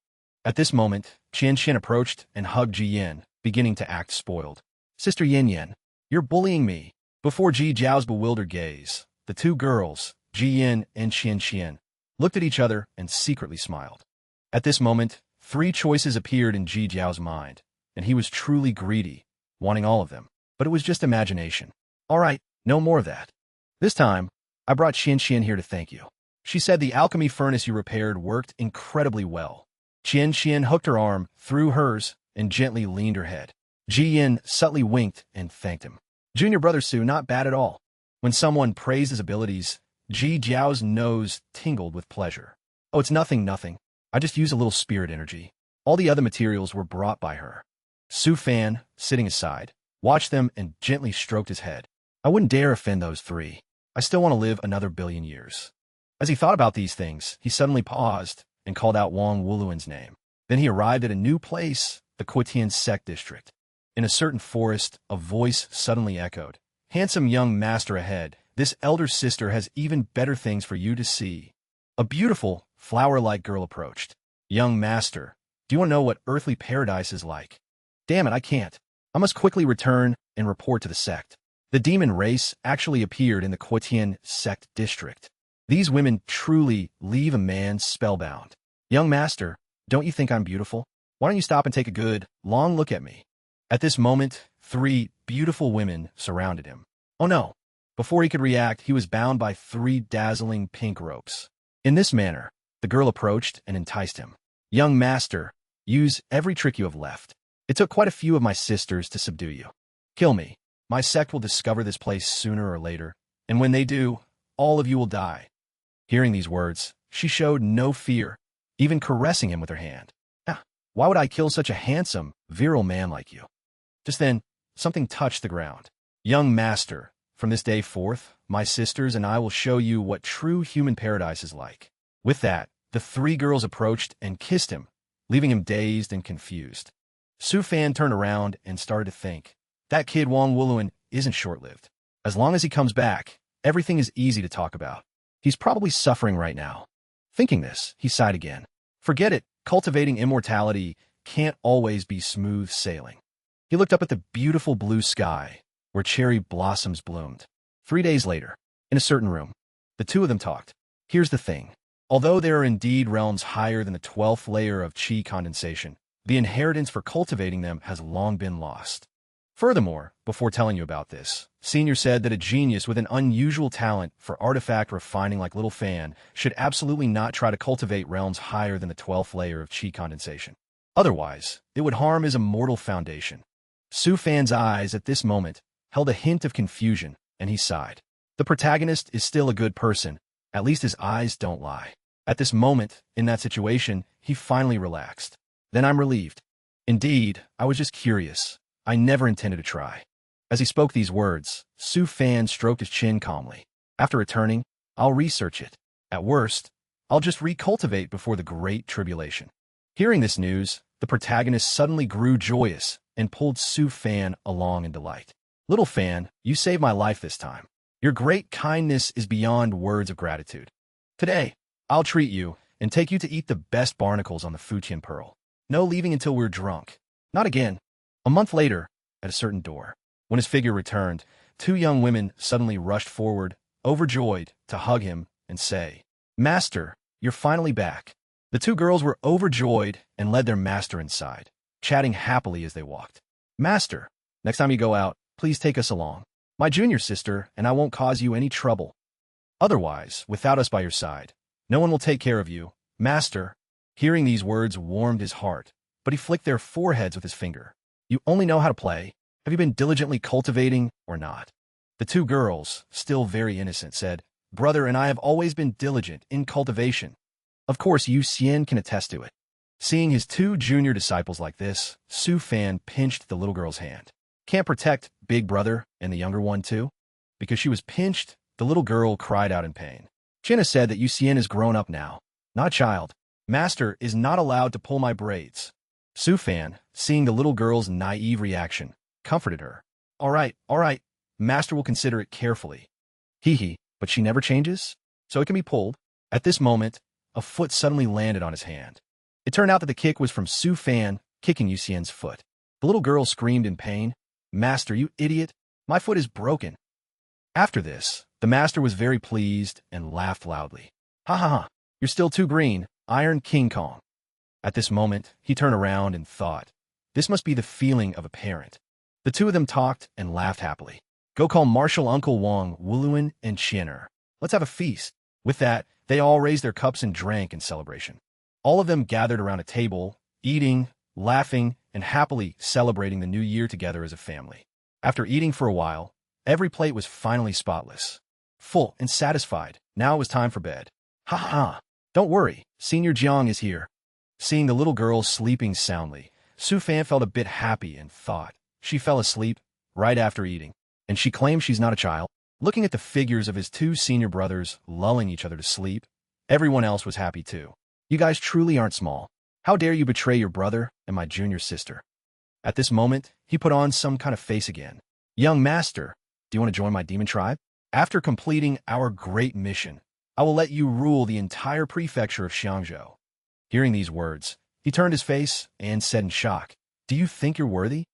At this moment, Qian Qian approached and hugged Ji Yin, beginning to act spoiled. Sister Yin Yin, you're bullying me. Before Ji Jiao's bewildered gaze, the two girls, Ji Yin and Qian Qian, looked at each other and secretly smiled. At this moment, 3 choices appeared in Ji Jiao's mind, and he was truly greedy, wanting all of them. But it was just imagination. All right, no more of that. This time, I brought Qian Qian here to thank you. She said the alchemy furnace you repaired worked incredibly well. Qian Qian hooked her arm through hers, and gently leaned her head. Ji Yin subtly winked and thanked him. Junior brother Su, not bad at all. When someone praised his abilities, Ji Jiao's nose tingled with pleasure. Oh, it's nothing. I just use a little spirit energy. All the other materials were brought by her. Su Fan, sitting aside, watched them and gently stroked his head. I wouldn't dare offend those three. I still want to live another billion years. As he thought about these things, he suddenly paused and called out Wang Wuluan's name. Then he arrived at a new place, the Quitian Sect district. In a certain forest, a voice suddenly echoed. Handsome young master ahead, this elder sister has even better things for you to see. A beautiful, flower-like girl approached. Young master, do you want to know what earthly paradise is like? Damn it, I can't. I must quickly return and report to the sect. The demon race actually appeared in the Quitian Sect district. These women truly leave a man spellbound. Young master, don't you think I'm beautiful? Why don't you stop and take a good, long look at me? At this moment, 3 beautiful women surrounded him. Oh no! Before he could react, he was bound by 3 dazzling pink ropes. In this manner, the girl approached and enticed him. Young master, use every trick you have left. It took quite a few of my sisters to subdue you. Kill me. My sect will discover this place sooner or later, and when they do, all of you will die. Hearing these words, she showed no fear, even caressing him with her hand. Ah, why would I kill such a handsome, virile man like you? Just then, something touched the ground. Young master, from this day forth, my sisters and I will show you what true human paradise is like. With that, the 3 girls approached and kissed him, leaving him dazed and confused. Su Fan turned around and started to think. That kid Wang Wuluan isn't short-lived. As long as he comes back, everything is easy to talk about. He's probably suffering right now. Thinking this, he sighed again. Forget it, cultivating immortality can't always be smooth sailing. He looked up at the beautiful blue sky, where cherry blossoms bloomed. 3 days later, in a certain room, the 2 of them talked. Here's the thing. Although there are indeed realms higher than the 12th layer of qi condensation, the inheritance for cultivating them has long been lost. Furthermore, before telling you about this, Senior said that a genius with an unusual talent for artifact refining like Little Fan should absolutely not try to cultivate realms higher than the 12th layer of qi condensation. Otherwise, it would harm his immortal foundation. Su Fan's eyes at this moment held a hint of confusion, and he sighed. The protagonist is still a good person, at least his eyes don't lie. At this moment, in that situation, he finally relaxed. Then I'm relieved. Indeed, I was just curious. I never intended to try. As he spoke these words, Su Fan stroked his chin calmly. After returning, I'll research it. At worst, I'll just recultivate before the great tribulation. Hearing this news, the protagonist suddenly grew joyous and pulled Su Fan along in delight. Little Fan, you saved my life this time. Your great kindness is beyond words of gratitude. Today, I'll treat you and take you to eat the best barnacles on the Fujian Pearl. No leaving until we're drunk. Not again. A month later, at a certain door, when his figure returned, 2 young women suddenly rushed forward, overjoyed, to hug him and say, Master, you're finally back. The 2 girls were overjoyed and led their master inside, chatting happily as they walked. Master, next time you go out, please take us along. My junior sister and I won't cause you any trouble. Otherwise, without us by your side, no one will take care of you. Master. Hearing these words warmed his heart, but he flicked their foreheads with his finger. You only know how to play. Have you been diligently cultivating or not? The 2 girls, still very innocent, said, Brother and I have always been diligent in cultivation. Of course, Yu Xian can attest to it. Seeing his 2 junior disciples like this, Su Fan pinched the little girl's hand. Can't protect big brother and the younger one too? Because she was pinched, the little girl cried out in pain. Jenna said that Yu Xian is grown up now, not a child. Master is not allowed to pull my braids. Su Fan, seeing the little girl's naive reaction, comforted her. All right, Master will consider it carefully. Hee, but she never changes? So it can be pulled? At this moment, a foot suddenly landed on his hand. It turned out that the kick was from Su Fan kicking Yu Xian's foot. The little girl screamed in pain. Master, you idiot! My foot is broken. After this, the master was very pleased and laughed loudly. Ha, you're still too green, Iron King Kong. At this moment, he turned around and thought, this must be the feeling of a parent. The 2 of them talked and laughed happily. Go call Marshal Uncle Wang Wuluan and Qianer. Let's have a feast. With that, they all raised their cups and drank in celebration. All of them gathered around a table, eating, laughing, and happily celebrating the new year together as a family. After eating for a while, every plate was finally spotless. Full and satisfied, now it was time for bed. Ha ha! Don't worry, Senior Jiang is here. Seeing the little girl sleeping soundly, Su Fan felt a bit happy and thought she fell asleep right after eating, and she claims she's not a child. Looking at the figures of his two senior brothers lulling each other to sleep, everyone else was happy too. You guys truly aren't small. How dare you betray your brother and my junior sister? At this moment, he put on some kind of face again. Young master, do you want to join my demon tribe? After completing our great mission, I will let you rule the entire prefecture of Xiangzhou. Hearing these words, he turned his face and said in shock, Do you think you're worthy?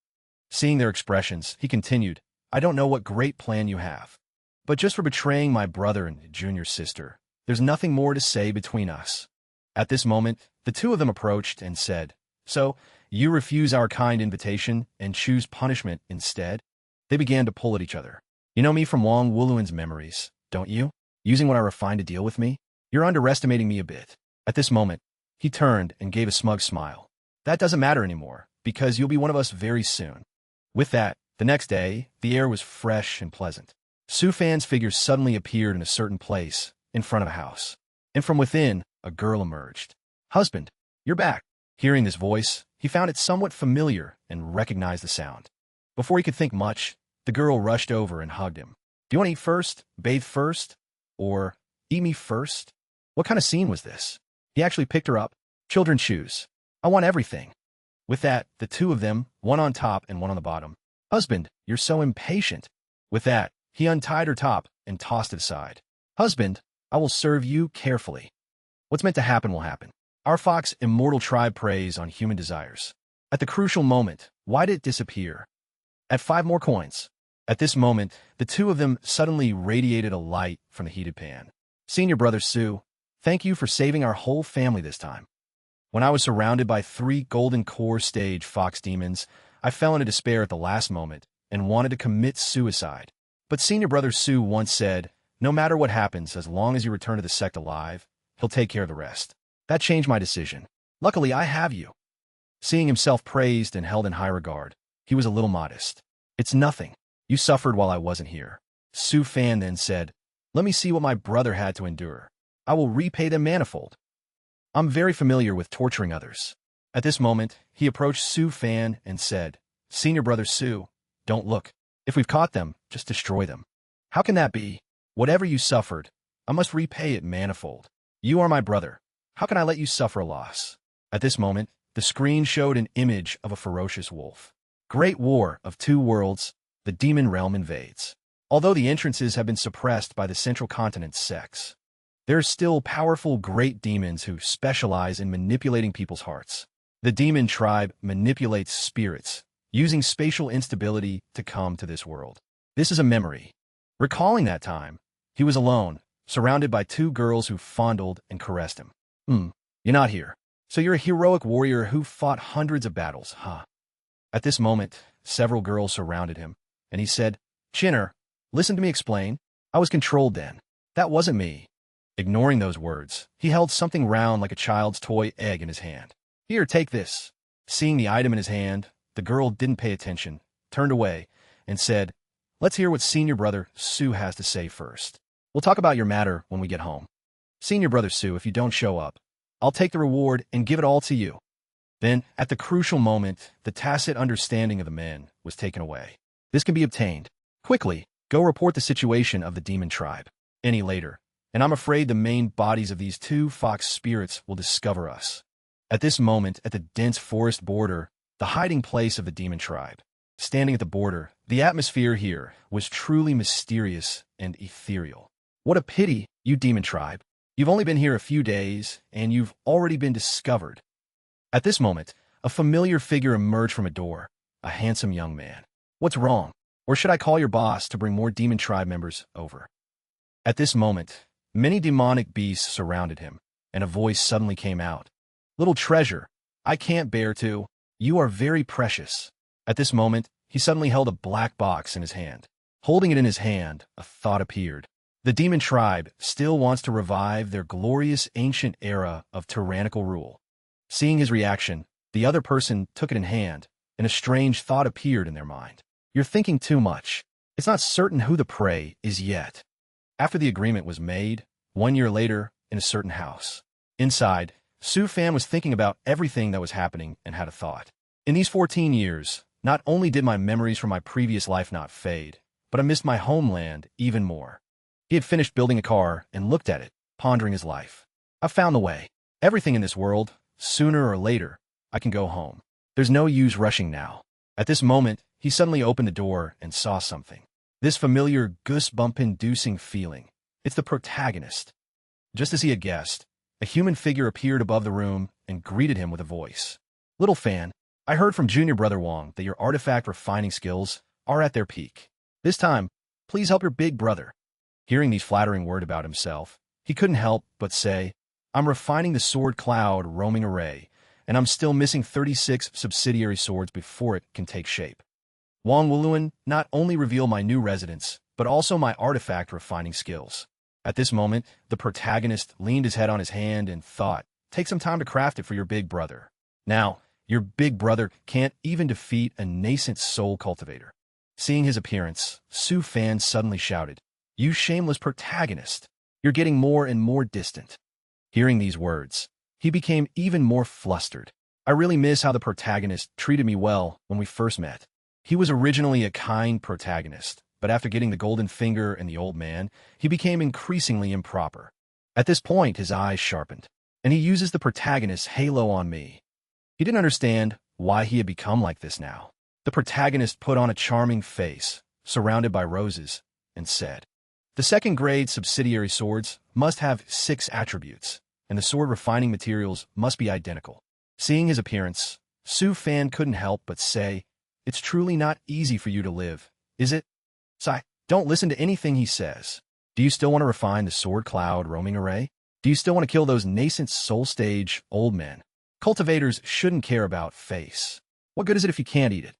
Seeing their expressions, he continued, I don't know what great plan you have, but just for betraying my brother and junior sister, there's nothing more to say between us. At this moment, the two of them approached and said, So, you refuse our kind invitation and choose punishment instead? They began to pull at each other. You know me from Wang Wuluan's memories, don't you? Using what I refined to deal with me? You're underestimating me a bit. At this moment, he turned and gave a smug smile. That doesn't matter anymore, because you'll be one of us very soon. With that, the next day, the air was fresh and pleasant. Su Fan's figure suddenly appeared in a certain place, in front of a house. And from within, a girl emerged. Husband, you're back. Hearing this voice, he found it somewhat familiar and recognized the sound. Before he could think much, the girl rushed over and hugged him. Do you want to eat first, bathe first, or eat me first? What kind of scene was this? He actually picked her up. Children choose. I want everything. With that, the two of them, one on top and one on the bottom. Husband, you're so impatient. With that, he untied her top and tossed it aside. Husband, I will serve you carefully. What's meant to happen will happen. Our fox Immortal tribe preys on human desires. At the crucial moment, why did it disappear? At 5 more coins. At this moment, the two of them suddenly radiated a light from the heated pan. Senior brother Su, thank you for saving our whole family this time. When I was surrounded by 3 golden core stage fox demons, I fell into despair at the last moment and wanted to commit suicide. But senior brother Su once said, no matter what happens, as long as you return to the sect alive, he'll take care of the rest. That changed my decision. Luckily, I have you. Seeing himself praised and held in high regard, he was a little modest. It's nothing. You suffered while I wasn't here. Su Fan then said, let me see what my brother had to endure. I will repay them manifold. I'm very familiar with torturing others. At this moment, he approached Su Fan and said, Senior brother Su, don't look. If we've caught them, just destroy them. How can that be? Whatever you suffered, I must repay it manifold. You are my brother. How can I let you suffer a loss? At this moment, the screen showed an image of a ferocious wolf. Great war of 2 worlds, the demon realm invades. Although the entrances have been suppressed by the central continent's sects, there are still powerful great demons who specialize in manipulating people's hearts. The demon tribe manipulates spirits, using spatial instability to come to this world. This is a memory. Recalling that time, he was alone, surrounded by 2 girls who fondled and caressed him. You're not here. So you're a heroic warrior who fought hundreds of battles, huh? At this moment, several girls surrounded him, and he said, Chinner, listen to me explain. I was controlled then. That wasn't me. Ignoring those words, he held something round like a child's toy egg in his hand. Here, take this. Seeing the item in his hand, the girl didn't pay attention, turned away, and said, let's hear what senior brother Su has to say first. We'll talk about your matter when we get home. Senior brother Su, if you don't show up, I'll take the reward and give it all to you. Then, at the crucial moment, the tacit understanding of the men was taken away. This can be obtained. Quickly, go report the situation of the demon tribe. Any later, and I'm afraid the main bodies of these 2 fox spirits will discover us. At this moment, at the dense forest border, the hiding place of the demon tribe. Standing at the border, the atmosphere here was truly mysterious and ethereal. What a pity, you demon tribe. You've only been here a few days, and you've already been discovered. At this moment, a familiar figure emerged from a door, a handsome young man. What's wrong? Or should I call your boss to bring more demon tribe members over? At this moment, many demonic beasts surrounded him, and a voice suddenly came out. Little treasure, I can't bear to. You are very precious. At this moment, he suddenly held a black box in his hand. Holding it in his hand, a thought appeared. The demon tribe still wants to revive their glorious ancient era of tyrannical rule. Seeing his reaction, The other person took it in hand, and a strange thought appeared in their mind. You're thinking too much. It's not certain who the prey is yet. After the agreement was made, 1 year later, in a certain house. Inside, Su Fan was thinking about everything that was happening and had a thought. In these 14 years, not only did my memories from my previous life not fade, but I missed my homeland even more. He had finished building a car and looked at it, pondering his life. I've found the way. Everything in this world, sooner or later, I can go home. There's no use rushing now. At this moment, he suddenly opened the door and saw something. This familiar goosebump-inducing feeling. It's the protagonist. Just as he had guessed, a human figure appeared above the room and greeted him with a voice. Little Fan, I heard from Junior Brother Wong that your artifact refining skills are at their peak. This time, please help your big brother. Hearing these flattering words about himself, he couldn't help but say, I'm refining the sword cloud roaming array, and I'm still missing 36 subsidiary swords before it can take shape. Wong Wuluan not only reveal my new residence, but also my artifact refining skills. At this moment, the protagonist leaned his head on his hand and thought, take some time to craft it for your big brother. Now, your big brother can't even defeat a nascent soul cultivator. Seeing his appearance, Su Fan suddenly shouted, You shameless protagonist! You're getting more and more distant. Hearing these words, he became even more flustered. I really miss how the protagonist treated me well when we first met. He was originally a kind protagonist, but after getting the golden finger and the old man, he became increasingly improper. At this point, his eyes sharpened, and he uses the protagonist's halo on me. He didn't understand why he had become like this now. The protagonist put on a charming face, surrounded by roses, and said, The second-grade subsidiary swords must have 6 attributes, and the sword refining materials must be identical. Seeing his appearance, Su Fan couldn't help but say, It's truly not easy for you to live, is it? Sai, don't listen to anything he says. Do you still want to refine the sword cloud roaming array? Do you still want to kill those nascent soul stage old men? Cultivators shouldn't care about face. What good is it if you can't eat it?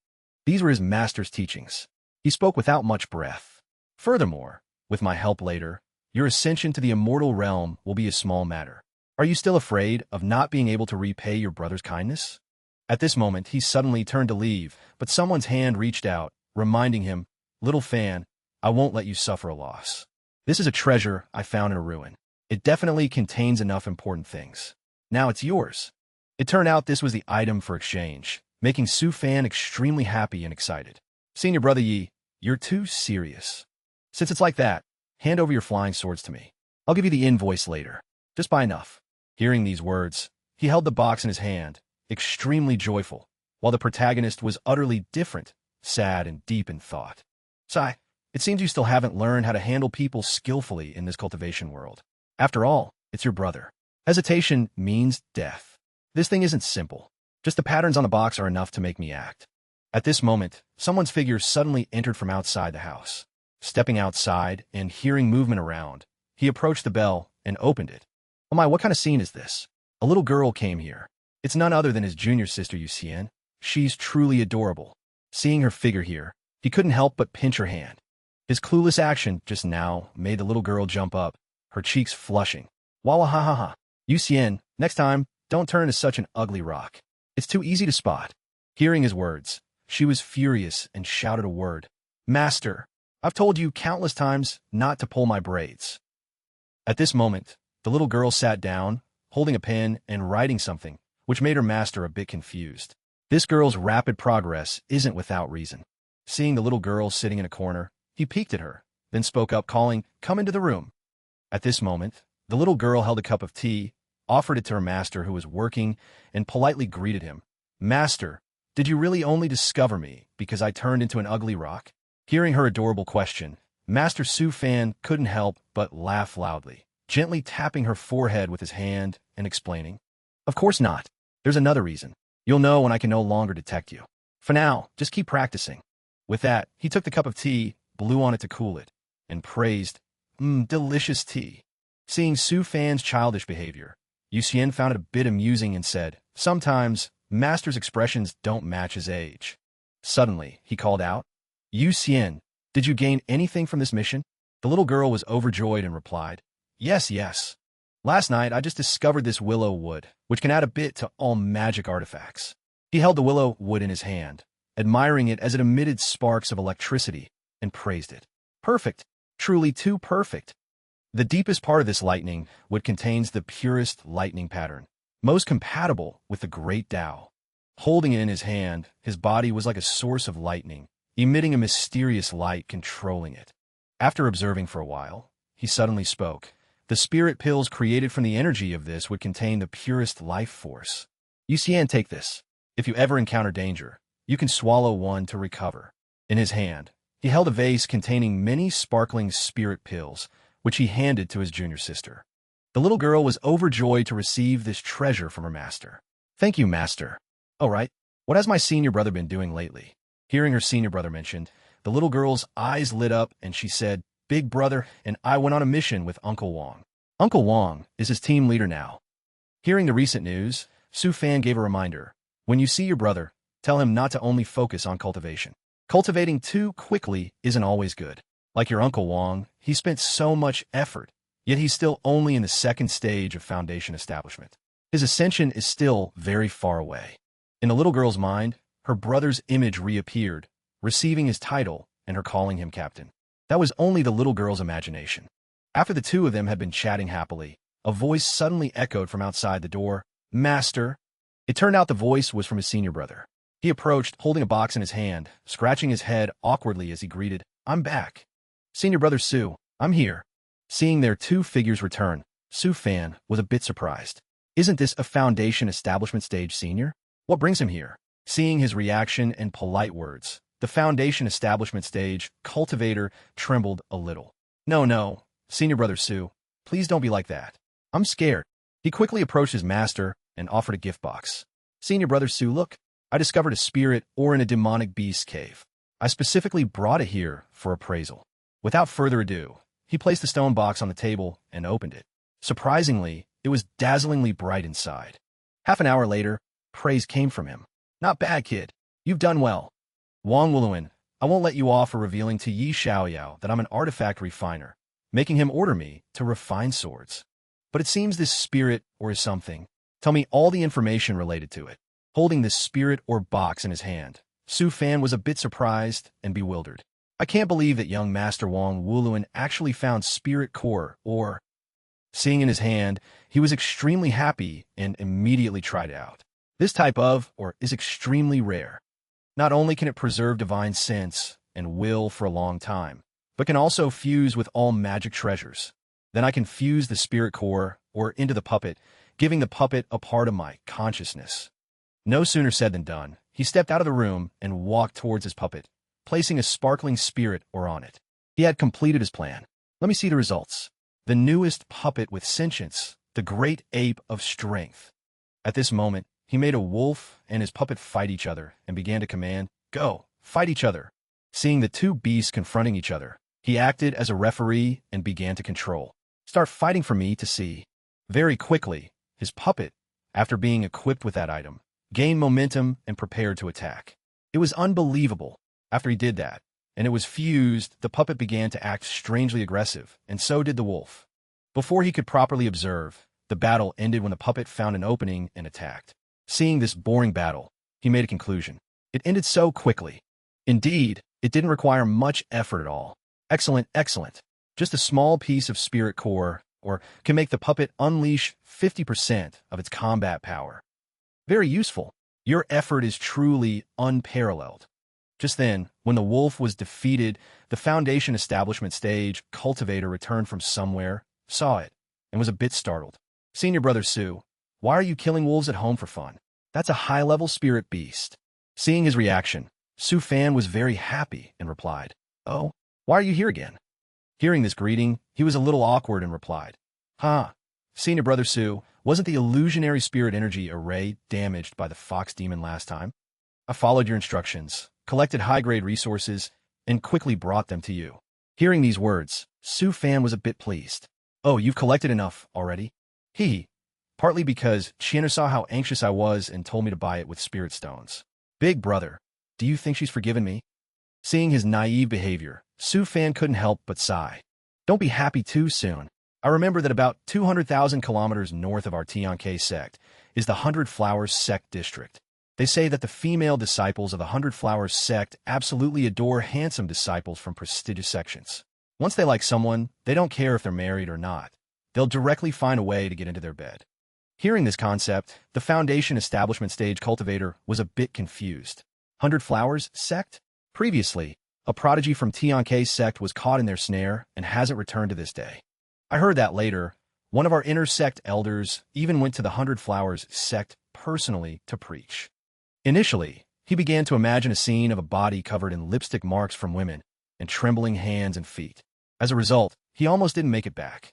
These were his master's teachings. He spoke without much breath. Furthermore, with my help later, your ascension to the immortal realm will be a small matter. Are you still afraid of not being able to repay your brother's kindness? At this moment, he suddenly turned to leave, but someone's hand reached out, reminding him, Little Fan, I won't let you suffer a loss. This is a treasure I found in a ruin. It definitely contains enough important things. Now it's yours. It turned out this was the item for exchange, making Su Fan extremely happy and excited. Senior Brother Yi, you're too serious. Since it's like that, hand over your flying swords to me. I'll give you the invoice later. Just buy enough. Hearing these words, he held the box in his hand, extremely joyful, while the protagonist was utterly different, sad and deep in thought. Sai, it seems you still haven't learned how to handle people skillfully in this cultivation world. After all, it's your brother. Hesitation means death. This thing isn't simple. Just the patterns on the box are enough to make me act. At this moment, someone's figure suddenly entered from outside the house. Stepping outside and hearing movement around, he approached the bell and opened it. Oh my, what kind of scene is this? A little girl came here. It's none other than his junior sister, Yuxian. She's truly adorable. Seeing her figure here, he couldn't help but pinch her hand. His clueless action just now made the little girl jump up, her cheeks flushing. Wawahahaha. Yuxian, next time, don't turn into such an ugly rock. It's too easy to spot. Hearing his words, she was furious and shouted a word. Master, I've told you countless times not to pull my braids. At this moment, the little girl sat down, holding a pen and writing something, which made her master a bit confused. This girl's rapid progress isn't without reason. Seeing the little girl sitting in a corner, he peeked at her, then spoke up calling, Come into the room. At this moment, the little girl held a cup of tea, offered it to her master who was working, and politely greeted him. Master, did you really only discover me because I turned into an ugly rock? Hearing her adorable question, Master Su Fan couldn't help but laugh loudly, gently tapping her forehead with his hand and explaining. Of course not. There's another reason. You'll know when I can no longer detect you. For now, just keep practicing. With that, he took the cup of tea, blew on it to cool it, and praised, delicious tea. Seeing Su Fan's childish behavior, Yuxian found it a bit amusing and said, Sometimes, Master's expressions don't match his age. Suddenly, he called out, Yuxian, did you gain anything from this mission? The little girl was overjoyed and replied, Yes. Last night, I just discovered this willow wood, which can add a bit to all magic artifacts. He held the willow wood in his hand, admiring it as it emitted sparks of electricity, and praised it. Perfect. Truly too perfect. The deepest part of this lightning wood contains the purest lightning pattern, most compatible with the great Tao. Holding it in his hand, his body was like a source of lightning, emitting a mysterious light controlling it. After observing for a while, he suddenly spoke. The spirit pills created from the energy of this would contain the purest life force. Yuxian, take this. If you ever encounter danger, you can swallow one to recover. In his hand, he held a vase containing many sparkling spirit pills, which he handed to his junior sister. The little girl was overjoyed to receive this treasure from her master. Thank you, master. Oh, right. What has my senior brother been doing lately? Hearing her senior brother mentioned, the little girl's eyes lit up and she said, Big brother and I went on a mission with Uncle Wong. Uncle Wong is his team leader now. Hearing the recent news, Su Fan gave a reminder. When you see your brother, tell him not to only focus on cultivation. Cultivating too quickly isn't always good. Like your Uncle Wong, he spent so much effort, yet he's still only in the second stage of foundation establishment. His ascension is still very far away. In the little girl's mind, her brother's image reappeared, receiving his title and her calling him captain. That was only the little girl's imagination. After the two of them had been chatting happily, a voice suddenly echoed from outside the door, Master. It turned out the voice was from his senior brother. He approached, holding a box in his hand, scratching his head awkwardly as he greeted, I'm back. Senior brother Su, I'm here. Seeing their two figures return, Su Fan was a bit surprised. Isn't this a foundation establishment stage senior? What brings him here? Seeing his reaction and polite words, the foundation establishment stage cultivator trembled a little. No, senior brother Su, please don't be like that. I'm scared. He quickly approached his master and offered a gift box. Senior brother Su, look, I discovered a spirit ore in a demonic beast cave. I specifically brought it here for appraisal. Without further ado, he placed the stone box on the table and opened it. Surprisingly, it was dazzlingly bright inside. Half an hour later, praise came from him. Not bad, kid. You've done well. Wang Wuluan, I won't let you off for revealing to Yi Xiaoyao that I'm an artifact refiner, making him order me to refine swords. But it seems this spirit or is something. Tell me all the information related to it. Holding this spirit or box in his hand, Su Fan was a bit surprised and bewildered. I can't believe that young Master Wang Wuluan actually found spirit core or... Seeing in his hand, he was extremely happy and immediately tried it out. This type of, or is extremely rare. Not only can it preserve divine sense and will for a long time, but can also fuse with all magic treasures. Then I can fuse the spirit core or into the puppet, giving the puppet a part of my consciousness. No sooner said than done. He stepped out of the room and walked towards his puppet, placing a sparkling spirit ore on it. He had completed his plan. Let me see the results. The newest puppet with sentience, the great ape of strength. At this moment, he made a wolf and his puppet fight each other and began to command, Go, fight each other. Seeing the two beasts confronting each other, he acted as a referee and began to control. Start fighting for me to see. Very quickly, his puppet, after being equipped with that item, gained momentum and prepared to attack. It was unbelievable. After he did that, and it was fused, the puppet began to act strangely aggressive, and so did the wolf. Before he could properly observe, the battle ended when the puppet found an opening and attacked. Seeing this boring battle, he made a conclusion. It ended so quickly. Indeed, it didn't require much effort at all. Excellent. Just a small piece of spirit core, or can make the puppet unleash 50% of its combat power. Very useful. Your effort is truly unparalleled. Just then, when the wolf was defeated, the foundation establishment stage cultivator returned from somewhere, saw it, and was a bit startled. Senior brother Su, why are you killing wolves at home for fun? That's a high-level spirit beast. Seeing his reaction, Su Fan was very happy and replied, Oh, why are you here again? Hearing this greeting, he was a little awkward and replied, Senior brother Su, wasn't the illusionary spirit energy array damaged by the fox demon last time? I followed your instructions, collected high-grade resources, and quickly brought them to you. Hearing these words, Su Fan was a bit pleased. Oh, you've collected enough already? Partly because China saw how anxious I was and told me to buy it with spirit stones. Big brother, do you think she's forgiven me? Seeing his naive behavior, Su Fan couldn't help but sigh. Don't be happy too soon. I remember that about 200,000 kilometers north of our Tianke Sect is the 100 Flowers Sect district. They say that the female disciples of the Hundred Flowers sect absolutely adore handsome disciples from prestigious sections. Once they like someone, they don't care if they're married or not. They'll directly find a way to get into their bed. Hearing this concept, the Foundation establishment stage cultivator was a bit confused. Hundred Flowers sect? Previously, a prodigy from Tiankei's sect was caught in their snare and hasn't returned to this day. I heard that later, one of our inner sect elders even went to the Hundred Flowers sect personally to preach. Initially, he began to imagine a scene of a body covered in lipstick marks from women and trembling hands and feet. As a result, he almost didn't make it back.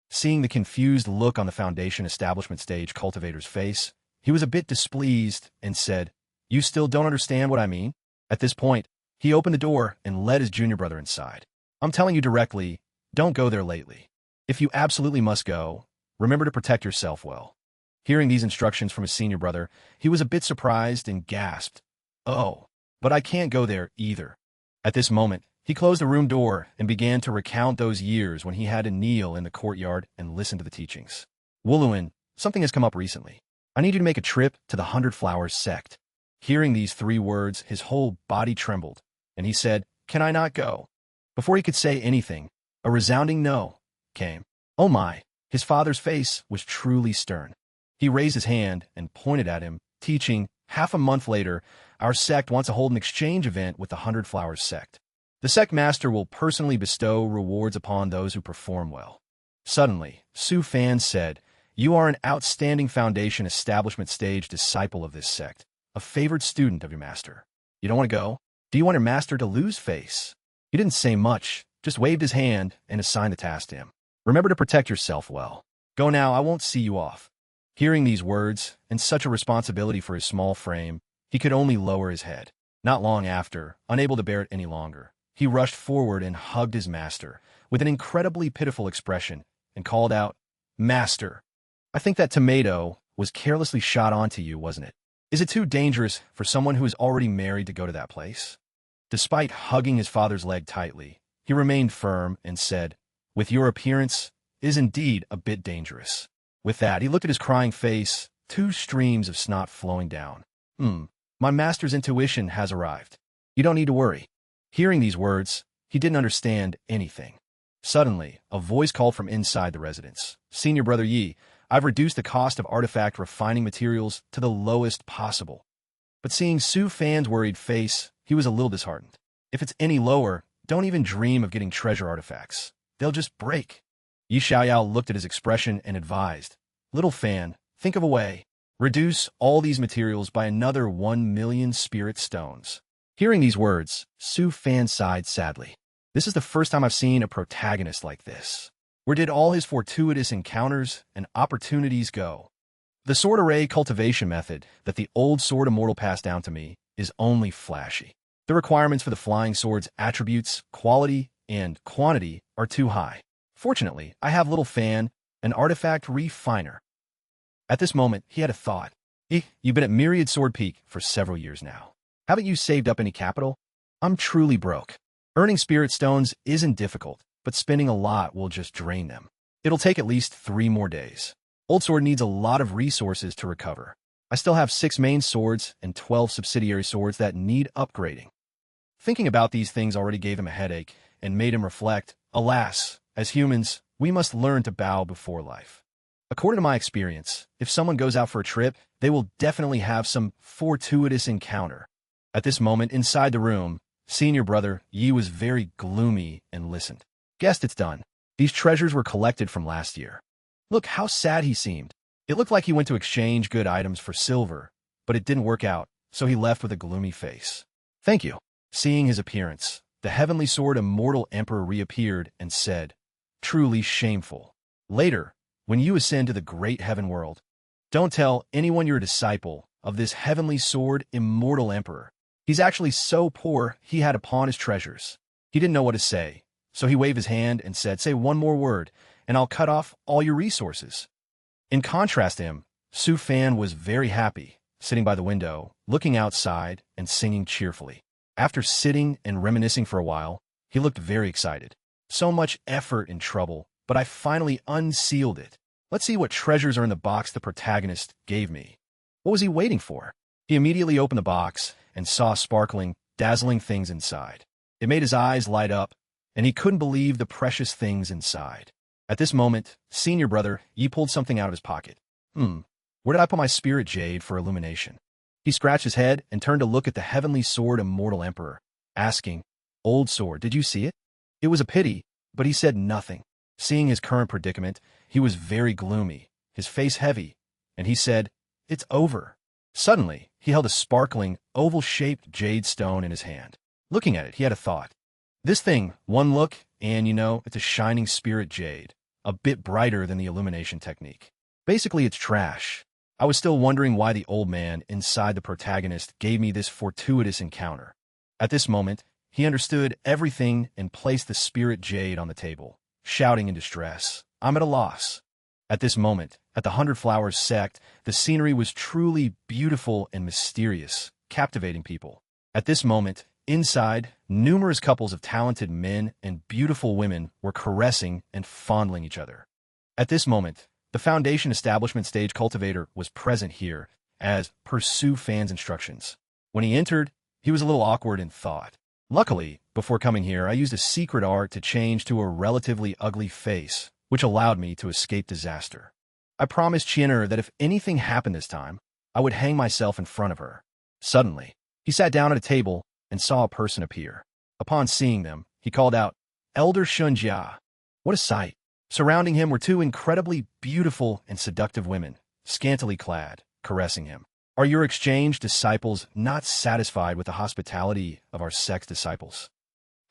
Seeing the confused look on the Foundation establishment stage cultivator's face, he was a bit displeased and said, "You still don't understand what I mean?" At this point, he opened the door and led his junior brother inside. "I'm telling you directly, don't go there lately. If you absolutely must go, remember to protect yourself well." Hearing these instructions from his senior brother, he was a bit surprised and gasped, "Oh, but I can't go there either." At this moment, he closed the room door and began to recount those years when he had to kneel in the courtyard and listen to the teachings. "Wuluin, something has come up recently. I need you to make a trip to the Hundred Flowers sect." Hearing these 3 words, his whole body trembled, and he said, "Can I not go?" Before he could say anything, a resounding no came. Oh my, his father's face was truly stern. He raised his hand and pointed at him, teaching, "Half a month later, our sect wants to hold an exchange event with the Hundred Flowers sect. The sect master will personally bestow rewards upon those who perform well." Suddenly, Su Fan said, "You are an outstanding Foundation establishment stage disciple of this sect, a favored student of your master. You don't want to go? Do you want your master to lose face?" He didn't say much, just waved his hand and assigned the task to him. "Remember to protect yourself well. Go now, I won't see you off." Hearing these words, and such a responsibility for his small frame, he could only lower his head. Not long after, unable to bear it any longer, he rushed forward and hugged his master, with an incredibly pitiful expression, and called out, "Master, I think that tomato was carelessly shot onto you, wasn't it? Is it too dangerous for someone who is already married to go to that place?" Despite hugging his father's leg tightly, he remained firm and said, "With your appearance, it is indeed a bit dangerous." With that, he looked at his crying face, 2 streams of snot flowing down. My master's intuition has arrived. You don't need to worry." Hearing these words, he didn't understand anything. Suddenly, a voice called from inside the residence. "Senior Brother Yi, I've reduced the cost of artifact refining materials to the lowest possible." But seeing Su Fan's worried face, he was a little disheartened. "If it's any lower, don't even dream of getting treasure artifacts. They'll just break." Yi Xiaoyao looked at his expression and advised, "Little Fan, think of a way. Reduce all these materials by another 1,000,000 spirit stones." Hearing these words, Su Fan sighed sadly. "This is the first time I've seen a protagonist like this. Where did all his fortuitous encounters and opportunities go?" The sword array cultivation method that the old sword Immortal passed down to me is only flashy. The requirements for the flying sword's attributes, quality, and quantity are too high. Fortunately, I have Little Fan, an artifact refiner. At this moment, he had a thought. You've been at Myriad Sword Peak for several years now. Haven't you saved up any capital? I'm truly broke. Earning spirit stones isn't difficult, but spending a lot will just drain them. It'll take at least 3 more days. Old Sword needs a lot of resources to recover. I still have 6 main swords and 12 subsidiary swords that need upgrading." Thinking about these things already gave him a headache and made him reflect, alas, as humans, we must learn to bow before life. According to my experience, if someone goes out for a trip, they will definitely have some fortuitous encounter. At this moment, inside the room, Senior Brother Yi was very gloomy and listened. "Guessed it's done. These treasures were collected from last year." Look how sad he seemed. It looked like he went to exchange good items for silver, but it didn't work out, so he left with a gloomy face. "Thank you." Seeing his appearance, the heavenly sword Immortal Emperor reappeared and said, "Truly shameful. Later, when you ascend to the great heaven world, don't tell anyone you're a disciple of this heavenly sword Immortal Emperor. He's actually so poor he had to pawn his treasures." He didn't know what to say, so he waved his hand and said, "Say one more word, and I'll cut off all your resources." In contrast to him, Su Fan was very happy, sitting by the window, looking outside and singing cheerfully. After sitting and reminiscing for a while, he looked very excited. "So much effort and trouble, but I finally unsealed it. Let's see what treasures are in the box the protagonist gave me." What was he waiting for? He immediately opened the box and saw sparkling, dazzling things inside. It made his eyes light up, and he couldn't believe the precious things inside. At this moment, senior brother Yi pulled something out of his pocket. Where did I put my spirit jade for illumination? He scratched his head and turned to look at the heavenly sword Immortal Emperor, asking, Old sword, did you see it? It was a pity, but he said nothing. Seeing his current predicament, he was very gloomy, his face heavy, and he said, It's over. Suddenly, he held a sparkling, oval-shaped jade stone in his hand. Looking at it, he had a thought. This thing, one look, and it's a shining spirit jade, a bit brighter than the illumination technique. Basically, it's trash. I was still wondering why the old man inside the protagonist gave me this fortuitous encounter. At this moment, he understood everything and placed the spirit jade on the table, shouting in distress, I'm at a loss. At this moment, at the 100 Flowers Sect, the scenery was truly beautiful and mysterious, captivating people. At this moment, inside, numerous couples of talented men and beautiful women were caressing and fondling each other. At this moment, the Foundation Establishment Stage Cultivator was present here, as per Su Fan's instructions. When he entered, he was a little awkward in thought. Luckily, before coming here, I used a secret art to change to a relatively ugly face, which allowed me to escape disaster. I promised Chiener that if anything happened this time, I would hang myself in front of her. Suddenly, he sat down at a table and saw a person appear. Upon seeing them, he called out, Elder Shunjia. What a sight! Surrounding him were two incredibly beautiful and seductive women, scantily clad, caressing him. Are your exchange disciples not satisfied with the hospitality of our sect's disciples?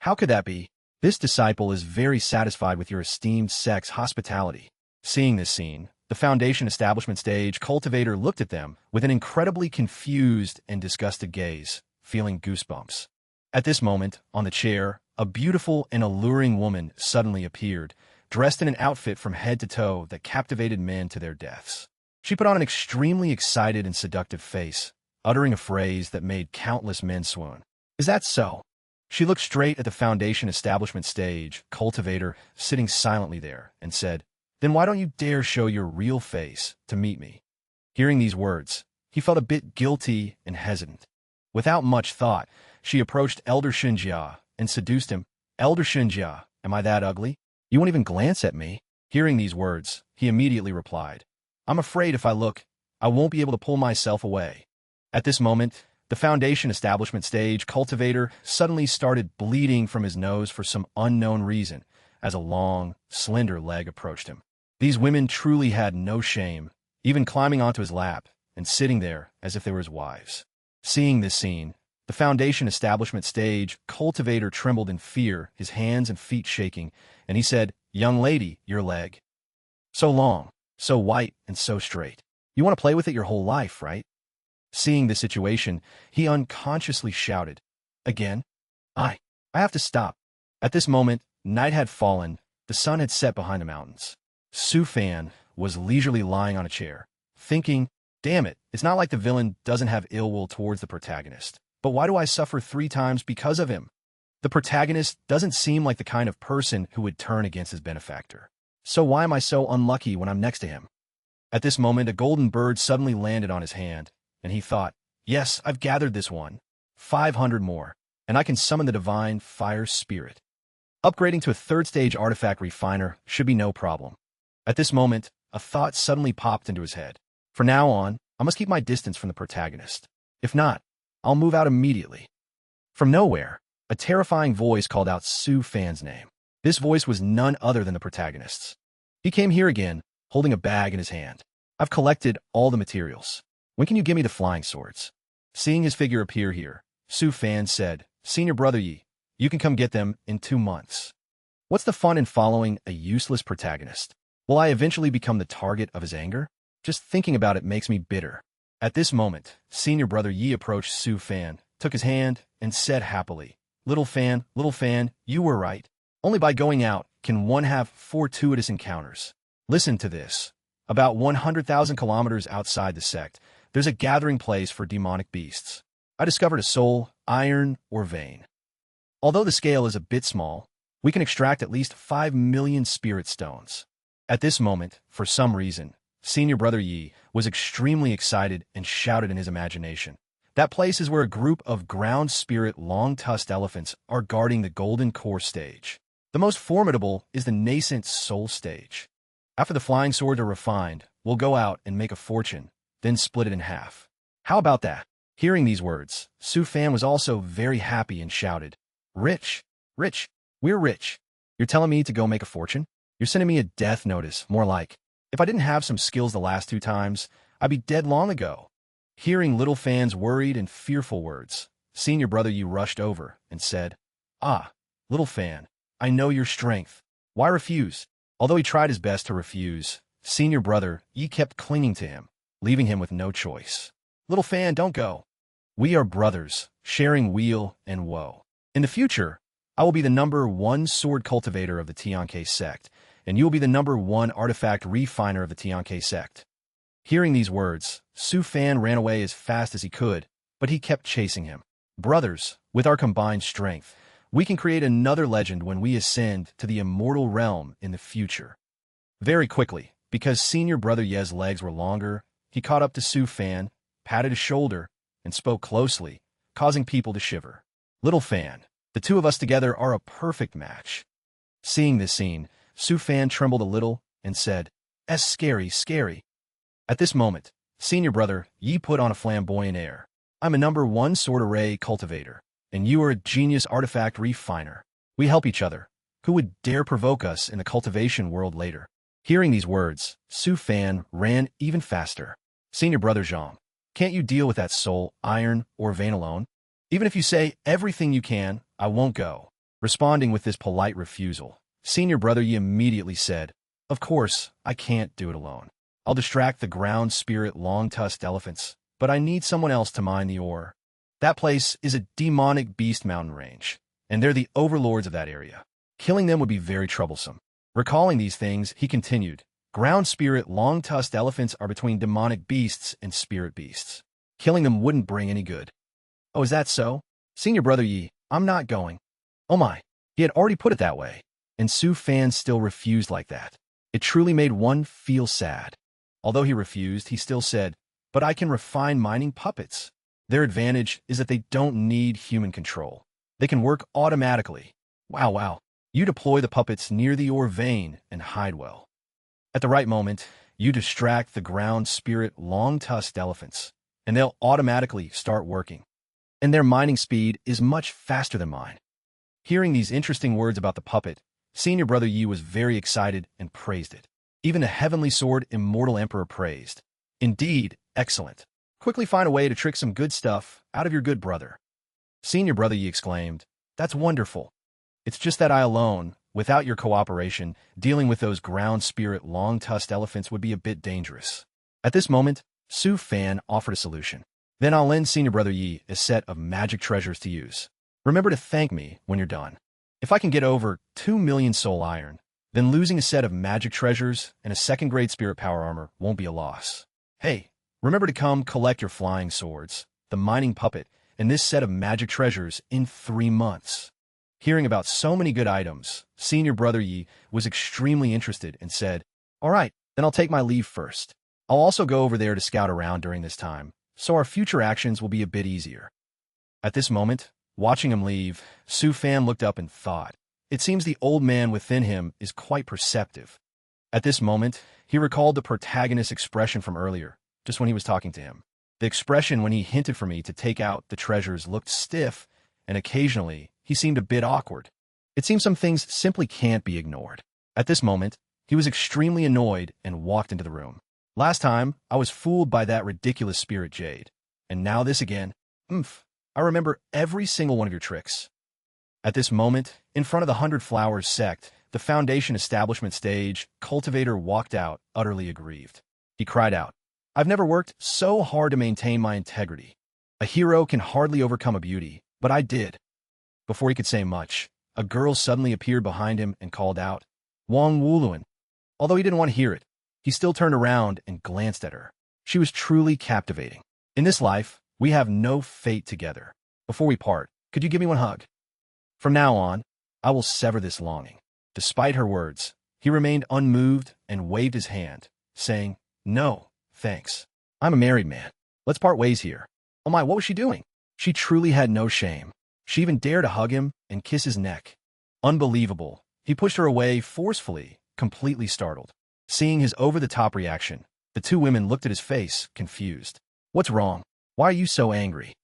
How could that be? This disciple is very satisfied with your esteemed sect's hospitality. Seeing this scene, the Foundation Establishment Stage Cultivator looked at them with an incredibly confused and disgusted gaze, feeling goosebumps. At this moment, on the chair, a beautiful and alluring woman suddenly appeared, dressed in an outfit from head to toe that captivated men to their deaths. She put on an extremely excited and seductive face, uttering a phrase that made countless men swoon. Is that so? She looked straight at the Foundation Establishment Stage Cultivator sitting silently there and said, Then why don't you dare show your real face to meet me? Hearing these words, he felt a bit guilty and hesitant. Without much thought, she approached Elder Shunjia and seduced him. Elder Shunjia, am I that ugly? You won't even glance at me. Hearing these words, he immediately replied, I'm afraid if I look, I won't be able to pull myself away. At this moment, the Foundation Establishment Stage Cultivator suddenly started bleeding from his nose for some unknown reason as a long, slender leg approached him. These women truly had no shame, even climbing onto his lap and sitting there as if they were his wives. Seeing this scene, the Foundation Establishment Stage Cultivator trembled in fear, his hands and feet shaking, and he said, Young lady, your leg. So long, so white, and so straight. You want to play with it your whole life, right? Seeing the situation, he unconsciously shouted, Again? I have to stop. At this moment, night had fallen, the sun had set behind the mountains. Su Fan was leisurely lying on a chair, thinking, Damn it, it's not like the villain doesn't have ill will towards the protagonist. But why do I suffer 3 times because of him? The protagonist doesn't seem like the kind of person who would turn against his benefactor. So why am I so unlucky when I'm next to him? At this moment, a golden bird suddenly landed on his hand, and he thought, Yes, I've gathered this one. 500 more, and I can summon the divine fire spirit. Upgrading to a 3rd stage artifact refiner should be no problem. At this moment, a thought suddenly popped into his head. From now on, I must keep my distance from the protagonist. If not, I'll move out immediately. From nowhere, a terrifying voice called out Su Fan's name. This voice was none other than the protagonist's. He came here again, holding a bag in his hand. I've collected all the materials. When can you give me the flying swords? Seeing his figure appear here, Su Fan said, Senior Brother Yi, you can come get them in 2 months. What's the fun in following a useless protagonist? Will I eventually become the target of his anger? Just thinking about it makes me bitter. At this moment, Senior Brother Yi approached Su Fan, took his hand, and said happily, Little Fan, you were right. Only by going out can one have fortuitous encounters. Listen to this. About 100,000 kilometers outside the sect, there's a gathering place for demonic beasts. I discovered a soul, iron, or vein. Although the scale is a bit small, we can extract at least 5 million spirit stones. At this moment, for some reason, Senior Brother Yi was extremely excited and shouted in his imagination, That place is where a group of ground spirit long-tusked elephants are guarding the golden core stage. The most formidable is the nascent soul stage. After the flying swords are refined, we'll go out and make a fortune, then split it in half. How about that? Hearing these words, Su Fan was also very happy and shouted, "Rich! Rich! We're rich! You're telling me to go make a fortune? You're sending me a death notice, more like. If I didn't have some skills the last 2 times, I'd be dead long ago." Hearing Little Fan's worried and fearful words, Senior Brother Yi rushed over and said, "Ah, Little Fan, I know your strength. Why refuse?" Although he tried his best to refuse, Senior Brother Yi kept clinging to him, leaving him with no choice. "Little Fan, don't go. We are brothers, sharing weal and woe. In the future, I will be the #1 sword cultivator of the Tianke Sect, and you will be the #1 artifact refiner of the Tianke Sect." Hearing these words, Su Fan ran away as fast as he could, but he kept chasing him. "Brothers, with our combined strength, we can create another legend when we ascend to the immortal realm in the future." Very quickly, because Senior Brother Ye's legs were longer, he caught up to Su Fan, patted his shoulder, and spoke closely, causing people to shiver. "Little Fan, the two of us together are a perfect match." Seeing this scene, Su Fan trembled a little and said, Scary, scary." At this moment, Senior Brother Yi put on a flamboyant air. "I'm a #1 sword array cultivator, and you are a genius artifact refiner. We help each other. Who would dare provoke us in the cultivation world later?" Hearing these words, Su Fan ran even faster. "Senior Brother Zhang, can't you deal with that soul, iron, or vein alone? Even if you say everything you can, I won't go." Responding with this polite refusal, Senior Brother Yi immediately said, "Of course, I can't do it alone. I'll distract the ground spirit long-tusked elephants, but I need someone else to mine the ore. That place is a demonic beast mountain range, and they're the overlords of that area. Killing them would be very troublesome." Recalling these things, he continued, "Ground spirit long-tusked elephants are between demonic beasts and spirit beasts. Killing them wouldn't bring any good." "Oh, is that so? Senior Brother Yi, I'm not going." Oh my, he had already put it that way, and Su Fan still refused like that. It truly made one feel sad. Although he refused, he still said, "But I can refine mining puppets. Their advantage is that they don't need human control. They can work automatically. Wow. You deploy the puppets near the ore vein and hide well. At the right moment, you distract the ground spirit long-tusked elephants, and they'll automatically start working. And their mining speed is much faster than mine." Hearing these interesting words about the puppet, Senior Brother Yi was very excited and praised it. Even the heavenly sword Immortal Emperor praised. "Indeed, excellent. Quickly find a way to trick some good stuff out of your good brother." Senior Brother Yi exclaimed, "That's wonderful. It's just that I alone, without your cooperation, dealing with those ground spirit long-tusked elephants would be a bit dangerous." At this moment, Su Fan offered a solution. "Then I'll lend Senior Brother Yi a set of magic treasures to use. Remember to thank me when you're done. If I can get over 2 million soul iron, then losing a set of magic treasures and a 2nd grade spirit power armor won't be a loss. Hey, remember to come collect your flying swords, the mining puppet, and this set of magic treasures in 3 months." Hearing about so many good items, Senior Brother Yi was extremely interested and said, "All right, then I'll take my leave first. I'll also go over there to scout around during this time, so our future actions will be a bit easier." At this moment, watching him leave, Su Fan looked up and thought, it seems the old man within him is quite perceptive. At this moment, he recalled the protagonist's expression from earlier, just when he was talking to him. The expression when he hinted for me to take out the treasures looked stiff, and occasionally, he seemed a bit awkward. It seems some things simply can't be ignored. At this moment, he was extremely annoyed and walked into the room. "Last time, I was fooled by that ridiculous spirit jade. And now this again. I remember every single one of your tricks." At this moment, in front of the 100 Flowers Sect, the Foundation establishment stage, Cultivator walked out, utterly aggrieved. He cried out, "I've never worked so hard to maintain my integrity. A hero can hardly overcome a beauty, but I did." Before he could say much, a girl suddenly appeared behind him and called out, "Wang Wuluan." Although he didn't want to hear it, he still turned around and glanced at her. She was truly captivating. "In this life, we have no fate together. Before we part, could you give me one hug? From now on, I will sever this longing." Despite her words, he remained unmoved and waved his hand, saying, "No, thanks. I'm a married man. Let's part ways here." Oh my, what was she doing? She truly had no shame. She even dared to hug him and kiss his neck. Unbelievable. He pushed her away forcefully, completely startled. Seeing his over-the-top reaction, the two women looked at his face, confused. What's wrong? Why are you so angry?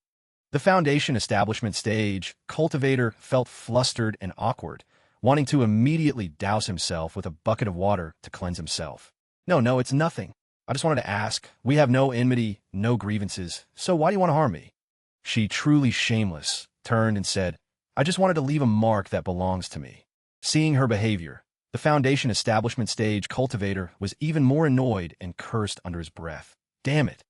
The Foundation establishment stage, Cultivator felt flustered and awkward, wanting to immediately douse himself with a bucket of water to cleanse himself. No, it's nothing. I just wanted to ask. We have no enmity, no grievances, so why do you want to harm me? She, truly shameless, turned and said, I just wanted to leave a mark that belongs to me. Seeing her behavior, the Foundation establishment stage Cultivator was even more annoyed and cursed under his breath. Damn it.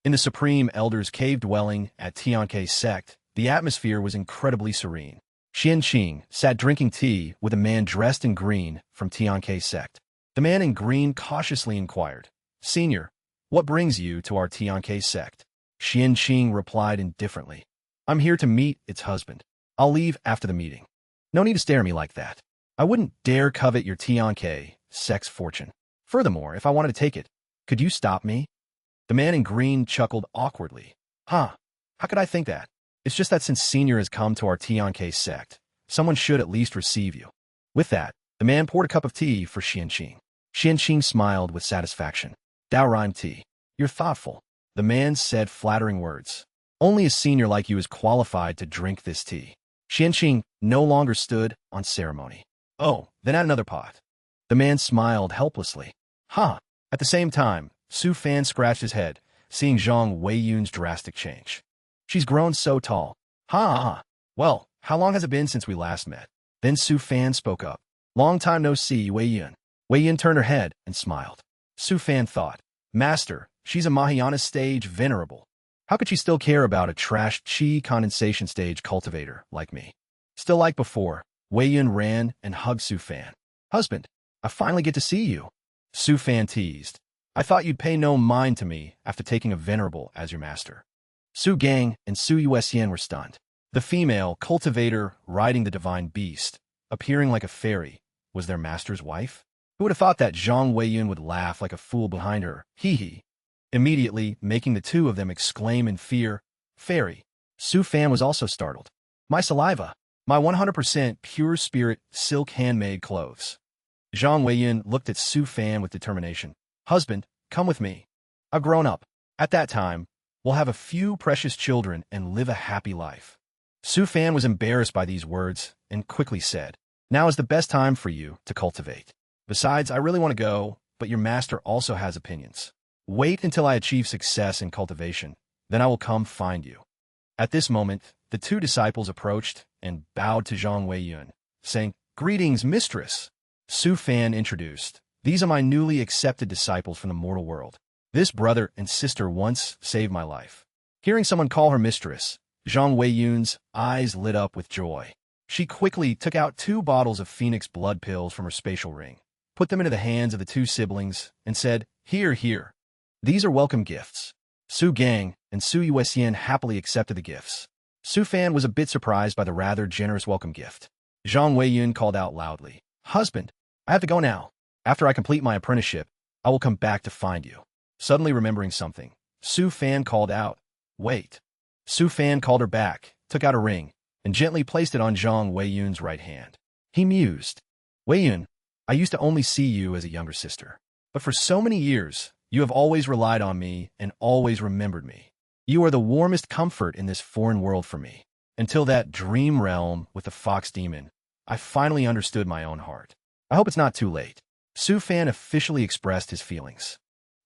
In the Supreme Elder's cave dwelling at Tianke Sect, the atmosphere was incredibly serene. Xianqing sat drinking tea with a man dressed in green from Tianke Sect. The man in green cautiously inquired, Senior, what brings you to our Tianke Sect? Xianqing replied indifferently, I'm here to meet its husband. I'll leave after the meeting. No need to stare at me like that. I wouldn't dare covet your Tianke Sect's fortune. Furthermore, if I wanted to take it, could you stop me? The man in green chuckled awkwardly. How could I think that? It's just that since Senior has come to our Tianke Sect, someone should at least receive you. With that, the man poured a cup of tea for Xianqing. Xianqing smiled with satisfaction. Dao rhyme tea. You're thoughtful. The man said flattering words. Only a senior like you is qualified to drink this tea. Xianqing no longer stood on ceremony. Oh, then add another pot. The man smiled helplessly. At the same time, Su Fan scratched his head, seeing Zhang Weiyun's drastic change. She's grown so tall. Well, how long has it been since we last met? Then Su Fan spoke up. Long time no see, Weiyun. Weiyun turned her head and smiled. Su Fan thought, Master, she's a Mahayana stage venerable. How could she still care about a trashed chi condensation stage cultivator like me? Still like before, Weiyun ran and hugged Su Fan. Husband, I finally get to see you. Su Fan teased. I thought you'd pay no mind to me after taking a venerable as your master. Su Gang and Su Yuesian were stunned. The female cultivator riding the divine beast, appearing like a fairy, was their master's wife? Who would have thought that Zhang Weiyun would laugh like a fool behind her, hee, immediately making the two of them exclaim in fear, Fairy. Su Fan was also startled. My saliva. My 100% pure spirit silk handmade clothes. Zhang Weiyun looked at Su Fan with determination. Husband, come with me. I've grown up. At that time, we'll have a few precious children and live a happy life. Su Fan was embarrassed by these words and quickly said, Now is the best time for you to cultivate. Besides, I really want to go, but your master also has opinions. Wait until I achieve success in cultivation, then I will come find you. At this moment, the two disciples approached and bowed to Zhang Weiyun, saying, Greetings, mistress. Su Fan introduced, These are my newly accepted disciples from the mortal world. This brother and sister once saved my life. Hearing someone call her mistress, Zhang Weiyun's eyes lit up with joy. She quickly took out 2 bottles of Phoenix blood pills from her spatial ring, put them into the hands of the 2 siblings, and said, Here. These are welcome gifts. Su Gang and Su Yuesian happily accepted the gifts. Su Fan was a bit surprised by the rather generous welcome gift. Zhang Weiyun called out loudly, Husband, I have to go now. After I complete my apprenticeship, I will come back to find you. Suddenly remembering something, Su Fan called out, Wait. Su Fan called her back, took out a ring, and gently placed it on Zhang Weiyun's right hand. He mused, Weiyun, I used to only see you as a younger sister. But for so many years, you have always relied on me and always remembered me. You are the warmest comfort in this foreign world for me. Until that dream realm with the fox demon, I finally understood my own heart. I hope it's not too late. Su Fan officially expressed his feelings.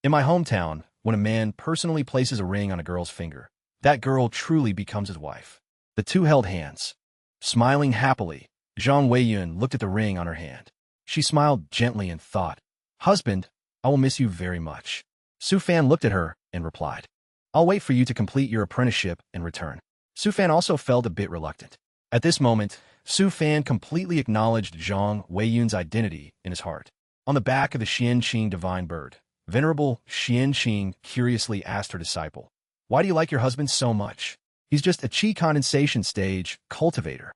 In my hometown, when a man personally places a ring on a girl's finger, that girl truly becomes his wife. The two held hands. Smiling happily, Zhang Weiyun looked at the ring on her hand. She smiled gently and thought, Husband, I will miss you very much. Su Fan looked at her and replied, I'll wait for you to complete your apprenticeship and return. Su Fan also felt a bit reluctant. At this moment, Su Fan completely acknowledged Zhang Weiyun's identity in his heart. On the back of the Xianqing divine bird, Venerable Xianqing curiously asked her disciple, Why do you like your husband so much? He's just a chi condensation stage cultivator.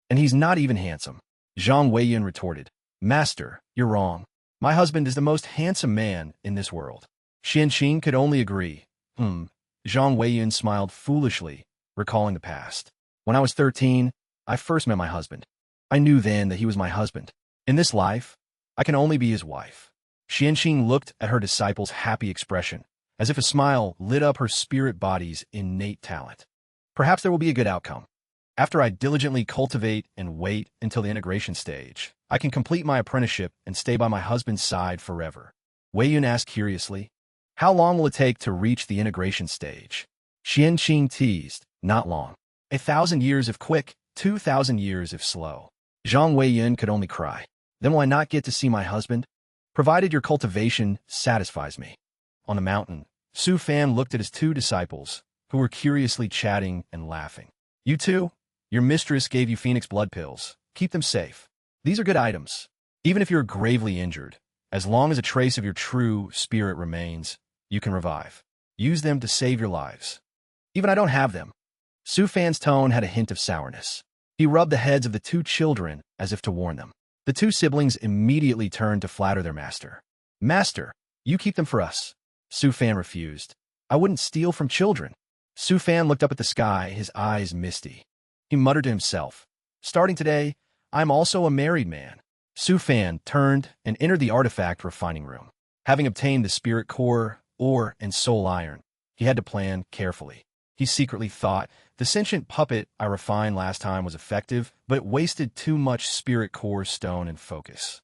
And he's not even handsome. Zhang Weiyun retorted, Master, you're wrong. My husband is the most handsome man in this world. Xianqing could only agree. Zhang Weiyun smiled foolishly, recalling the past. When I was 13, I first met my husband. I knew then that he was my husband. In this life, I can only be his wife. Xianxing looked at her disciple's happy expression, as if a smile lit up her spirit body's innate talent. Perhaps there will be a good outcome. After I diligently cultivate and wait until the integration stage, I can complete my apprenticeship and stay by my husband's side forever. Weiyun asked curiously, how long will it take to reach the integration stage? Xianxing teased, not long. 1,000 years if quick, 2,000 years if slow. Zhang Weiyun could only cry. Then will I not get to see my husband? Provided your cultivation satisfies me. On the mountain, Su Fan looked at his two disciples, who were curiously chatting and laughing. You two? Your mistress gave you phoenix blood pills. Keep them safe. These are good items. Even if you're gravely injured, as long as a trace of your true spirit remains, you can revive. Use them to save your lives. Even I don't have them. Su Fan's tone had a hint of sourness. He rubbed the heads of the two children as if to warn them. The two siblings immediately turned to flatter their master. Master, you keep them for us. Su Fan refused. I wouldn't steal from children. Su Fan looked up at the sky, his eyes misty. He muttered to himself, starting today, I'm also a married man. Su Fan turned and entered the artifact refining room. Having obtained the spirit core, ore, and soul iron, he had to plan carefully. He secretly thought, the sentient puppet I refined last time was effective, but it wasted too much spirit core stone and focus.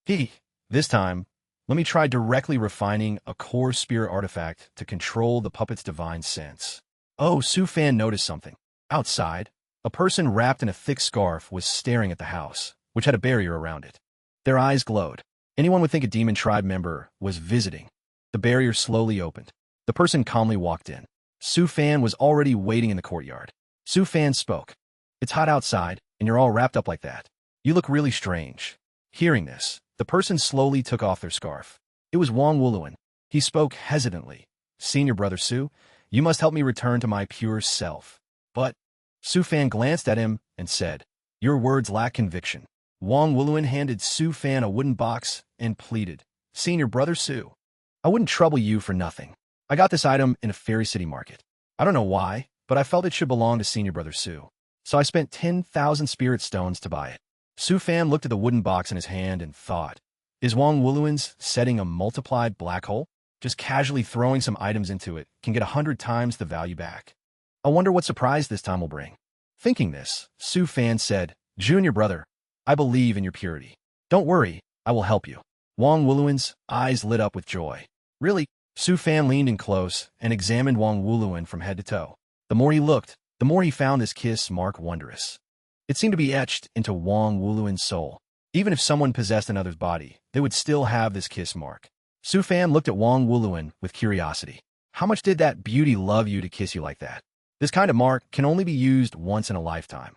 This time, let me try directly refining a core spirit artifact to control the puppet's divine sense. Oh, Su Fan noticed something. Outside, a person wrapped in a thick scarf was staring at the house, which had a barrier around it. Their eyes glowed. Anyone would think a demon tribe member was visiting. The barrier slowly opened. The person calmly walked in. Su Fan was already waiting in the courtyard. Su Fan spoke. It's hot outside, and you're all wrapped up like that. You look really strange. Hearing this, the person slowly took off their scarf. It was Wang Wuluan. He spoke hesitantly. Senior brother Su, you must help me return to my pure self. But Su Fan glanced at him and said, your words lack conviction. Wang Wuluan handed Su Fan a wooden box and pleaded, Senior brother Su, I wouldn't trouble you for nothing. I got this item in a Fairy City market. I don't know why, but I felt it should belong to Senior brother Su. So I spent 10,000 spirit stones to buy it. Su Fan looked at the wooden box in his hand and thought, is Wang Wuluan's setting a multiplied black hole? Just casually throwing some items into it can get 100 times the value back. I wonder what surprise this time will bring. Thinking this, Su Fan said, Junior brother, I believe in your purity. Don't worry, I will help you. Wang Wuluan's eyes lit up with joy. Really? Su Fan leaned in close and examined Wang Wuluan from head to toe. The more he looked, the more he found this kiss mark wondrous. It seemed to be etched into Wang Wuluan's soul. Even if someone possessed another's body, they would still have this kiss mark. Su Fan looked at Wang Wuluan with curiosity. How much did that beauty love you to kiss you like that? This kind of mark can only be used once in a lifetime.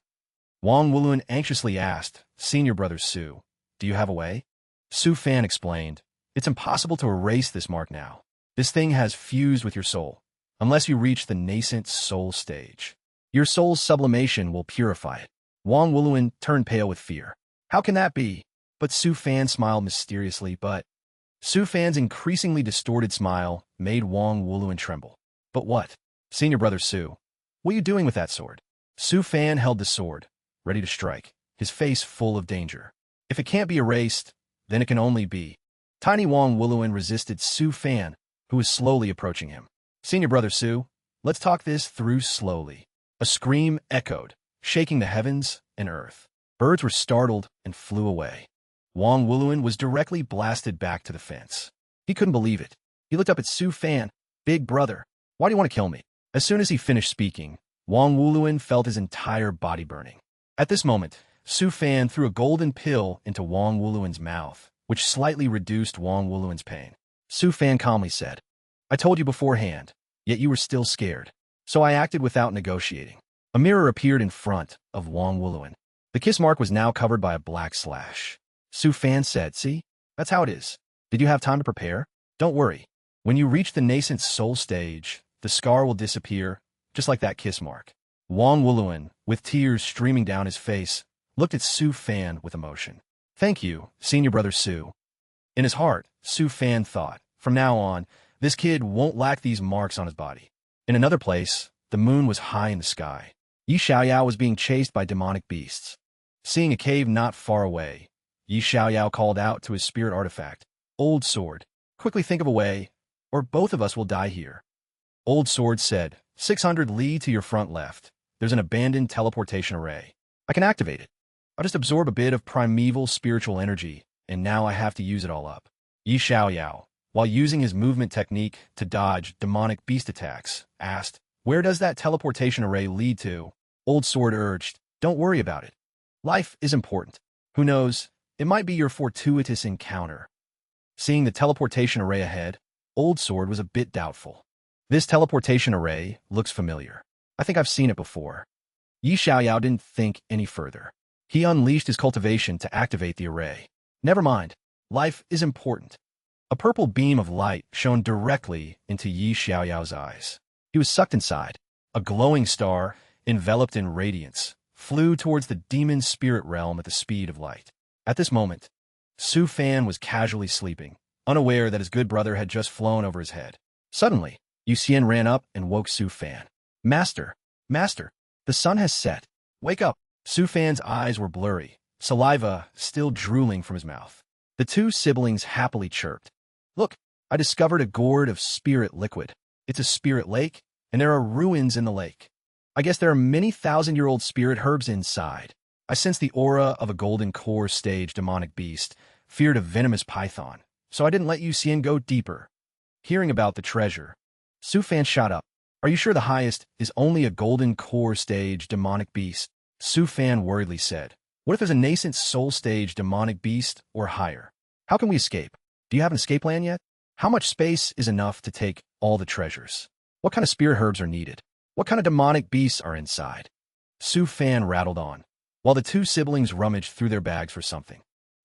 Wang Wuluan anxiously asked, Senior brother Su, do you have a way? Su Fan explained, it's impossible to erase this mark now. This thing has fused with your soul, unless you reach the nascent soul stage. Your soul's sublimation will purify it. Wang Wuluan turned pale with fear. How can that be? But Su Fan smiled mysteriously, Su Fan's increasingly distorted smile made Wang Wuluan tremble. But what? Senior brother Su, what are you doing with that sword? Su Fan held the sword, ready to strike, his face full of danger. If it can't be erased, then it can only be. Tiny Wang Wuluan resisted Su Fan, who was slowly approaching him. Senior brother Su, let's talk this through slowly. A scream echoed, shaking the heavens and earth. Birds were startled and flew away. Wang Wuluan was directly blasted back to the fence. He couldn't believe it. He looked up at Su Fan. Big brother, why do you want to kill me? As soon as he finished speaking, Wang Wuluan felt his entire body burning. At this moment, Su Fan threw a golden pill into Wang Wuluan's mouth, which slightly reduced Wang Wuluan's pain. Su Fan calmly said, I told you beforehand, yet you were still scared. So I acted without negotiating. A mirror appeared in front of Wang Wuluan. The kiss mark was now covered by a black slash. Su Fan said, see, that's how it is. Did you have time to prepare? Don't worry. When you reach the nascent soul stage, the scar will disappear, just like that kiss mark. Wang Wuluan, with tears streaming down his face, looked at Su Fan with emotion. Thank you, Senior brother Su. In his heart, Su Fan thought, from now on, this kid won't lack these marks on his body. In another place, the moon was high in the sky. Yi Xiaoyao was being chased by demonic beasts. Seeing a cave not far away, Yi Xiaoyao called out to his spirit artifact, "Old Sword, quickly think of a way, or both of us will die here." Old Sword said, 600 li to your front left. There's an abandoned teleportation array. I can activate it. I'll just absorb a bit of primeval spiritual energy, and now I have to use it all up. Yi Xiaoyao, while using his movement technique to dodge demonic beast attacks, asked, "Where does that teleportation array lead to?" Old Sword urged, "Don't worry about it. Life is important. Who knows, it might be your fortuitous encounter." Seeing the teleportation array ahead, Old Sword was a bit doubtful. "This teleportation array looks familiar. I think I've seen it before." Yi Xiaoyao didn't think any further. He unleashed his cultivation to activate the array. "Never mind. Life is important." A purple beam of light shone directly into Yi Xiaoyao's eyes. He was sucked inside. A glowing star, enveloped in radiance, flew towards the demon spirit realm at the speed of light. At this moment, Su Fan was casually sleeping, unaware that his good brother had just flown over his head. Suddenly, Yu Xian ran up and woke Su Fan. Master, the sun has set. Wake up." Su Fan's eyes were blurry, saliva still drooling from his mouth. The two siblings happily chirped. "Look, I discovered a gourd of spirit liquid. It's a spirit lake, and there are ruins in the lake. I guess there are many thousand-year-old spirit herbs inside. I sense the aura of a golden core stage demonic beast, feared a venomous python, so I didn't let Yu Xian go deeper." Hearing about the treasure, Su Fan shot up. "Are you sure the highest is only a golden core stage demonic beast?" Su Fan worriedly said. "What if there's a nascent soul stage demonic beast or higher? How can we escape? Do you have an escape plan yet? How much space is enough to take all the treasures? What kind of spirit herbs are needed? What kind of demonic beasts are inside?" Su Fan rattled on, while the two siblings rummaged through their bags for something.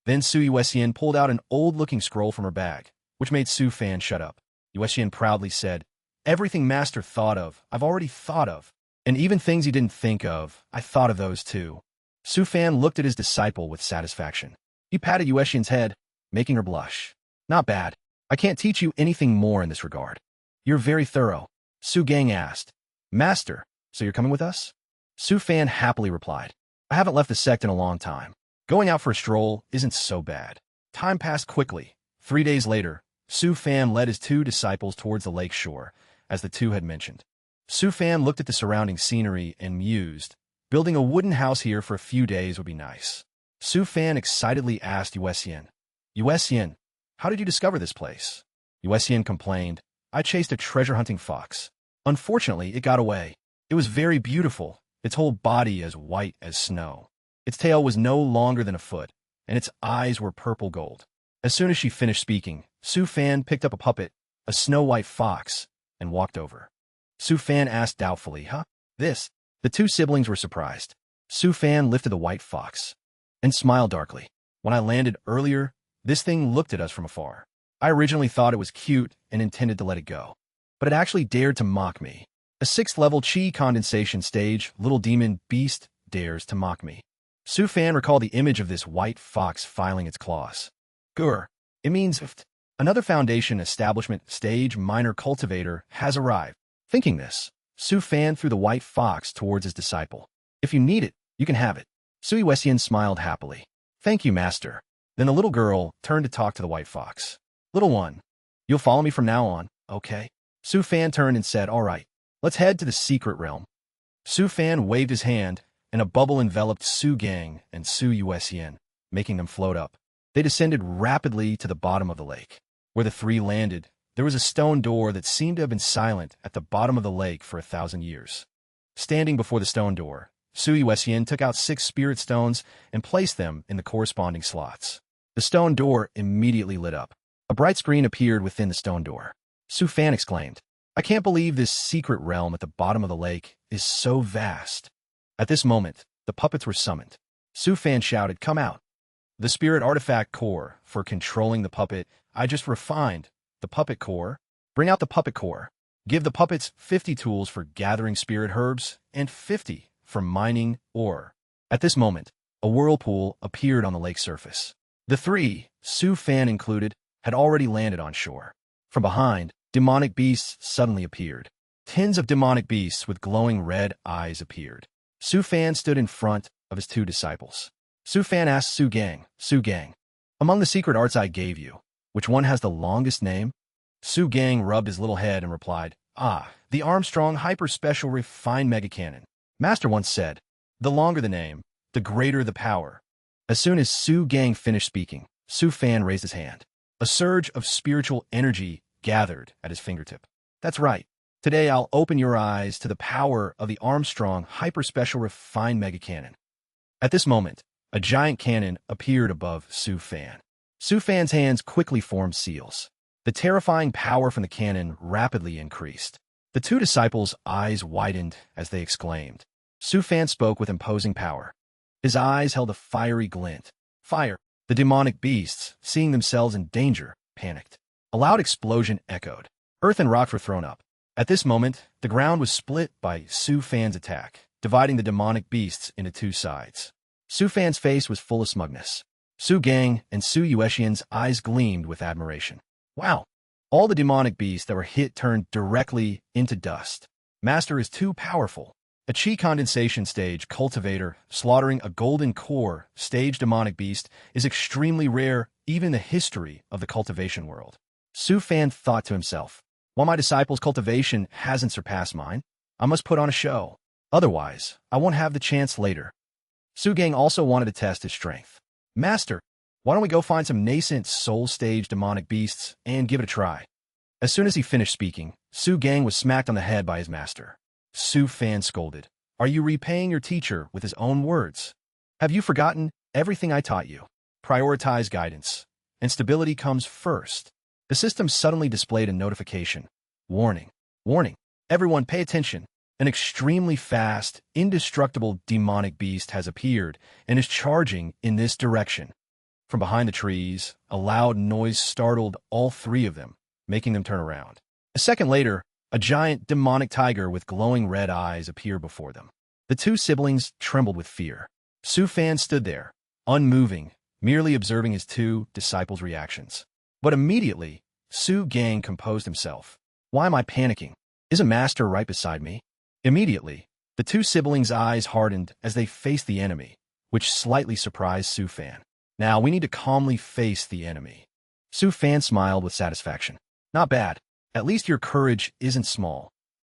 Then Su Yuexian pulled out an old-looking scroll from her bag, which made Su Fan shut up. Yuexian proudly said, "Everything Master thought of, I've already thought of. And even things he didn't think of, I thought of those too." Su Fan looked at his disciple with satisfaction. He patted Yuexian's head, making her blush. "Not bad. I can't teach you anything more in this regard." "You're very thorough." Su Gang asked. "Master, so you're coming with us?" Su Fan happily replied, "I haven't left the sect in a long time. Going out for a stroll isn't so bad." Time passed quickly. 3 days later, Su Fan led his two disciples towards the lake shore, as the two had mentioned. Su Fan looked at the surrounding scenery and mused, building a wooden house here for a few days would be nice. Su Fan excitedly asked Yuexian, "Yuexian, how did you discover this place?" Yuexian complained, "I chased a treasure-hunting fox. Unfortunately, it got away. It was very beautiful, its whole body as white as snow. Its tail was no longer than a foot, and its eyes were purple gold." As soon as she finished speaking, Su Fan picked up a puppet, a snow-white fox, and walked over. Su Fan asked doubtfully, "Huh? This?" The two siblings were surprised. Su Fan lifted the white fox and smiled darkly. "When I landed earlier, this thing looked at us from afar. I originally thought it was cute and intended to let it go, but it actually dared to mock me. A 6th-level chi condensation stage little demon beast dares to mock me." Su Fan recalled the image of this white fox filing its claws. "Gur, it means another foundation establishment stage minor cultivator has arrived." Thinking this, Su Fan threw the white fox towards his disciple. "If you need it, you can have it." Su Yuexian smiled happily. "Thank you, Master." Then the little girl turned to talk to the white fox. "Little one, you'll follow me from now on, okay?" Su Fan turned and said, "All right, let's head to the secret realm." Su Fan waved his hand, and a bubble enveloped Su Gang and Su Yuexian, making them float up. They descended rapidly to the bottom of the lake. Where the three landed, there was a stone door that seemed to have been silent at the bottom of the lake for 1,000 years. Standing before the stone door, Su Yuexian took out 6 spirit stones and placed them in the corresponding slots. The stone door immediately lit up. A bright screen appeared within the stone door. Su Fan exclaimed, "I can't believe this secret realm at the bottom of the lake is so vast." At this moment, the puppets were summoned. Su Fan shouted, "Come out." The spirit artifact core for controlling the puppet I just refined. The puppet core. Bring out the puppet core. Give the puppets 50 tools for gathering spirit herbs and 50 for mining ore. At this moment, a whirlpool appeared on the lake surface. The three, Su Fan included, had already landed on shore. From behind, demonic beasts suddenly appeared. Tens of demonic beasts with glowing red eyes appeared. Su Fan stood in front of his two disciples. Su Fan asked Su Gang, among the secret arts I gave you, which one has the longest name? Su Gang rubbed his little head and replied, the Armstrong Hyper-Special Refined Mega Cannon. Master once said, the longer the name, the greater the power. As soon as Su Gang finished speaking, Su Fan raised his hand. A surge of spiritual energy gathered at his fingertip. That's right. Today I'll open your eyes to the power of the Armstrong Hyper-Special Refined Mega Cannon. At this moment, a giant cannon appeared above Su Fan. Su Fan's hands quickly formed seals. The terrifying power from the cannon rapidly increased. The two disciples' eyes widened as they exclaimed. Su Fan spoke with imposing power. His eyes held a fiery glint. Fire! The demonic beasts, seeing themselves in danger, panicked. A loud explosion echoed. Earth and rocks were thrown up. At this moment, the ground was split by Su Fan's attack, dividing the demonic beasts into two sides. Su Fan's face was full of smugness. Su Gang and Su Yuexian's eyes gleamed with admiration. Wow! All the demonic beasts that were hit turned directly into dust. Master is too powerful. A chi condensation stage cultivator slaughtering a golden core stage demonic beast is extremely rare even in the history of the cultivation world. Su Fan thought to himself, while my disciples' cultivation hasn't surpassed mine, I must put on a show. Otherwise, I won't have the chance later. Su Gang also wanted to test his strength. Master, why don't we go find some nascent soul stage demonic beasts and give it a try? As soon as he finished speaking, Su Gang was smacked on the head by his master. Su Fan scolded. Are you repaying your teacher with his own words? Have you forgotten everything I taught you? Prioritize guidance, and stability comes first. The system suddenly displayed a notification. Warning. Warning. Everyone pay attention. An extremely fast, indestructible demonic beast has appeared and is charging in this direction. From behind the trees, a loud noise startled all three of them, making them turn around. A second later, a giant demonic tiger with glowing red eyes appeared before them. The two siblings trembled with fear. Su Fan stood there, unmoving, merely observing his two disciples' reactions. But immediately, Su Gang composed himself. Why am I panicking? Isn't Master right beside me? Immediately, the two siblings' eyes hardened as they faced the enemy, which slightly surprised Su Fan. Now we need to calmly face the enemy. Su Fan smiled with satisfaction. Not bad. At least your courage isn't small.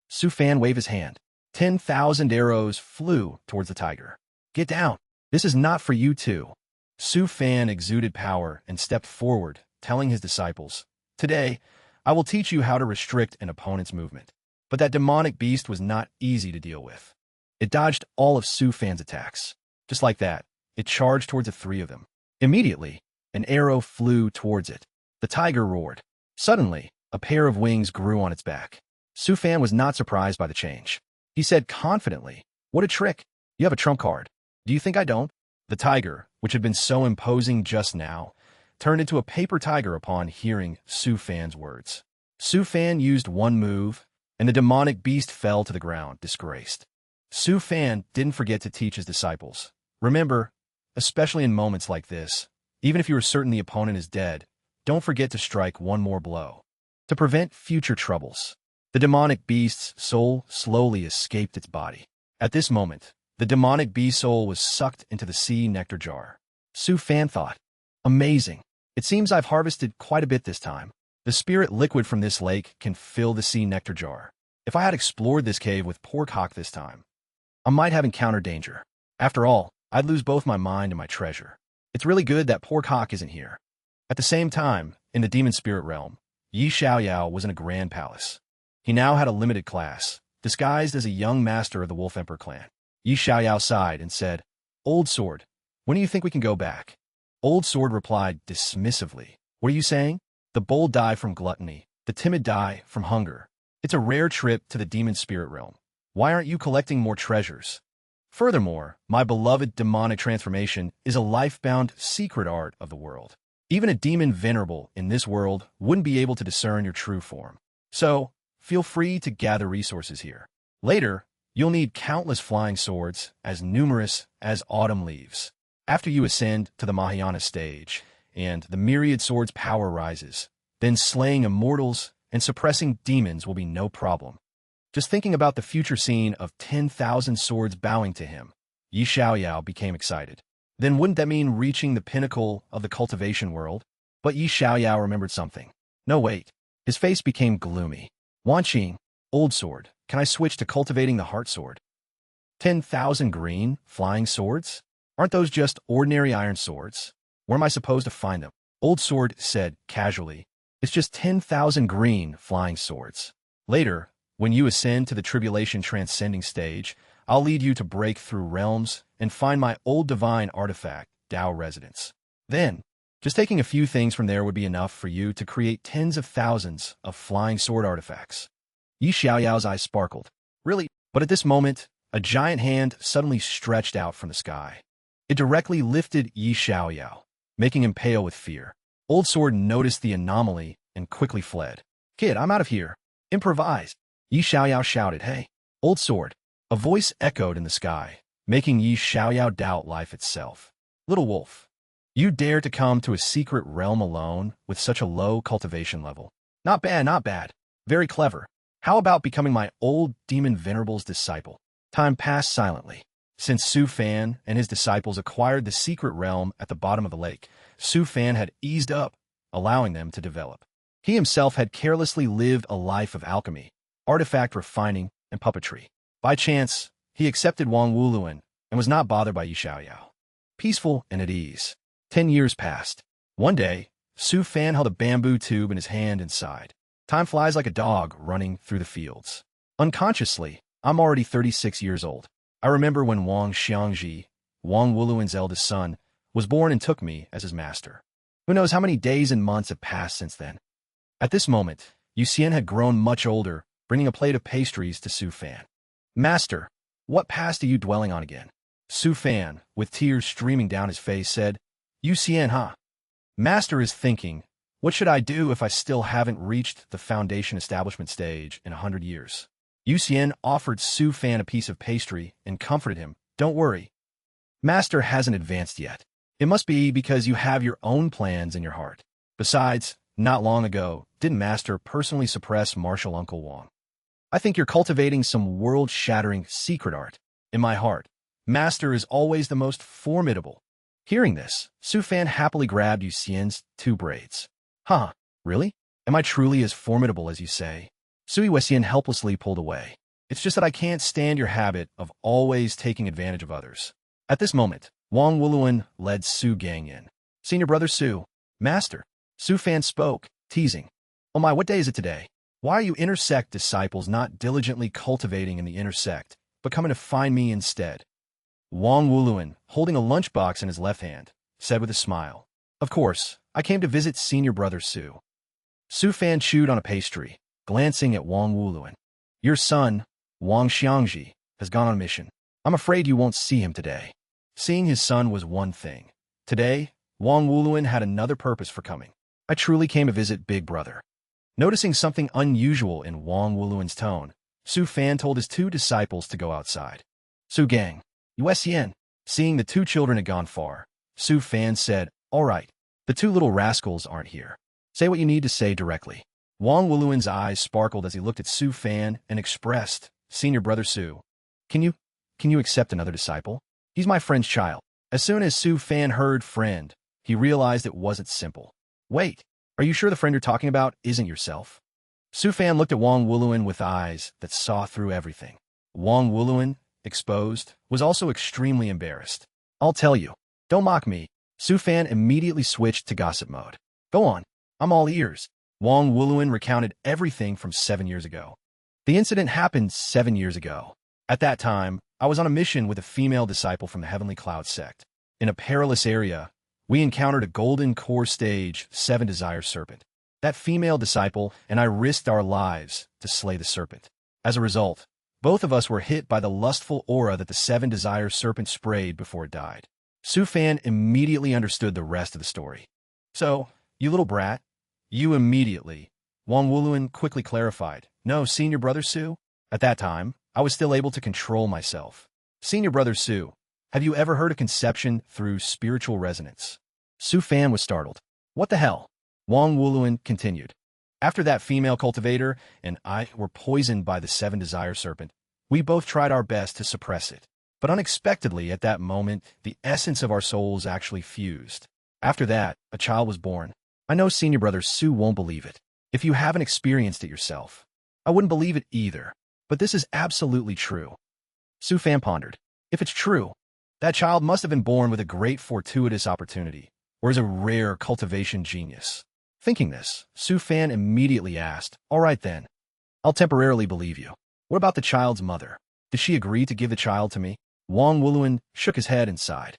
Su Fan waved his hand. 10,000 arrows flew towards the tiger. Get down. This is not for you two. Su Fan exuded power and stepped forward, telling his disciples, Today, I will teach you how to restrict an opponent's movement. But that demonic beast was not easy to deal with. It dodged all of Su Fan's attacks. Just like that, it charged towards the three of them. Immediately, an arrow flew towards it. The tiger roared. Suddenly, a pair of wings grew on its back. Su Fan was not surprised by the change. He said confidently, What a trick! You have a trump card. Do you think I don't? The tiger, which had been so imposing just now, turned into a paper tiger upon hearing Su Fan's words. Su Fan used one move, and the demonic beast fell to the ground, disgraced. Su Fan didn't forget to teach his disciples. Remember, especially in moments like this, even if you are certain the opponent is dead, don't forget to strike one more blow. To prevent future troubles, the demonic beast's soul slowly escaped its body. At this moment, the demonic beast soul was sucked into the sea nectar jar. Su Fan thought, Amazing. It seems I've harvested quite a bit this time. The spirit liquid from this lake can fill the sea nectar jar. If I had explored this cave with Pork Hawk this time, I might have encountered danger. After all, I'd lose both my mind and my treasure. It's really good that Pork Hawk isn't here. At the same time, in the demon spirit realm, Yi Xiaoyao was in a grand palace. He now had a limited class, disguised as a young master of the Wolf Emperor clan. Yi Xiaoyao sighed and said, Old Sword, when do you think we can go back? Old Sword replied dismissively, What are you saying? The bold die from gluttony, the timid die from hunger. It's a rare trip to the demon spirit realm. Why aren't you collecting more treasures? Furthermore, my beloved demonic transformation is a life-bound secret art of the world. Even a demon venerable in this world wouldn't be able to discern your true form. So, feel free to gather resources here. Later, you'll need countless flying swords, as numerous as autumn leaves. After you ascend to the Mahayana stage, and the myriad swords' power rises, then slaying immortals and suppressing demons will be no problem. Just thinking about the future scene of 10,000 swords bowing to him, Yi Xiaoyao became excited. Then wouldn't that mean reaching the pinnacle of the cultivation world? But Yi Xiaoyao remembered something. No, wait. His face became gloomy. Wan Qing, old sword, can I switch to cultivating the heart sword? 10,000 green, flying swords? Aren't those just ordinary iron swords? Where am I supposed to find them? Old sword said, casually. It's just 10,000 green, flying swords. Later, when you ascend to the tribulation transcending stage, I'll lead you to break through realms and find my old divine artifact, Tao Residence. Then, just taking a few things from there would be enough for you to create tens of thousands of flying sword artifacts. Yi Xiaoyao's eyes sparkled. Really? But at this moment, a giant hand suddenly stretched out from the sky. It directly lifted Yi Xiaoyao, making him pale with fear. Old sword noticed the anomaly and quickly fled. Kid, I'm out of here. Improvise. Yi Xiaoyao shouted, hey. Old sword. A voice echoed in the sky, making Yi Xiaoyao doubt life itself. Little wolf. You dare to come to a secret realm alone with such a low cultivation level. Not bad, not bad. Very clever. How about becoming my old demon venerable's disciple? Time passed silently. Since Su Fan and his disciples acquired the secret realm at the bottom of the lake, Su Fan had eased up, allowing them to develop. He himself had carelessly lived a life of alchemy, artifact refining, and puppetry. By chance, he accepted Wang Wuluan and was not bothered by Yi Xiaoyao. Peaceful and at ease. 10 years passed. One day, Su Fan held a bamboo tube in his hand and sighed. Time flies like a dog running through the fields. Unconsciously, I'm already 36 years old. I remember when Wang Xiangji, Wang Wuluan's eldest son, was born and took me as his master. Who knows how many days and months have passed since then? At this moment, Yu Xian had grown much older, bringing a plate of pastries to Su Fan. Master, what past are you dwelling on again? Su Fan, with tears streaming down his face, said, Yu Xian, huh? Master is thinking, what should I do if I still haven't reached the foundation establishment stage in 100 years? Yu Xian offered Su Fan a piece of pastry and comforted him. Don't worry. Master hasn't advanced yet. It must be because you have your own plans in your heart. Besides, not long ago, didn't Master personally suppress martial Uncle Wang? I think you're cultivating some world-shattering secret art. In my heart, Master is always the most formidable. Hearing this, Su Fan happily grabbed Yu Xian's 2 braids. Huh, really? Am I truly as formidable as you say? Sui Wessian helplessly pulled away. It's just that I can't stand your habit of always taking advantage of others. At this moment, Wang Wuluan led Su Gang in. Senior brother Su. Master. Su Fan spoke, teasing. Oh my, what day is it today? Why are you inner sect disciples not diligently cultivating in the inner sect, but coming to find me instead? Wang Wuluan, holding a lunchbox in his left hand, said with a smile. Of course, I came to visit senior brother Su. Su Fan chewed on a pastry, glancing at Wang Wuluan. Your son, Wang Xiangji, has gone on a mission. I'm afraid you won't see him today. Seeing his son was one thing. Today, Wang Wuluan had another purpose for coming. I truly came to visit Big Brother. Noticing something unusual in Wang Wuluan's tone, Su Fan told his 2 disciples to go outside. Su Gang, Yu Xian. Seeing the 2 children had gone far, Su Fan said, all right, the 2 little rascals aren't here. Say what you need to say directly. Wang Wuluan's eyes sparkled as he looked at Su Fan and expressed, Senior brother Su, can you accept another disciple? He's my friend's child. As soon as Su Fan heard friend, he realized it wasn't simple. Wait, are you sure the friend you're talking about isn't yourself? Su Fan looked at Wang Wuluan with eyes that saw through everything. Wang Wuluan, exposed, was also extremely embarrassed. I'll tell you. Don't mock me. Su Fan immediately switched to gossip mode. Go on. I'm all ears. Wang Wuluan recounted everything from 7 years ago. The incident happened 7 years ago. At that time, I was on a mission with a female disciple from the Heavenly Cloud Sect. In a perilous area, we encountered a golden core stage 7 desire serpent. That female disciple and I risked our lives to slay the serpent. As a result, both of us were hit by the lustful aura that the 7 desire serpent sprayed before it died. Su Fan immediately understood the rest of the story. So, you little brat, you immediately. Wang Wuluan quickly clarified. No, senior brother Su. At that time, I was still able to control myself. Senior brother Su, have you ever heard of conception through spiritual resonance? Su Fan was startled. What the hell? Wang Wuluan continued. After that female cultivator and I were poisoned by the seven desire serpent, we both tried our best to suppress it. But unexpectedly, at that moment, the essence of our souls actually fused. After that, a child was born. I know senior brother Sue won't believe it. If you haven't experienced it yourself, I wouldn't believe it either. But this is absolutely true. Sue Fan pondered. If it's true, that child must have been born with a great fortuitous opportunity, or is a rare cultivation genius. Thinking this, Sue Fan immediately asked, "All right then, I'll temporarily believe you. What about the child's mother? Did she agree to give the child to me?" Wang Wuluan shook his head and sighed.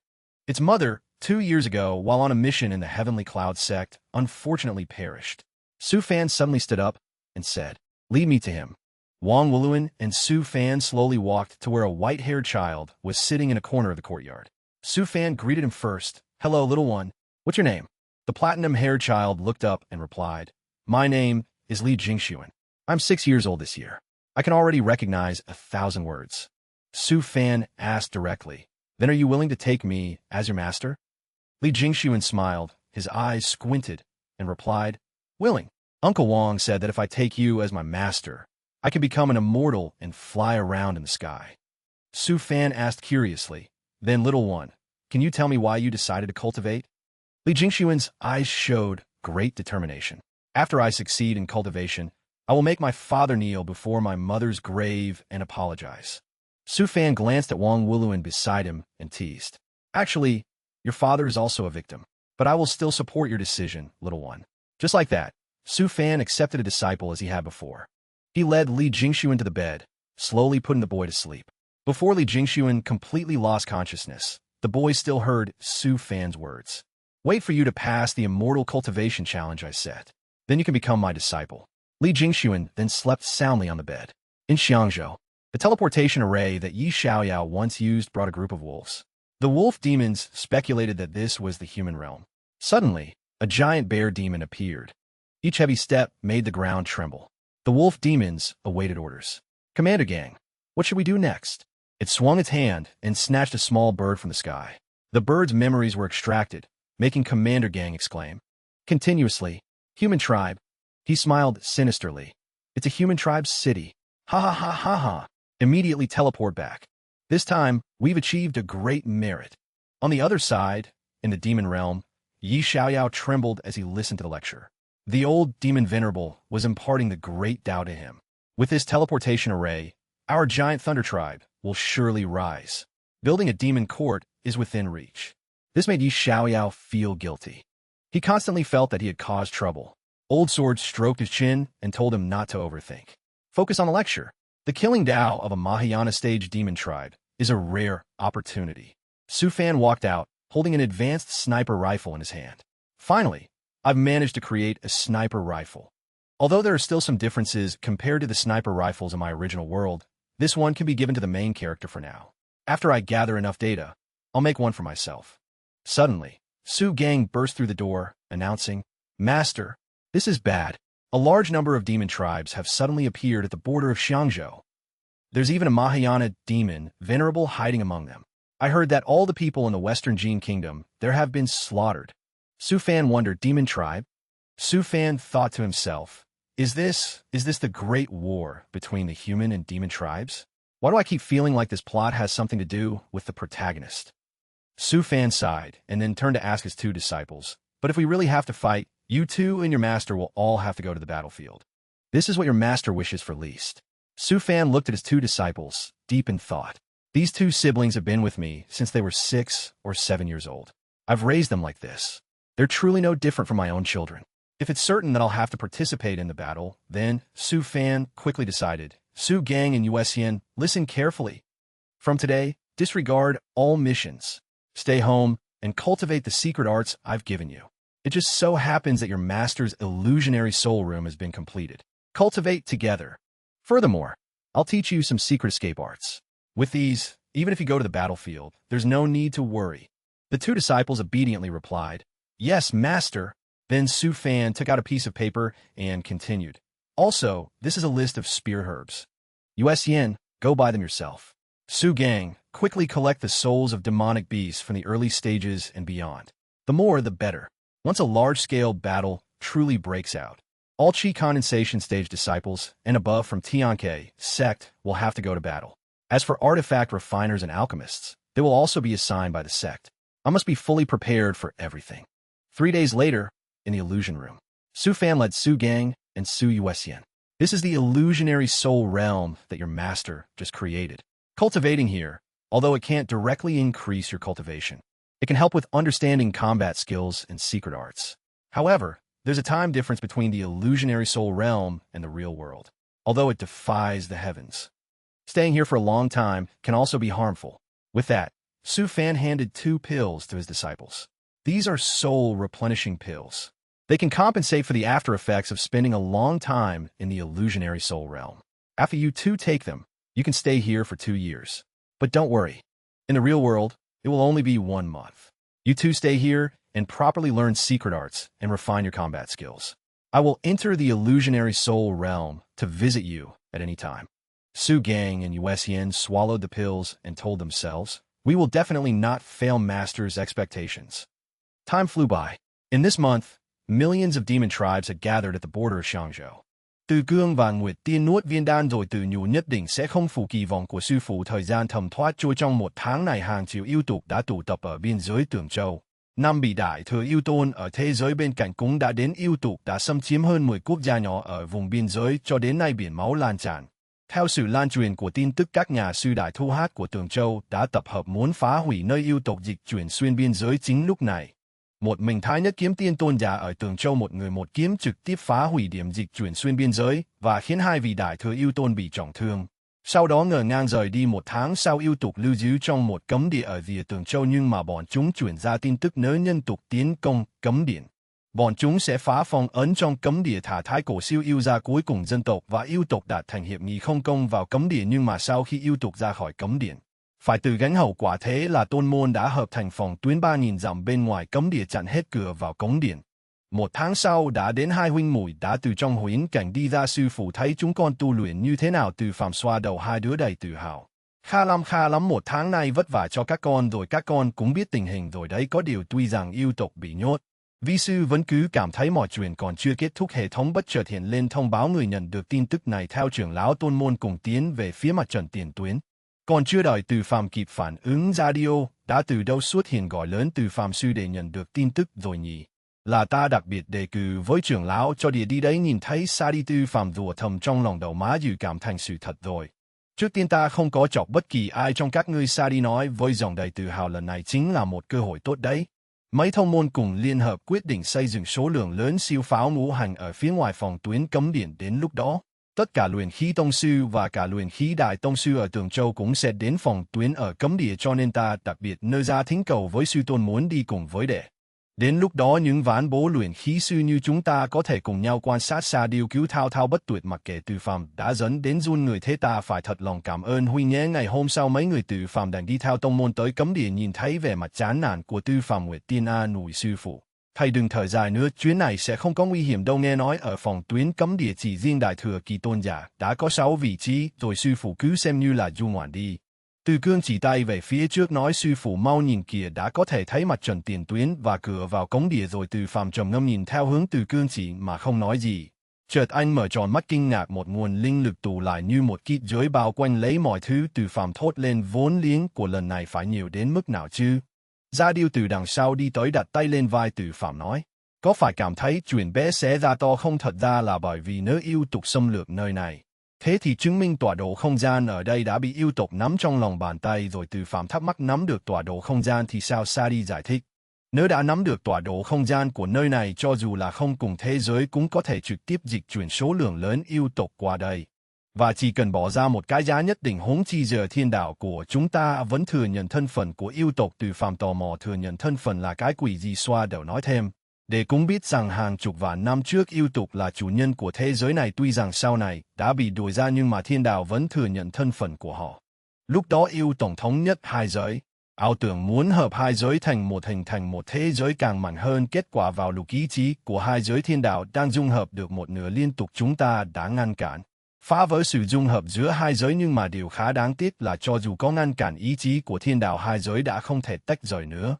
Its mother, 2 years ago, while on a mission in the Heavenly Cloud Sect, unfortunately perished. Sue Fan suddenly stood up and said, "Lead me to him." Wang Wuluan and Sue Fan slowly walked to where a white-haired child was sitting in a corner of the courtyard. Sue Fan greeted him first. "Hello, little one. What's your name?" The platinum-haired child looked up and replied, "My name is Li Jingxuan. I'm 6 years old this year. I can already recognize 1,000 words." Sue Fan asked directly, "Then are you willing to take me as your master?" Li Jingxuan smiled, his eyes squinted, and replied, "Willing. Uncle Wang said that if I take you as my master, I can become an immortal and fly around in the sky." Sue Fan asked curiously, "Then, little one, can you tell me why you decided to cultivate?" Li Jingxuan's eyes showed great determination. "After I succeed in cultivation, I will make my father kneel before my mother's grave and apologize." Sue Fan glanced at Wang Wuluan beside him and teased, "Actually, your father is also a victim, but I will still support your decision, little one." Just like that, Sue Fan accepted a disciple as he had before. He led Li Jingxuan to the bed, slowly putting the boy to sleep. Before Li Jingxuan completely lost consciousness, the boy still heard Sue Fan's words. "Wait for you to pass the Immortal Cultivation Challenge I set. Then you can become my disciple." Li Jingxuan then slept soundly on the bed. In Xiangzhou, the teleportation array that Yi Xiaoyao once used brought a group of wolves. The wolf demons speculated that this was the human realm. Suddenly, a giant bear demon appeared. Each heavy step made the ground tremble. The wolf demons awaited orders. "Commander Gang, what should we do next?" It swung its hand and snatched a small bird from the sky. The bird's memories were extracted, making Commander Gang exclaim, continuously, "Human tribe." He smiled sinisterly. "It's a human tribe's city. Ha ha ha ha ha. Immediately teleport back. This time, we've achieved a great merit." On the other side, in the demon realm, Yi Xiaoyao trembled as he listened to the lecture. The old demon venerable was imparting the great Tao to him. "With this teleportation array, our giant thunder tribe will surely rise. Building a demon court is within reach." This made Yi Xiaoyao feel guilty. He constantly felt that he had caused trouble. Old Sword stroked his chin and told him not to overthink. Focus on the lecture. The killing Tao of a Mahayana stage demon tribe is a rare opportunity. Su Fan walked out, holding an advanced sniper rifle in his hand. "Finally, I've managed to create a sniper rifle. Although there are still some differences compared to the sniper rifles in my original world, this one can be given to the main character for now. After I gather enough data, I'll make one for myself." Suddenly, Su Gang burst through the door, announcing, "Master, this is bad. A large number of demon tribes have suddenly appeared at the border of Xiangzhou. There's even a Mahayana demon venerable hiding among them. I heard that all the people in the Western Jin Kingdom there have been slaughtered." Su Fan wondered, "Demon tribe?" Su Fan thought to himself, Is this the great war between the human and demon tribes? Why do I keep feeling like this plot has something to do with the protagonist?" Su Fan sighed and then turned to ask his two disciples, "But if we really have to fight, you two and your master will all have to go to the battlefield. This is what your master wishes for least." Su Fan looked at his two disciples, deep in thought. "These two siblings have been with me since they were 6 or 7 years old. I've raised them like this. They're truly no different from my own children. If it's certain that I'll have to participate in the battle, then," Su Fan quickly decided, "Su Gang and Yuesian, listen carefully. From today, disregard all missions. Stay home and cultivate the secret arts I've given you. It just so happens that your master's illusionary soul room has been completed. Cultivate together. Furthermore, I'll teach you some secret escape arts. With these, even if you go to the battlefield, there's no need to worry." The two disciples obediently replied, "Yes, master." Then Su Fan took out a piece of paper and continued, "Also, this is a list of spear herbs. Yuesian, go buy them yourself. Su Gang, quickly collect the souls of demonic beasts from the early stages and beyond. The more, the better. Once a large-scale battle truly breaks out, All chi condensation stage disciples and above from Tianke, Sect, will have to go to battle. As for artifact refiners and alchemists, they will also be assigned by the Sect. I must be fully prepared for everything. 3 days later, in the illusion room, Su Fan led Su Gang and Su Yuesian. This is the illusionary soul realm that your master just created. Cultivating here, although it can't directly increase your cultivation, it can help with understanding combat skills and secret arts. However, there's a time difference between the illusionary soul realm and the real world, although it defies the heavens. Staying here for a long time can also be harmful. With that, Su Fan handed 2 pills to his disciples. These are soul-replenishing pills. They can compensate for the after effects of spending a long time in the illusionary soul realm. After you 2 take them, you can stay here for 2 years. But don't worry. In the real world, it will only be 1 month. You 2 stay here and properly learn secret arts and refine your combat skills. I will enter the illusionary soul realm to visit you at any time. Su Gang and Yuesian swallowed the pills and told themselves, we will definitely not fail Master's expectations. Time flew by. In this month, millions of demon tribes had gathered at the border of Xiangzhou. Từ cương và nguyệt tiên nuốt viên đan rồi từ nhủ nhất định sẽ không phụ kỳ vọng của sư phụ thời gian thấm thoát trôi trong 1 tháng này hàng triệu yêu tục đã tụ tập ở biên giới Tường Châu. 5 vị đại thừa yêu tôn ở thế giới bên cạnh cũng đã đến yêu tục đã xâm chiếm hơn 10 quốc gia nhỏ ở vùng biên giới cho đến nay biển máu lan tràn. Theo sự lan truyền của tin tức các nhà sư đại thu hát của Tường Châu đã tập hợp muốn phá hủy nơi yêu tộc dịch chuyển xuyên biên giới chính lúc này. Một mình Thái Nhất Kiếm Tiên tôn giả ở Tường Châu một người một kiếm trực tiếp phá hủy điểm dịch chuyển xuyên biên giới và khiến 2 vị đại thừa yêu tôn bị trọng thương. Sau đó ngờ ngang rời đi 1 tháng sau yêu tục lưu giữ trong một cấm địa ở rìa Tường Châu nhưng mà bọn chúng chuyển ra tin tức nếu nhân tục tiến công cấm địa. Bọn chúng sẽ phá phong ấn trong cấm địa thả thái cổ siêu yêu ra cuối cùng dân tộc và yêu tộc đạt thành hiệp nghị không công vào cấm địa nhưng mà sau khi yêu tộc ra khỏi cấm địa, phải tự gánh hậu quả thế là tôn môn đã hợp thành phòng tuyến 3.000 dặm bên ngoài cấm địa chặn hết cửa vào cống điện. 1 tháng sau đã đến 2 huynh muội đã từ trong huyễn cảnh đi ra sư phụ thấy chúng con tu luyện như thế nào từ phàm xoa đầu 2 đứa đầy tự hào. Khá lắm 1 tháng nay vất vả cho các con rồi các con cũng biết tình hình rồi đấy có điều tuy rằng yêu tộc bị nhốt. Vi sư vẫn cứ cảm thấy mọi chuyện còn chưa kết thúc hệ thống bất chợt hiện lên thông báo người nhận được tin tức này theo trưởng lão tôn môn cùng tiến về phía mặt trận tiền tuyến. Còn chưa đợi từ phàm kịp phản ứng radio, đã từ đâu xuất hiện gọi lớn từ phàm sư để nhận được tin tức rồi nhỉ. Là ta đặc biệt đề cử với trưởng lão cho địa đi đấy nhìn thấy xa đi từ phàm rùa thầm trong lòng đầu má dự cảm thành sự thật rồi. Trước tiên ta không có chọc bất kỳ ai trong các ngươi xa đi nói với giọng đầy tự hào lần này chính là một cơ hội tốt đấy. Mấy thông môn cùng liên hợp quyết định xây dựng số lượng lớn siêu pháo ngũ hành ở phía ngoài phòng tuyến cấm điện đến lúc đó. Tất cả luyện khí tông sư và cả luyện khí đại tông sư ở Tường Châu cũng sẽ đến phòng tuyến ở cấm địa cho nên ta đặc biệt nêu ra thỉnh cầu với sư tôn muốn đi cùng với đệ. Đến lúc đó những ván bố luyện khí sư như chúng ta có thể cùng nhau quan sát xa điều cứu thao thao bất tuyệt mặc kệ từ phàm đã dẫn đến run người thế ta phải thật lòng cảm ơn huy nhé. Ngày hôm sau mấy người từ phàm đành đi theo tông môn tới cấm địa nhìn thấy vẻ mặt chán nản của tư phàm Nguyệt Tiên an ủi sư phụ. Thầy đừng thở dài nữa chuyến này sẽ không có nguy hiểm đâu nghe nói ở phòng tuyến cấm địa chỉ riêng đại thừa kỳ tôn giả đã có 6 vị trí rồi sư phụ cứ xem như là du ngoạn đi. Từ cương chỉ tay về phía trước nói sư phụ mau nhìn kìa đã có thể thấy mặt trận tiền tuyến và cửa vào cống địa rồi từ phàm trầm ngâm nhìn theo hướng từ cương chỉ mà không nói gì. Chợt anh mở tròn mắt kinh ngạc một nguồn linh lực tụ lại như một kết giới bao quanh lấy mọi thứ từ phàm thốt lên vốn liếng của lần này phải nhiều đến mức nào chứ. Ra điêu từ đằng sau đi tới đặt tay lên vai từ phàm nói. Có phải cảm thấy chuyện bé xé ra to không thật ra là bởi vì nếu yêu tục xâm lược nơi này. Thế thì chứng minh tọa độ không gian ở đây đã bị yêu tộc nắm trong lòng bàn tay rồi từ phàm thắc mắc nắm được tọa độ không gian thì sao Sa đi giải thích. Nếu đã nắm được tọa độ không gian của nơi này cho dù là không cùng thế giới cũng có thể trực tiếp dịch chuyển số lượng lớn yêu tộc qua đây. Và chỉ cần bỏ ra một cái giá nhất định huống chi giờ thiên đạo của chúng ta vẫn thừa nhận thân phận của yêu tộc từ phàm tò mò thừa nhận thân phận là cái quỷ gì xoa đầu nói thêm. Để cũng biết rằng hàng chục vạn năm trước yêu tục là chủ nhân của thế giới này tuy rằng sau này đã bị đuổi ra nhưng mà thiên đạo vẫn thừa nhận thân phận của họ. Lúc đó yêu tổng thống nhất 2 giới. Ảo tưởng muốn hợp 2 giới thành một hình thành một thế giới càng mạnh hơn kết quả vào lục ý chí của 2 giới thiên đạo đang dung hợp được một nửa liên tục chúng ta đã ngăn cản. Phá vỡ sự dung hợp giữa 2 giới nhưng mà điều khá đáng tiếc là cho dù có ngăn cản ý chí của thiên đạo 2 giới đã không thể tách rời nữa.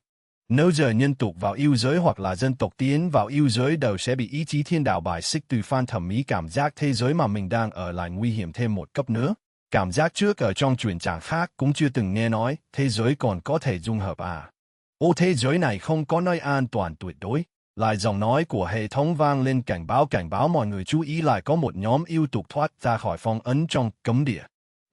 Nếu giờ nhân tộc vào yêu giới hoặc là dân tộc tiến vào yêu giới đều sẽ bị ý chí thiên đạo bài xích từ fan thẩm mỹ cảm giác thế giới mà mình đang ở lại nguy hiểm thêm một cấp nữa. Cảm giác trước ở trong truyện trạng khác cũng chưa từng nghe nói, thế giới còn có thể dung hợp à. Ô thế giới này không có nơi an toàn tuyệt đối. Lại giọng nói của hệ thống vang lên cảnh báo mọi người chú ý lại có một nhóm yêu tộc thoát ra khỏi phong ấn trong cấm địa.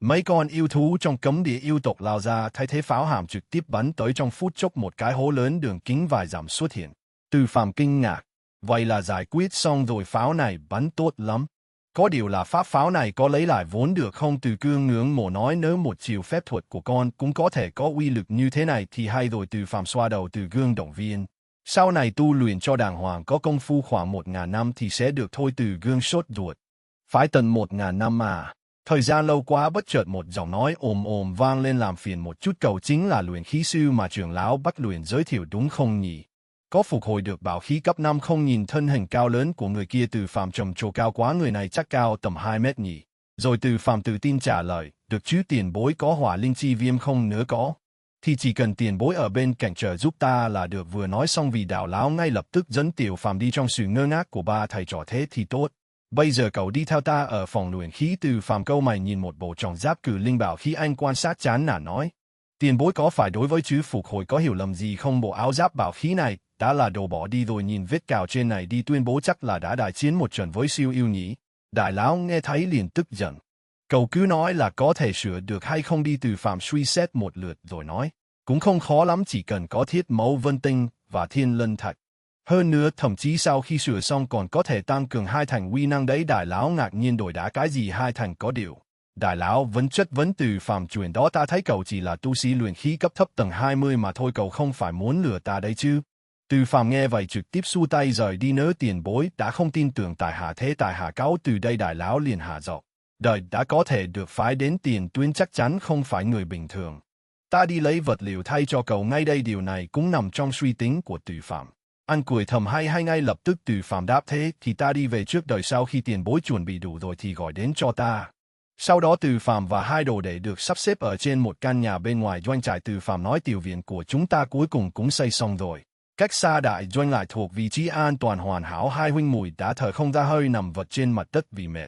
Mấy con yêu thú trong cấm địa yêu tộc lao ra thay thế pháo hàm trực tiếp bắn tới trong phút chốc một cái hố lớn đường kính vài dặm xuất hiện. Từ Phàm kinh ngạc, vậy là giải quyết xong rồi, pháo này bắn tốt lắm. Có điều là pháp pháo này có lấy lại vốn được không? Từ Cương ngưỡng mộ nói nếu một chiều phép thuật của con cũng có thể có uy lực như thế này thì hay rồi. Từ Phàm xoa đầu Từ Cương động viên. Sau này tu luyện cho đàng hoàng có công phu khoảng 1000 năm thì sẽ được thôi. Từ Cương sốt ruột. Phải tận 1000 năm à? Thời gian lâu quá. Bất chợt một giọng nói ồm vang lên làm phiền một chút, cậu chính là luyện khí sư mà trưởng lão Bắc Luyện giới thiệu đúng không nhỉ? Có phục hồi được bảo khí cấp 5 không? Nhìn thân hình cao lớn của người kia, Từ Phàm trầm trồ, cao quá, người này chắc cao tầm 2 mét nhỉ? Rồi Từ Phàm tự tin trả lời, được chứ tiền bối, có hỏa linh chi viêm không? Nữa có. Thì chỉ cần tiền bối ở bên cạnh trợ giúp ta là được. Vừa nói xong vị đạo lão ngay lập tức dẫn Tiểu Phàm đi trong sự ngơ ngác của ba thầy trò. Thế thì tốt. Bây giờ cậu đi theo ta ở phòng luyện khí. Từ Phàm câu mày nhìn một bộ trọng giáp cử linh bảo khí, anh quan sát chán nản nói. Tiền bối có phải đối với chữ phục hồi có hiểu lầm gì không? Bộ áo giáp bảo khí này đã là đồ bỏ đi rồi, nhìn vết cào trên này đi tuyên bố chắc là đã đại chiến một trận với siêu yêu nhỉ. Đại lão nghe thấy liền tức giận. Cậu cứ nói là có thể sửa được hay không đi. Từ Phàm suy xét một lượt rồi nói. Cũng không khó lắm, chỉ cần có thiết mẫu vân tinh và thiên lân thạch. Hơn nữa thậm chí sau khi sửa xong còn có thể tăng cường 2 thành uy năng đấy. Đại lão ngạc nhiên đổi đá cái gì 2 thành? Có điều. Đại lão vẫn chất vấn Từ Phàm, chuyện đó ta thấy cậu chỉ là tu sĩ luyện khí cấp thấp tầng 20 mà thôi, cậu không phải muốn lừa ta đấy chứ? Từ Phàm nghe vậy trực tiếp xua tay rời đi. Nếu tiền bối đã không tin tưởng tại hạ thế tại hạ cáo từ đây. Đại lão liền hạ giọng. Đời đã có thể được phái đến Tiền Tuyến chắc chắn không phải người bình thường. Ta đi lấy vật liệu thay cho cậu ngay đây. Điều này cũng nằm trong suy tính của Từ Phàm. Anh cười thầm hay ngay lập tức. Từ Phàm đáp thế thì ta đi về trước, đời sau khi tiền bối chuẩn bị đủ rồi thì gọi đến cho ta. Sau đó Từ Phàm và 2 đồ đệ được sắp xếp ở trên một căn nhà bên ngoài doanh trại. Từ Phàm nói tiểu viện của chúng ta cuối cùng cũng xây xong rồi. Cách xa đại doanh lại thuộc vị trí an toàn hoàn hảo. 2 huynh muội đã thở không ra hơi nằm vật trên mặt đất vì mệt.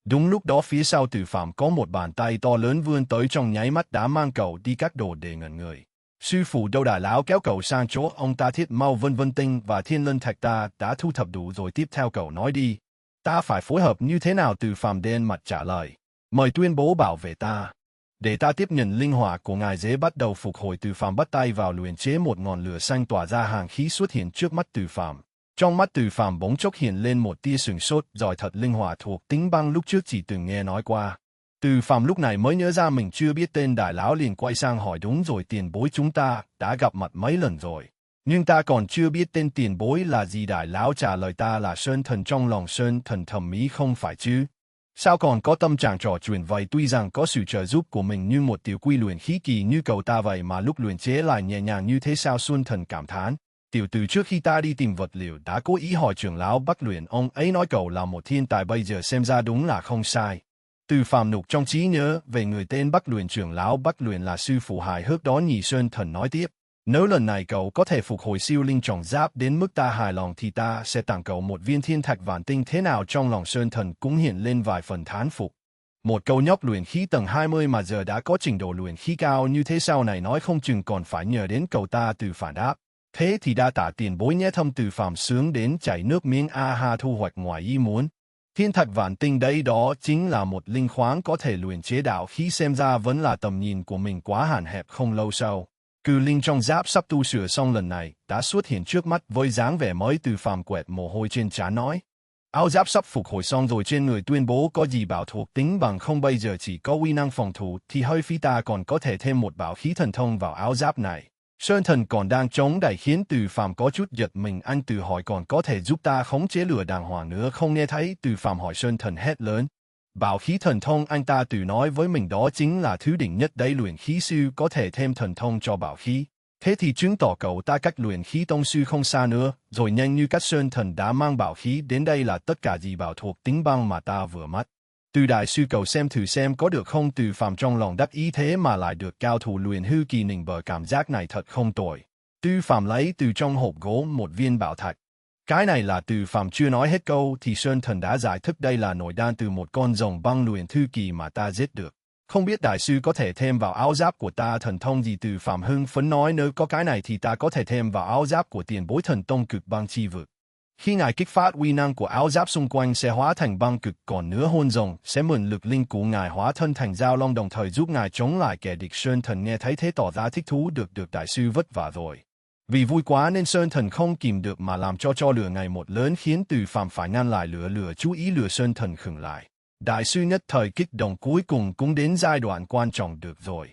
Đúng lúc đó phía sau Từ Phàm có một bàn tay to lớn vươn tới, trong nháy mắt đã mang cậu đi. Các đồ đệ ngẩn người. Sư phụ đâu? Đại lão kéo cậu sang chỗ ông ta. Thiết mau vân tinh và thiên lân thạch ta đã thu thập đủ rồi, tiếp theo cậu nói đi. Ta phải phối hợp như thế nào? Từ Phàm đen mặt trả lời. Mời tuyên bố bảo vệ ta. Để ta tiếp nhận linh hỏa của ngài dễ bắt đầu phục hồi. Từ Phàm bắt tay vào luyện chế. một ngọn lửa xanh tỏa ra hàng khí xuất hiện trước mắt Từ Phàm. Trong mắt Từ Phàm bỗng chốc hiện lên một tia sửng sốt. Giỏi thật, linh hỏa thuộc tính băng lúc trước chỉ từng nghe nói qua. Từ Phàm lúc này mới nhớ ra mình chưa biết tên. Đại lão liền quay sang hỏi, đúng rồi tiền bối, chúng ta đã gặp mặt mấy lần rồi, nhưng ta còn chưa biết tên tiền bối là gì. Đại lão trả lời, ta là Sơn Thần trong lòng Sơn Thần thẩm mỹ không phải chứ? Sao còn có tâm trạng trò chuyện vậy? Tuy rằng có sự trợ giúp của mình nhưng một tiểu quy luyện khí kỳ như cậu ta vậy mà lúc luyện chế lại nhẹ nhàng như thế sao? Sơn Thần cảm thán. Tiểu tử trước khi ta đi tìm vật liệu đã cố ý hỏi trưởng lão Bắc Luyện, ông ấy nói cậu là một thiên tài, bây giờ xem ra đúng là không sai. Từ Phàm nục trong trí nhớ về người tên Bắc Luyện. Trưởng lão Bắc Luyện là sư phụ hài hước đó nhỉ? Sơn Thần nói tiếp. Nếu lần này cậu có thể phục hồi siêu linh trọng giáp đến mức ta hài lòng thì ta sẽ tặng cậu một viên thiên thạch vạn tinh, thế nào? Trong lòng Sơn Thần cũng hiện lên vài phần thán phục. Một cậu nhóc luyện khí tầng 20 mà giờ đã có trình độ luyện khí cao như thế, sau này nói không chừng còn phải nhờ đến cậu ta. Từ Phàm đáp. Thế thì đa tạ tiền bối nhé. Thâm Từ Phàm sướng đến chảy nước miếng. A ha, thu hoạch ngoài ý muốn. Thiên thạch vạn tinh đấy, đó chính là một linh khoáng có thể luyện chế đạo khí. Xem ra vẫn là tầm nhìn của mình quá hạn hẹp. Không lâu sau, cự linh trong giáp sắp tu sửa xong lần này đã xuất hiện trước mắt với dáng vẻ mới. Từ Phàm quẹt mồ hôi trên trán nói. Áo giáp sắp phục hồi xong rồi, trên người tuyên bố có gì bảo thuộc tính bằng không? Bây giờ chỉ có uy năng phòng thủ thì hơi phí, ta còn có thể thêm một bảo khí thần thông vào áo giáp này. Sơn Thần còn đang chống đẩy khiến Từ Phàm có chút giật mình. Anh Từ hỏi còn có thể giúp ta khống chế lửa đàng hoàng nữa không? Nghe thấy Từ Phàm hỏi, Sơn Thần hét lớn. Bảo khí thần thông, anh ta tự nói với mình đó chính là thứ đỉnh nhất đấy. Luyện khí sư có thể thêm thần thông cho bảo khí. Thế thì chứng tỏ cậu ta cách luyện khí tông sư không xa nữa rồi. Nhanh như cách Sơn Thần đã mang bảo khí đến đây là tất cả gì bảo thuộc tính băng mà ta vừa mắt. Từ đại sư cậu xem thử xem có được không? Từ Phàm trong lòng đắc ý, thế mà lại được cao thủ luyện hư kỳ nịnh bợ, cảm giác này thật không tồi. Tư Phạm lấy từ trong hộp gỗ một viên bảo thạch. Cái này là Tư Phạm chưa nói hết câu thì Sơn Thần đã giải thích đây là nội đan từ một con rồng băng luyện thư kỳ mà ta giết được. Không biết đại sư có thể thêm vào áo giáp của ta thần thông gì? Tư Phạm hưng phấn nói, nếu có cái này thì ta có thể thêm vào áo giáp của tiền bối thần tông cực băng chi vực. Khi ngài kích phát uy năng của áo giáp xung quanh sẽ hóa thành băng cực, còn nữa hôn rồng sẽ mượn lực linh của ngài hóa thân thành dao long đồng thời giúp ngài chống lại kẻ địch. Sơn Thần nghe thấy thế tỏ ra thích thú, được đại sư vất vả rồi. Vì vui quá nên Sơn Thần không kìm được mà làm cho lửa ngày một lớn, khiến Tư Phạm phải ngăn lại lửa chú ý lửa. Sơn Thần khựng lại. Đại sư nhất thời kích động, cuối cùng cũng đến giai đoạn quan trọng được rồi.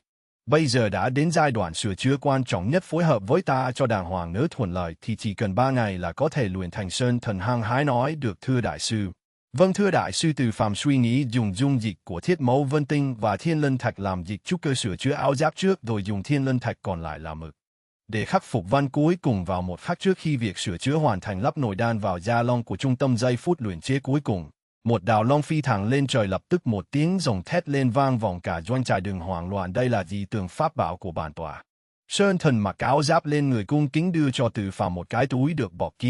Bây giờ đã đến giai đoạn sửa chữa quan trọng nhất, phối hợp với ta cho đàng hoàng, nếu thuận lợi thì chỉ cần 3 ngày là có thể luyện thành. Sơn Thần hăng hái nói, được thưa đại sư. Vâng thưa đại sư. Tư Phạm suy nghĩ dùng dung dịch của thiết mẫu vân tinh và thiên linh thạch làm dịch trúc cơ sửa chữa áo giáp trước, rồi dùng thiên linh thạch còn lại làm mực để khắc phục văn cuối cùng vào một khắc trước khi việc sửa chữa hoàn thành. Lắp nội đan vào da long của trung tâm. Giây phút luyện chế cuối cùng, một đạo long phi thẳng lên trời, lập tức một tiếng rồng thét lên vang vọng cả doanh trại. Đừng hoảng loạn, đây là dị tượng pháp bảo của bản tọa. Sơn Thần mặc áo giáp lên người, cung kính đưa cho Tư Phạm một cái túi được bọc kín.